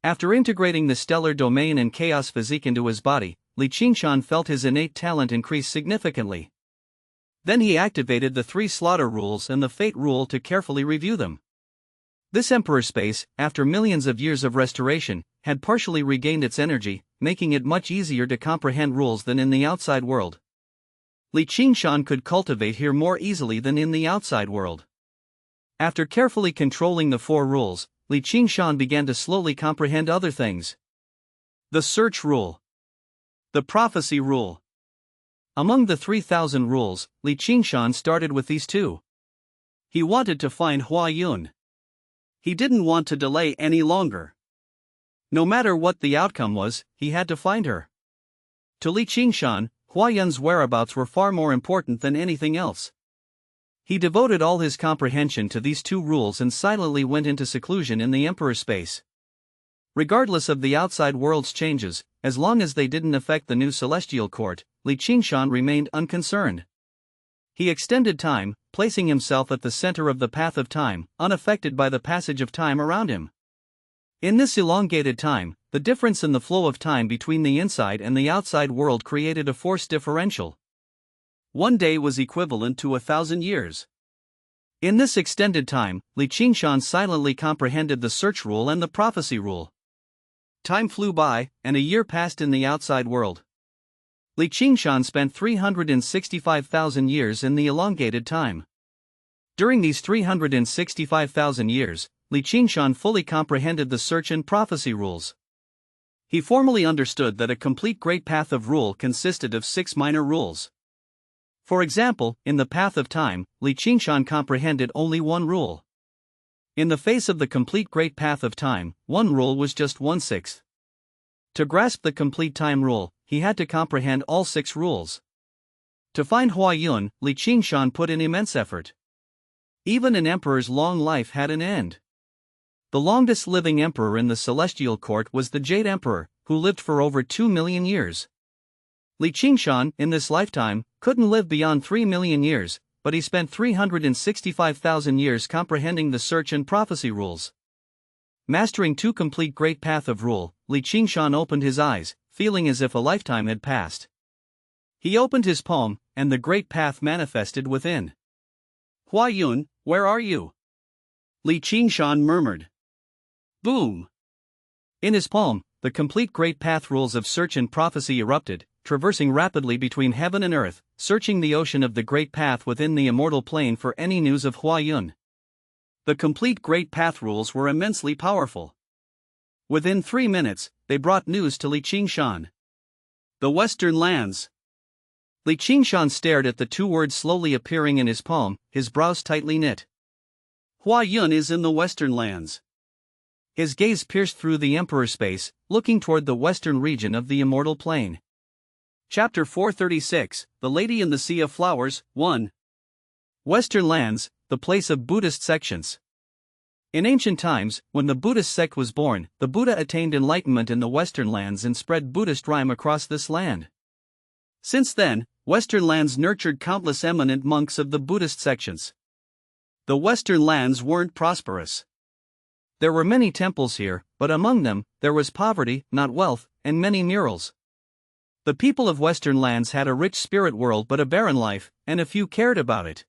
After integrating the stellar domain and chaos physique into his body, Qingshan felt his innate talent increase significantly. Then he activated the 3 slaughter rules and the fate rule to carefully review them. This emperor space, after millions of years of restoration, had partially regained its energy, making it much easier to comprehend rules than in the outside world. Qingshan could cultivate here more easily than in the outside world. After carefully controlling the 4 rules, Qingshan began to slowly comprehend other things. The search rule. The prophecy rule. Among the 3,000 rules, Qingshan started with these 2. He wanted to find Hua Yun. He didn't want to delay any longer. No matter what the outcome was, he had to find her. To Qingshan, Hua Yun's whereabouts were far more important than anything else. He devoted all his comprehension to these 2 rules and silently went into seclusion in the Emperor's space. Regardless of the outside world's changes, as long as they didn't affect the new celestial court, Qingshan remained unconcerned. He extended time, placing himself at the center of the path of time, unaffected by the passage of time around him. In this elongated time, the difference in the flow of time between the inside and the outside world created a force differential. 1 day was equivalent to 1,000 years. In this extended time, Qingshan silently comprehended the search rule and the prophecy rule. Time flew by, and a year passed in the outside world. Qingshan spent 365,000 years in the elongated time. During these 365,000 years, Qingshan fully comprehended the search and prophecy rules. He formally understood that a complete great path of rule consisted of 6 minor rules. For example, in the path of time, Qingshan comprehended only 1 rule. In the face of the complete great path of time, 1 rule was just 1/6. To grasp the complete time rule, he had to comprehend all 6 rules. To find Hua Yun, Qingshan put in immense effort. Even an emperor's long life had an end. The longest living emperor in the celestial court was the Jade Emperor, who lived for over 2 million years. Qingshan, in this lifetime, couldn't live beyond 3 million years, but he spent 365,000 years comprehending the search and prophecy rules. Mastering 2 complete Great Path of Rule, Qingshan opened his eyes, feeling as if a lifetime had passed. He opened his palm, and the Great Path manifested within. "Hua Yun, where are you?" Qingshan murmured. Boom! In his palm, the complete Great Path rules of search and prophecy erupted, traversing rapidly between heaven and earth, searching the ocean of the Great Path within the immortal plane for any news of Hua Yun. The complete Great Path rules were immensely powerful. Within 3 minutes, they brought news to Qingshan. The Western Lands. Qingshan stared at the 2 words slowly appearing in his palm, his brows tightly knit. Hua Yun is in the Western Lands. His gaze pierced through the Emperor's space, looking toward the western region of the immortal plane. Chapter 436, The Lady in the Sea of Flowers, 1. Western Lands, the place of Buddhist sections. In ancient times, when the Buddhist sect was born, the Buddha attained enlightenment in the Western Lands and spread Buddhist rhyme across this land. Since then, Western Lands nurtured countless eminent monks of the Buddhist sections. The Western Lands weren't prosperous. There were many temples here, but among them, there was poverty, not wealth, and many murals. The people of Western Lands had a rich spirit world but a barren life, and a few cared about it.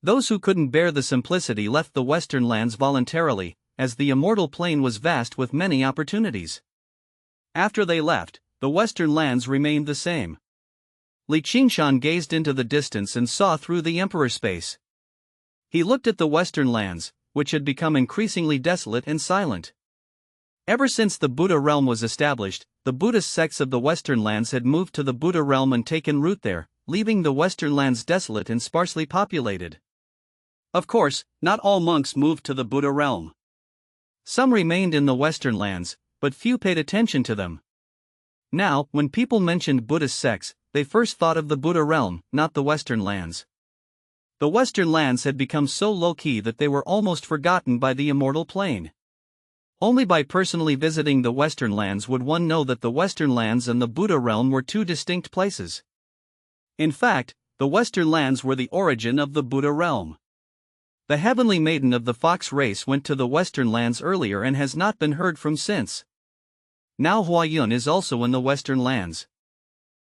Those who couldn't bear the simplicity left the Western Lands voluntarily, as the immortal plane was vast with many opportunities. After they left, the Western Lands remained the same. Qingshan gazed into the distance and saw through the Emperor's space. He looked at the Western Lands, which had become increasingly desolate and silent. Ever since the Buddha realm was established, the Buddhist sects of the Western Lands had moved to the Buddha realm and taken root there, leaving the Western Lands desolate and sparsely populated. Of course, not all monks moved to the Buddha realm. Some remained in the Western Lands, but few paid attention to them. Now, when people mentioned Buddhist sects, they first thought of the Buddha realm, not the Western Lands. The Western Lands had become so low-key that they were almost forgotten by the immortal plane. Only by personally visiting the Western Lands would one know that the Western Lands and the Buddha realm were 2 distinct places. In fact, the Western Lands were the origin of the Buddha realm. The heavenly maiden of the fox race went to the Western Lands earlier and has not been heard from since. Now Hua Yun is also in the Western Lands.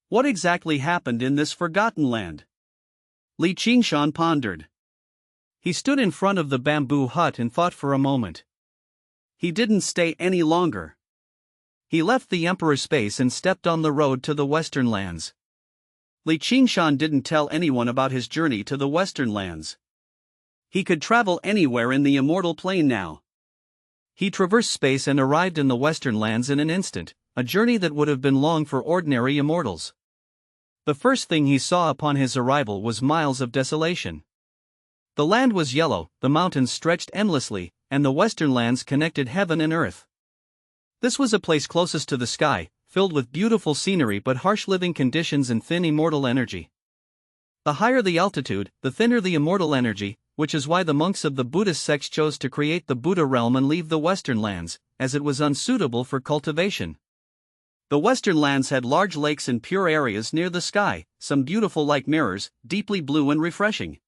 What exactly happened in this forgotten land? Qingshan pondered. He stood in front of the bamboo hut and thought for a moment. He didn't stay any longer. He left the Emperor's space and stepped on the road to the Western Lands. Qingshan didn't tell anyone about his journey to the Western Lands. He could travel anywhere in the immortal plane now. He traversed space and arrived in the Western Lands in an instant, a journey that would have been long for ordinary immortals. The first thing he saw upon his arrival was miles of desolation. The land was yellow, the mountains stretched endlessly, and the Western Lands connected heaven and earth. This was a place closest to the sky, filled with beautiful scenery but harsh living conditions and thin immortal energy. The higher the altitude, the thinner the immortal energy, which is why the monks of the Buddhist sects chose to create the Buddha realm and leave the Western Lands, as it was unsuitable for cultivation. The Western Lands had large lakes and pure areas near the sky, some beautiful like mirrors, deeply blue and refreshing.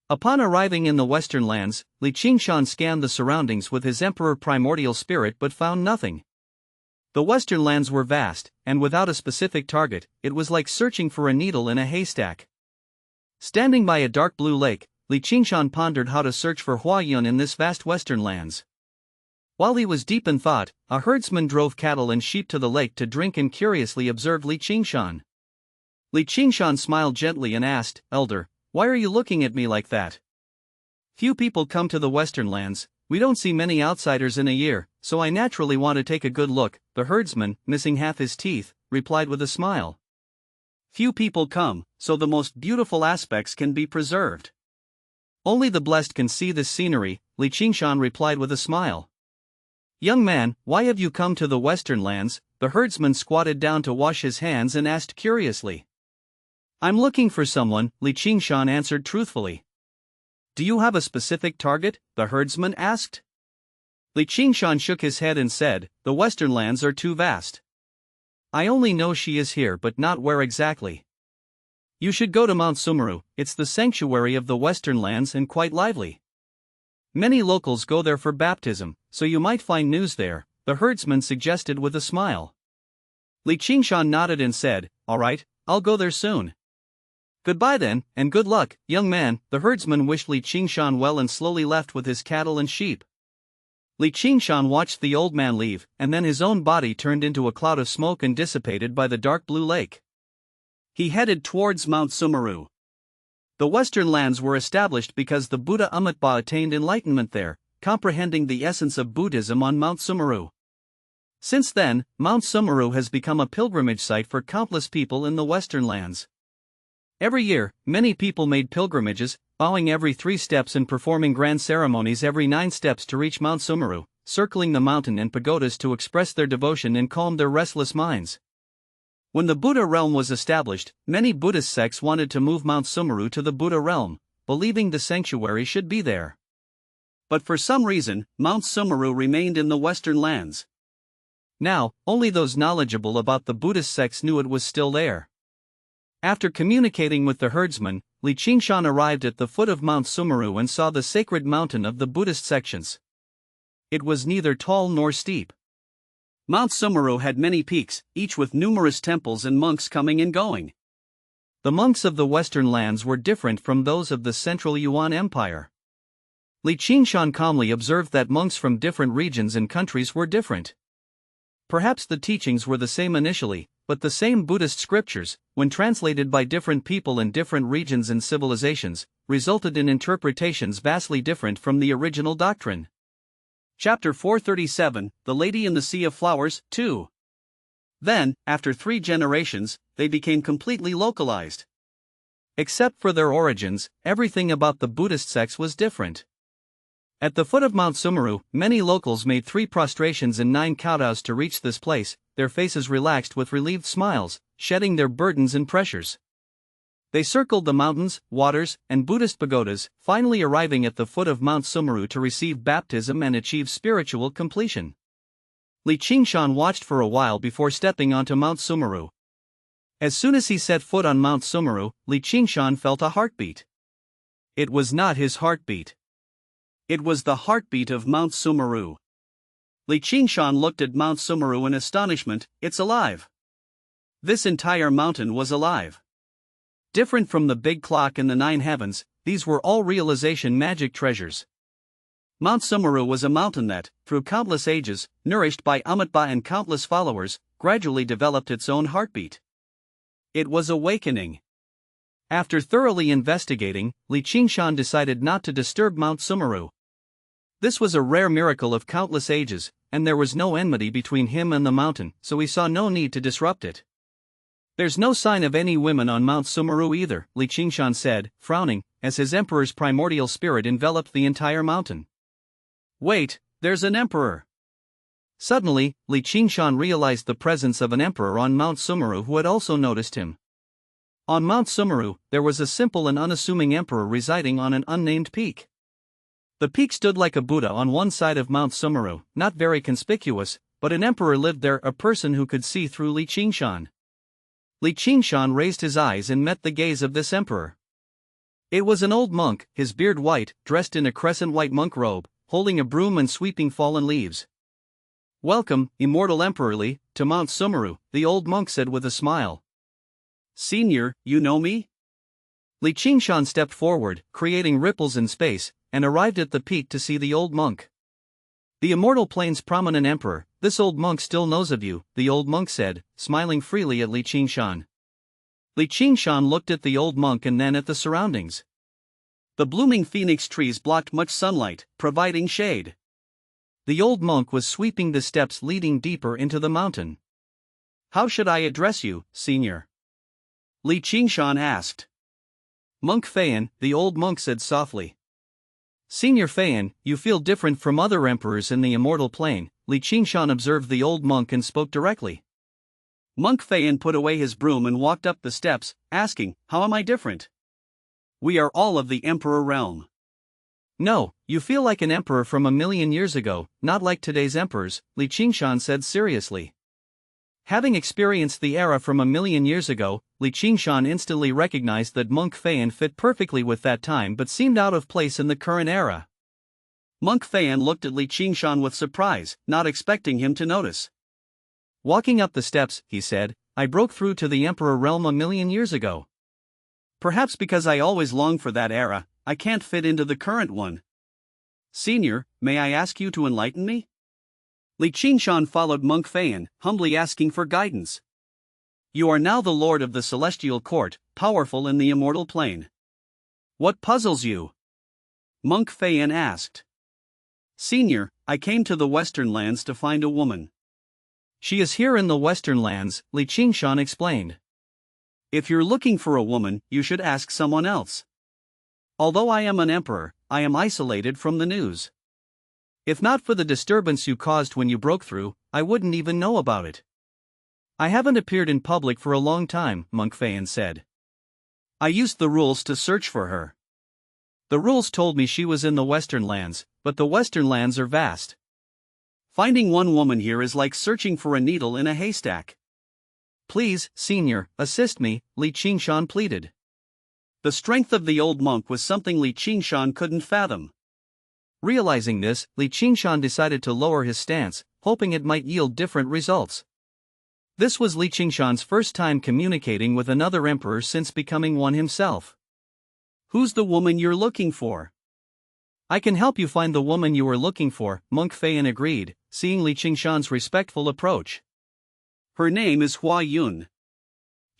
Upon arriving in the Western Lands, Qingshan scanned the surroundings with his Emperor primordial spirit but found nothing. The Western Lands were vast, and without a specific target, it was like searching for a needle in a haystack. Standing by a dark blue lake, Qingshan pondered how to search for Hua Yun in this vast Western Lands. While he was deep in thought, a herdsman drove cattle and sheep to the lake to drink and curiously observed Qingshan. Qingshan smiled gently and asked, "Elder, why are you looking at me like that?" "Few people come to the Western Lands, we don't see many outsiders in a year, so I naturally want to take a good look," the herdsman, missing half his teeth, replied with a smile. "Few people come, so the most beautiful aspects can be preserved. Only the blessed can see this scenery," Qingshan replied with a smile. "Young man, why have you come to the Western Lands?" The herdsman squatted down to wash his hands and asked curiously. "I'm looking for someone," Qingshan answered truthfully. "Do you have a specific target?" the herdsman asked. Li Qingshan shook his head and said, "The western lands are too vast. I only know she is here but not where exactly. You should go to Mount Sumeru, it's the sanctuary of the western lands and quite lively. Many locals go there for baptism, so you might find news there," the herdsman suggested with a smile. Li Qingshan nodded and said, "All right, I'll go there soon." "Goodbye then, and good luck, young man," the herdsman wished Li Qingshan well and slowly left with his cattle and sheep. Li Qingshan watched the old man leave, and then his own body turned into a cloud of smoke and dissipated by the dark blue lake. He headed towards Mount Sumeru. The western lands were established because the Buddha Amitabha attained enlightenment there, comprehending the essence of Buddhism on Mount Sumeru. Since then, Mount Sumeru has become a pilgrimage site for countless people in the western lands. Every year, many people made pilgrimages, bowing every 3 steps and performing grand ceremonies every 9 steps to reach Mount Sumeru, circling the mountain and pagodas to express their devotion and calm their restless minds. When the Buddha realm was established, many Buddhist sects wanted to move Mount Sumeru to the Buddha realm, believing the sanctuary should be there. But for some reason, Mount Sumeru remained in the western lands. Now, only those knowledgeable about the Buddhist sects knew it was still there. After communicating with the herdsman, Li Qingshan arrived at the foot of Mount Sumeru and saw the sacred mountain of the Buddhist sections. It was neither tall nor steep. Mount Sumeru had many peaks, each with numerous temples and monks coming and going. The monks of the western lands were different from those of the central Yuan Empire. Li Qingshan calmly observed that monks from different regions and countries were different. Perhaps the teachings were the same initially, but the same Buddhist scriptures, when translated by different people in different regions and civilizations, resulted in interpretations vastly different from the original doctrine. Chapter 437, The Lady in the Sea of Flowers, 2. Then, after 3 generations, they became completely localized. Except for their origins, everything about the Buddhist sects was different. At the foot of Mount Sumeru, many locals made 3 prostrations and 9 kowtows to reach this place, their faces relaxed with relieved smiles, shedding their burdens and pressures. They circled the mountains, waters, and Buddhist pagodas, finally arriving at the foot of Mount Sumeru to receive baptism and achieve spiritual completion. Li Qingshan watched for a while before stepping onto Mount Sumeru. As soon as he set foot on Mount Sumeru, Li Qingshan felt a heartbeat. It was not his heartbeat. It was the heartbeat of Mount Sumeru. Li Qingshan looked at Mount Sumeru in astonishment. "It's alive." This entire mountain was alive. Different from the big clock in the 9 heavens, these were all realization magic treasures. Mount Sumeru was a mountain that, through countless ages, nourished by Amitabha and countless followers, gradually developed its own heartbeat. It was awakening. After thoroughly investigating, Li Qingshan decided not to disturb Mount Sumeru. This was a rare miracle of countless ages, and there was no enmity between him and the mountain, so he saw no need to disrupt it. "There's no sign of any women on Mount Sumeru either," Li Qingshan said, frowning, as his emperor's primordial spirit enveloped the entire mountain. "Wait, there's an emperor." Suddenly, Li Qingshan realized the presence of an emperor on Mount Sumeru who had also noticed him. On Mount Sumeru, there was a simple and unassuming emperor residing on an unnamed peak. The peak stood like a Buddha on one side of Mount Sumeru, not very conspicuous, but an emperor lived there, a person who could see through Li Qingshan. Li Qingshan raised his eyes and met the gaze of this emperor. It was an old monk, his beard white, dressed in a crescent-white monk robe, holding a broom and sweeping fallen leaves. "Welcome, immortal Emperor Li, to Mount Sumeru," the old monk said with a smile. "Senior, you know me?" Li Qingshan stepped forward, creating ripples in space, and arrived at the peak to see the old monk. "The immortal plane's prominent emperor, this old monk still knows of you," the old monk said, smiling freely at Li Qingshan. Li Qingshan looked at the old monk and then at the surroundings. The blooming phoenix trees blocked much sunlight, providing shade. The old monk was sweeping the steps leading deeper into the mountain. "How should I address you, senior?" Li Qingshan asked. "Monk Feian," the old monk said softly. "Senior Feian, you feel different from other emperors in the immortal plane," Li Qingshan observed the old monk and spoke directly. Monk Feian put away his broom and walked up the steps, asking, "How am I different?" "We are all of the emperor realm." No, you feel like an emperor from a million years ago, not like today's emperors, Qingshan said seriously. Having experienced the era from a million years ago, Qingshan instantly recognized that Monk Feiyan fit perfectly with that time but seemed out of place in the current era. Monk Feiyan looked at Qingshan with surprise, not expecting him to notice. Walking up the steps, he said, I broke through to the emperor realm a million years ago. Perhaps because I always longed for that era, I can't fit into the current one. Senior, may I ask you to enlighten me? Qingshan followed Monk Feiyan, humbly asking for guidance. You are now the lord of the celestial court, powerful in the immortal plane. What puzzles you? Monk Feiyan asked. Senior, I came to the Western lands to find a woman. She is here in the Western lands, Qingshan explained. If you're looking for a woman, you should ask someone else. Although I am an emperor, I am isolated from the news. If not for the disturbance you caused when you broke through, I wouldn't even know about it. I haven't appeared in public for a long time, Monk Feiyan said. I used the rules to search for her. The rules told me she was in the Western lands, but the Western lands are vast. Finding one woman here is like searching for a needle in a haystack. Please, senior, assist me, Qingshan pleaded. The strength of the old monk was something Qingshan couldn't fathom. Realizing this, Qingshan decided to lower his stance, hoping it might yield different results. This was Qingshan's first time communicating with another emperor since becoming one himself. Who's the woman you're looking for? I can help you find the woman you were looking for, Monk Feiyan agreed, seeing Qingshan's respectful approach. Her name is Hua Yun.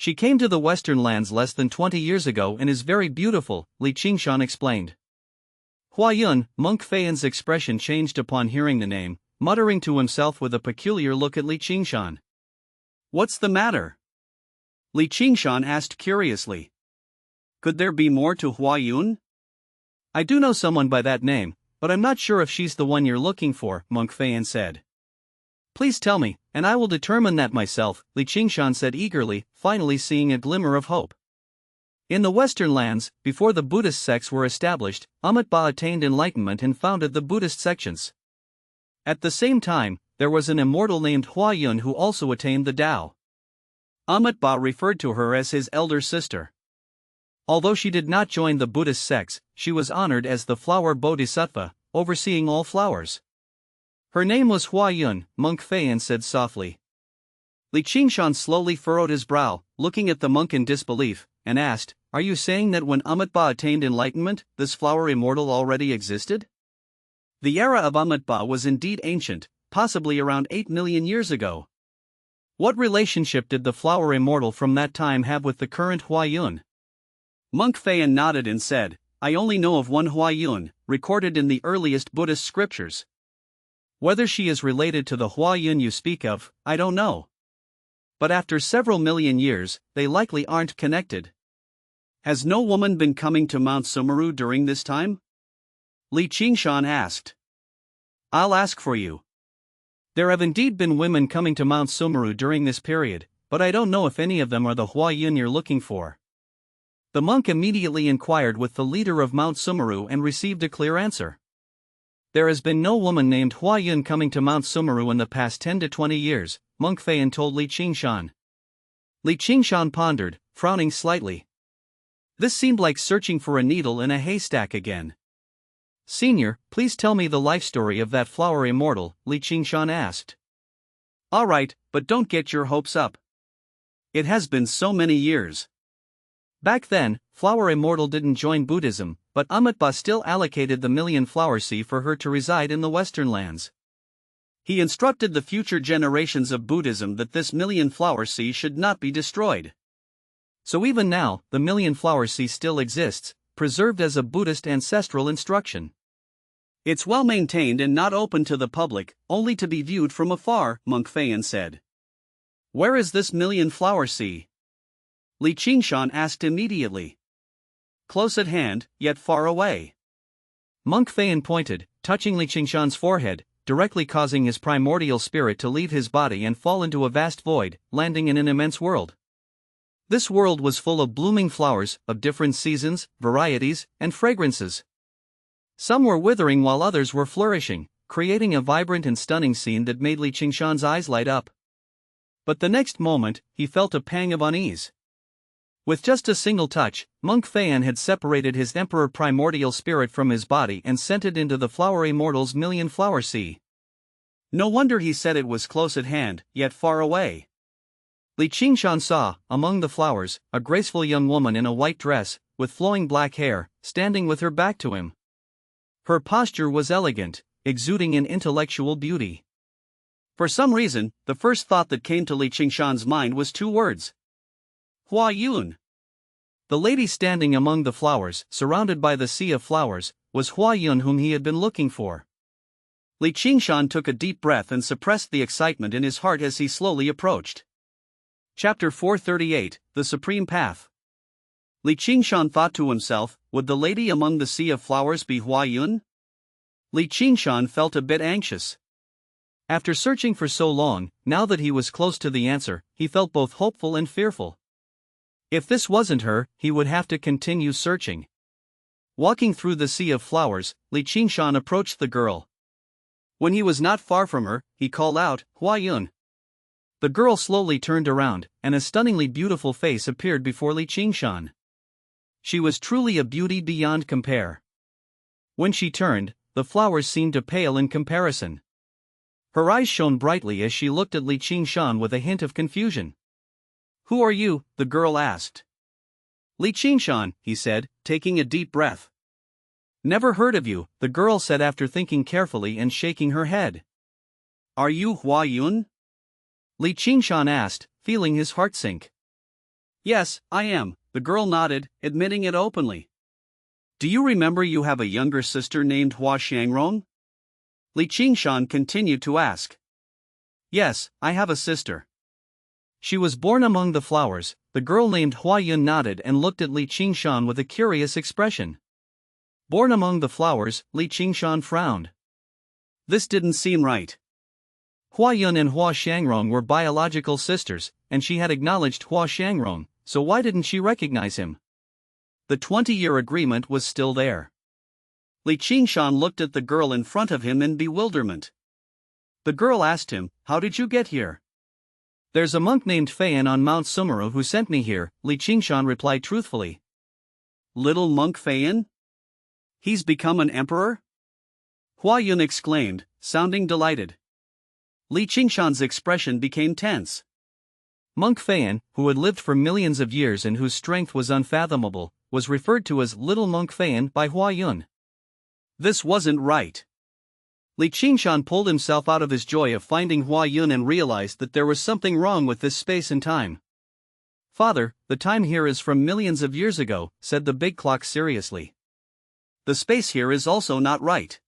She came to the Western lands less than 20 years ago and is very beautiful, Qingshan explained. Hua Yun, Monk Feiyan's expression changed upon hearing the name, muttering to himself with a peculiar look at Qingshan. What's the matter? Qingshan asked curiously. Could there be more to Hua Yun? I do know someone by that name, but I'm not sure if she's the one you're looking for, Monk Feiyan said. Please tell me, and I will determine that myself, Qingshan said eagerly, finally seeing a glimmer of hope. In the Western lands, before the Buddhist sects were established, Amitabha attained enlightenment and founded the Buddhist sections. At the same time, there was an immortal named Hua Yun who also attained the Tao. Amitabha referred to her as his elder sister. Although she did not join the Buddhist sects, she was honored as the flower bodhisattva, overseeing all flowers. Her name was Hua Yun, Monk Feiyan said softly. Qingshan slowly furrowed his brow, looking at the monk in disbelief, and asked, Are you saying that when Amitabha attained enlightenment, this flower immortal already existed? The era of Amitabha was indeed ancient, possibly around 8 million years ago. What relationship did the flower immortal from that time have with the current Hua Yun? Monk Feiyan nodded and said, I only know of one Hua Yun, recorded in the earliest Buddhist scriptures. Whether she is related to the Hua Yun you speak of, I don't know. But after several million years, they likely aren't connected. Has no woman been coming to Mount Sumeru during this time? Qingshan asked. I'll ask for you. There have indeed been women coming to Mount Sumeru during this period, but I don't know if any of them are the Hua Yun you're looking for. The monk immediately inquired with the leader of Mount Sumeru and received a clear answer. There has been no woman named Hua Yun coming to Mount Sumeru in the past 10 to 20 years, Monk Feiyan told Qingshan. Qingshan pondered, frowning slightly. This seemed like searching for a needle in a haystack again. Senior, please tell me the life story of that flower immortal, Qingshan asked. All right, but don't get your hopes up. It has been so many years. Back then, Flower Immortal didn't join Buddhism, but Amitabha still allocated the Million Flower Sea for her to reside in the Western lands. He instructed the future generations of Buddhism that this Million Flower Sea should not be destroyed. So even now, the Million Flower Sea still exists, preserved as a Buddhist ancestral instruction. It's well maintained and not open to the public, only to be viewed from afar, Monk Feiyan said. Where is this Million Flower Sea? Qingshan asked immediately. Close at hand, yet far away. Monk Feiyan pointed, touching Qingshan's forehead, directly causing his primordial spirit to leave his body and fall into a vast void, landing in an immense world. This world was full of blooming flowers, of different seasons, varieties, and fragrances. Some were withering while others were flourishing, creating a vibrant and stunning scene that made Qingshan's eyes light up. But the next moment, he felt a pang of unease. With just a single touch, Monk Feian had separated his emperor primordial spirit from his body and sent it into the flower immortal's million-flower sea. No wonder he said it was close at hand, yet far away. Qingshan saw, among the flowers, a graceful young woman in a white dress, with flowing black hair, standing with her back to him. Her posture was elegant, exuding an intellectual beauty. For some reason, the first thought that came to Qingshan's mind was two words. Hua Yun. The lady standing among the flowers, surrounded by the sea of flowers, was Hua Yun, whom he had been looking for. Qingshan took a deep breath and suppressed the excitement in his heart as he slowly approached. Chapter 438, The Supreme Path. Qingshan thought to himself, would the lady among the sea of flowers be Hua Yun? Qingshan felt a bit anxious. After searching for so long, now that he was close to the answer, he felt both hopeful and fearful. If this wasn't her, he would have to continue searching. Walking through the sea of flowers, Qingshan approached the girl. When he was not far from her, he called out, Hua Yun. The girl slowly turned around, and a stunningly beautiful face appeared before Qingshan. She was truly a beauty beyond compare. When she turned, the flowers seemed to pale in comparison. Her eyes shone brightly as she looked at Qingshan with a hint of confusion. Who are you? The girl asked. Qingshan, he said, taking a deep breath. Never heard of you, the girl said after thinking carefully and shaking her head. Are you Hua Yun? Qingshan asked, feeling his heart sink. Yes, I am, the girl nodded, admitting it openly. Do you remember you have a younger sister named Hua Shangrong? Qingshan continued to ask. Yes, I have a sister. She was born among the flowers. The girl named Hua Yun nodded and looked at Qingshan with a curious expression. Born among the flowers, Qingshan frowned. This didn't seem right. Hua Yun and Hua Shangrong were biological sisters, and she had acknowledged Hua Shangrong, so why didn't she recognize him? The 20-year agreement was still there. Qingshan looked at the girl in front of him in bewilderment. The girl asked him, how did you get here? There's a monk named Feian on Mount Sumeru who sent me here, Qingshan replied truthfully. Little monk Feian? He's become an emperor? Hua Yun exclaimed, sounding delighted. Qingshan's expression became tense. Monk Feian, who had lived for millions of years and whose strength was unfathomable, was referred to as Little Monk Feian by Hua Yun. This wasn't right. Qingshan pulled himself out of his joy of finding Hua Yun and realized that there was something wrong with this space and time. Father, the time here is from millions of years ago, said the big clock seriously. The space here is also not right.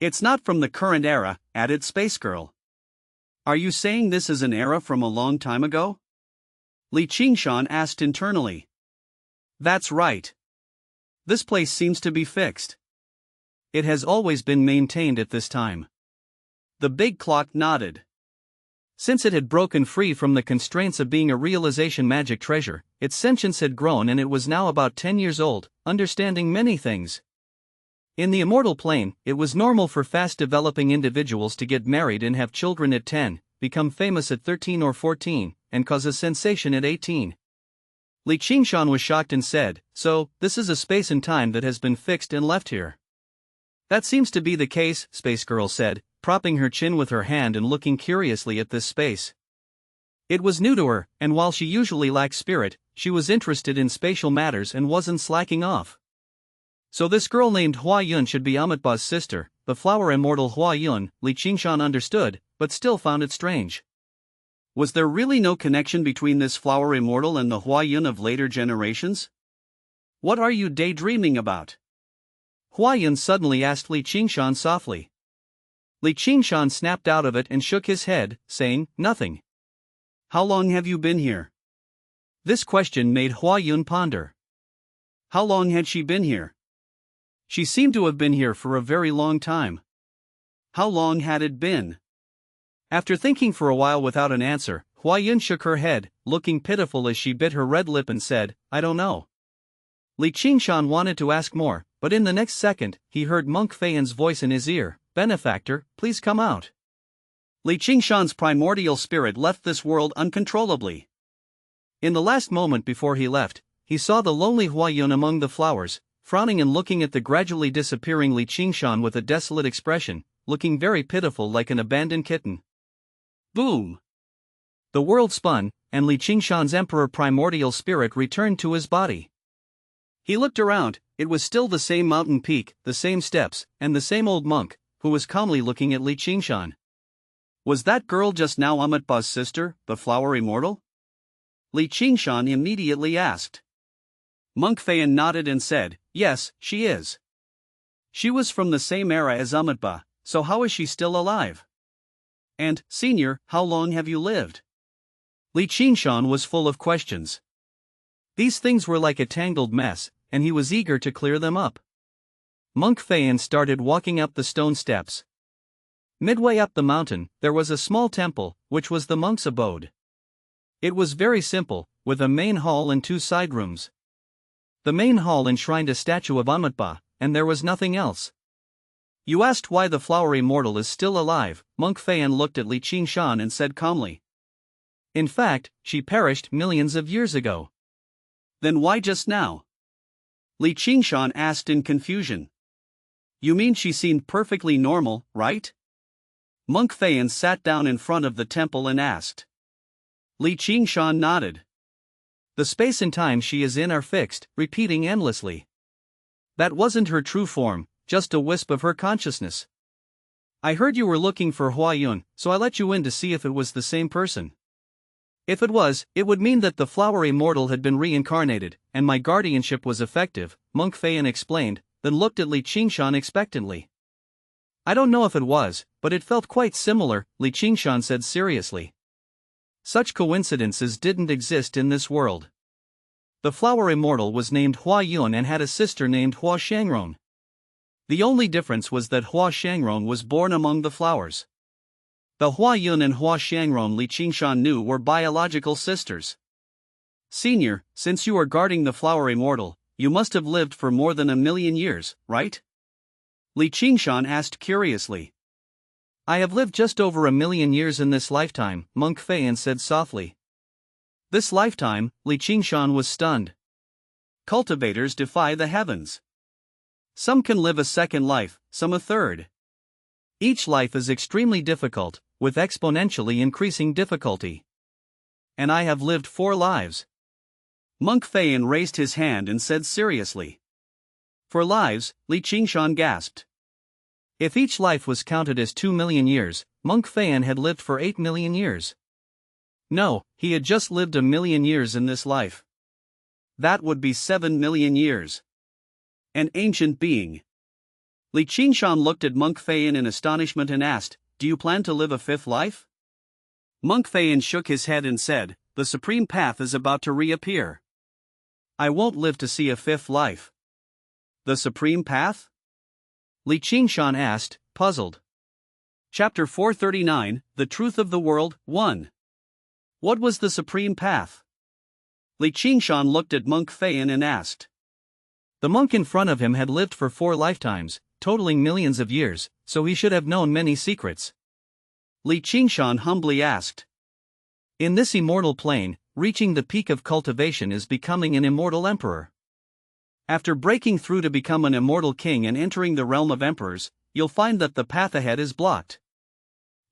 It's not from the current era, added Space Girl. Are you saying this is an era from a long time ago? Qingshan asked internally. That's right. This place seems to be fixed. It has always been maintained at this time. The big clock nodded. Since it had broken free from the constraints of being a realization magic treasure, its sentience had grown and it was now about 10 years old, understanding many things. In the immortal plane, it was normal for fast-developing individuals to get married and have children at 10, become famous at 13 or 14, and cause a sensation at 18. Qingshan was shocked and said, so, this is a space and time that has been fixed and left here. That seems to be the case, Space Girl said, propping her chin with her hand and looking curiously at this space. It was new to her, and while she usually lacked spirit, she was interested in spatial matters and wasn't slacking off. So this girl named Hua Yun should be Amitabha's sister, the flower immortal Hua Yun, Qingshan understood, but still found it strange. Was there really no connection between this flower immortal and the Hua Yun of later generations? What are you daydreaming about? Hua Yun suddenly asked Qingshan softly. Qingshan snapped out of it and shook his head, saying, nothing. How long have you been here? This question made Hua Yun ponder. How long had she been here? She seemed to have been here for a very long time. How long had it been? After thinking for a while without an answer, Hua Yun shook her head, looking pitiful as she bit her red lip and said, I don't know. Qingshan wanted to ask more, but in the next second, he heard Monk Feiyan's voice in his ear, "Benefactor, please come out." Qingshan's primordial spirit left this world uncontrollably. In the last moment before he left, he saw the lonely Huayun among the flowers, frowning and looking at the gradually disappearing Qingshan with a desolate expression, looking very pitiful like an abandoned kitten. Boom! The world spun, and Qingshan's emperor primordial spirit returned to his body. He looked around. It was still the same mountain peak, the same steps, and the same old monk, who was calmly looking at Qingshan. Was that girl just now Amitabha's sister, the flower immortal? Qingshan immediately asked. Monk Feiyan nodded and said, "Yes, she is. She was from the same era as Amitabha, so how is she still alive? And, senior, how long have you lived?" Qingshan was full of questions. These things were like a tangled mess, and he was eager to clear them up. Monk Feiyan started walking up the stone steps. Midway up the mountain, there was a small temple, which was the monk's abode. It was very simple, with a main hall and 2 side rooms. The main hall enshrined a statue of Amitabha, and there was nothing else. "You asked why the flower immortal is still alive," Monk Feiyan looked at Qingshan and said calmly. "In fact, she perished millions of years ago." "Then why just now?" Qingshan asked in confusion. "You mean she seemed perfectly normal, right?" Monk Feiyan sat down in front of the temple and asked. Qingshan nodded. "The space and time she is in are fixed, repeating endlessly. That wasn't her true form, just a wisp of her consciousness. I heard you were looking for Huayun, so I let you in to see if it was the same person. If it was, it would mean that the flower immortal had been reincarnated, and my guardianship was effective," Monk Feiyan explained, then looked at Qingshan expectantly. "I don't know if it was, but it felt quite similar," Qingshan said seriously. "Such coincidences didn't exist in this world. The flower immortal was named Huayun and had a sister named Hua Shangron. The only difference was that Hua Shangron was born among the flowers. The Huayun and Hua Shangron Qingshan knew were biological sisters. Senior, since you are guarding the flower immortal, you must have lived for more than 1,000,000 years, right?" Qingshan asked curiously. "I have lived just over 1,000,000 years in this lifetime," Monk Feiyan said softly. "This lifetime?" Qingshan was stunned. "Cultivators defy the heavens. Some can live a second life, some a third. Each life is extremely difficult, with exponentially increasing difficulty. And I have lived 4 lives." Monk Feiyan raised his hand and said seriously. "4 lives?" Qingshan gasped. If each life was counted as 2,000,000 years, Monk Feiyan had lived for 8,000,000 years. No, he had just lived 1,000,000 years in this life. That would be 7,000,000 years. An ancient being. Qingshan looked at Monk Feiyan in astonishment and asked, "Do you plan to live a 5th life?" Monk Feiyan shook his head and said, "The supreme path is about to reappear. I won't live to see a 5th life." "The supreme path?" Qingshan asked, puzzled. Chapter 439, The Truth of the World, 1. What was the supreme path? Qingshan looked at Monk Feiyan and asked. The monk in front of him had lived for 4 lifetimes, totaling millions of years, so he should have known many secrets. Qingshan humbly asked. In this immortal plane, reaching the peak of cultivation is becoming an immortal emperor. After breaking through to become an immortal king and entering the realm of emperors, you'll find that the path ahead is blocked.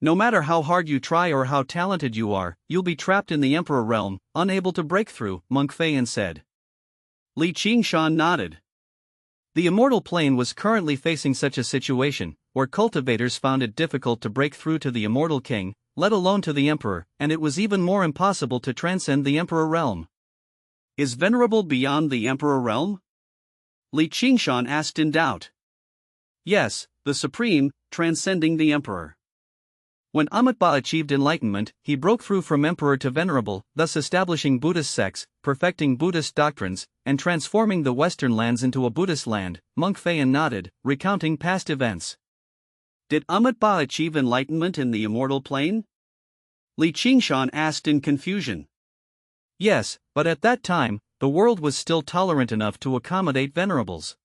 No matter how hard you try or how talented you are, you'll be trapped in the emperor realm, unable to break through, Monk Feiyan said. Qingshan nodded. The immortal plane was currently facing such a situation, where cultivators found it difficult to break through to the immortal king, let alone to the emperor, and it was even more impossible to transcend the emperor realm. Is venerable beyond the emperor realm? Qingshan asked in doubt. Yes, the supreme, transcending the emperor. When Amitabha achieved enlightenment, he broke through from emperor to venerable, thus establishing Buddhist sects, perfecting Buddhist doctrines, and transforming the Western lands into a Buddhist land. Monk Feiyan nodded, recounting past events. Did Amitabha achieve enlightenment in the immortal plane? Qingshan asked in confusion. Yes, but at that time, the world was still tolerant enough to accommodate venerables.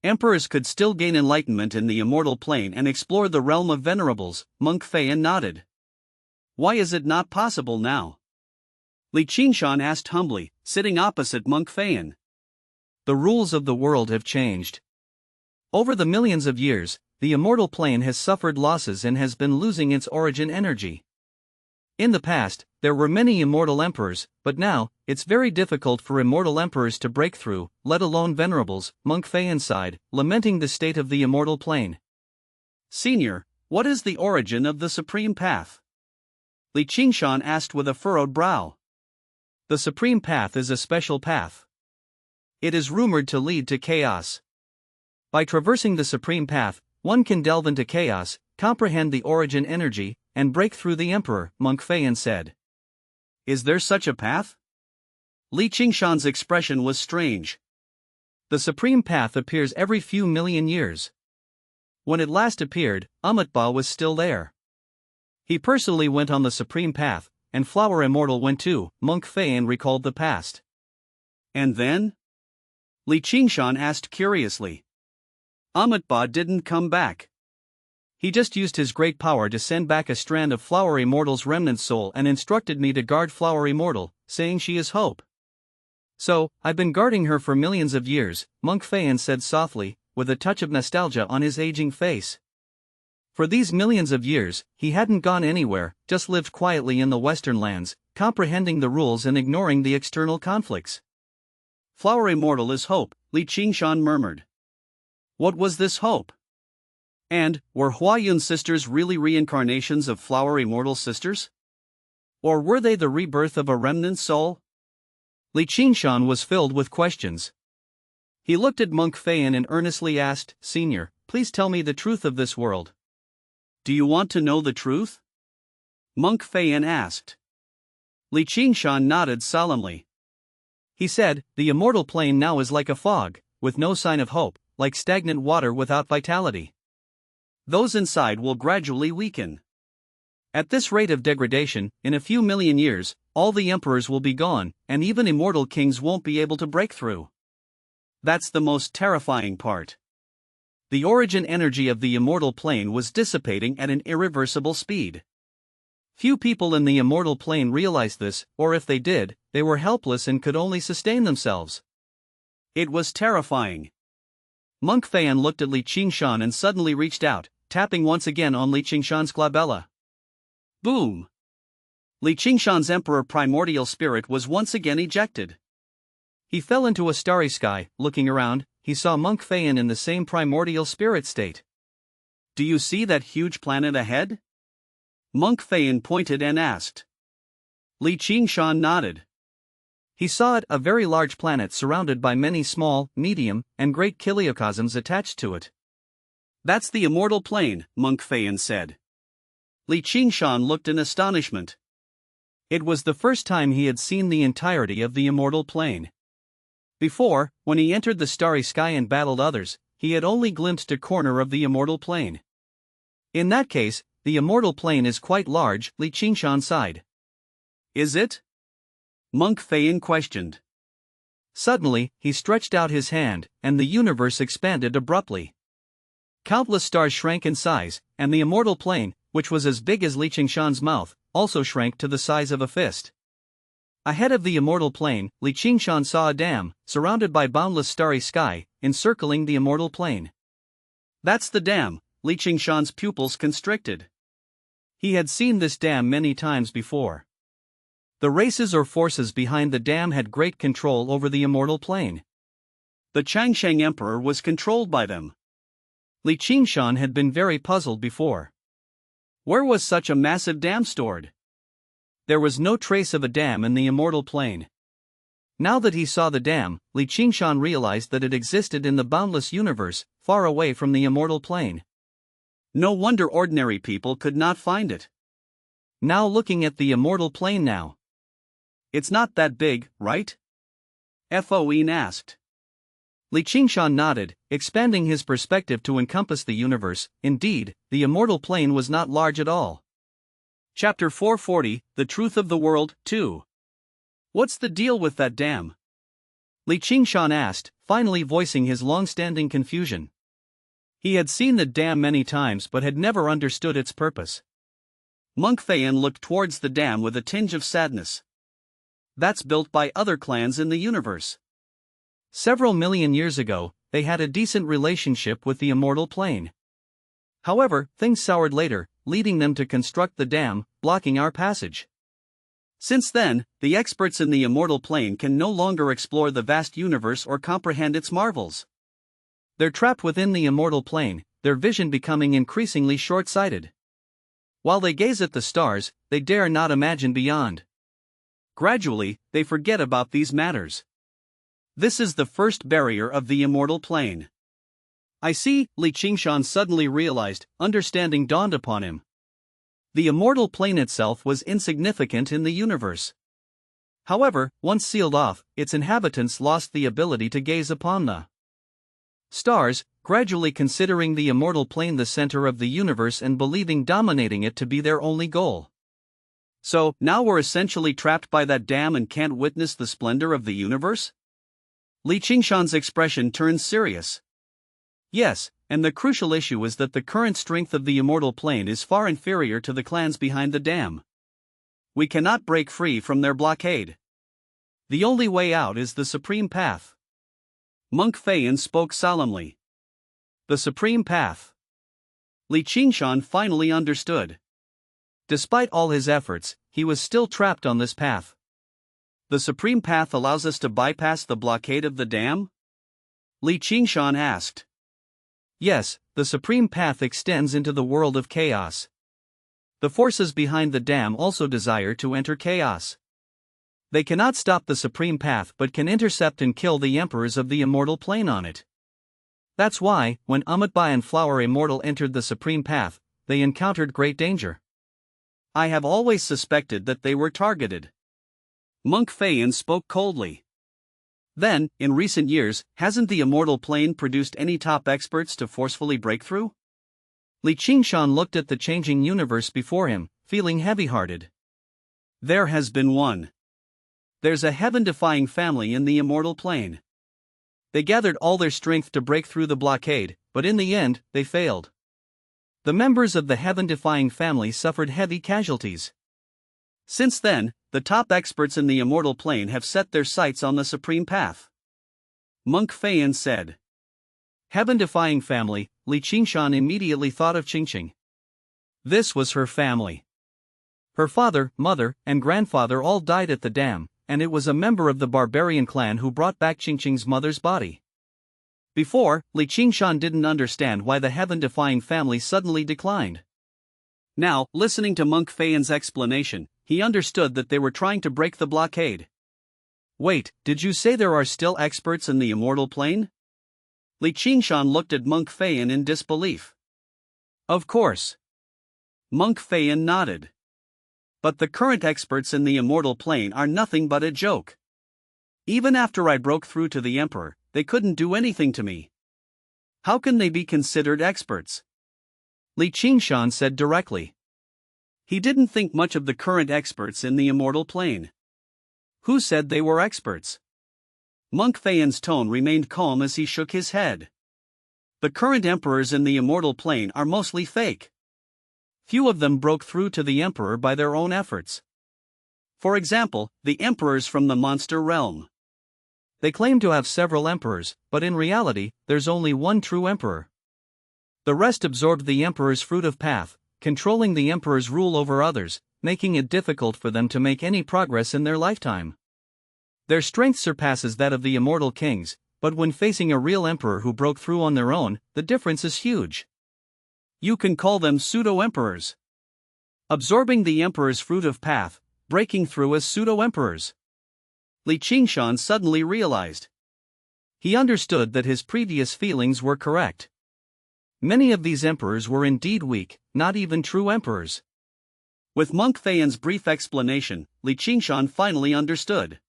Emperors could still gain enlightenment in the immortal plane and explore the realm of venerables. Monk Feyan nodded. Why is it not possible now? Qingshan asked humbly, sitting opposite Monk Feyan. The rules of the world have changed. Over the millions of years, the immortal plane has suffered losses and has been losing its origin energy. In the past, there were many immortal emperors, but now, it's very difficult for immortal emperors to break through, let alone venerables. Monk Feyan sighed, lamenting the state of the immortal plane. Senior, what is the origin of the supreme path? Qingshan asked with a furrowed brow. The supreme path is a special path. It is rumored to lead to chaos. By traversing the supreme path, one can delve into chaos, comprehend the origin energy, and break through the emperor, Monk Feyan said. Is there such a path? Qingshan's expression was strange. The supreme path appears every few million years. When it last appeared, Amitba was still there. He personally went on the supreme path, and Flower Immortal went too. Monk Feyan recalled the past. And then? Qingshan asked curiously. Amitba didn't come back. He just used his great power to send back a strand of Flower Immortal's remnant soul and instructed me to guard Flower Immortal, saying she is hope. So, I've been guarding her for millions of years, Monk Feyan said softly, with a touch of nostalgia on his aging face. For these millions of years, he hadn't gone anywhere, just lived quietly in the Western lands, comprehending the rules and ignoring the external conflicts. Flower Immortal is hope, Qingshan murmured. What was this hope? And, were Huayun sisters really reincarnations of Flower Immortal sisters? Or were they the rebirth of a remnant soul? Qingshan was filled with questions. He looked at Monk Feyan and earnestly asked, Senior, please tell me the truth of this world. Do you want to know the truth? Monk Feyan asked. Qingshan nodded solemnly. He said, the immortal plane now is like a fog, with no sign of hope, like stagnant water without vitality. Those inside will gradually weaken. At this rate of degradation, in a few million years, all the emperors will be gone, and even immortal kings won't be able to break through. That's the most terrifying part. The origin energy of the immortal plane was dissipating at an irreversible speed. Few people in the immortal plane realized this, or if they did, they were helpless and could only sustain themselves. It was terrifying. Monk Feyan looked at Qingshan and suddenly reached out, tapping once again on Qingshan's glabella. Boom! Qingshan's emperor primordial spirit was once again ejected. He fell into a starry sky. Looking around, he saw Monk Feyan in the same primordial spirit state. Do you see that huge planet ahead? Monk Feyan pointed and asked. Qingshan nodded. He saw it, a very large planet surrounded by many small, medium, and great kiliocosms attached to it. That's the immortal plane, Monk Feyan said. Qingshan looked in astonishment. It was the first time he had seen the entirety of the immortal plane. Before, when he entered the starry sky and battled others, he had only glimpsed a corner of the immortal plane. In that case, the immortal plane is quite large, Qingshan sighed. Is it? Monk Feyan questioned. Suddenly, he stretched out his hand, and the universe expanded abruptly. Countless stars shrank in size, and the immortal plane, which was as big as Qingshan's mouth, also shrank to the size of a fist. Ahead of the immortal plane, Qingshan saw a dam, surrounded by boundless starry sky, encircling the immortal plane. That's the dam, Qingshan's pupils constricted. He had seen this dam many times before. The races or forces behind the dam had great control over the immortal plane. The Qingshan emperor was controlled by them. Qingshan had been very puzzled before. Where was such a massive dam stored? There was no trace of a dam in the immortal plane. Now that he saw the dam, Qingshan realized that it existed in the boundless universe, far away from the immortal plane. No wonder ordinary people could not find it. Now looking at the immortal plane now. It's not that big, right? Foen asked. Qingshan nodded, expanding his perspective to encompass the universe. Indeed, the immortal plane was not large at all. Chapter 440, The Truth of the World, 2. What's the deal with that dam? Qingshan asked, finally voicing his long-standing confusion. He had seen the dam many times but had never understood its purpose. Monk Feyan looked towards the dam with a tinge of sadness. That's built by other clans in the universe. Several million years ago, they had a decent relationship with the immortal plane. However, things soured later, leading them to construct the dam, blocking our passage. Since then, the experts in the immortal plane can no longer explore the vast universe or comprehend its marvels. They're trapped within the immortal plane, their vision becoming increasingly short-sighted. While they gaze at the stars, they dare not imagine beyond. Gradually, they forget about these matters. This is the first barrier of the immortal plane. I see, Qingshan suddenly realized, understanding dawned upon him. The immortal plane itself was insignificant in the universe. However, once sealed off, its inhabitants lost the ability to gaze upon the stars, gradually considering the immortal plane the center of the universe and believing dominating it to be their only goal. So, now we're essentially trapped by that dam and can't witness the splendor of the universe? Qingshan's expression turned serious. Yes, and the crucial issue is that the current strength of the immortal plane is far inferior to the clans behind the dam. We cannot break free from their blockade. The only way out is the supreme path. Monk Feyan spoke solemnly. The supreme path. Qingshan finally understood. Despite all his efforts, he was still trapped on this path. The supreme path allows us to bypass the blockade of the dam? Qingshan asked. Yes, the supreme path extends into the world of chaos. The forces behind the dam also desire to enter chaos. They cannot stop the supreme path but can intercept and kill the emperors of the immortal plane on it. That's why, when Amatbai and Flower Immortal entered the supreme path, they encountered great danger. I have always suspected that they were targeted. Monk Feyan spoke coldly. Then, in recent years, hasn't the immortal plane produced any top experts to forcefully break through? Qingshan looked at the changing universe before him, feeling heavy-hearted. There has been one. There's a heaven-defying family in the immortal plane. They gathered all their strength to break through the blockade, but in the end, they failed. The members of the heaven-defying family suffered heavy casualties. Since then, the top experts in the immortal plane have set their sights on the supreme path. Monk Feyan said. Heaven-defying family, Qingshan immediately thought of Qingshan. This was her family. Her father, mother, and grandfather all died at the dam, and it was a member of the barbarian clan who brought back Qingshan's mother's body. Before, Qingshan didn't understand why the heaven-defying family suddenly declined. Now, listening to Monk Feyan's explanation, he understood that they were trying to break the blockade. Wait, did you say there are still experts in the immortal plane? Qingshan looked at Monk Feyan in disbelief. Of course. Monk Feyan nodded. But the current experts in the immortal plane are nothing but a joke. Even after I broke through to the Emperor, they couldn't do anything to me. How can they be considered experts? Qingshan said directly. He didn't think much of the current experts in the immortal plane. Who said they were experts? Monk Feyan's tone remained calm as he shook his head. The current emperors in the immortal plane are mostly fake. Few of them broke through to the emperor by their own efforts. For example, the emperors from the monster realm. They claim to have several emperors, but in reality, there's only one true emperor. The rest absorbed the emperor's fruit of path, controlling the emperor's rule over others, making it difficult for them to make any progress in their lifetime. Their strength surpasses that of the immortal kings, but when facing a real emperor who broke through on their own, the difference is huge. You can call them pseudo-emperors. Absorbing the emperor's fruit of path, breaking through as pseudo-emperors. Qingshan suddenly realized. He understood that his previous feelings were correct. Many of these emperors were indeed weak, not even true emperors. With Monk Feyan's brief explanation, Qingshan finally understood.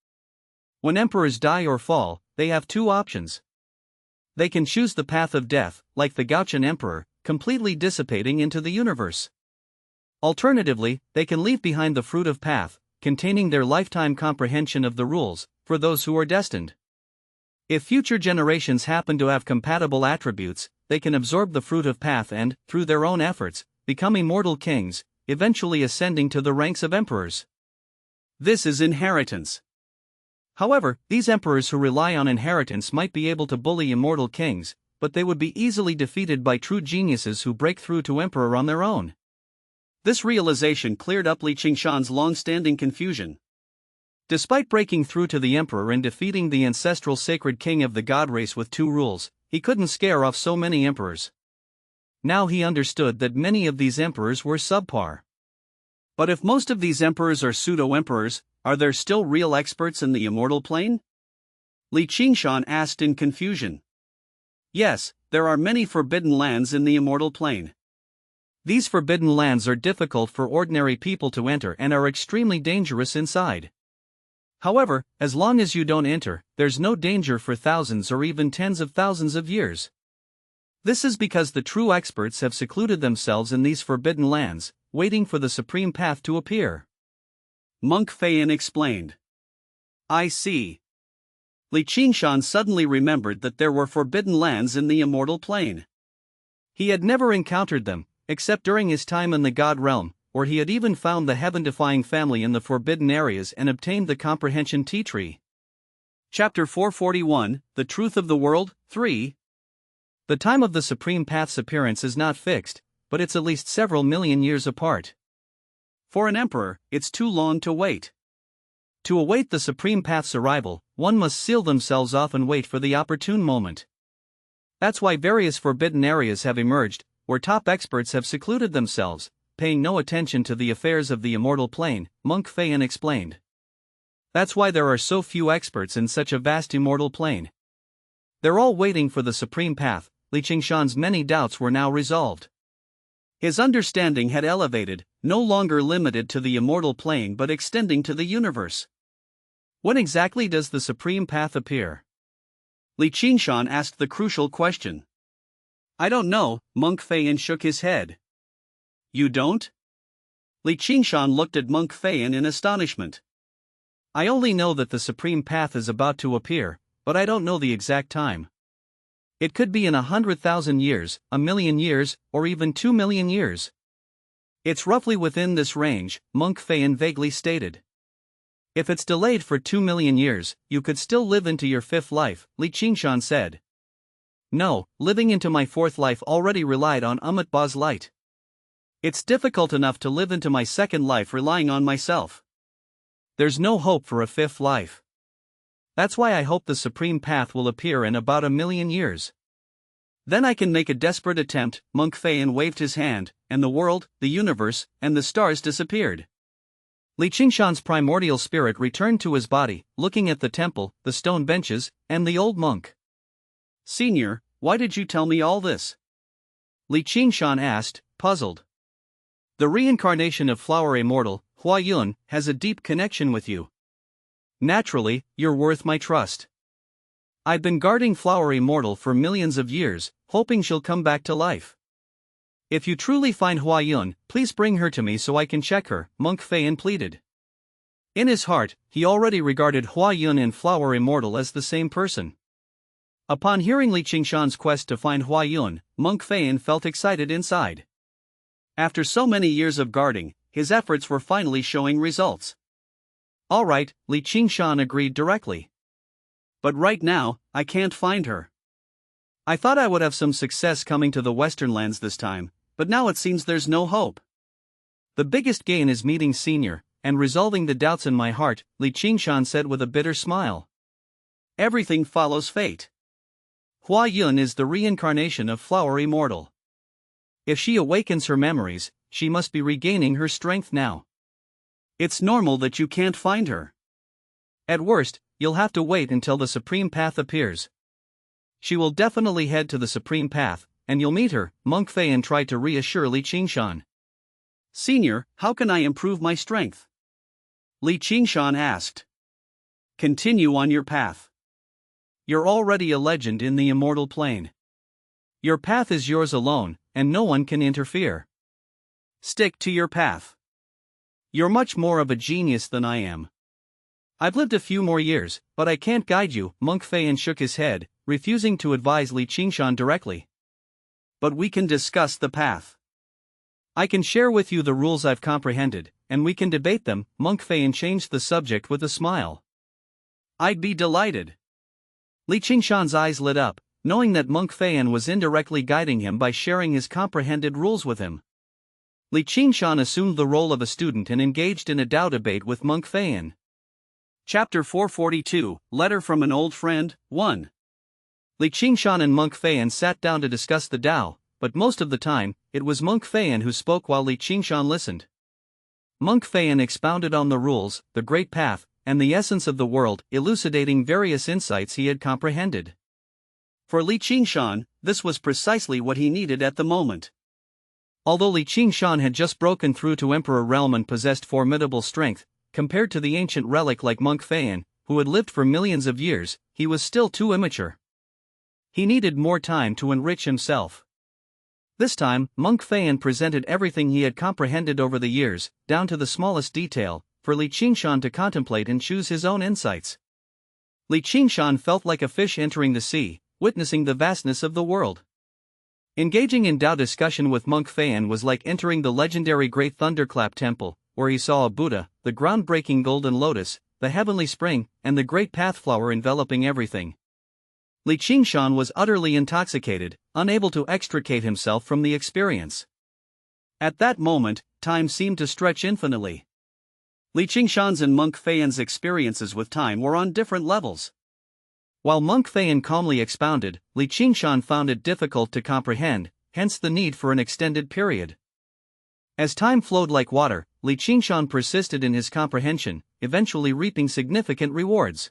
When emperors die or fall, they have two options. They can choose the path of death, like the Gaochen emperor, completely dissipating into the universe. Alternatively, they can leave behind the fruit of path, containing their lifetime comprehension of the rules, for those who are destined. If future generations happen to have compatible attributes, they can absorb the fruit of path and, through their own efforts, become immortal kings, eventually ascending to the ranks of emperors. This is inheritance. However, these emperors who rely on inheritance might be able to bully immortal kings, but they would be easily defeated by true geniuses who break through to emperor on their own. This realization cleared up Qingshan's long-standing confusion. Despite breaking through to the emperor and defeating the ancestral sacred king of the god race with 2 rules, he couldn't scare off so many emperors. Now he understood that many of these emperors were subpar. But if most of these emperors are pseudo-emperors, are there still real experts in the immortal plane? Qingshan asked in confusion. Yes, there are many forbidden lands in the immortal plane. These forbidden lands are difficult for ordinary people to enter and are extremely dangerous inside. However, as long as you don't enter, there's no danger for thousands or even tens of thousands of years. This is because the true experts have secluded themselves in these forbidden lands, waiting for the supreme path to appear. Monk Fein explained. I see. Qingshan suddenly remembered that there were forbidden lands in the immortal plane. He had never encountered them, except during his time in the god realm, where he had even found the heaven-defying family in the forbidden areas and obtained the comprehension tea tree. Chapter 441, The Truth of the World, 3. The time of the Supreme Path's appearance is not fixed, but it's at least several million years apart. For an emperor, it's too long to wait. To await the Supreme Path's arrival, one must seal themselves off and wait for the opportune moment. That's why various forbidden areas have emerged, where top experts have secluded themselves, paying no attention to the affairs of the immortal plane, Monk Fein explained. That's why there are so few experts in such a vast immortal plane. They're all waiting for the supreme path. Qingshan's many doubts were now resolved. His understanding had elevated, no longer limited to the immortal plane but extending to the universe. When exactly does the supreme path appear? Qingshan asked the crucial question. I don't know, Monk Fein shook his head. You don't? Qingshan looked at Monk Fein in astonishment. I only know that the supreme path is about to appear, but I don't know the exact time. It could be in 100,000 years, 1,000,000 years, or even 2,000,000 years. It's roughly within this range, Monk Fein vaguely stated. If it's delayed for 2,000,000 years, you could still live into your 5th life, Qingshan said. No, living into my 4th life already relied on Ba's light. It's difficult enough to live into my 2nd life relying on myself. There's no hope for a 5th life. That's why I hope the supreme path will appear in about 1,000,000 years. Then I can make a desperate attempt. Monk Fein waved his hand, and the world, the universe, and the stars disappeared. Qingshan's primordial spirit returned to his body, looking at the temple, the stone benches, and the old monk. Senior, why did you tell me all this? Qingshan asked, puzzled. The reincarnation of Flower Immortal, Huayun, has a deep connection with you. Naturally, you're worth my trust. I've been guarding Flower Immortal for millions of years, hoping she'll come back to life. If you truly find Huayun, please bring her to me so I can check her, Monk Fein pleaded. In his heart, he already regarded Huayun and Flower Immortal as the same person. Upon hearing Qingshan's quest to find Huayun, Monk Fein felt excited inside. After so many years of guarding, his efforts were finally showing results. All right, Qingshan agreed directly. But right now, I can't find her. I thought I would have some success coming to the Western lands this time, but now it seems there's no hope. The biggest gain is meeting Senior, and resolving the doubts in my heart, Qingshan said with a bitter smile. Everything follows fate. Huayun is the reincarnation of Flower Immortal. If she awakens her memories, she must be regaining her strength now. It's normal that you can't find her. At worst, you'll have to wait until the Supreme Path appears. She will definitely head to the Supreme Path, and you'll meet her, Monk Fein tried to reassure Qingshan. Senior, how can I improve my strength? Qingshan asked. Continue on your path. You're already a legend in the immortal plane. Your path is yours alone, and no one can interfere. Stick to your path. You're much more of a genius than I am. I've lived a few more years, but I can't guide you. Monk Feiyan shook his head, refusing to advise Li Qingshan directly. But we can discuss the path. I can share with you the rules I've comprehended, and we can debate them. Monk Feiyan changed the subject with a smile. I'd be delighted. Li Qingshan's eyes lit up, knowing that Monk Feiyan was indirectly guiding him by sharing his comprehended rules with him. Li Qingshan assumed the role of a student and engaged in a Tao debate with Monk Feiyan. Chapter 442, Letter from an Old Friend, 1. Li Qingshan and Monk Feiyan sat down to discuss the Tao, but most of the time, it was Monk Feiyan who spoke while Li Qingshan listened. Monk Feiyan expounded on the rules, the Great Path, and the essence of the world, elucidating various insights he had comprehended. For Li Qingshan, this was precisely what he needed at the moment. Although Li Qingshan had just broken through to Emperor realm and possessed formidable strength, compared to the ancient relic like Monk Feiyan, who had lived for millions of years, he was still too immature. He needed more time to enrich himself. This time, Monk Feiyan presented everything he had comprehended over the years, down to the smallest detail, for Li Qingshan to contemplate and choose his own insights. Li Qingshan felt like a fish entering the sea, witnessing the vastness of the world. Engaging in Tao discussion with Monk Feiyan was like entering the legendary Great Thunderclap Temple, where he saw a Buddha, the groundbreaking golden lotus, the heavenly spring, and the great pathflower enveloping everything. Li Qingshan was utterly intoxicated, unable to extricate himself from the experience. At that moment, time seemed to stretch infinitely. Li Qingshan's and Monk Feiyan's experiences with time were on different levels. While Monk Feiyan calmly expounded, Li Qingshan found it difficult to comprehend, hence the need for an extended period. As time flowed like water, Li Qingshan persisted in his comprehension, eventually reaping significant rewards.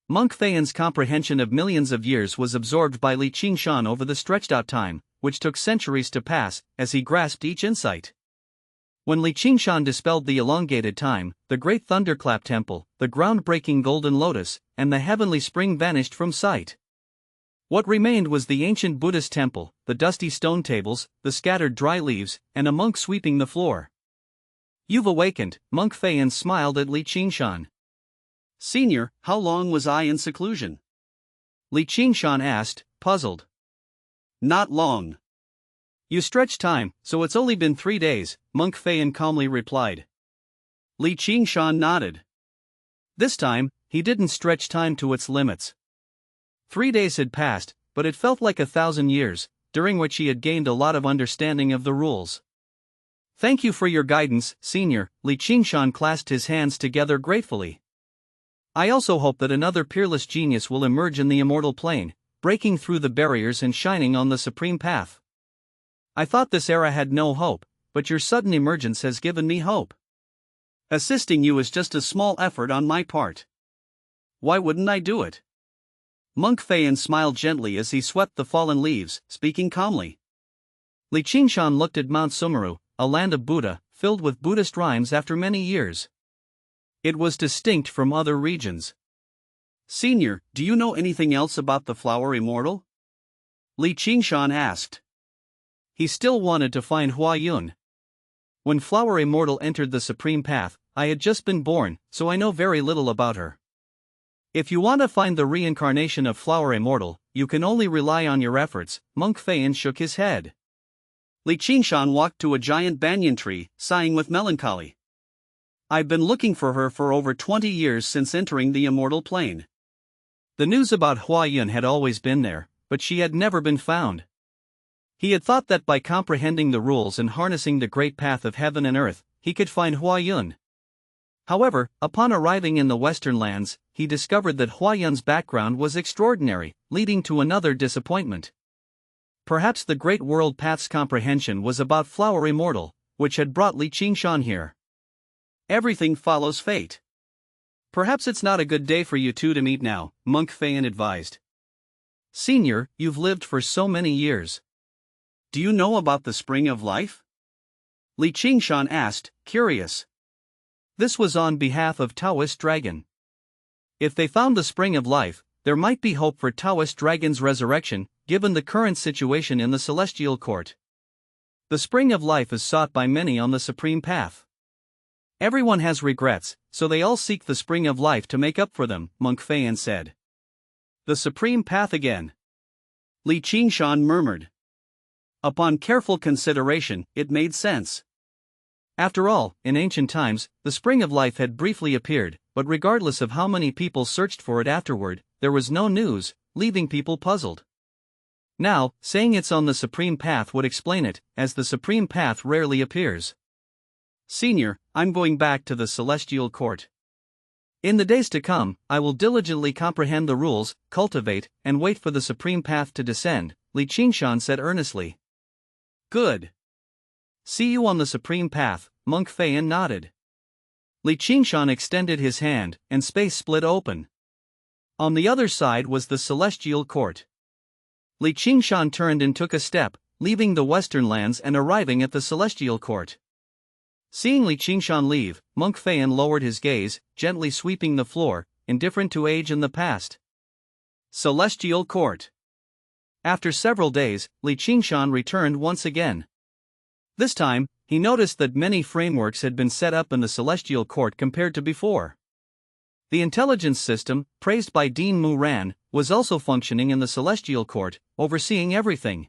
Monk Feiyan's comprehension of millions of years was absorbed by Li Qingshan over the stretched-out time, which took centuries to pass, as he grasped each insight. When Li Qingshan dispelled the elongated time, the Great Thunderclap Temple, the groundbreaking Golden Lotus, and the heavenly spring vanished from sight. What remained was the ancient Buddhist temple, the dusty stone tables, the scattered dry leaves, and a monk sweeping the floor. "You've awakened," Monk Feiyan smiled at Li Qingshan. "Senior, how long was I in seclusion?" Li Qingshan asked, puzzled. "Not long. You stretched time, so it's only been 3 days, Monk Feiyan calmly replied. Li Qingshan nodded. This time, he didn't stretch time to its limits. 3 days had passed, but it felt like 1,000 years, during which he had gained a lot of understanding of the rules. "Thank you for your guidance, Senior," Li Qingshan clasped his hands together gratefully. "I also hope that another peerless genius will emerge in the immortal plane, breaking through the barriers and shining on the supreme path. I thought this era had no hope, but your sudden emergence has given me hope. Assisting you is just a small effort on my part. Why wouldn't I do it?" Monk Feiyan smiled gently as he swept the fallen leaves, speaking calmly. Li Qingshan looked at Mount Sumeru, a land of Buddha, filled with Buddhist rhymes after many years. It was distinct from other regions. "Senior, do you know anything else about the flower immortal?" Li Qingshan asked. He still wanted to find Hua Yun. "When Flower Immortal entered the Supreme Path, I had just been born, so I know very little about her. If you want to find the reincarnation of Flower Immortal, you can only rely on your efforts." Monk Feiyan shook his head. Li Qingshan walked to a giant banyan tree, sighing with melancholy. "I've been looking for her for over 20 years since entering the immortal plane." The news about Hua Yun had always been there, but she had never been found. He had thought that by comprehending the rules and harnessing the great path of heaven and earth, he could find Hua Yun. However, upon arriving in the western lands, he discovered that Hua Yun's background was extraordinary, leading to another disappointment. Perhaps the great world path's comprehension was about Flower Immortal, which had brought Li Qingshan here. Everything follows fate. "Perhaps it's not a good day for you two to meet now," Monk Feiyan advised. "Senior, you've lived for so many years. Do you know about the Spring of Life?" Li Qingshan asked, curious. This was on behalf of Taoist Dragon. If they found the Spring of Life, there might be hope for Taoist Dragon's resurrection, given the current situation in the Celestial Court. The Spring of Life is sought by many on the Supreme Path. Everyone has regrets, so they all seek the spring of life to make up for them, Monk Fayan said. The supreme path again. Li Qingshan murmured. Upon careful consideration, it made sense. After all, in ancient times, the spring of life had briefly appeared, but regardless of how many people searched for it afterward, there was no news, leaving people puzzled. Now, saying it's on the supreme path would explain it, as the supreme path rarely appears. Senior, I'm going back to the celestial court. In the days to come, I will diligently comprehend the rules, cultivate, and wait for the supreme path to descend, Li Qingshan said earnestly. Good. See you on the supreme path, Monk Fayan nodded. Li Qingshan extended his hand, and space split open. On the other side was the celestial court. Li Qingshan turned and took a step, leaving the western lands and arriving at the celestial court. Seeing Li Qingshan leave, Monk Fayan lowered his gaze, gently sweeping the floor, indifferent to age and the past. Celestial court. After several days, Li Qingshan returned once again. This time, he noticed that many frameworks had been set up in the celestial court compared to before. The intelligence system, praised by Dean Muran, was also functioning in the celestial court, overseeing everything.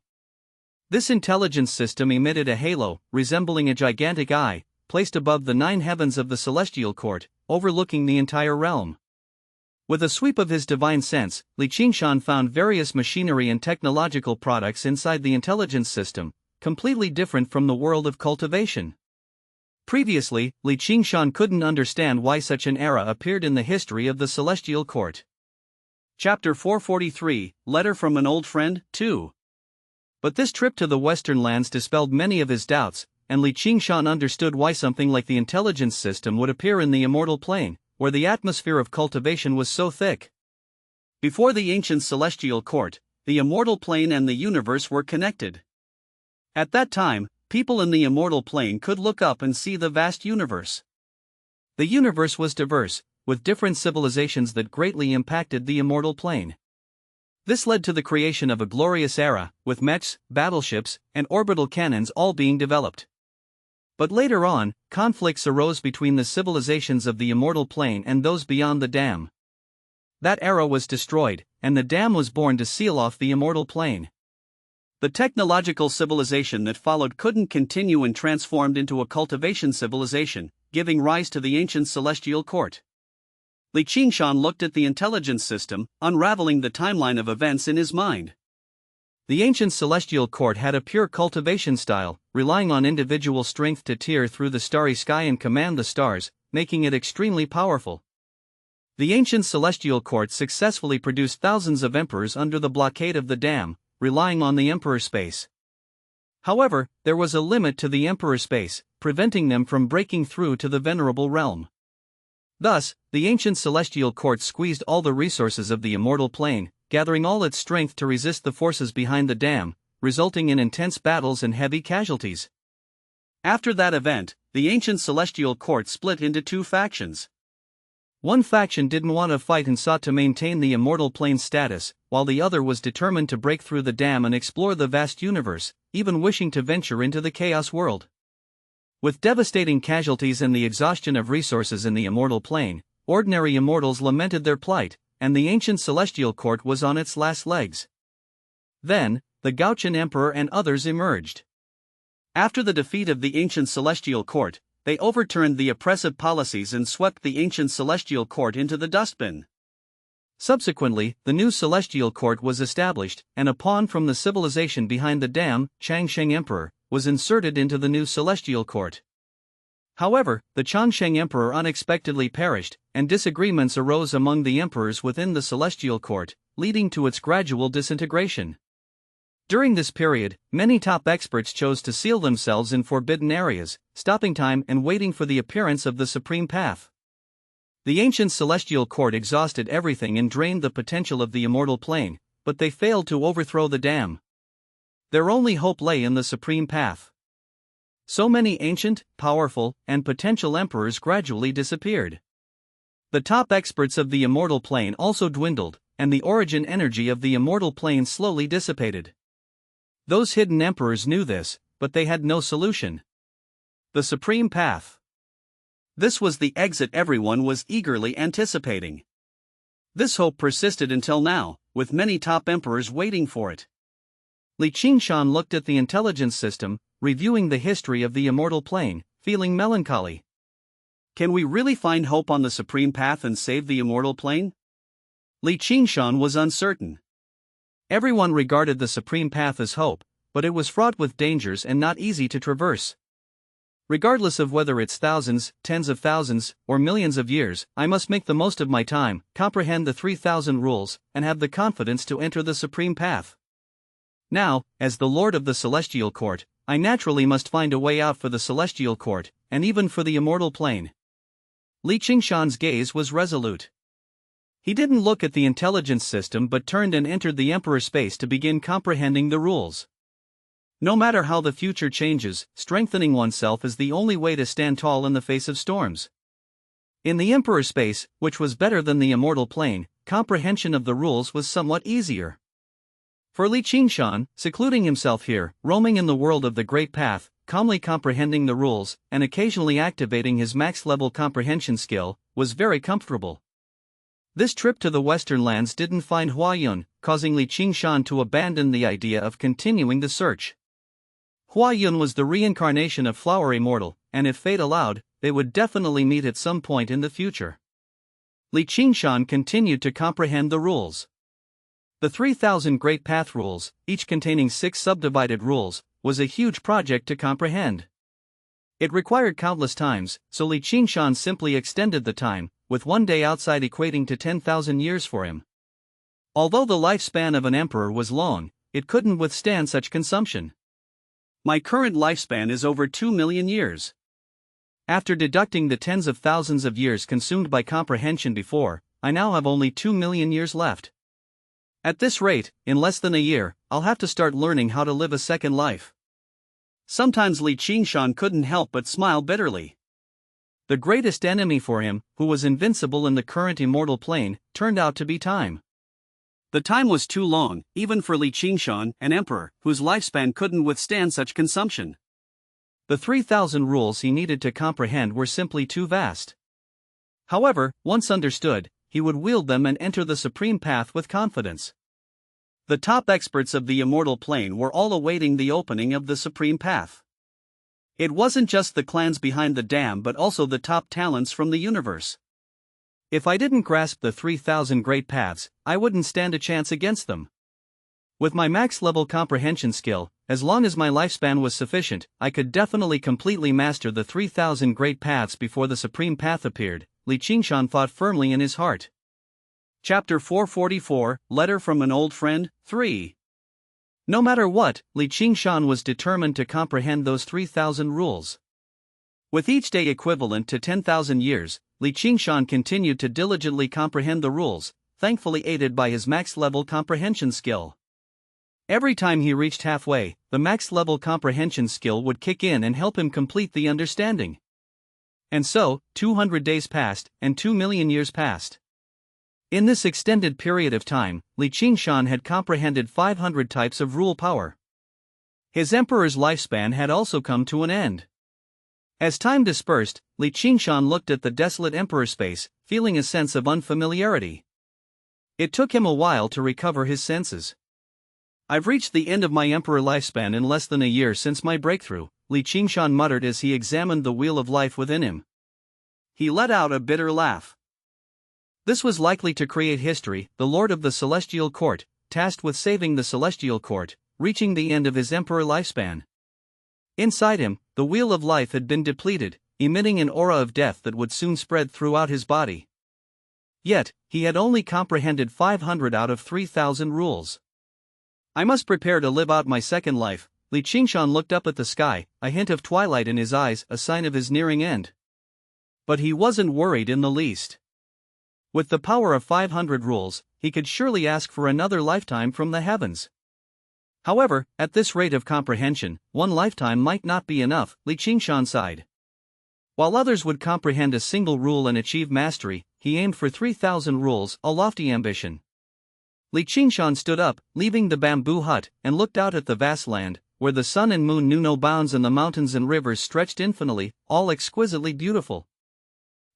This intelligence system emitted a halo, resembling a gigantic eye, placed above the 9 heavens of the celestial court, overlooking the entire realm. With a sweep of his divine sense, Li Qingshan found various machinery and technological products inside the intelligence system, completely different from the world of cultivation. Previously, Li Qingshan couldn't understand why such an era appeared in the history of the celestial court. Chapter 443, Letter from an Old Friend, 2. But this trip to the western lands dispelled many of his doubts, and Li Qingshan understood why something like the intelligence system would appear in the immortal plane, where the atmosphere of cultivation was so thick. Before the ancient celestial court, the immortal plane and the universe were connected. At that time, people in the immortal plane could look up and see the vast universe. The universe was diverse, with different civilizations that greatly impacted the immortal plane. This led to the creation of a glorious era, with mechs, battleships, and orbital cannons all being developed. But later on, conflicts arose between the civilizations of the immortal plane and those beyond the dam. That era was destroyed, and the dam was born to seal off the immortal plane. The technological civilization that followed couldn't continue and transformed into a cultivation civilization, giving rise to the ancient celestial court. Li Qingshan looked at the intelligence system, unraveling the timeline of events in his mind. The ancient celestial court had a pure cultivation style, relying on individual strength to tear through the starry sky and command the stars, making it extremely powerful. The ancient celestial court successfully produced thousands of emperors under the blockade of the dam, relying on the emperor space. However, there was a limit to the emperor space, preventing them from breaking through to the venerable realm. Thus, the ancient celestial court squeezed all the resources of the immortal plane, gathering all its strength to resist the forces behind the dam, resulting in intense battles and heavy casualties. After that event, the ancient celestial court split into 2 factions. One faction didn't want to fight and sought to maintain the immortal plane's status, while the other was determined to break through the dam and explore the vast universe, even wishing to venture into the chaos world. With devastating casualties and the exhaustion of resources in the immortal plane, ordinary immortals lamented their plight, and the ancient celestial court was on its last legs. Then, the Gauchan Emperor and others emerged. After the defeat of the ancient celestial court, they overturned the oppressive policies and swept the ancient celestial court into the dustbin. Subsequently, the new celestial court was established, and a pawn from the civilization behind the dam, Qingshan Emperor, was inserted into the new celestial court. However, the Qingshan Emperor unexpectedly perished, and disagreements arose among the emperors within the celestial court, leading to its gradual disintegration. During this period, many top experts chose to seal themselves in forbidden areas, stopping time and waiting for the appearance of the supreme path. The ancient celestial court exhausted everything and drained the potential of the immortal plane, but they failed to overthrow the dam. Their only hope lay in the supreme path. So many ancient, powerful, and potential emperors gradually disappeared. The top experts of the immortal plane also dwindled, and the origin energy of the immortal plane slowly dissipated. Those hidden emperors knew this, but they had no solution. The supreme path. This was the exit everyone was eagerly anticipating. This hope persisted until now, with many top emperors waiting for it. Qingshan looked at the intelligence system, reviewing the history of the immortal plane, feeling melancholy. Can we really find hope on the supreme path and save the immortal plane? Qingshan was uncertain. Everyone regarded the supreme path as hope, but it was fraught with dangers and not easy to traverse. Regardless of whether it's thousands, tens of thousands, or millions of years, I must make the most of my time, comprehend the 3,000 rules, and have the confidence to enter the supreme path. Now, as the Lord of the Celestial Court, I naturally must find a way out for the Celestial Court, and even for the immortal plane. Qingshan's gaze was resolute. He didn't look at the intelligence system but turned and entered the Emperor's space to begin comprehending the rules. No matter how the future changes, strengthening oneself is the only way to stand tall in the face of storms. In the Emperor's space, which was better than the immortal plane, comprehension of the rules was somewhat easier. For Qingshan, secluding himself here, roaming in the world of the Great Path, calmly comprehending the rules, and occasionally activating his max-level comprehension skill, was very comfortable. This trip to the Western lands didn't find Huayun, causing Qingshan to abandon the idea of continuing the search. Huayun was the reincarnation of Flower Immortal, and if fate allowed, they would definitely meet at some point in the future. Qingshan continued to comprehend the rules. The 3,000 Great Path rules, each containing 6 subdivided rules, was a huge project to comprehend. It required countless times, so Qingshan simply extended the time, with one day outside equating to 10,000 years for him. Although the lifespan of an emperor was long, it couldn't withstand such consumption. My current lifespan is over 2 million years. After deducting the tens of thousands of years consumed by comprehension before, I now have only 2 million years left. At this rate, in less than a year, I'll have to start learning how to live a second life. Sometimes Qingshan couldn't help but smile bitterly. The greatest enemy for him, who was invincible in the current immortal plane, turned out to be time. The time was too long, even for Qingshan, an emperor, whose lifespan couldn't withstand such consumption. The 3,000 rules he needed to comprehend were simply too vast. However, once understood, he would wield them and enter the supreme path with confidence. The top experts of the immortal plane were all awaiting the opening of the supreme path. It wasn't just the clans behind the dam but also the top talents from the universe. If I didn't grasp the 3,000 great paths, I wouldn't stand a chance against them. With my max-level comprehension skill, as long as my lifespan was sufficient, I could definitely completely master the 3,000 great paths before the supreme path appeared, Qingshan thought firmly in his heart. Chapter 444, Letter from an Old Friend, 3. No matter what, Qingshan was determined to comprehend those 3,000 rules. With each day equivalent to 10,000 years, Qingshan continued to diligently comprehend the rules, thankfully aided by his max-level comprehension skill. Every time he reached halfway, the max-level comprehension skill would kick in and help him complete the understanding. And so, 200 days passed, and 2 million years passed. In this extended period of time, Qingshan had comprehended 500 types of rule power. His emperor's lifespan had also come to an end. As time dispersed, Qingshan looked at the desolate emperor's face, feeling a sense of unfamiliarity. It took him a while to recover his senses. I've reached the end of my emperor lifespan in less than a year since my breakthrough, Qingshan muttered as he examined the wheel of life within him. He let out a bitter laugh. This was likely to create history. The Lord of the Celestial Court, tasked with saving the Celestial Court, reaching the end of his emperor lifespan. Inside him, the wheel of life had been depleted, emitting an aura of death that would soon spread throughout his body. Yet, he had only comprehended 500 out of 3,000 rules. I must prepare to live out my second life. Qingshan looked up at the sky, a hint of twilight in his eyes, a sign of his nearing end. But he wasn't worried in the least. With the power of 500 rules, he could surely ask for another lifetime from the heavens. However, at this rate of comprehension, one lifetime might not be enough, Qingshan sighed. While others would comprehend a single rule and achieve mastery, he aimed for 3,000 rules, a lofty ambition. Qingshan stood up, leaving the bamboo hut, and looked out at the vast land, where the sun and moon knew no bounds and the mountains and rivers stretched infinitely, all exquisitely beautiful.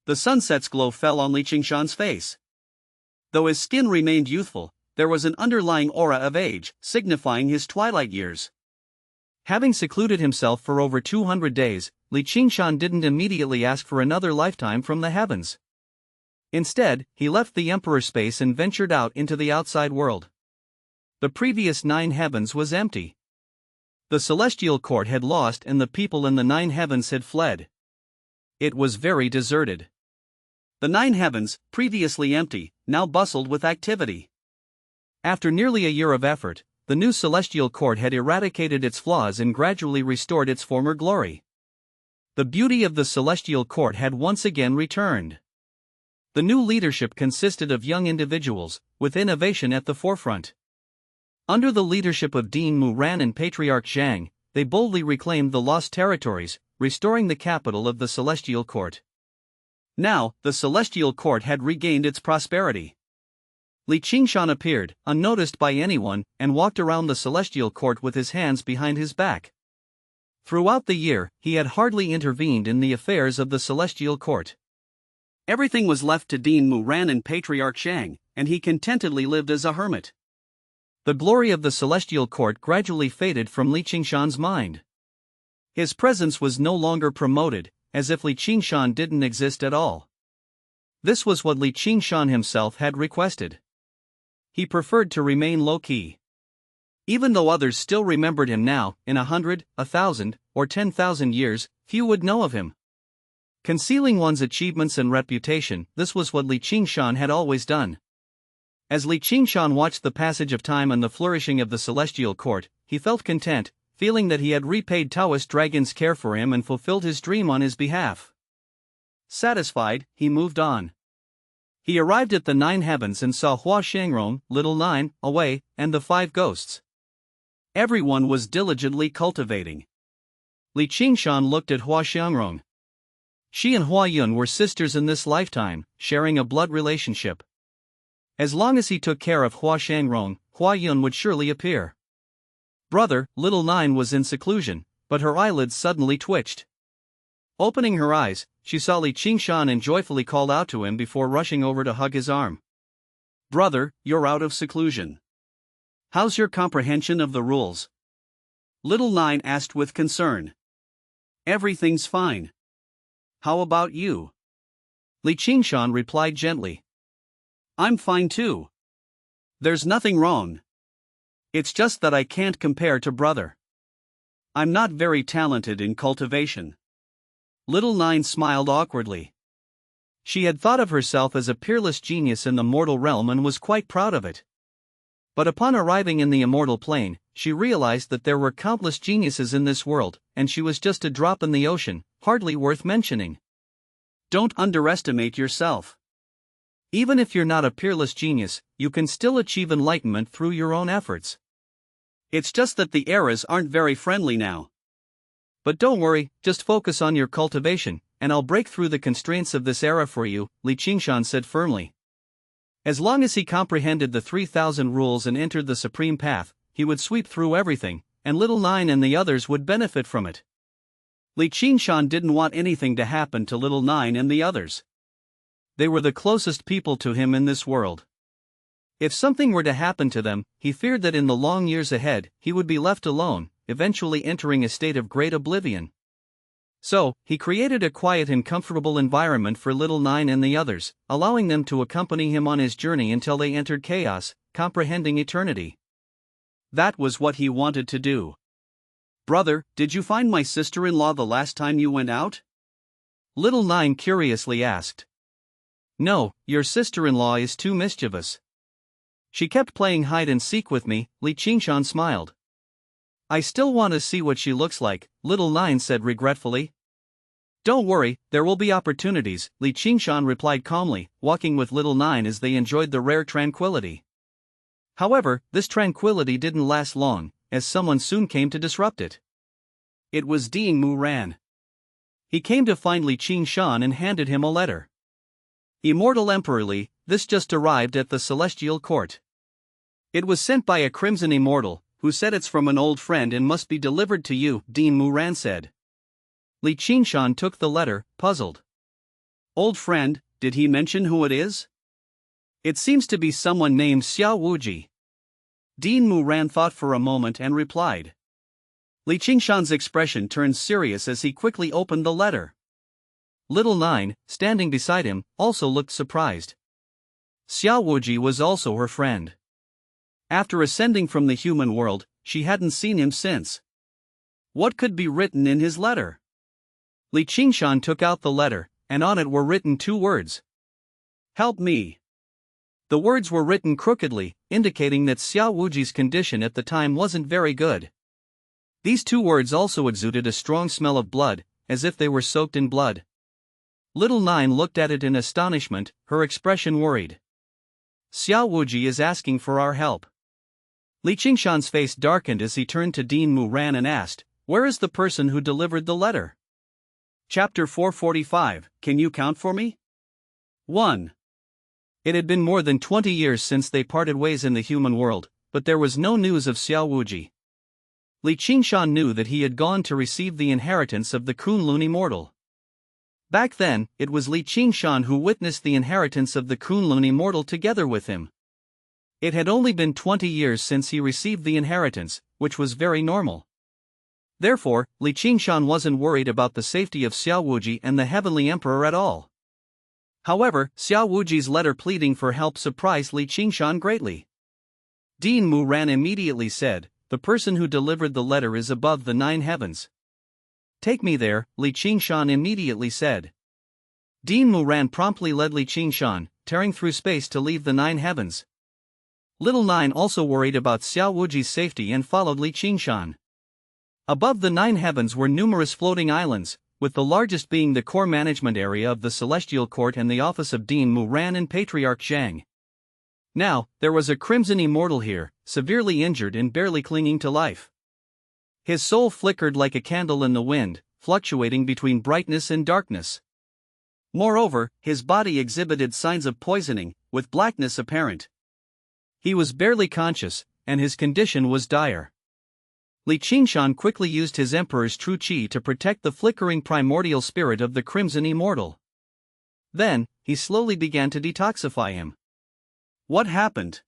The sunset's glow fell on Qingshan's face. Though his skin remained youthful, there was an underlying aura of age, signifying his twilight years. Having secluded himself for over 200 days, Qingshan didn't immediately ask for another lifetime from the heavens. Instead, he left the Emperor's space and ventured out into the outside world. The previous 9 heavens was empty. The celestial court had lost and the people in the 9 heavens had fled. It was very deserted. The 9 heavens, previously empty, now bustled with activity. After nearly a year of effort, the new celestial court had eradicated its flaws and gradually restored its former glory. The beauty of the celestial court had once again returned. The new leadership consisted of young individuals, with innovation at the forefront. Under the leadership of Dean Muran and Patriarch Zhang, they boldly reclaimed the lost territories, restoring the capital of the celestial court. Now, the celestial court had regained its prosperity. Qingshan appeared, unnoticed by anyone, and walked around the celestial court with his hands behind his back. Throughout the year, he had hardly intervened in the affairs of the celestial court. Everything was left to Dean Muran and Patriarch Zhang, and he contentedly lived as a hermit. The glory of the celestial court gradually faded from Qingshan's mind. His presence was no longer promoted, as if Qingshan didn't exist at all. This was what Qingshan himself had requested. He preferred to remain low-key. Even though others still remembered him now, in 100, 1,000, or 10,000 years, few would know of him. Concealing one's achievements and reputation, this was what Qingshan had always done. As Qingshan watched the passage of time and the flourishing of the celestial court, he felt content, feeling that he had repaid Taoist Dragon's care for him and fulfilled his dream on his behalf. Satisfied, he moved on. He arrived at the 9 heavens and saw Hua Shangrong, Little Nine, Away, and the 5 ghosts. Everyone was diligently cultivating. Qingshan looked at Hua Shangrong. She and Hua Yun were sisters in this lifetime, sharing a blood relationship. As long as he took care of Hua Shangrong, Hua Yun would surely appear. Brother, Little Nine was in seclusion, but her eyelids suddenly twitched. Opening her eyes, she saw Qingshan and joyfully called out to him before rushing over to hug his arm. Brother, you're out of seclusion. How's your comprehension of the rules? Little Nine asked with concern. Everything's fine. How about you? Qingshan replied gently. I'm fine too. There's nothing wrong. It's just that I can't compare to brother. I'm not very talented in cultivation. Little Nine smiled awkwardly. She had thought of herself as a peerless genius in the mortal realm and was quite proud of it. But upon arriving in the immortal plane, she realized that there were countless geniuses in this world, and she was just a drop in the ocean, hardly worth mentioning. Don't underestimate yourself. Even if you're not a peerless genius, you can still achieve enlightenment through your own efforts. It's just that the eras aren't very friendly now. But don't worry, just focus on your cultivation, and I'll break through the constraints of this era for you, Qingshan said firmly. As long as he comprehended the 3,000 rules and entered the supreme path, he would sweep through everything, and Little Nine and the others would benefit from it. Qingshan didn't want anything to happen to Little Nine and the others. They were the closest people to him in this world. If something were to happen to them, he feared that in the long years ahead, he would be left alone, eventually entering a state of great oblivion. So, he created a quiet and comfortable environment for Little Nine and the others, allowing them to accompany him on his journey until they entered chaos, comprehending eternity. That was what he wanted to do. Brother, did you find my sister-in-law the last time you went out? Little Nine curiously asked. No, your sister-in-law is too mischievous. She kept playing hide-and-seek with me, Qingshan smiled. I still want to see what she looks like, Little Nine said regretfully. Don't worry, there will be opportunities, Qingshan replied calmly, walking with Little Nine as they enjoyed the rare tranquility. However, this tranquility didn't last long, as someone soon came to disrupt it. It was Dean Muran. He came to find Qingshan and handed him a letter. Immortal Emperor Li, this just arrived at the Celestial Court. It was sent by a Crimson Immortal, who said it's from an old friend and must be delivered to you, Dean Muran said. Qingshan took the letter, puzzled. Old friend, did he mention who it is? It seems to be someone named Xiao Wuji. Dean Muran thought for a moment and replied. Li Qingshan's expression turned serious as he quickly opened the letter. Little Nine, standing beside him, also looked surprised. Xiao Wuji was also her friend. After ascending from the human world, she hadn't seen him since. What could be written in his letter? Li Qingshan took out the letter, and on it were written 2 words. Help me. The words were written crookedly, indicating that Xiao Wuji's condition at the time wasn't very good. These 2 words also exuded a strong smell of blood, as if they were soaked in blood. Little Nine looked at it in astonishment, her expression worried. Xiao Wuji is asking for our help. Li Qingshan's face darkened as he turned to Dean Muran and asked, Where is the person who delivered the letter? Chapter 445, Can you count for me? 1. It had been more than 20 years since they parted ways in the human world, but there was no news of Xiao Wuji. Li Qingshan knew that he had gone to receive the inheritance of the Kunlun Immortal. Back then, it was Li Qingshan who witnessed the inheritance of the Kunlun Immortal together with him. It had only been 20 years since he received the inheritance, which was very normal. Therefore, Li Qingshan wasn't worried about the safety of Xiao Wuji and the Heavenly Emperor at all. However, Xiao Wuji's letter pleading for help surprised Li Qingshan greatly. Dean Muran immediately said, The person who delivered the letter is above the 9 heavens. Take me there, Li Qingshan immediately said. Dean Muran promptly led Li Qingshan, tearing through space to leave the 9 heavens. Little Nine also worried about Xiao Wuji's safety and followed Li Qingshan. Above the 9 heavens were numerous floating islands, with the largest being the core management area of the Celestial Court and the office of Dean Muran and Patriarch Zhang. Now, there was a Crimson Immortal here, severely injured and barely clinging to life. His soul flickered like a candle in the wind, fluctuating between brightness and darkness. Moreover, his body exhibited signs of poisoning, with blackness apparent. He was barely conscious, and his condition was dire. Li Qingshan quickly used his Emperor's true qi to protect the flickering primordial spirit of the Crimson Immortal. Then, he slowly began to detoxify him. What happened?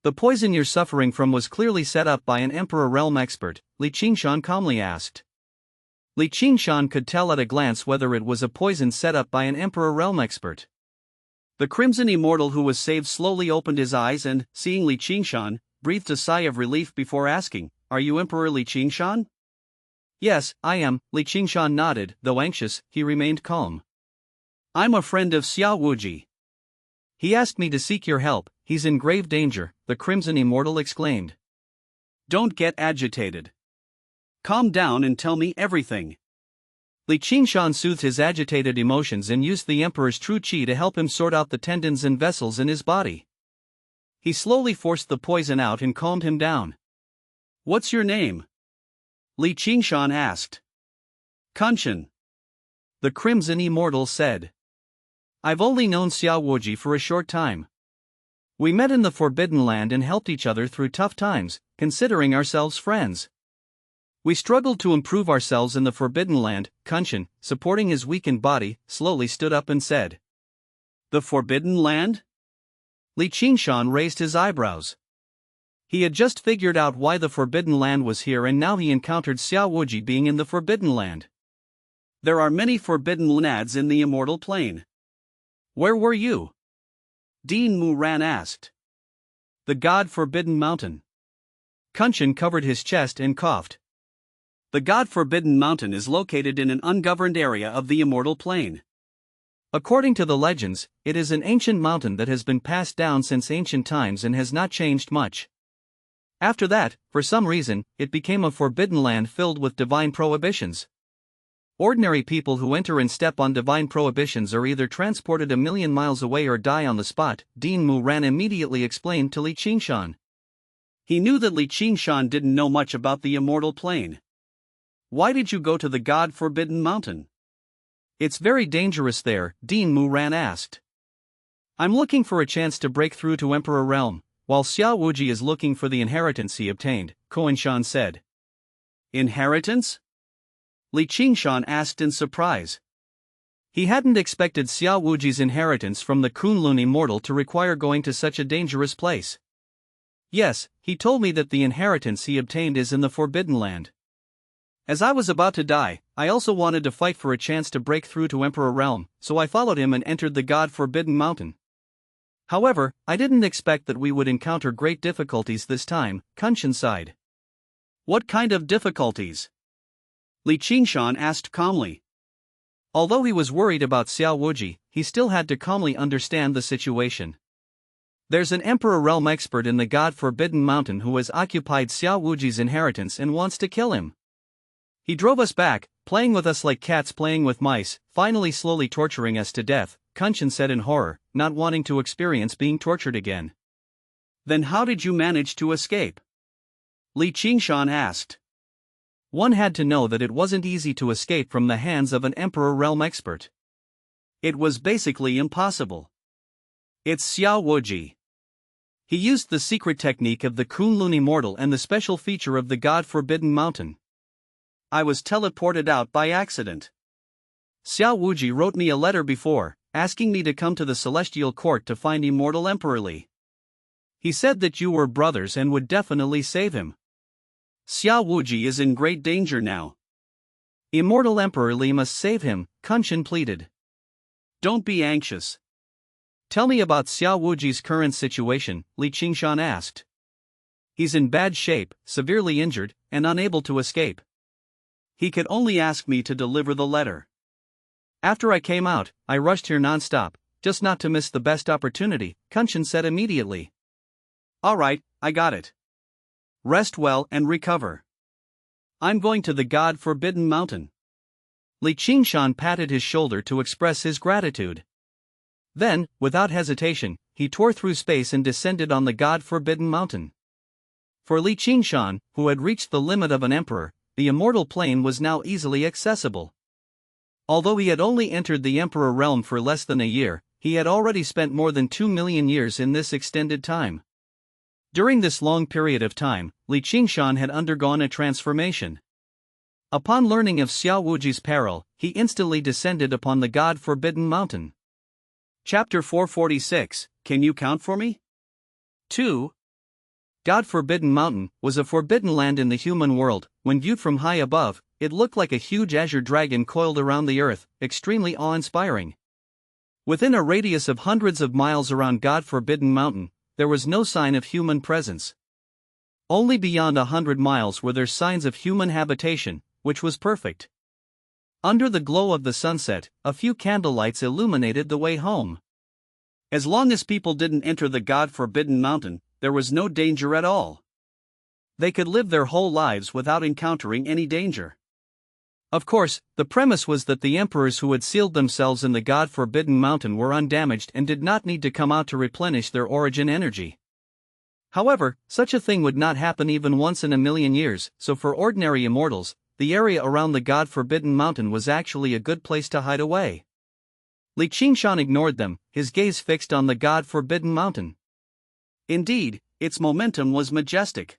The poison you're suffering from was clearly set up by an Emperor Realm expert, Li Qingshan calmly asked. Li Qingshan could tell at a glance whether it was a poison set up by an Emperor Realm expert. The Crimson Immortal who was saved slowly opened his eyes and, seeing Li Qingshan, breathed a sigh of relief before asking, Are you Emperor Li Qingshan? Yes, I am, Li Qingshan nodded, though anxious, he remained calm. I'm a friend of Xiao Wuji. He asked me to seek your help, he's in grave danger, the Crimson Immortal exclaimed. Don't get agitated. Calm down and tell me everything. Li Qingshan soothed his agitated emotions and used the Emperor's true qi to help him sort out the tendons and vessels in his body. He slowly forced the poison out and calmed him down. What's your name? Li Qingshan asked. Qingshan. The Crimson Immortal said. I've only known Xiao Wuji for a short time. We met in the Forbidden Land and helped each other through tough times, considering ourselves friends. We struggled to improve ourselves in the Forbidden Land. Qingshan, supporting his weakened body, slowly stood up and said. The Forbidden Land? Li Qingshan raised his eyebrows. He had just figured out why the Forbidden Land was here and now he encountered Xiao Wuji being in the Forbidden Land. There are many Forbidden Lands in the Immortal Plane. Where were you? Dean Muran asked. The God-Forbidden Mountain. Qingshan covered his chest and coughed. The God-Forbidden Mountain is located in an ungoverned area of the Immortal Plane. According to the legends, it is an ancient mountain that has been passed down since ancient times and has not changed much. After that, for some reason, it became a forbidden land filled with divine prohibitions. Ordinary people who enter and step on divine prohibitions are either transported 1,000,000 miles away or die on the spot, Dean Muran immediately explained to Li Qingshan. He knew that Li Qingshan didn't know much about the Immortal Plane. Why did you go to the God-Forbidden Mountain? It's very dangerous there, Dean Muran asked. I'm looking for a chance to break through to Emperor Realm, while Xiao Wuji is looking for the inheritance he obtained, Qingshan said. Inheritance? Li Qingshan asked in surprise. He hadn't expected Xiao Wuji's inheritance from the Kunlun immortal to require going to such a dangerous place. Yes, he told me that the inheritance he obtained is in the Forbidden Land. As I was about to die, I also wanted to fight for a chance to break through to Emperor Realm, so I followed him and entered the God-forbidden mountain. However, I didn't expect that we would encounter great difficulties this time, Qingshan sighed. What kind of difficulties? Qingshan asked calmly. Although he was worried about Xiao Wuji, he still had to calmly understand the situation. There's an Emperor Realm expert in the God-forbidden mountain who has occupied Xiao Wuji's inheritance and wants to kill him. He drove us back, playing with us like cats playing with mice, finally slowly torturing us to death, Qingshan said in horror, not wanting to experience being tortured again. Then how did you manage to escape? Qingshan asked. One had to know that it wasn't easy to escape from the hands of an Emperor Realm expert. It was basically impossible. It's Xiao Wuji. He used the secret technique of the Kunlun Immortal and the special feature of the God-forbidden mountain. I was teleported out by accident. Xiao Wuji wrote me a letter before, asking me to come to the Celestial Court to find Immortal Emperor Li. He said that you were brothers and would definitely save him. Xiao Wuji is in great danger now. Immortal Emperor Li must save him, Qingshan pleaded. Don't be anxious. Tell me about Xiao Wuji's current situation, Qingshan asked. He's in bad shape, severely injured, and unable to escape. He could only ask me to deliver the letter. After I came out, I rushed here non-stop, just not to miss the best opportunity, Qingshan said immediately. Alright, I got it. Rest well and recover. I'm going to the God-forbidden mountain. Qingshan patted his shoulder to express his gratitude. Then, without hesitation, he tore through space and descended on the God-forbidden mountain. For Qingshan, who had reached the limit of an emperor, the immortal plane was now easily accessible. Although he had only entered the Emperor Realm for less than a year, he had already spent more than 2 million years in this extended time. During this long period of time, Qingshan had undergone a transformation. Upon learning of Xiao Wuji's peril, he instantly descended upon the God-forbidden mountain. Chapter 446, Can you count for me? 2. God-forbidden mountain was a forbidden land in the human world. When viewed from high above, it looked like a huge azure dragon coiled around the earth, extremely awe-inspiring. Within a radius of hundreds of miles around God-forbidden mountain, there was no sign of human presence. Only beyond 100 miles were there signs of human habitation, which was perfect. Under the glow of the sunset, a few candlelights illuminated the way home. As long as people didn't enter the God-forbidden mountain, there was no danger at all. They could live their whole lives without encountering any danger. Of course, the premise was that the emperors who had sealed themselves in the God-forbidden mountain were undamaged and did not need to come out to replenish their origin energy. However, such a thing would not happen even once in a million years, so for ordinary immortals, the area around the God-forbidden mountain was actually a good place to hide away. Qingshan ignored them, his gaze fixed on the God-forbidden mountain. Indeed, its momentum was majestic.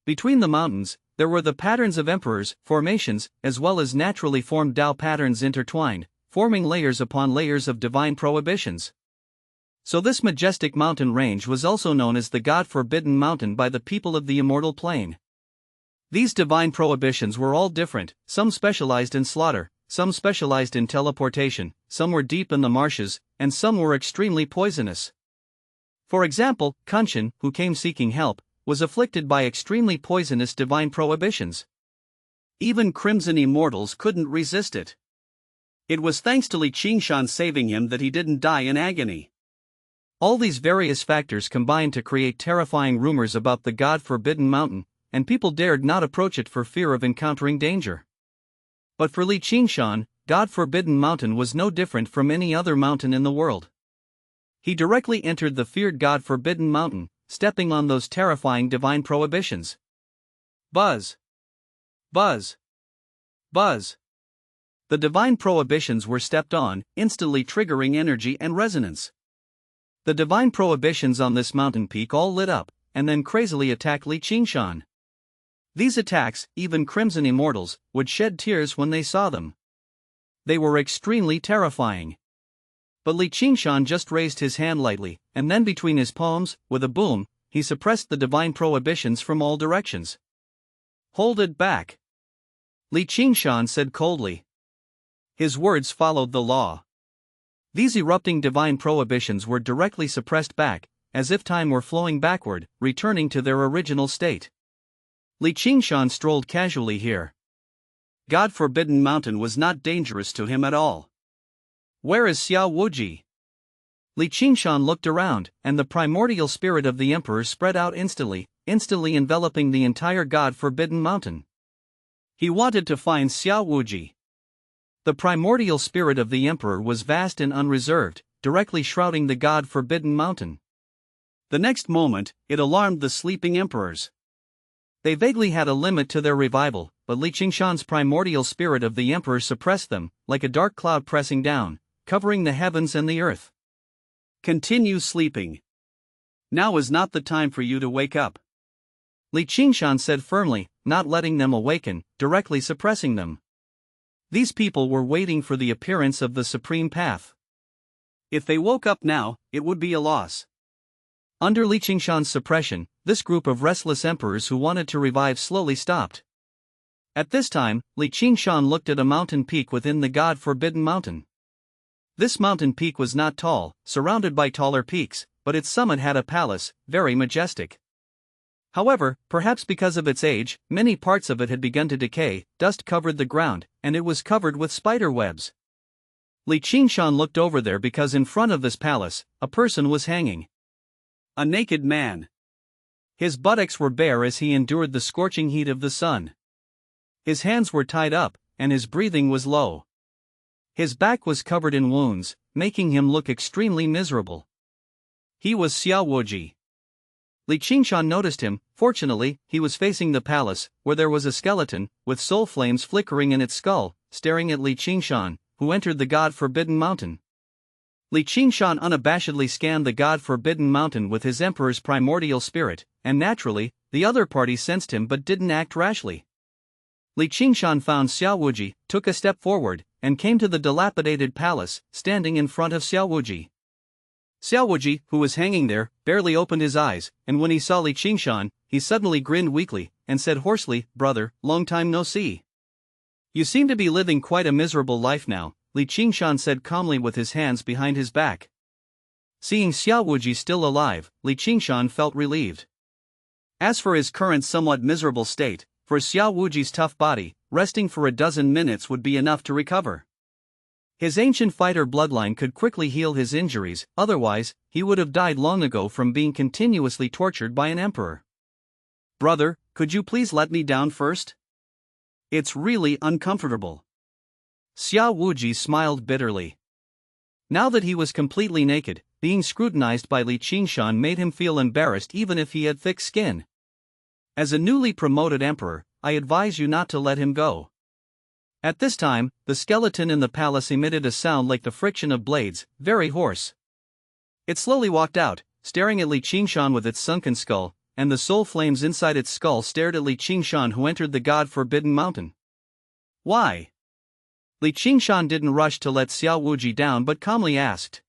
Between the mountains, there were the patterns of emperors, formations, as well as naturally formed Tao patterns intertwined, forming layers upon layers of divine prohibitions. So this majestic mountain range was also known as the God-forbidden mountain by the people of the immortal plane. These divine prohibitions were all different, some specialized in slaughter, some specialized in teleportation, some were deep in the marshes, and some were extremely poisonous. For example, Qingshan, who came seeking help, was afflicted by extremely poisonous divine prohibitions. Even crimson immortals couldn't resist it. It was thanks to Qingshan saving him that he didn't die in agony. All these various factors combined to create terrifying rumors about the God-forbidden mountain, and people dared not approach it for fear of encountering danger. But for Qingshan, God-forbidden mountain was no different from any other mountain in the world. He directly entered the feared God-forbidden mountain, stepping on those terrifying divine prohibitions. Buzz! Buzz! Buzz! The divine prohibitions were stepped on, instantly triggering energy and resonance. The divine prohibitions on this mountain peak all lit up, and then crazily attacked Qingshan. These attacks, even crimson immortals, would shed tears when they saw them. They were extremely terrifying. But Qingshan just raised his hand lightly, and then between his palms, with a boom, he suppressed the divine prohibitions from all directions. "Hold it back," Qingshan said coldly. His words followed the law. These erupting divine prohibitions were directly suppressed back, as if time were flowing backward, returning to their original state. Qingshan strolled casually here. God Forbidden Mountain was not dangerous to him at all. "Where is Xiao Wuji?" Qingshan looked around, and the primordial spirit of the emperor spread out instantly enveloping the entire God Forbidden Mountain. He wanted to find Xiao Wuji. The primordial spirit of the emperor was vast and unreserved, directly shrouding the God Forbidden Mountain. The next moment, it alarmed the sleeping emperors. They vaguely had a limit to their revival, but Qingshan's primordial spirit of the emperor suppressed them, like a dark cloud pressing down, covering the heavens and the earth. "Continue sleeping. Now is not the time for you to wake up," Qingshan said firmly, not letting them awaken, directly suppressing them. These people were waiting for the appearance of the supreme path. If they woke up now, it would be a loss. Under Qingshan's suppression, this group of restless emperors who wanted to revive slowly stopped. At this time, Qingshan looked at a mountain peak within the God Forbidden Mountain. This mountain peak was not tall, surrounded by taller peaks, but its summit had a palace, very majestic. However, perhaps because of its age, many parts of it had begun to decay, dust covered the ground, and it was covered with spider webs. Qingshan looked over there because in front of this palace, a person was hanging. A naked man. His buttocks were bare as he endured the scorching heat of the sun. His hands were tied up, and his breathing was low. His back was covered in wounds, making him look extremely miserable. He was Xiao Wuji. Qingshan noticed him. Fortunately, he was facing the palace, where there was a skeleton, with soul flames flickering in its skull, staring at Qingshan, who entered the God Forbidden Mountain. Qingshan unabashedly scanned the God Forbidden Mountain with his emperor's primordial spirit, and naturally, the other party sensed him but didn't act rashly. Qingshan found Xiao Wuji, took a step forward, and came to the dilapidated palace, standing in front of Xiao Wuji. Xiao Wuji, who was hanging there, barely opened his eyes, and when he saw Qingshan, he suddenly grinned weakly, and said hoarsely, "Brother, long time no see. You seem to be living quite a miserable life now," Qingshan said calmly with his hands behind his back. Seeing Xiao Wuji still alive, Qingshan felt relieved. As for his current somewhat miserable state, for Xiao Wuji's tough body, resting for a dozen minutes would be enough to recover. His ancient fighter bloodline could quickly heal his injuries, otherwise, he would have died long ago from being continuously tortured by an emperor. "Brother, could you please let me down first? It's really uncomfortable." Xiao Wuji smiled bitterly. Now that he was completely naked, being scrutinized by Qingshan made him feel embarrassed even if he had thick skin. "As a newly promoted emperor, I advise you not to let him go." At this time, the skeleton in the palace emitted a sound like the friction of blades, very hoarse. It slowly walked out, staring at Qingshan with its sunken skull, and the soul flames inside its skull stared at Qingshan, who entered the God Forbidden Mountain. "Why?" Qingshan didn't rush to let Xiao Wuji down but calmly asked.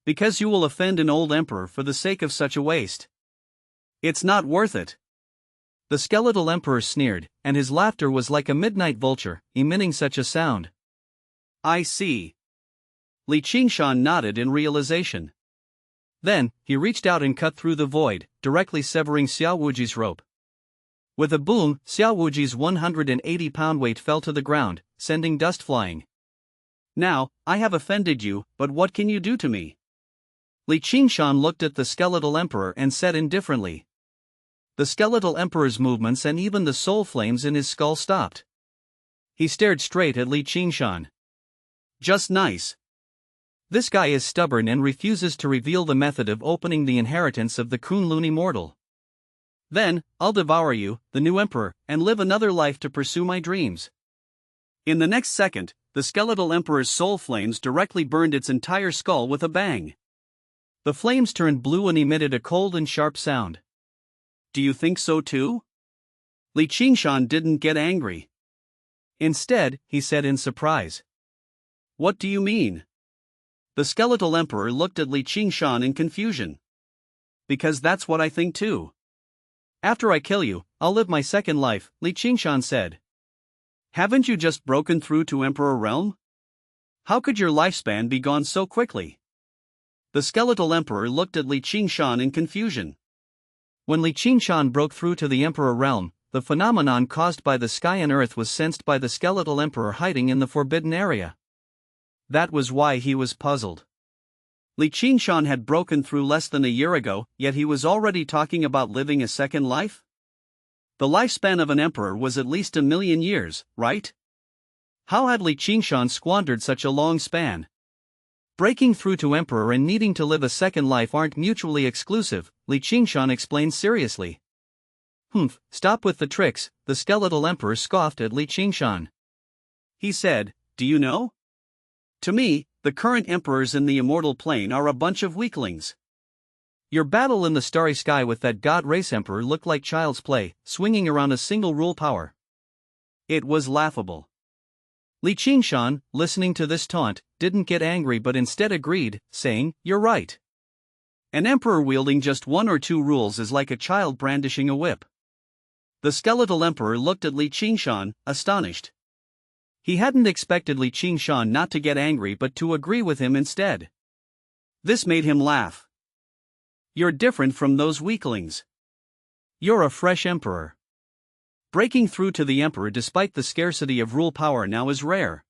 "Because you will offend an old emperor for the sake of such a waste. It's not worth it." The skeletal emperor sneered, and his laughter was like a midnight vulture, emitting such a sound. "I see." Qingshan nodded in realization. Then, he reached out and cut through the void, directly severing Xiao Wuji's rope. With a boom, Xiao Wuji's 180-pound weight fell to the ground, sending dust flying. "Now, I have offended you, but what can you do to me?" Qingshan looked at the skeletal emperor and said indifferently. The skeletal emperor's movements and even the soul flames in his skull stopped. He stared straight at Qingshan. "Just nice. This guy is stubborn and refuses to reveal the method of opening the inheritance of the Kunlun immortal. Then, I'll devour you, the new emperor, and live another life to pursue my dreams." In the next second, the skeletal emperor's soul flames directly burned its entire skull with a bang. The flames turned blue and emitted a cold and sharp sound. "Do you think so too?" Qingshan didn't get angry. Instead, he said in surprise. What do you mean? The skeletal emperor looked at Qingshan in confusion. Because that's what I think too. After I kill you, I'll live my second life, Qingshan said. Haven't you just broken through to Emperor Realm? How could your lifespan be gone so quickly? The skeletal emperor looked at Qingshan in confusion. When Qingshan broke through to the Emperor Realm, the phenomenon caused by the sky and earth was sensed by the skeletal emperor hiding in the forbidden area. That was why he was puzzled. Qingshan had broken through less than a year ago, yet he was already talking about living a second life? The lifespan of an emperor was at least 1,000,000 years, right? How had Qingshan squandered such a long span? Breaking through to emperor and needing to live a second life aren't mutually exclusive, Qingshan explained seriously. Stop with the tricks, the skeletal emperor scoffed at Qingshan. He said, do you know? To me, the current emperors in the immortal plane are a bunch of weaklings. Your battle in the starry sky with that god race emperor looked like child's play, swinging around a single rule power. It was laughable. Qingshan, listening to this taunt, didn't get angry but instead agreed, saying, you're right. An emperor wielding just one or two rules is like a child brandishing a whip. The skeletal emperor looked at Qingshan, astonished. He hadn't expected Qingshan not to get angry but to agree with him instead. This made him laugh. You're different from those weaklings. You're a fresh emperor. Breaking through to the emperor despite the scarcity of rule power now is rare.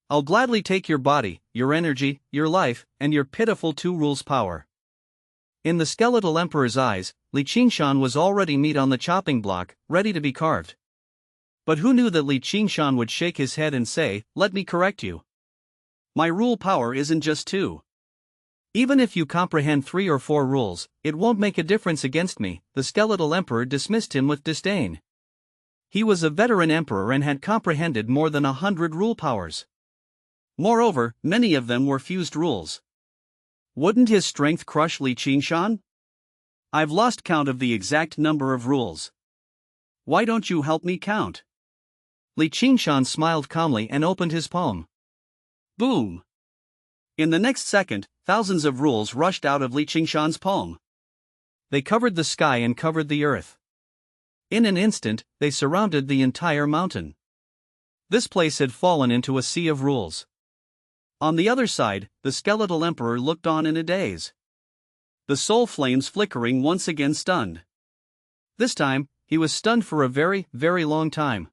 I'll gladly take your body, your energy, your life, and your pitiful 2 rules power. In the skeletal emperor's eyes, Qingshan was already meat on the chopping block, ready to be carved. But who knew that Qingshan would shake his head and say, let me correct you. My rule power isn't just 2. Even if you comprehend 3 or 4 rules, it won't make a difference against me, the skeletal emperor dismissed him with disdain. He was a veteran emperor and had comprehended more than 100 rule powers. Moreover, many of them were fused rules. Wouldn't his strength crush Qingshan? I've lost count of the exact number of rules. Why don't you help me count? Qingshan smiled calmly and opened his palm. Boom! In the next second, thousands of rules rushed out of Qingshan's palm. They covered the sky and covered the earth. In an instant, they surrounded the entire mountain. This place had fallen into a sea of rules. On the other side, the skeletal emperor looked on in a daze. The soul flames flickering once again stunned. This time, he was stunned for a very, very long time.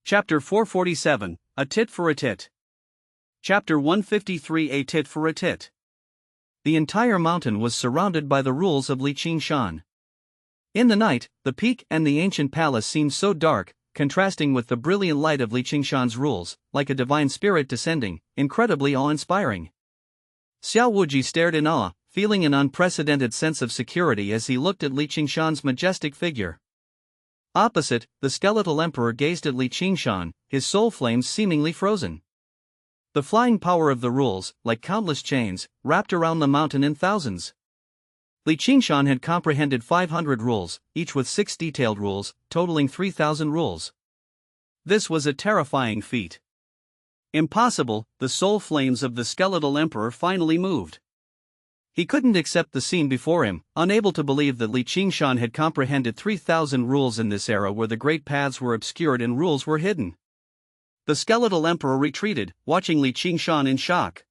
Chapter 447, A Tit for a Tit. Chapter 153, A Tit for a Tit. The entire mountain was surrounded by the rules of Qingshan. In the night, the peak and the ancient palace seemed so dark, contrasting with the brilliant light of Qingshan's rules, like a divine spirit descending, incredibly awe-inspiring. Xiao Wuji stared in awe, feeling an unprecedented sense of security as he looked at Qingshan's majestic figure. Opposite, the skeletal emperor gazed at Qingshan, his soul flames seemingly frozen. The flying power of the rules, like countless chains, wrapped around the mountain in thousands. Qingshan had comprehended 500 rules, each with 6 detailed rules, totaling 3,000 rules. This was a terrifying feat. Impossible, the soul flames of the skeletal emperor finally moved. He couldn't accept the scene before him, unable to believe that Qingshan had comprehended 3,000 rules in this era where the great paths were obscured and rules were hidden. The skeletal emperor retreated, watching Qingshan in shock.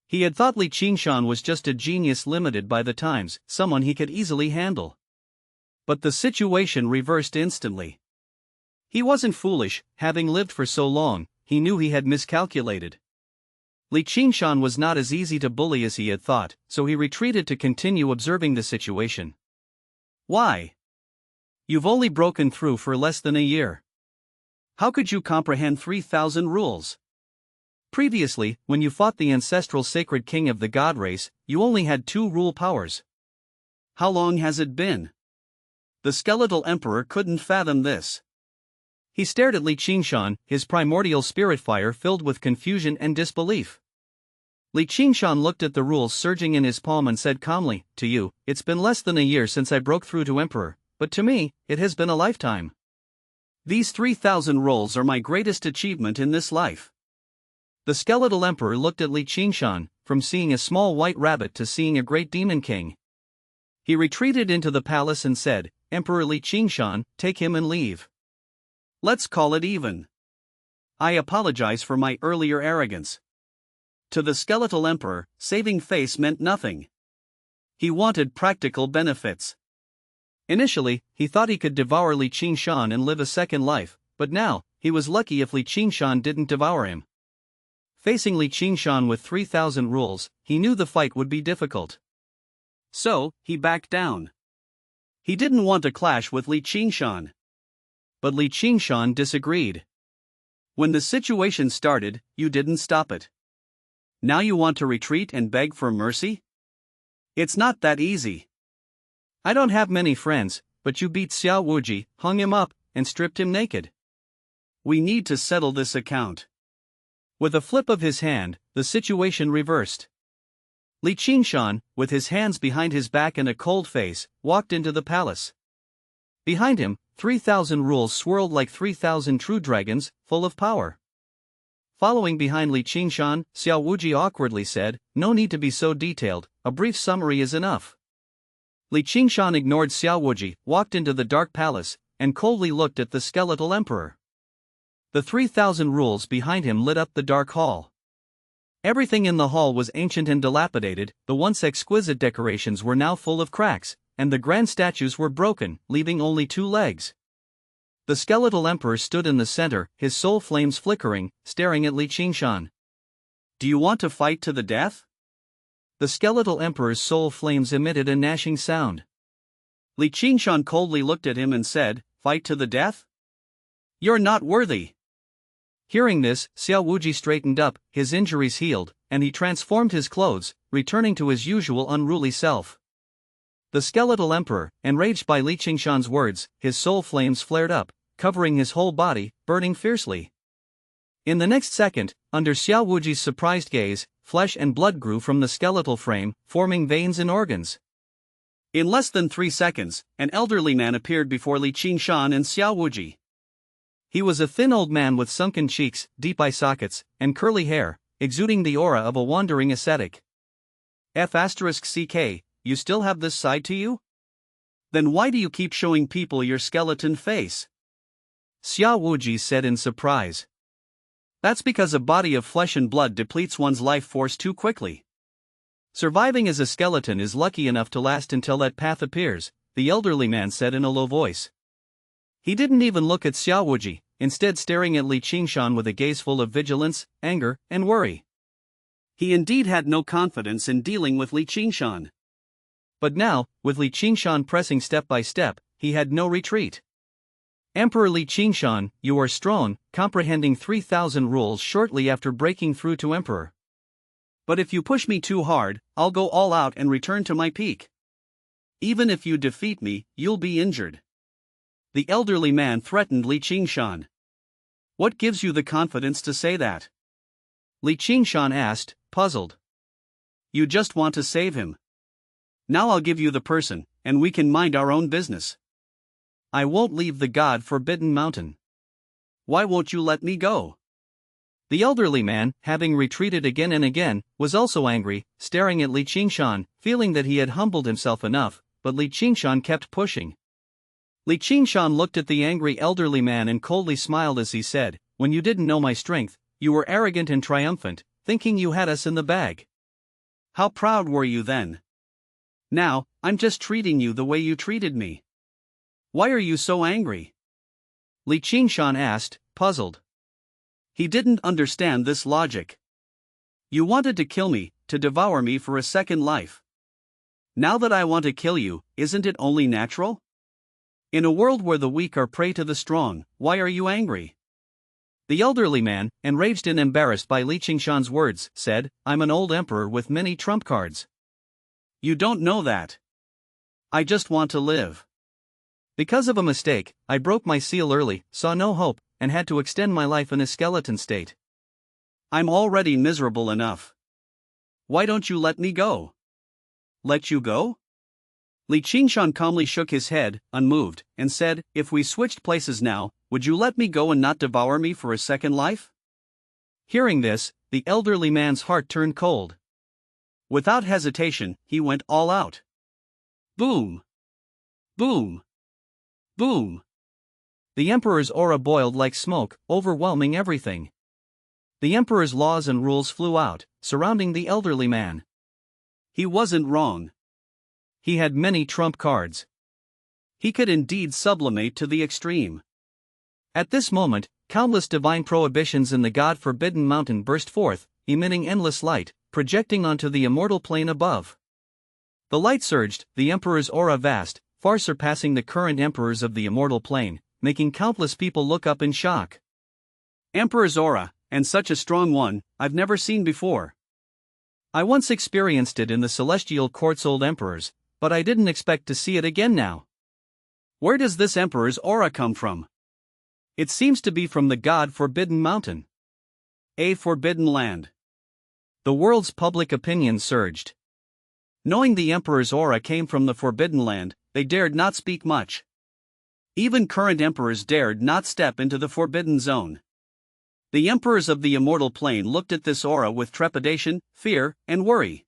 He had thought Qingshan was just a genius limited by the times, someone he could easily handle. But the situation reversed instantly. He wasn't foolish, having lived for so long, he knew he had miscalculated. Qingshan was not as easy to bully as he had thought, so he retreated to continue observing the situation. Why? You've only broken through for less than a year. How could you comprehend 3,000 rules? Previously, when you fought the ancestral sacred king of the god race, you only had 2 rule powers. How long has it been? The skeletal emperor couldn't fathom this. He stared at Qingshan, his primordial spirit fire filled with confusion and disbelief. Qingshan looked at the rules surging in his palm and said calmly, to you, it's been less than a year since I broke through to emperor, but to me, it has been a lifetime. These 3,000 rules are my greatest achievement in this life. The skeletal emperor looked at Qingshan, from seeing a small white rabbit to seeing a great demon king. He retreated into the palace and said, "Emperor Qingshan, take him and leave. Let's call it even. I apologize for my earlier arrogance." To the skeletal emperor, saving face meant nothing. He wanted practical benefits. Initially, he thought he could devour Qingshan and live a second life, but now, he was lucky if Qingshan didn't devour him. Facing Qingshan with 3,000 rules, he knew the fight would be difficult. So, he backed down. He didn't want to clash with Qingshan. But Qingshan disagreed. When the situation started, you didn't stop it. Now you want to retreat and beg for mercy? It's not that easy. I don't have many friends, but you beat Xiao Wuji, hung him up, and stripped him naked. We need to settle this account. With a flip of his hand, the situation reversed. Qingshan, with his hands behind his back and a cold face, walked into the palace. Behind him, 3,000 rules swirled like 3,000 true dragons, full of power. Following behind Qingshan, Xiao Wuji awkwardly said, "No need to be so detailed, a brief summary is enough." Qingshan ignored Xiao Wuji, walked into the dark palace, and coldly looked at the skeletal emperor. The 3,000 rules behind him lit up the dark hall. Everything in the hall was ancient and dilapidated, the once exquisite decorations were now full of cracks, and the grand statues were broken, leaving only 2 legs. The skeletal emperor stood in the center, his soul flames flickering, staring at Qingshan. "Do you want to fight to the death?" The skeletal emperor's soul flames emitted a gnashing sound. Qingshan coldly looked at him and said, "Fight to the death? You're not worthy." Hearing this, Xiao Wuji straightened up, his injuries healed, and he transformed his clothes, returning to his usual unruly self. The skeletal emperor, enraged by Qingshan's words, his soul flames flared up, covering his whole body, burning fiercely. In the next second, under Xiao Wuji's surprised gaze, flesh and blood grew from the skeletal frame, forming veins and organs. In less than 3 seconds, an elderly man appeared before Qingshan and Xiao Wuji. He was a thin old man with sunken cheeks, deep eye sockets, and curly hair, exuding the aura of a wandering ascetic. F***ck, you still have this side to you? Then why do you keep showing people your skeleton face? Xiao Wuji said in surprise. That's because a body of flesh and blood depletes one's life force too quickly. Surviving as a skeleton is lucky enough to last until that path appears, the elderly man said in a low voice. He didn't even look at Xiao Wuji, instead staring at Qingshan with a gaze full of vigilance, anger, and worry. He indeed had no confidence in dealing with Qingshan. But now, with Qingshan pressing step by step, he had no retreat. "Emperor Qingshan, you are strong, comprehending 3,000 rules shortly after breaking through to emperor. But if you push me too hard, I'll go all out and return to my peak. Even if you defeat me, you'll be injured." The elderly man threatened Qingshan. "What gives you the confidence to say that?" Qingshan asked, puzzled. "You just want to save him. Now I'll give you the person, and we can mind our own business. I won't leave the God-forbidden mountain. Why won't you let me go?" The elderly man, having retreated again and again, was also angry, staring at Qingshan, feeling that he had humbled himself enough, but Qingshan kept pushing. Qingshan looked at the angry elderly man and coldly smiled as he said, "When you didn't know my strength, you were arrogant and triumphant, thinking you had us in the bag. How proud were you then? Now, I'm just treating you the way you treated me. Why are you so angry?" Qingshan asked, puzzled. He didn't understand this logic. "You wanted to kill me, to devour me for a second life. Now that I want to kill you, isn't it only natural? In a world where the weak are prey to the strong, why are you angry?" The elderly man, enraged and embarrassed by Qingshan's words, said, "I'm an old emperor with many trump cards. You don't know that. I just want to live. Because of a mistake, I broke my seal early, saw no hope, and had to extend my life in a skeleton state. I'm already miserable enough. Why don't you let me go?" "Let you go?" Qingshan calmly shook his head, unmoved, and said, "If we switched places now, would you let me go and not devour me for a second life?" Hearing this, the elderly man's heart turned cold. Without hesitation, he went all out. Boom! Boom! Boom! The Emperor's aura boiled like smoke, overwhelming everything. The Emperor's laws and rules flew out, surrounding the elderly man. He wasn't wrong. He had many trump cards. He could indeed sublimate to the extreme. At this moment, countless divine prohibitions in the God-forbidden mountain burst forth, emitting endless light, projecting onto the immortal plane above. The light surged, the Emperor's aura vast, far surpassing the current emperors of the immortal plane, making countless people look up in shock. Emperor's aura, and such a strong one, I've never seen before. I once experienced it in the celestial court's old emperors, but I didn't expect to see it again now. Where does this emperor's aura come from? It seems to be from the God-forbidden mountain. A forbidden land. The world's public opinion surged. Knowing the emperor's aura came from the forbidden land, they dared not speak much. Even current emperors dared not step into the forbidden zone. The emperors of the immortal plane looked at this aura with trepidation, fear, and worry.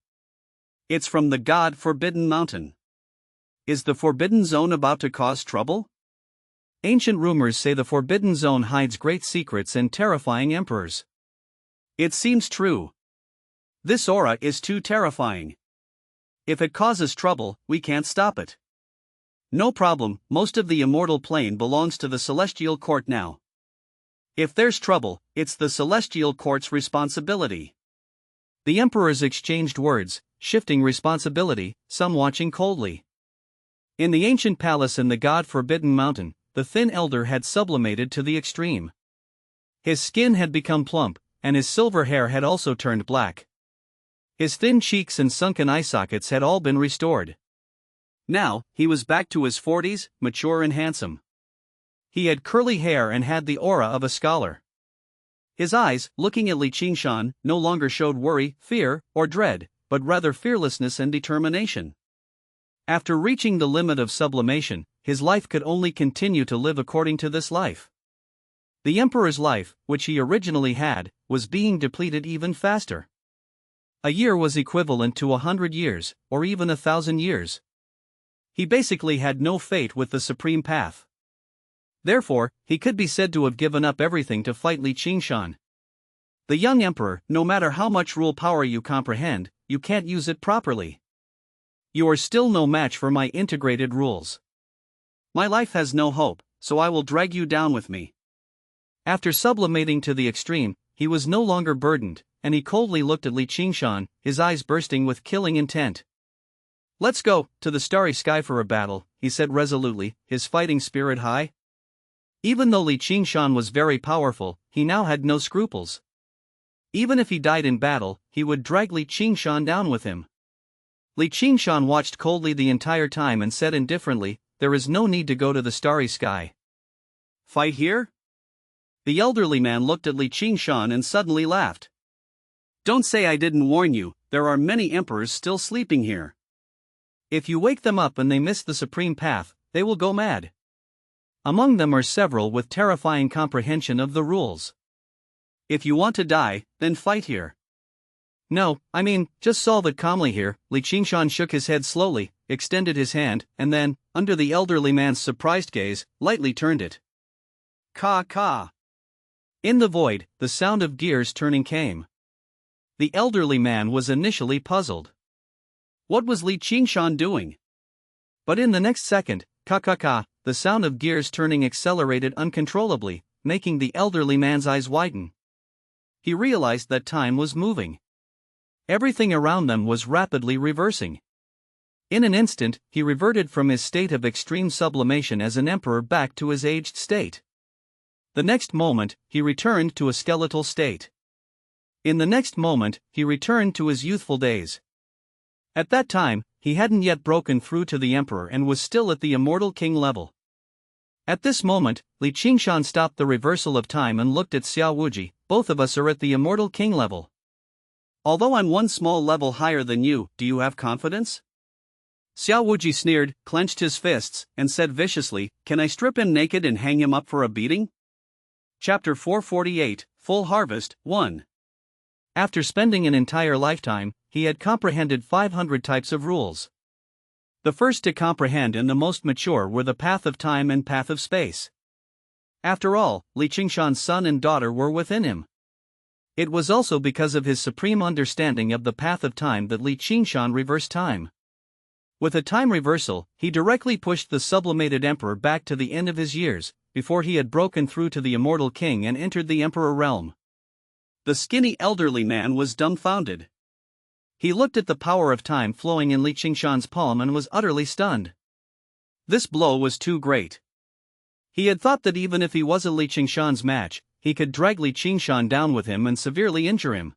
It's from the God-forbidden mountain. Is the forbidden zone about to cause trouble? Ancient rumors say the forbidden zone hides great secrets and terrifying emperors. It seems true. This aura is too terrifying. If it causes trouble, we can't stop it. No problem, most of the immortal plane belongs to the celestial court now. If there's trouble, it's the celestial court's responsibility. The emperors exchanged words, shifting responsibility, some watching coldly. In the ancient palace in the God-forbidden mountain, the thin elder had sublimated to the extreme. His skin had become plump, and his silver hair had also turned black. His thin cheeks and sunken eye sockets had all been restored. Now, he was back to his 40s, mature and handsome. He had curly hair and had the aura of a scholar. His eyes, looking at Qingshan, no longer showed worry, fear, or dread, but rather fearlessness and determination. After reaching the limit of sublimation, his life could only continue to live according to this life. The emperor's life, which he originally had, was being depleted even faster. A year was equivalent to 100 years, or even 1,000 years. He basically had no fate with the supreme path. Therefore, he could be said to have given up everything to fight Qingshan. The young emperor, no matter how much rule power you comprehend, you can't use it properly. You are still no match for my integrated rules. My life has no hope, so I will drag you down with me. After sublimating to the extreme, he was no longer burdened, and he coldly looked at Qingshan, his eyes bursting with killing intent. Let's go to the starry sky for a battle, he said resolutely, his fighting spirit high. Even though Qingshan was very powerful, he now had no scruples. Even if he died in battle, he would drag Qingshan down with him. Qingshan watched coldly the entire time and said indifferently, "There is no need to go to the starry sky." Fight here? The elderly man looked at Qingshan and suddenly laughed. Don't say I didn't warn you, there are many emperors still sleeping here. If you wake them up and they miss the supreme path, they will go mad. Among them are several with terrifying comprehension of the rules. If you want to die, then fight here. No, I mean, just solve it calmly here. Qingshan shook his head slowly, extended his hand, and then, under the elderly man's surprised gaze, lightly turned it. Ka. In the void, the sound of gears turning came. The elderly man was initially puzzled. What was Qingshan doing? But in the next second, ka, the sound of gears turning accelerated uncontrollably, making the elderly man's eyes widen. He realized that time was moving. Everything around them was rapidly reversing. In an instant, he reverted from his state of extreme sublimation as an emperor back to his aged state. The next moment, he returned to a skeletal state. In the next moment, he returned to his youthful days. At that time, he hadn't yet broken through to the emperor and was still at the immortal king level. At this moment, Qingshan stopped the reversal of time and looked at Xiao Wuji. Both of us are at the immortal king level. Although I'm one small level higher than you, do you have confidence? Xiao Wuji sneered, clenched his fists, and said viciously, "Can I strip him naked and hang him up for a beating?" Chapter 448, Full Harvest, 1. After spending an entire lifetime, he had comprehended 500 types of rules. The first to comprehend and the most mature were the Path of Time and Path of Space. After all, Qingshan's son and daughter were within him. It was also because of his supreme understanding of the Path of Time that Qingshan reversed time. With a time reversal, he directly pushed the sublimated emperor back to the end of his years, before he had broken through to the immortal king and entered the emperor realm. The skinny elderly man was dumbfounded. He looked at the power of time flowing in Qingshan's palm and was utterly stunned. This blow was too great. He had thought that even if he was Qingshan's match, he could drag Qingshan down with him and severely injure him.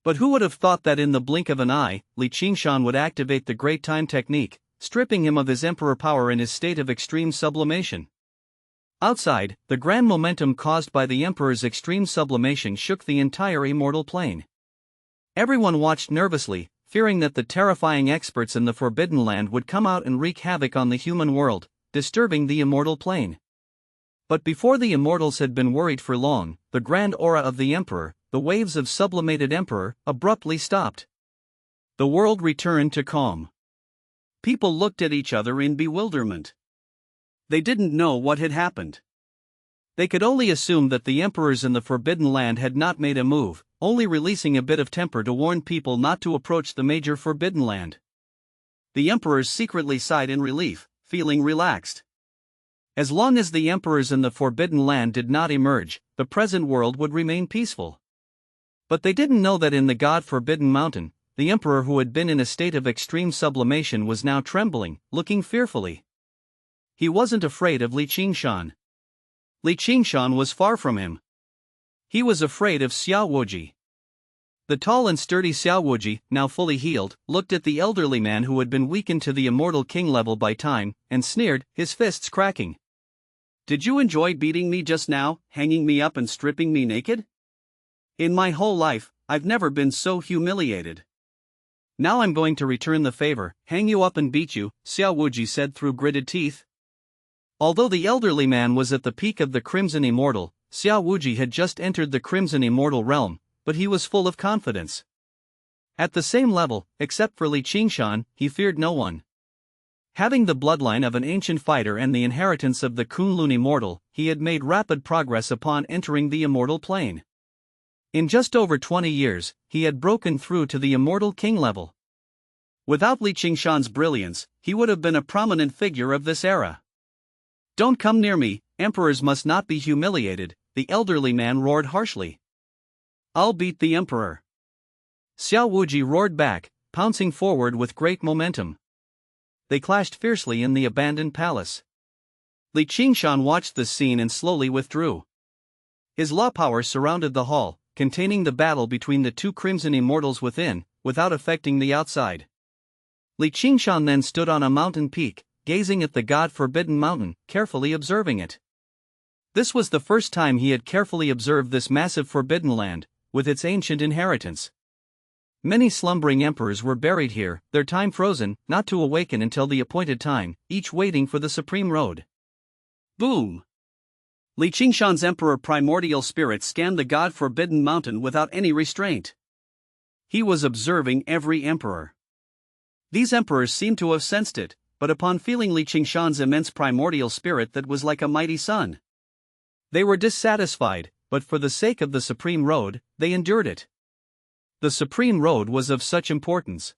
But who would have thought that in the blink of an eye, Qingshan would activate the Great Time technique, stripping him of his emperor power in his state of extreme sublimation. Outside, the grand momentum caused by the emperor's extreme sublimation shook the entire immortal plane. Everyone watched nervously, fearing that the terrifying experts in the Forbidden Land would come out and wreak havoc on the human world, disturbing the immortal plane. But before the immortals had been worried for long, the grand aura of the emperor, the waves of sublimated emperor, abruptly stopped. The world returned to calm. People looked at each other in bewilderment. They didn't know what had happened. They could only assume that the emperors in the Forbidden Land had not made a move, only releasing a bit of temper to warn people not to approach the major Forbidden Land. The emperors secretly sighed in relief, feeling relaxed. As long as the emperors in the Forbidden Land did not emerge, the present world would remain peaceful. But they didn't know that in the God-forbidden mountain, the emperor who had been in a state of extreme sublimation was now trembling, looking fearfully. He wasn't afraid of Qingshan. Qingshan was far from him. He was afraid of Xiaowuji. The tall and sturdy Xiaowuji, now fully healed, looked at the elderly man who had been weakened to the immortal king level by time, and sneered, his fists cracking. "Did you enjoy beating me just now, hanging me up and stripping me naked? In my whole life, I've never been so humiliated. Now I'm going to return the favor, hang you up and beat you," Xiaowuji said through gritted teeth. Although the elderly man was at the peak of the Crimson Immortal, Xiaowuji had just entered the Crimson Immortal realm, but he was full of confidence. At the same level, except for Qingshan, he feared no one. Having the bloodline of an ancient fighter and the inheritance of the Kunlun Immortal, he had made rapid progress upon entering the immortal plane. In just over 20 years, he had broken through to the immortal king level. Without Qingshan's brilliance, he would have been a prominent figure of this era. "Don't come near me, emperors must not be humiliated," the elderly man roared harshly. "I'll beat the emperor." Xiaowuji roared back, pouncing forward with great momentum. They clashed fiercely in the abandoned palace. Qingshan watched the scene and slowly withdrew. His law power surrounded the hall, containing the battle between the two Crimson Immortals within, without affecting the outside. Qingshan then stood on a mountain peak, gazing at the God-forbidden mountain, carefully observing it. This was the first time he had carefully observed this massive Forbidden Land, with its ancient inheritance. Many slumbering emperors were buried here, their time frozen, not to awaken until the appointed time, each waiting for the supreme road. Boom! Qingshan's emperor primordial spirit scanned the God-forbidden mountain without any restraint. He was observing every emperor. These emperors seemed to have sensed it, but upon feeling Qingshan's immense primordial spirit that was like a mighty sun, they were dissatisfied, but for the sake of the supreme road, they endured it. The supreme road was of such importance.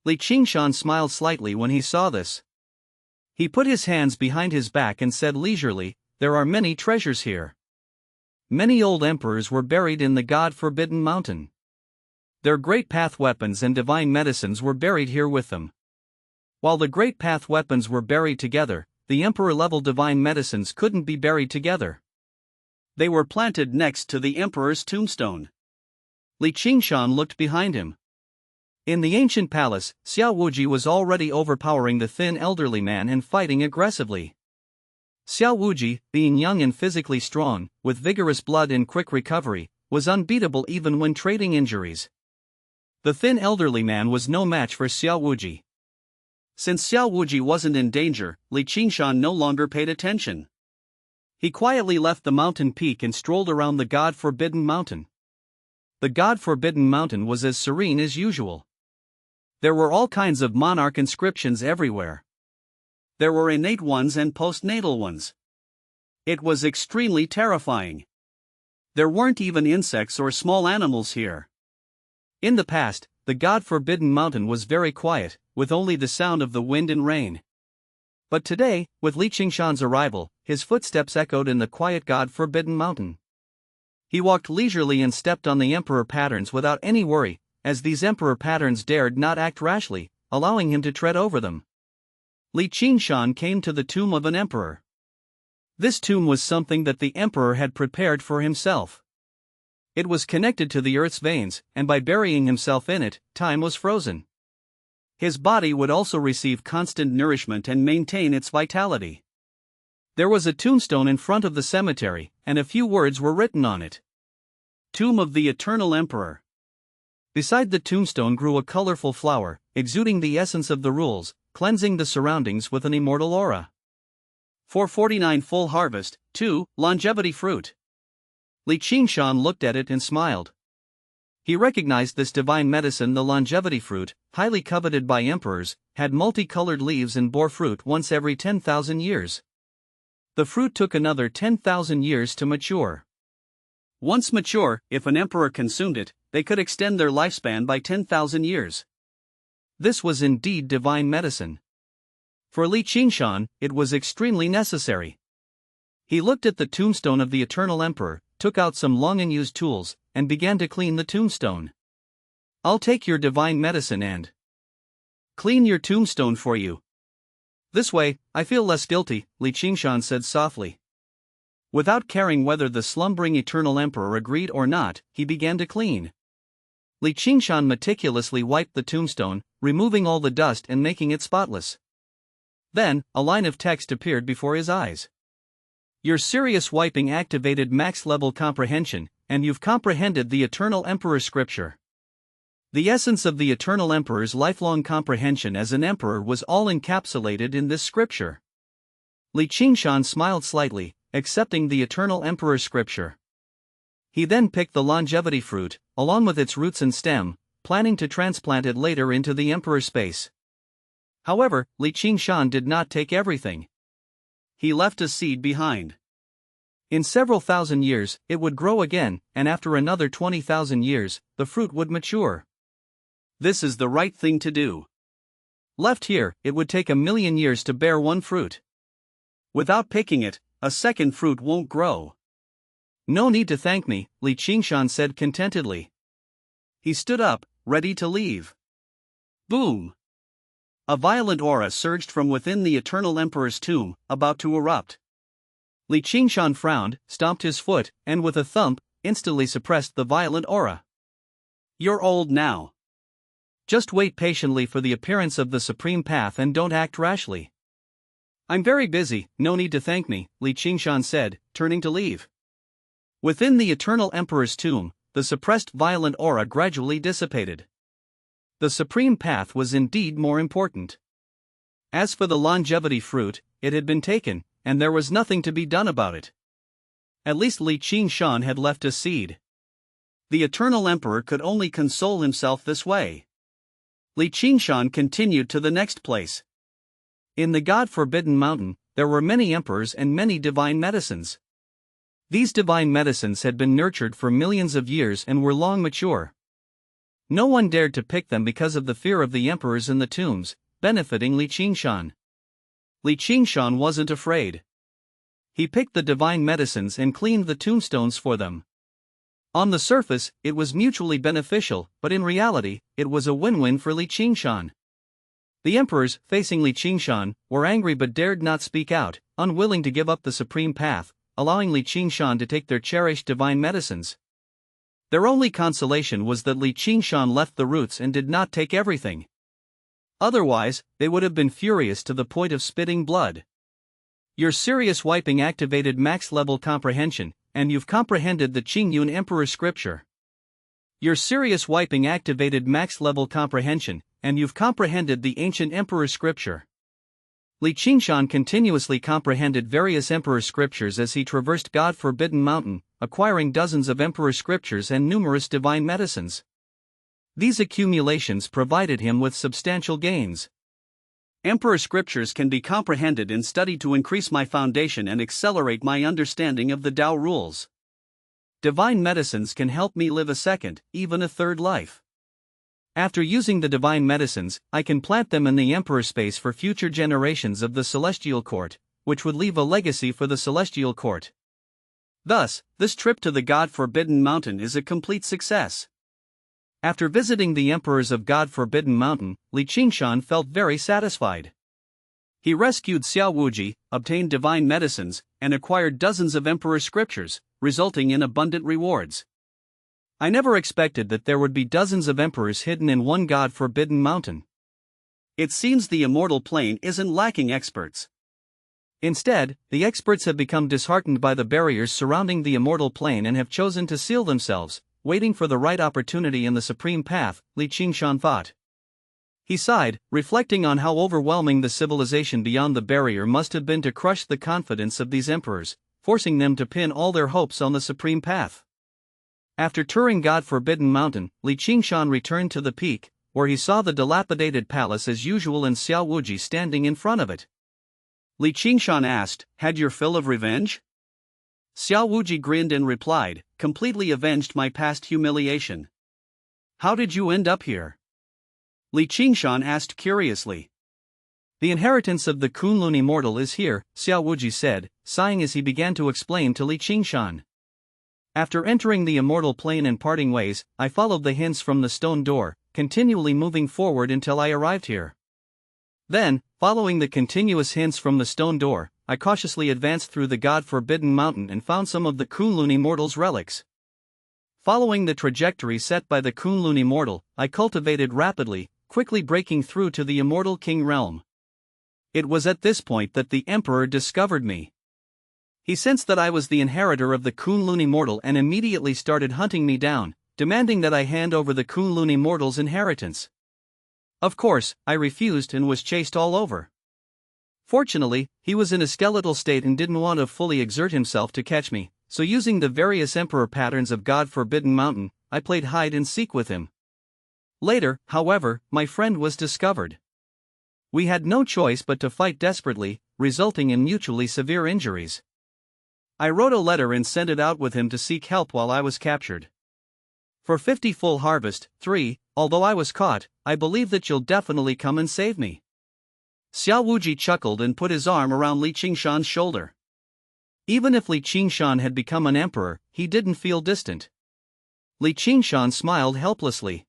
Qingshan smiled slightly when he saw this. He put his hands behind his back and said leisurely, "There are many treasures here." Many old emperors were buried in the God-forbidden mountain. Their great path weapons and divine medicines were buried here with them. While the great path weapons were buried together, the emperor-level divine medicines couldn't be buried together. They were planted next to the emperor's tombstone. Qingshan looked behind him. In the ancient palace, Xiaowuji was already overpowering the thin elderly man and fighting aggressively. Xiaowuji, being young and physically strong, with vigorous blood and quick recovery, was unbeatable even when trading injuries. The thin elderly man was no match for Xiaowuji. Since Xiaowuji wasn't in danger, Qingshan no longer paid attention. He quietly left the mountain peak and strolled around the God-forbidden mountain. The God-forbidden mountain was as serene as usual. There were all kinds of monarch inscriptions everywhere. There were innate ones and postnatal ones. It was extremely terrifying. There weren't even insects or small animals here. In the past, the God-forbidden mountain was very quiet, with only the sound of the wind and rain. But today, with Qingshan's arrival, his footsteps echoed in the quiet God-forbidden mountain. He walked leisurely and stepped on the emperor patterns without any worry, as these emperor patterns dared not act rashly, allowing him to tread over them. Qingshan came to the tomb of an emperor. This tomb was something that the emperor had prepared for himself. It was connected to the earth's veins, and by burying himself in it, time was frozen. His body would also receive constant nourishment and maintain its vitality. There was a tombstone in front of the cemetery, and a few words were written on it. Tomb of the Eternal Emperor. Beside the tombstone grew a colorful flower, exuding the essence of the rules, cleansing the surroundings with an immortal aura. 449 Full Harvest, 2, Longevity Fruit. Qingshan looked at it and smiled. He recognized this divine medicine. The longevity fruit, highly coveted by emperors, had multicolored leaves and bore fruit once every 10,000 years. The fruit took another 10,000 years to mature. Once mature, if an emperor consumed it, they could extend their lifespan by 10,000 years. This was indeed divine medicine. For Qingshan, it was extremely necessary. He looked at the tombstone of the Eternal Emperor, took out some long-unused tools, and began to clean the tombstone. "I'll take your divine medicine and clean your tombstone for you. This way, I feel less guilty," Qingshan said softly. Without caring whether the slumbering Eternal Emperor agreed or not, he began to clean. Qingshan meticulously wiped the tombstone, removing all the dust and making it spotless. Then, a line of text appeared before his eyes. "Your serious wiping activated max-level comprehension, and you've comprehended the Eternal Emperor's scripture." The essence of the Eternal Emperor's lifelong comprehension as an emperor was all encapsulated in this scripture. Qingshan smiled slightly, accepting the Eternal Emperor's scripture. He then picked the longevity fruit, along with its roots and stem, planning to transplant it later into the emperor's space. However, Qingshan did not take everything. He left a seed behind. In several thousand years, it would grow again, and after another 20,000 years, the fruit would mature. This is the right thing to do. Left here, it would take 1,000,000 years to bear one fruit. Without picking it, a second fruit won't grow. "No need to thank me," Qingshan said contentedly. He stood up, ready to leave. Boom! A violent aura surged from within the Eternal Emperor's tomb, about to erupt. Qingshan frowned, stomped his foot, and with a thump, instantly suppressed the violent aura. "You're old now. Just wait patiently for the appearance of the Supreme Path and don't act rashly." "I'm very busy, no need to thank me," Qingshan said, turning to leave. Within the Eternal Emperor's tomb, the suppressed violent aura gradually dissipated. The Supreme Path was indeed more important. As for the longevity fruit, it had been taken, and there was nothing to be done about it. At least Qingshan had left a seed. The Eternal Emperor could only console himself this way. Qingshan continued to the next place. In the God-forbidden mountain, there were many emperors and many divine medicines. These divine medicines had been nurtured for millions of years and were long mature. No one dared to pick them because of the fear of the emperors in the tombs, benefiting Qingshan. Qingshan wasn't afraid. He picked the divine medicines and cleaned the tombstones for them. On the surface, it was mutually beneficial, but in reality, it was a win-win for Qingshan. The emperors, facing Qingshan, were angry but dared not speak out, unwilling to give up the Supreme Path, allowing Qingshan to take their cherished divine medicines. Their only consolation was that Qingshan left the roots and did not take everything. Otherwise, they would have been furious to the point of spitting blood. "Your serious wiping activated max-level comprehension, and you've comprehended the Qingyun Emperor's scripture." Your serious wiping activated max-level comprehension, and you've comprehended the ancient Emperor's scripture. Li Qingshan continuously comprehended various emperor scriptures as he traversed God-forbidden mountain, acquiring dozens of emperor scriptures and numerous divine medicines. These accumulations provided him with substantial gains. Emperor scriptures can be comprehended and studied to increase my foundation and accelerate my understanding of the Tao rules. Divine medicines can help me live a second, even a third life. After using the divine medicines, I can plant them in the emperor space for future generations of the celestial court, which would leave a legacy for the celestial court. Thus, this trip to the God-forbidden mountain is a complete success. After visiting the emperors of God-forbidden mountain, Li Qingshan felt very satisfied. He rescued Xiao Wuji, obtained divine medicines, and acquired dozens of emperor scriptures, resulting in abundant rewards. I never expected that there would be dozens of emperors hidden in one God-forbidden mountain. It seems the immortal plane isn't lacking experts. Instead, the experts have become disheartened by the barriers surrounding the immortal plane and have chosen to seal themselves, waiting for the right opportunity in the supreme path, Li Qingshan thought. He sighed, reflecting on how overwhelming the civilization beyond the barrier must have been to crush the confidence of these emperors, forcing them to pin all their hopes on the supreme path. After touring God-forbidden mountain, Li Qingshan returned to the peak, where he saw the dilapidated palace as usual and Xiao Wuji standing in front of it. Li Qingshan asked, "Had your fill of revenge?" Xiao Wuji grinned and replied, "Completely avenged my past humiliation." "How did you end up here?" Li Qingshan asked curiously. "The inheritance of the Kunlun immortal is here," Xiao Wuji said, sighing as he began to explain to Li Qingshan. "After entering the immortal plane and parting ways, I followed the hints from the stone door, continually moving forward until I arrived here. Then, following the continuous hints from the stone door, I cautiously advanced through the God-forbidden mountain and found some of the Kunlun immortal's relics. Following the trajectory set by the Kunlun immortal, I cultivated rapidly, quickly breaking through to the immortal king realm. It was at this point that the emperor discovered me. He sensed that I was the inheritor of the Kunlun immortal and immediately started hunting me down, demanding that I hand over the Kunlun immortal's inheritance. Of course, I refused and was chased all over. Fortunately, he was in a skeletal state and didn't want to fully exert himself to catch me, so using the various emperor patterns of God-forbidden mountain, I played hide and seek with him. Later, however, my friend was discovered. We had no choice but to fight desperately, resulting in mutually severe injuries. I wrote a letter and sent it out with him to seek help while I was captured. For 50 full harvest, 3, although I was caught, I believe that you'll definitely come and save me." Xiao Wuji chuckled and put his arm around Li Qingshan's shoulder. Even if Li Qingshan had become an emperor, he didn't feel distant. Li Qingshan smiled helplessly.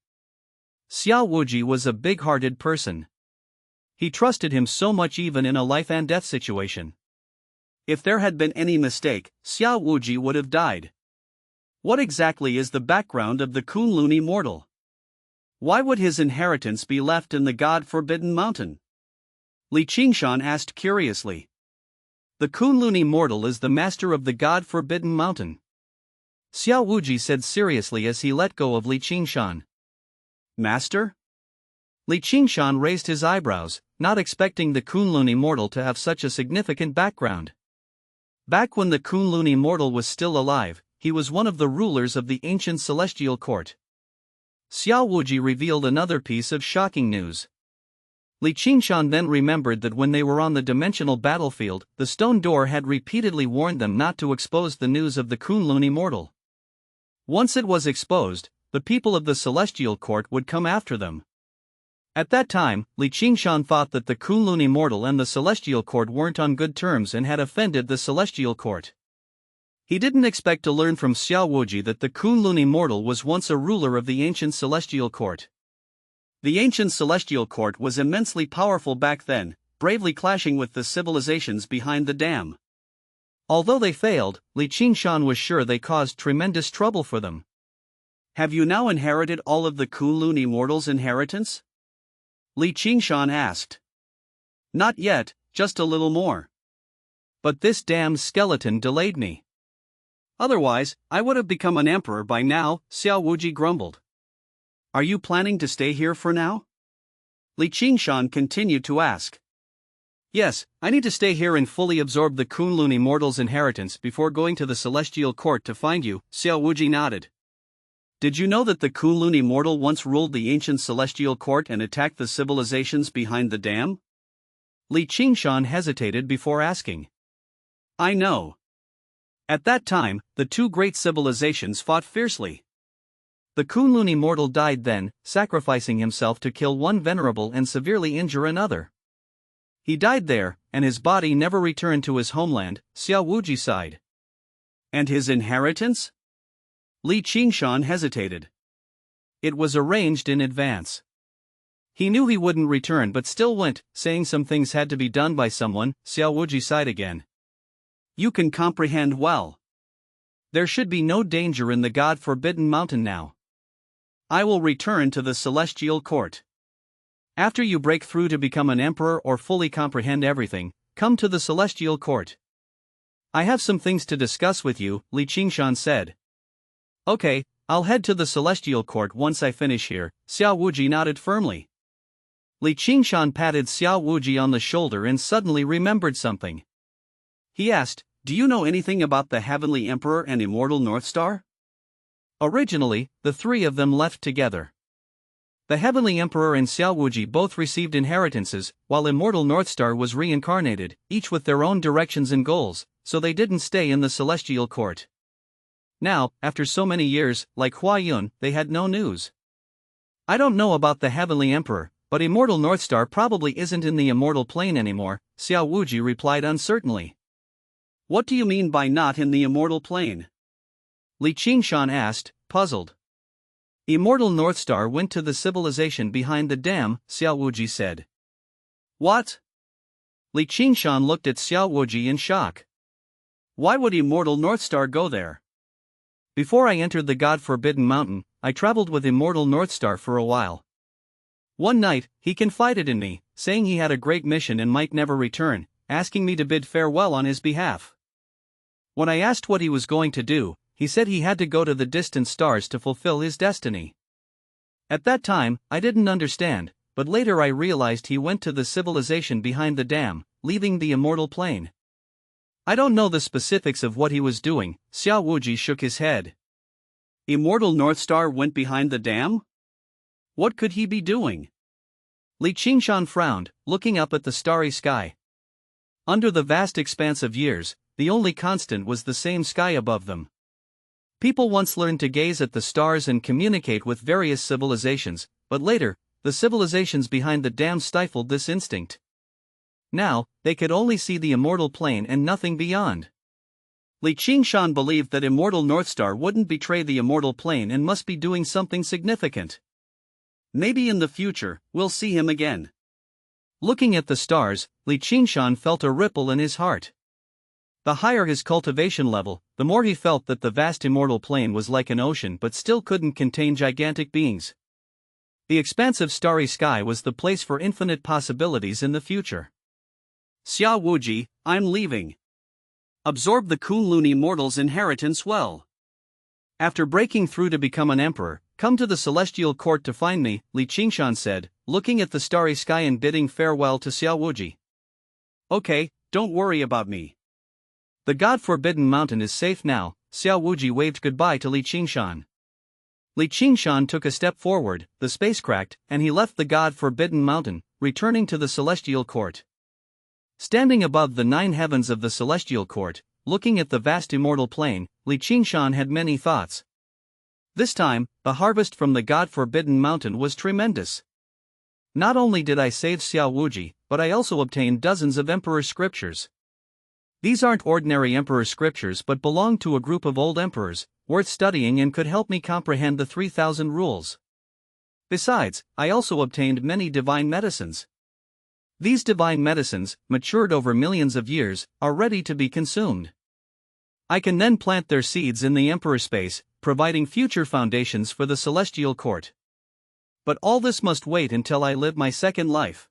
Xiao Wuji was a big-hearted person. He trusted him so much even in a life-and-death situation. If there had been any mistake, Xiao Wuji would have died. What exactly is the background of the Kunlun immortal? Why would his inheritance be left in the God-forbidden mountain? Li Qingshan asked curiously. The Kunlun immortal is the master of the God-forbidden mountain. Xiao Wuji said seriously as he let go of Li Qingshan. Master? Li Qingshan raised his eyebrows, not expecting the Kunlun immortal to have such a significant background. Back when the Kunlun immortal was still alive, he was one of the rulers of the ancient celestial court. Xiao Wuji revealed another piece of shocking news. Li Qingshan then remembered that when they were on the dimensional battlefield, the stone door had repeatedly warned them not to expose the news of the Kunlun immortal. Once it was exposed, the people of the celestial court would come after them. At that time, Li Qingshan thought that the Kunlun immortal and the celestial court weren't on good terms and had offended the celestial court. He didn't expect to learn from Xiao Wuji that the Kunlun immortal was once a ruler of the ancient celestial court. The ancient celestial court was immensely powerful back then, bravely clashing with the civilizations behind the dam. Although they failed, Li Qingshan was sure they caused tremendous trouble for them. Have you now inherited all of the Kunlun immortal's inheritance? Li Qingshan asked. Not yet, just a little more. But this damned skeleton delayed me. Otherwise, I would have become an emperor by now, Xiao Wuji grumbled. Are you planning to stay here for now? Li Qingshan continued to ask. Yes, I need to stay here and fully absorb the Kunlun immortal's inheritance before going to the celestial court to find you, Xiao Wuji nodded. Did you know that the Kunlun immortal once ruled the ancient celestial court and attacked the civilizations behind the dam? Li Qingshan hesitated before asking. I know. At that time, the two great civilizations fought fiercely. The Kunlun immortal died then, sacrificing himself to kill one venerable and severely injure another. He died there, and his body never returned to his homeland, Xiao Wuji sighed. And his inheritance? Li Qingshan hesitated. It was arranged in advance. He knew he wouldn't return but still went, saying some things had to be done by someone. Xiao Wuji sighed again. You can comprehend well. There should be no danger in the God-forbidden mountain now. I will return to the celestial court. After you break through to become an emperor or fully comprehend everything, come to the celestial court. I have some things to discuss with you, Li Qingshan said. Okay, I'll head to the celestial court once I finish here, Xiao Wuji nodded firmly. Li Qingshan patted Xiao Wuji on the shoulder and suddenly remembered something. He asked, do you know anything about the Heavenly Emperor and Immortal North Star? Originally, the three of them left together. The Heavenly Emperor and Xiao Wuji both received inheritances, while Immortal North Star was reincarnated, each with their own directions and goals, so they didn't stay in the celestial court. Now, after so many years, like Hua Yun, they had no news. I don't know about the Heavenly Emperor, but Immortal North Star probably isn't in the immortal plane anymore, Xiao Wuji replied uncertainly. What do you mean by not in the immortal plane? Li Qingshan asked, puzzled. Immortal North Star went to the civilization behind the dam, Xiao Wuji said. What? Li Qingshan looked at Xiao Wuji in shock. Why would Immortal North Star go there? Before I entered the God-forbidden mountain, I traveled with Immortal North Star for a while. One night, he confided in me, saying he had a great mission and might never return, asking me to bid farewell on his behalf. When I asked what he was going to do, he said he had to go to the distant stars to fulfill his destiny. At that time, I didn't understand, but later I realized he went to the civilization behind the dam, leaving the immortal plane. I don't know the specifics of what he was doing, Xiao Wuji shook his head. Immortal North Star went behind the dam? What could he be doing? Li Qingshan frowned, looking up at the starry sky. Under the vast expanse of years, the only constant was the same sky above them. People once learned to gaze at the stars and communicate with various civilizations, but later, the civilizations behind the dam stifled this instinct. Now, they could only see the immortal plane and nothing beyond. Li Qingshan believed that Immortal North Star wouldn't betray the immortal plane and must be doing something significant. Maybe in the future, we'll see him again. Looking at the stars, Li Qingshan felt a ripple in his heart. The higher his cultivation level, the more he felt that the vast immortal plane was like an ocean but still couldn't contain gigantic beings. The expansive starry sky was the place for infinite possibilities in the future. Xiao Wuji, I'm leaving. Absorb the Kunlun immortal's inheritance well. After breaking through to become an emperor, come to the celestial court to find me, Li Qingshan said, looking at the starry sky and bidding farewell to Xiao Wuji. Okay, don't worry about me. The God-forbidden mountain is safe now, Xiao Wuji waved goodbye to Li Qingshan. Li Qingshan took a step forward, the space cracked, and he left the God-forbidden mountain, returning to the celestial court. Standing above the 9 heavens of the celestial court, looking at the vast immortal plane, Li Qingshan had many thoughts. This time, the harvest from the God-forbidden mountain was tremendous. Not only did I save Xiao Wuji, but I also obtained dozens of emperor scriptures. These aren't ordinary emperor scriptures but belong to a group of old emperors, worth studying and could help me comprehend the 3,000 rules. Besides, I also obtained many divine medicines. These divine medicines, matured over millions of years, are ready to be consumed. I can then plant their seeds in the emperor space, providing future foundations for the celestial court. But all this must wait until I live my second life.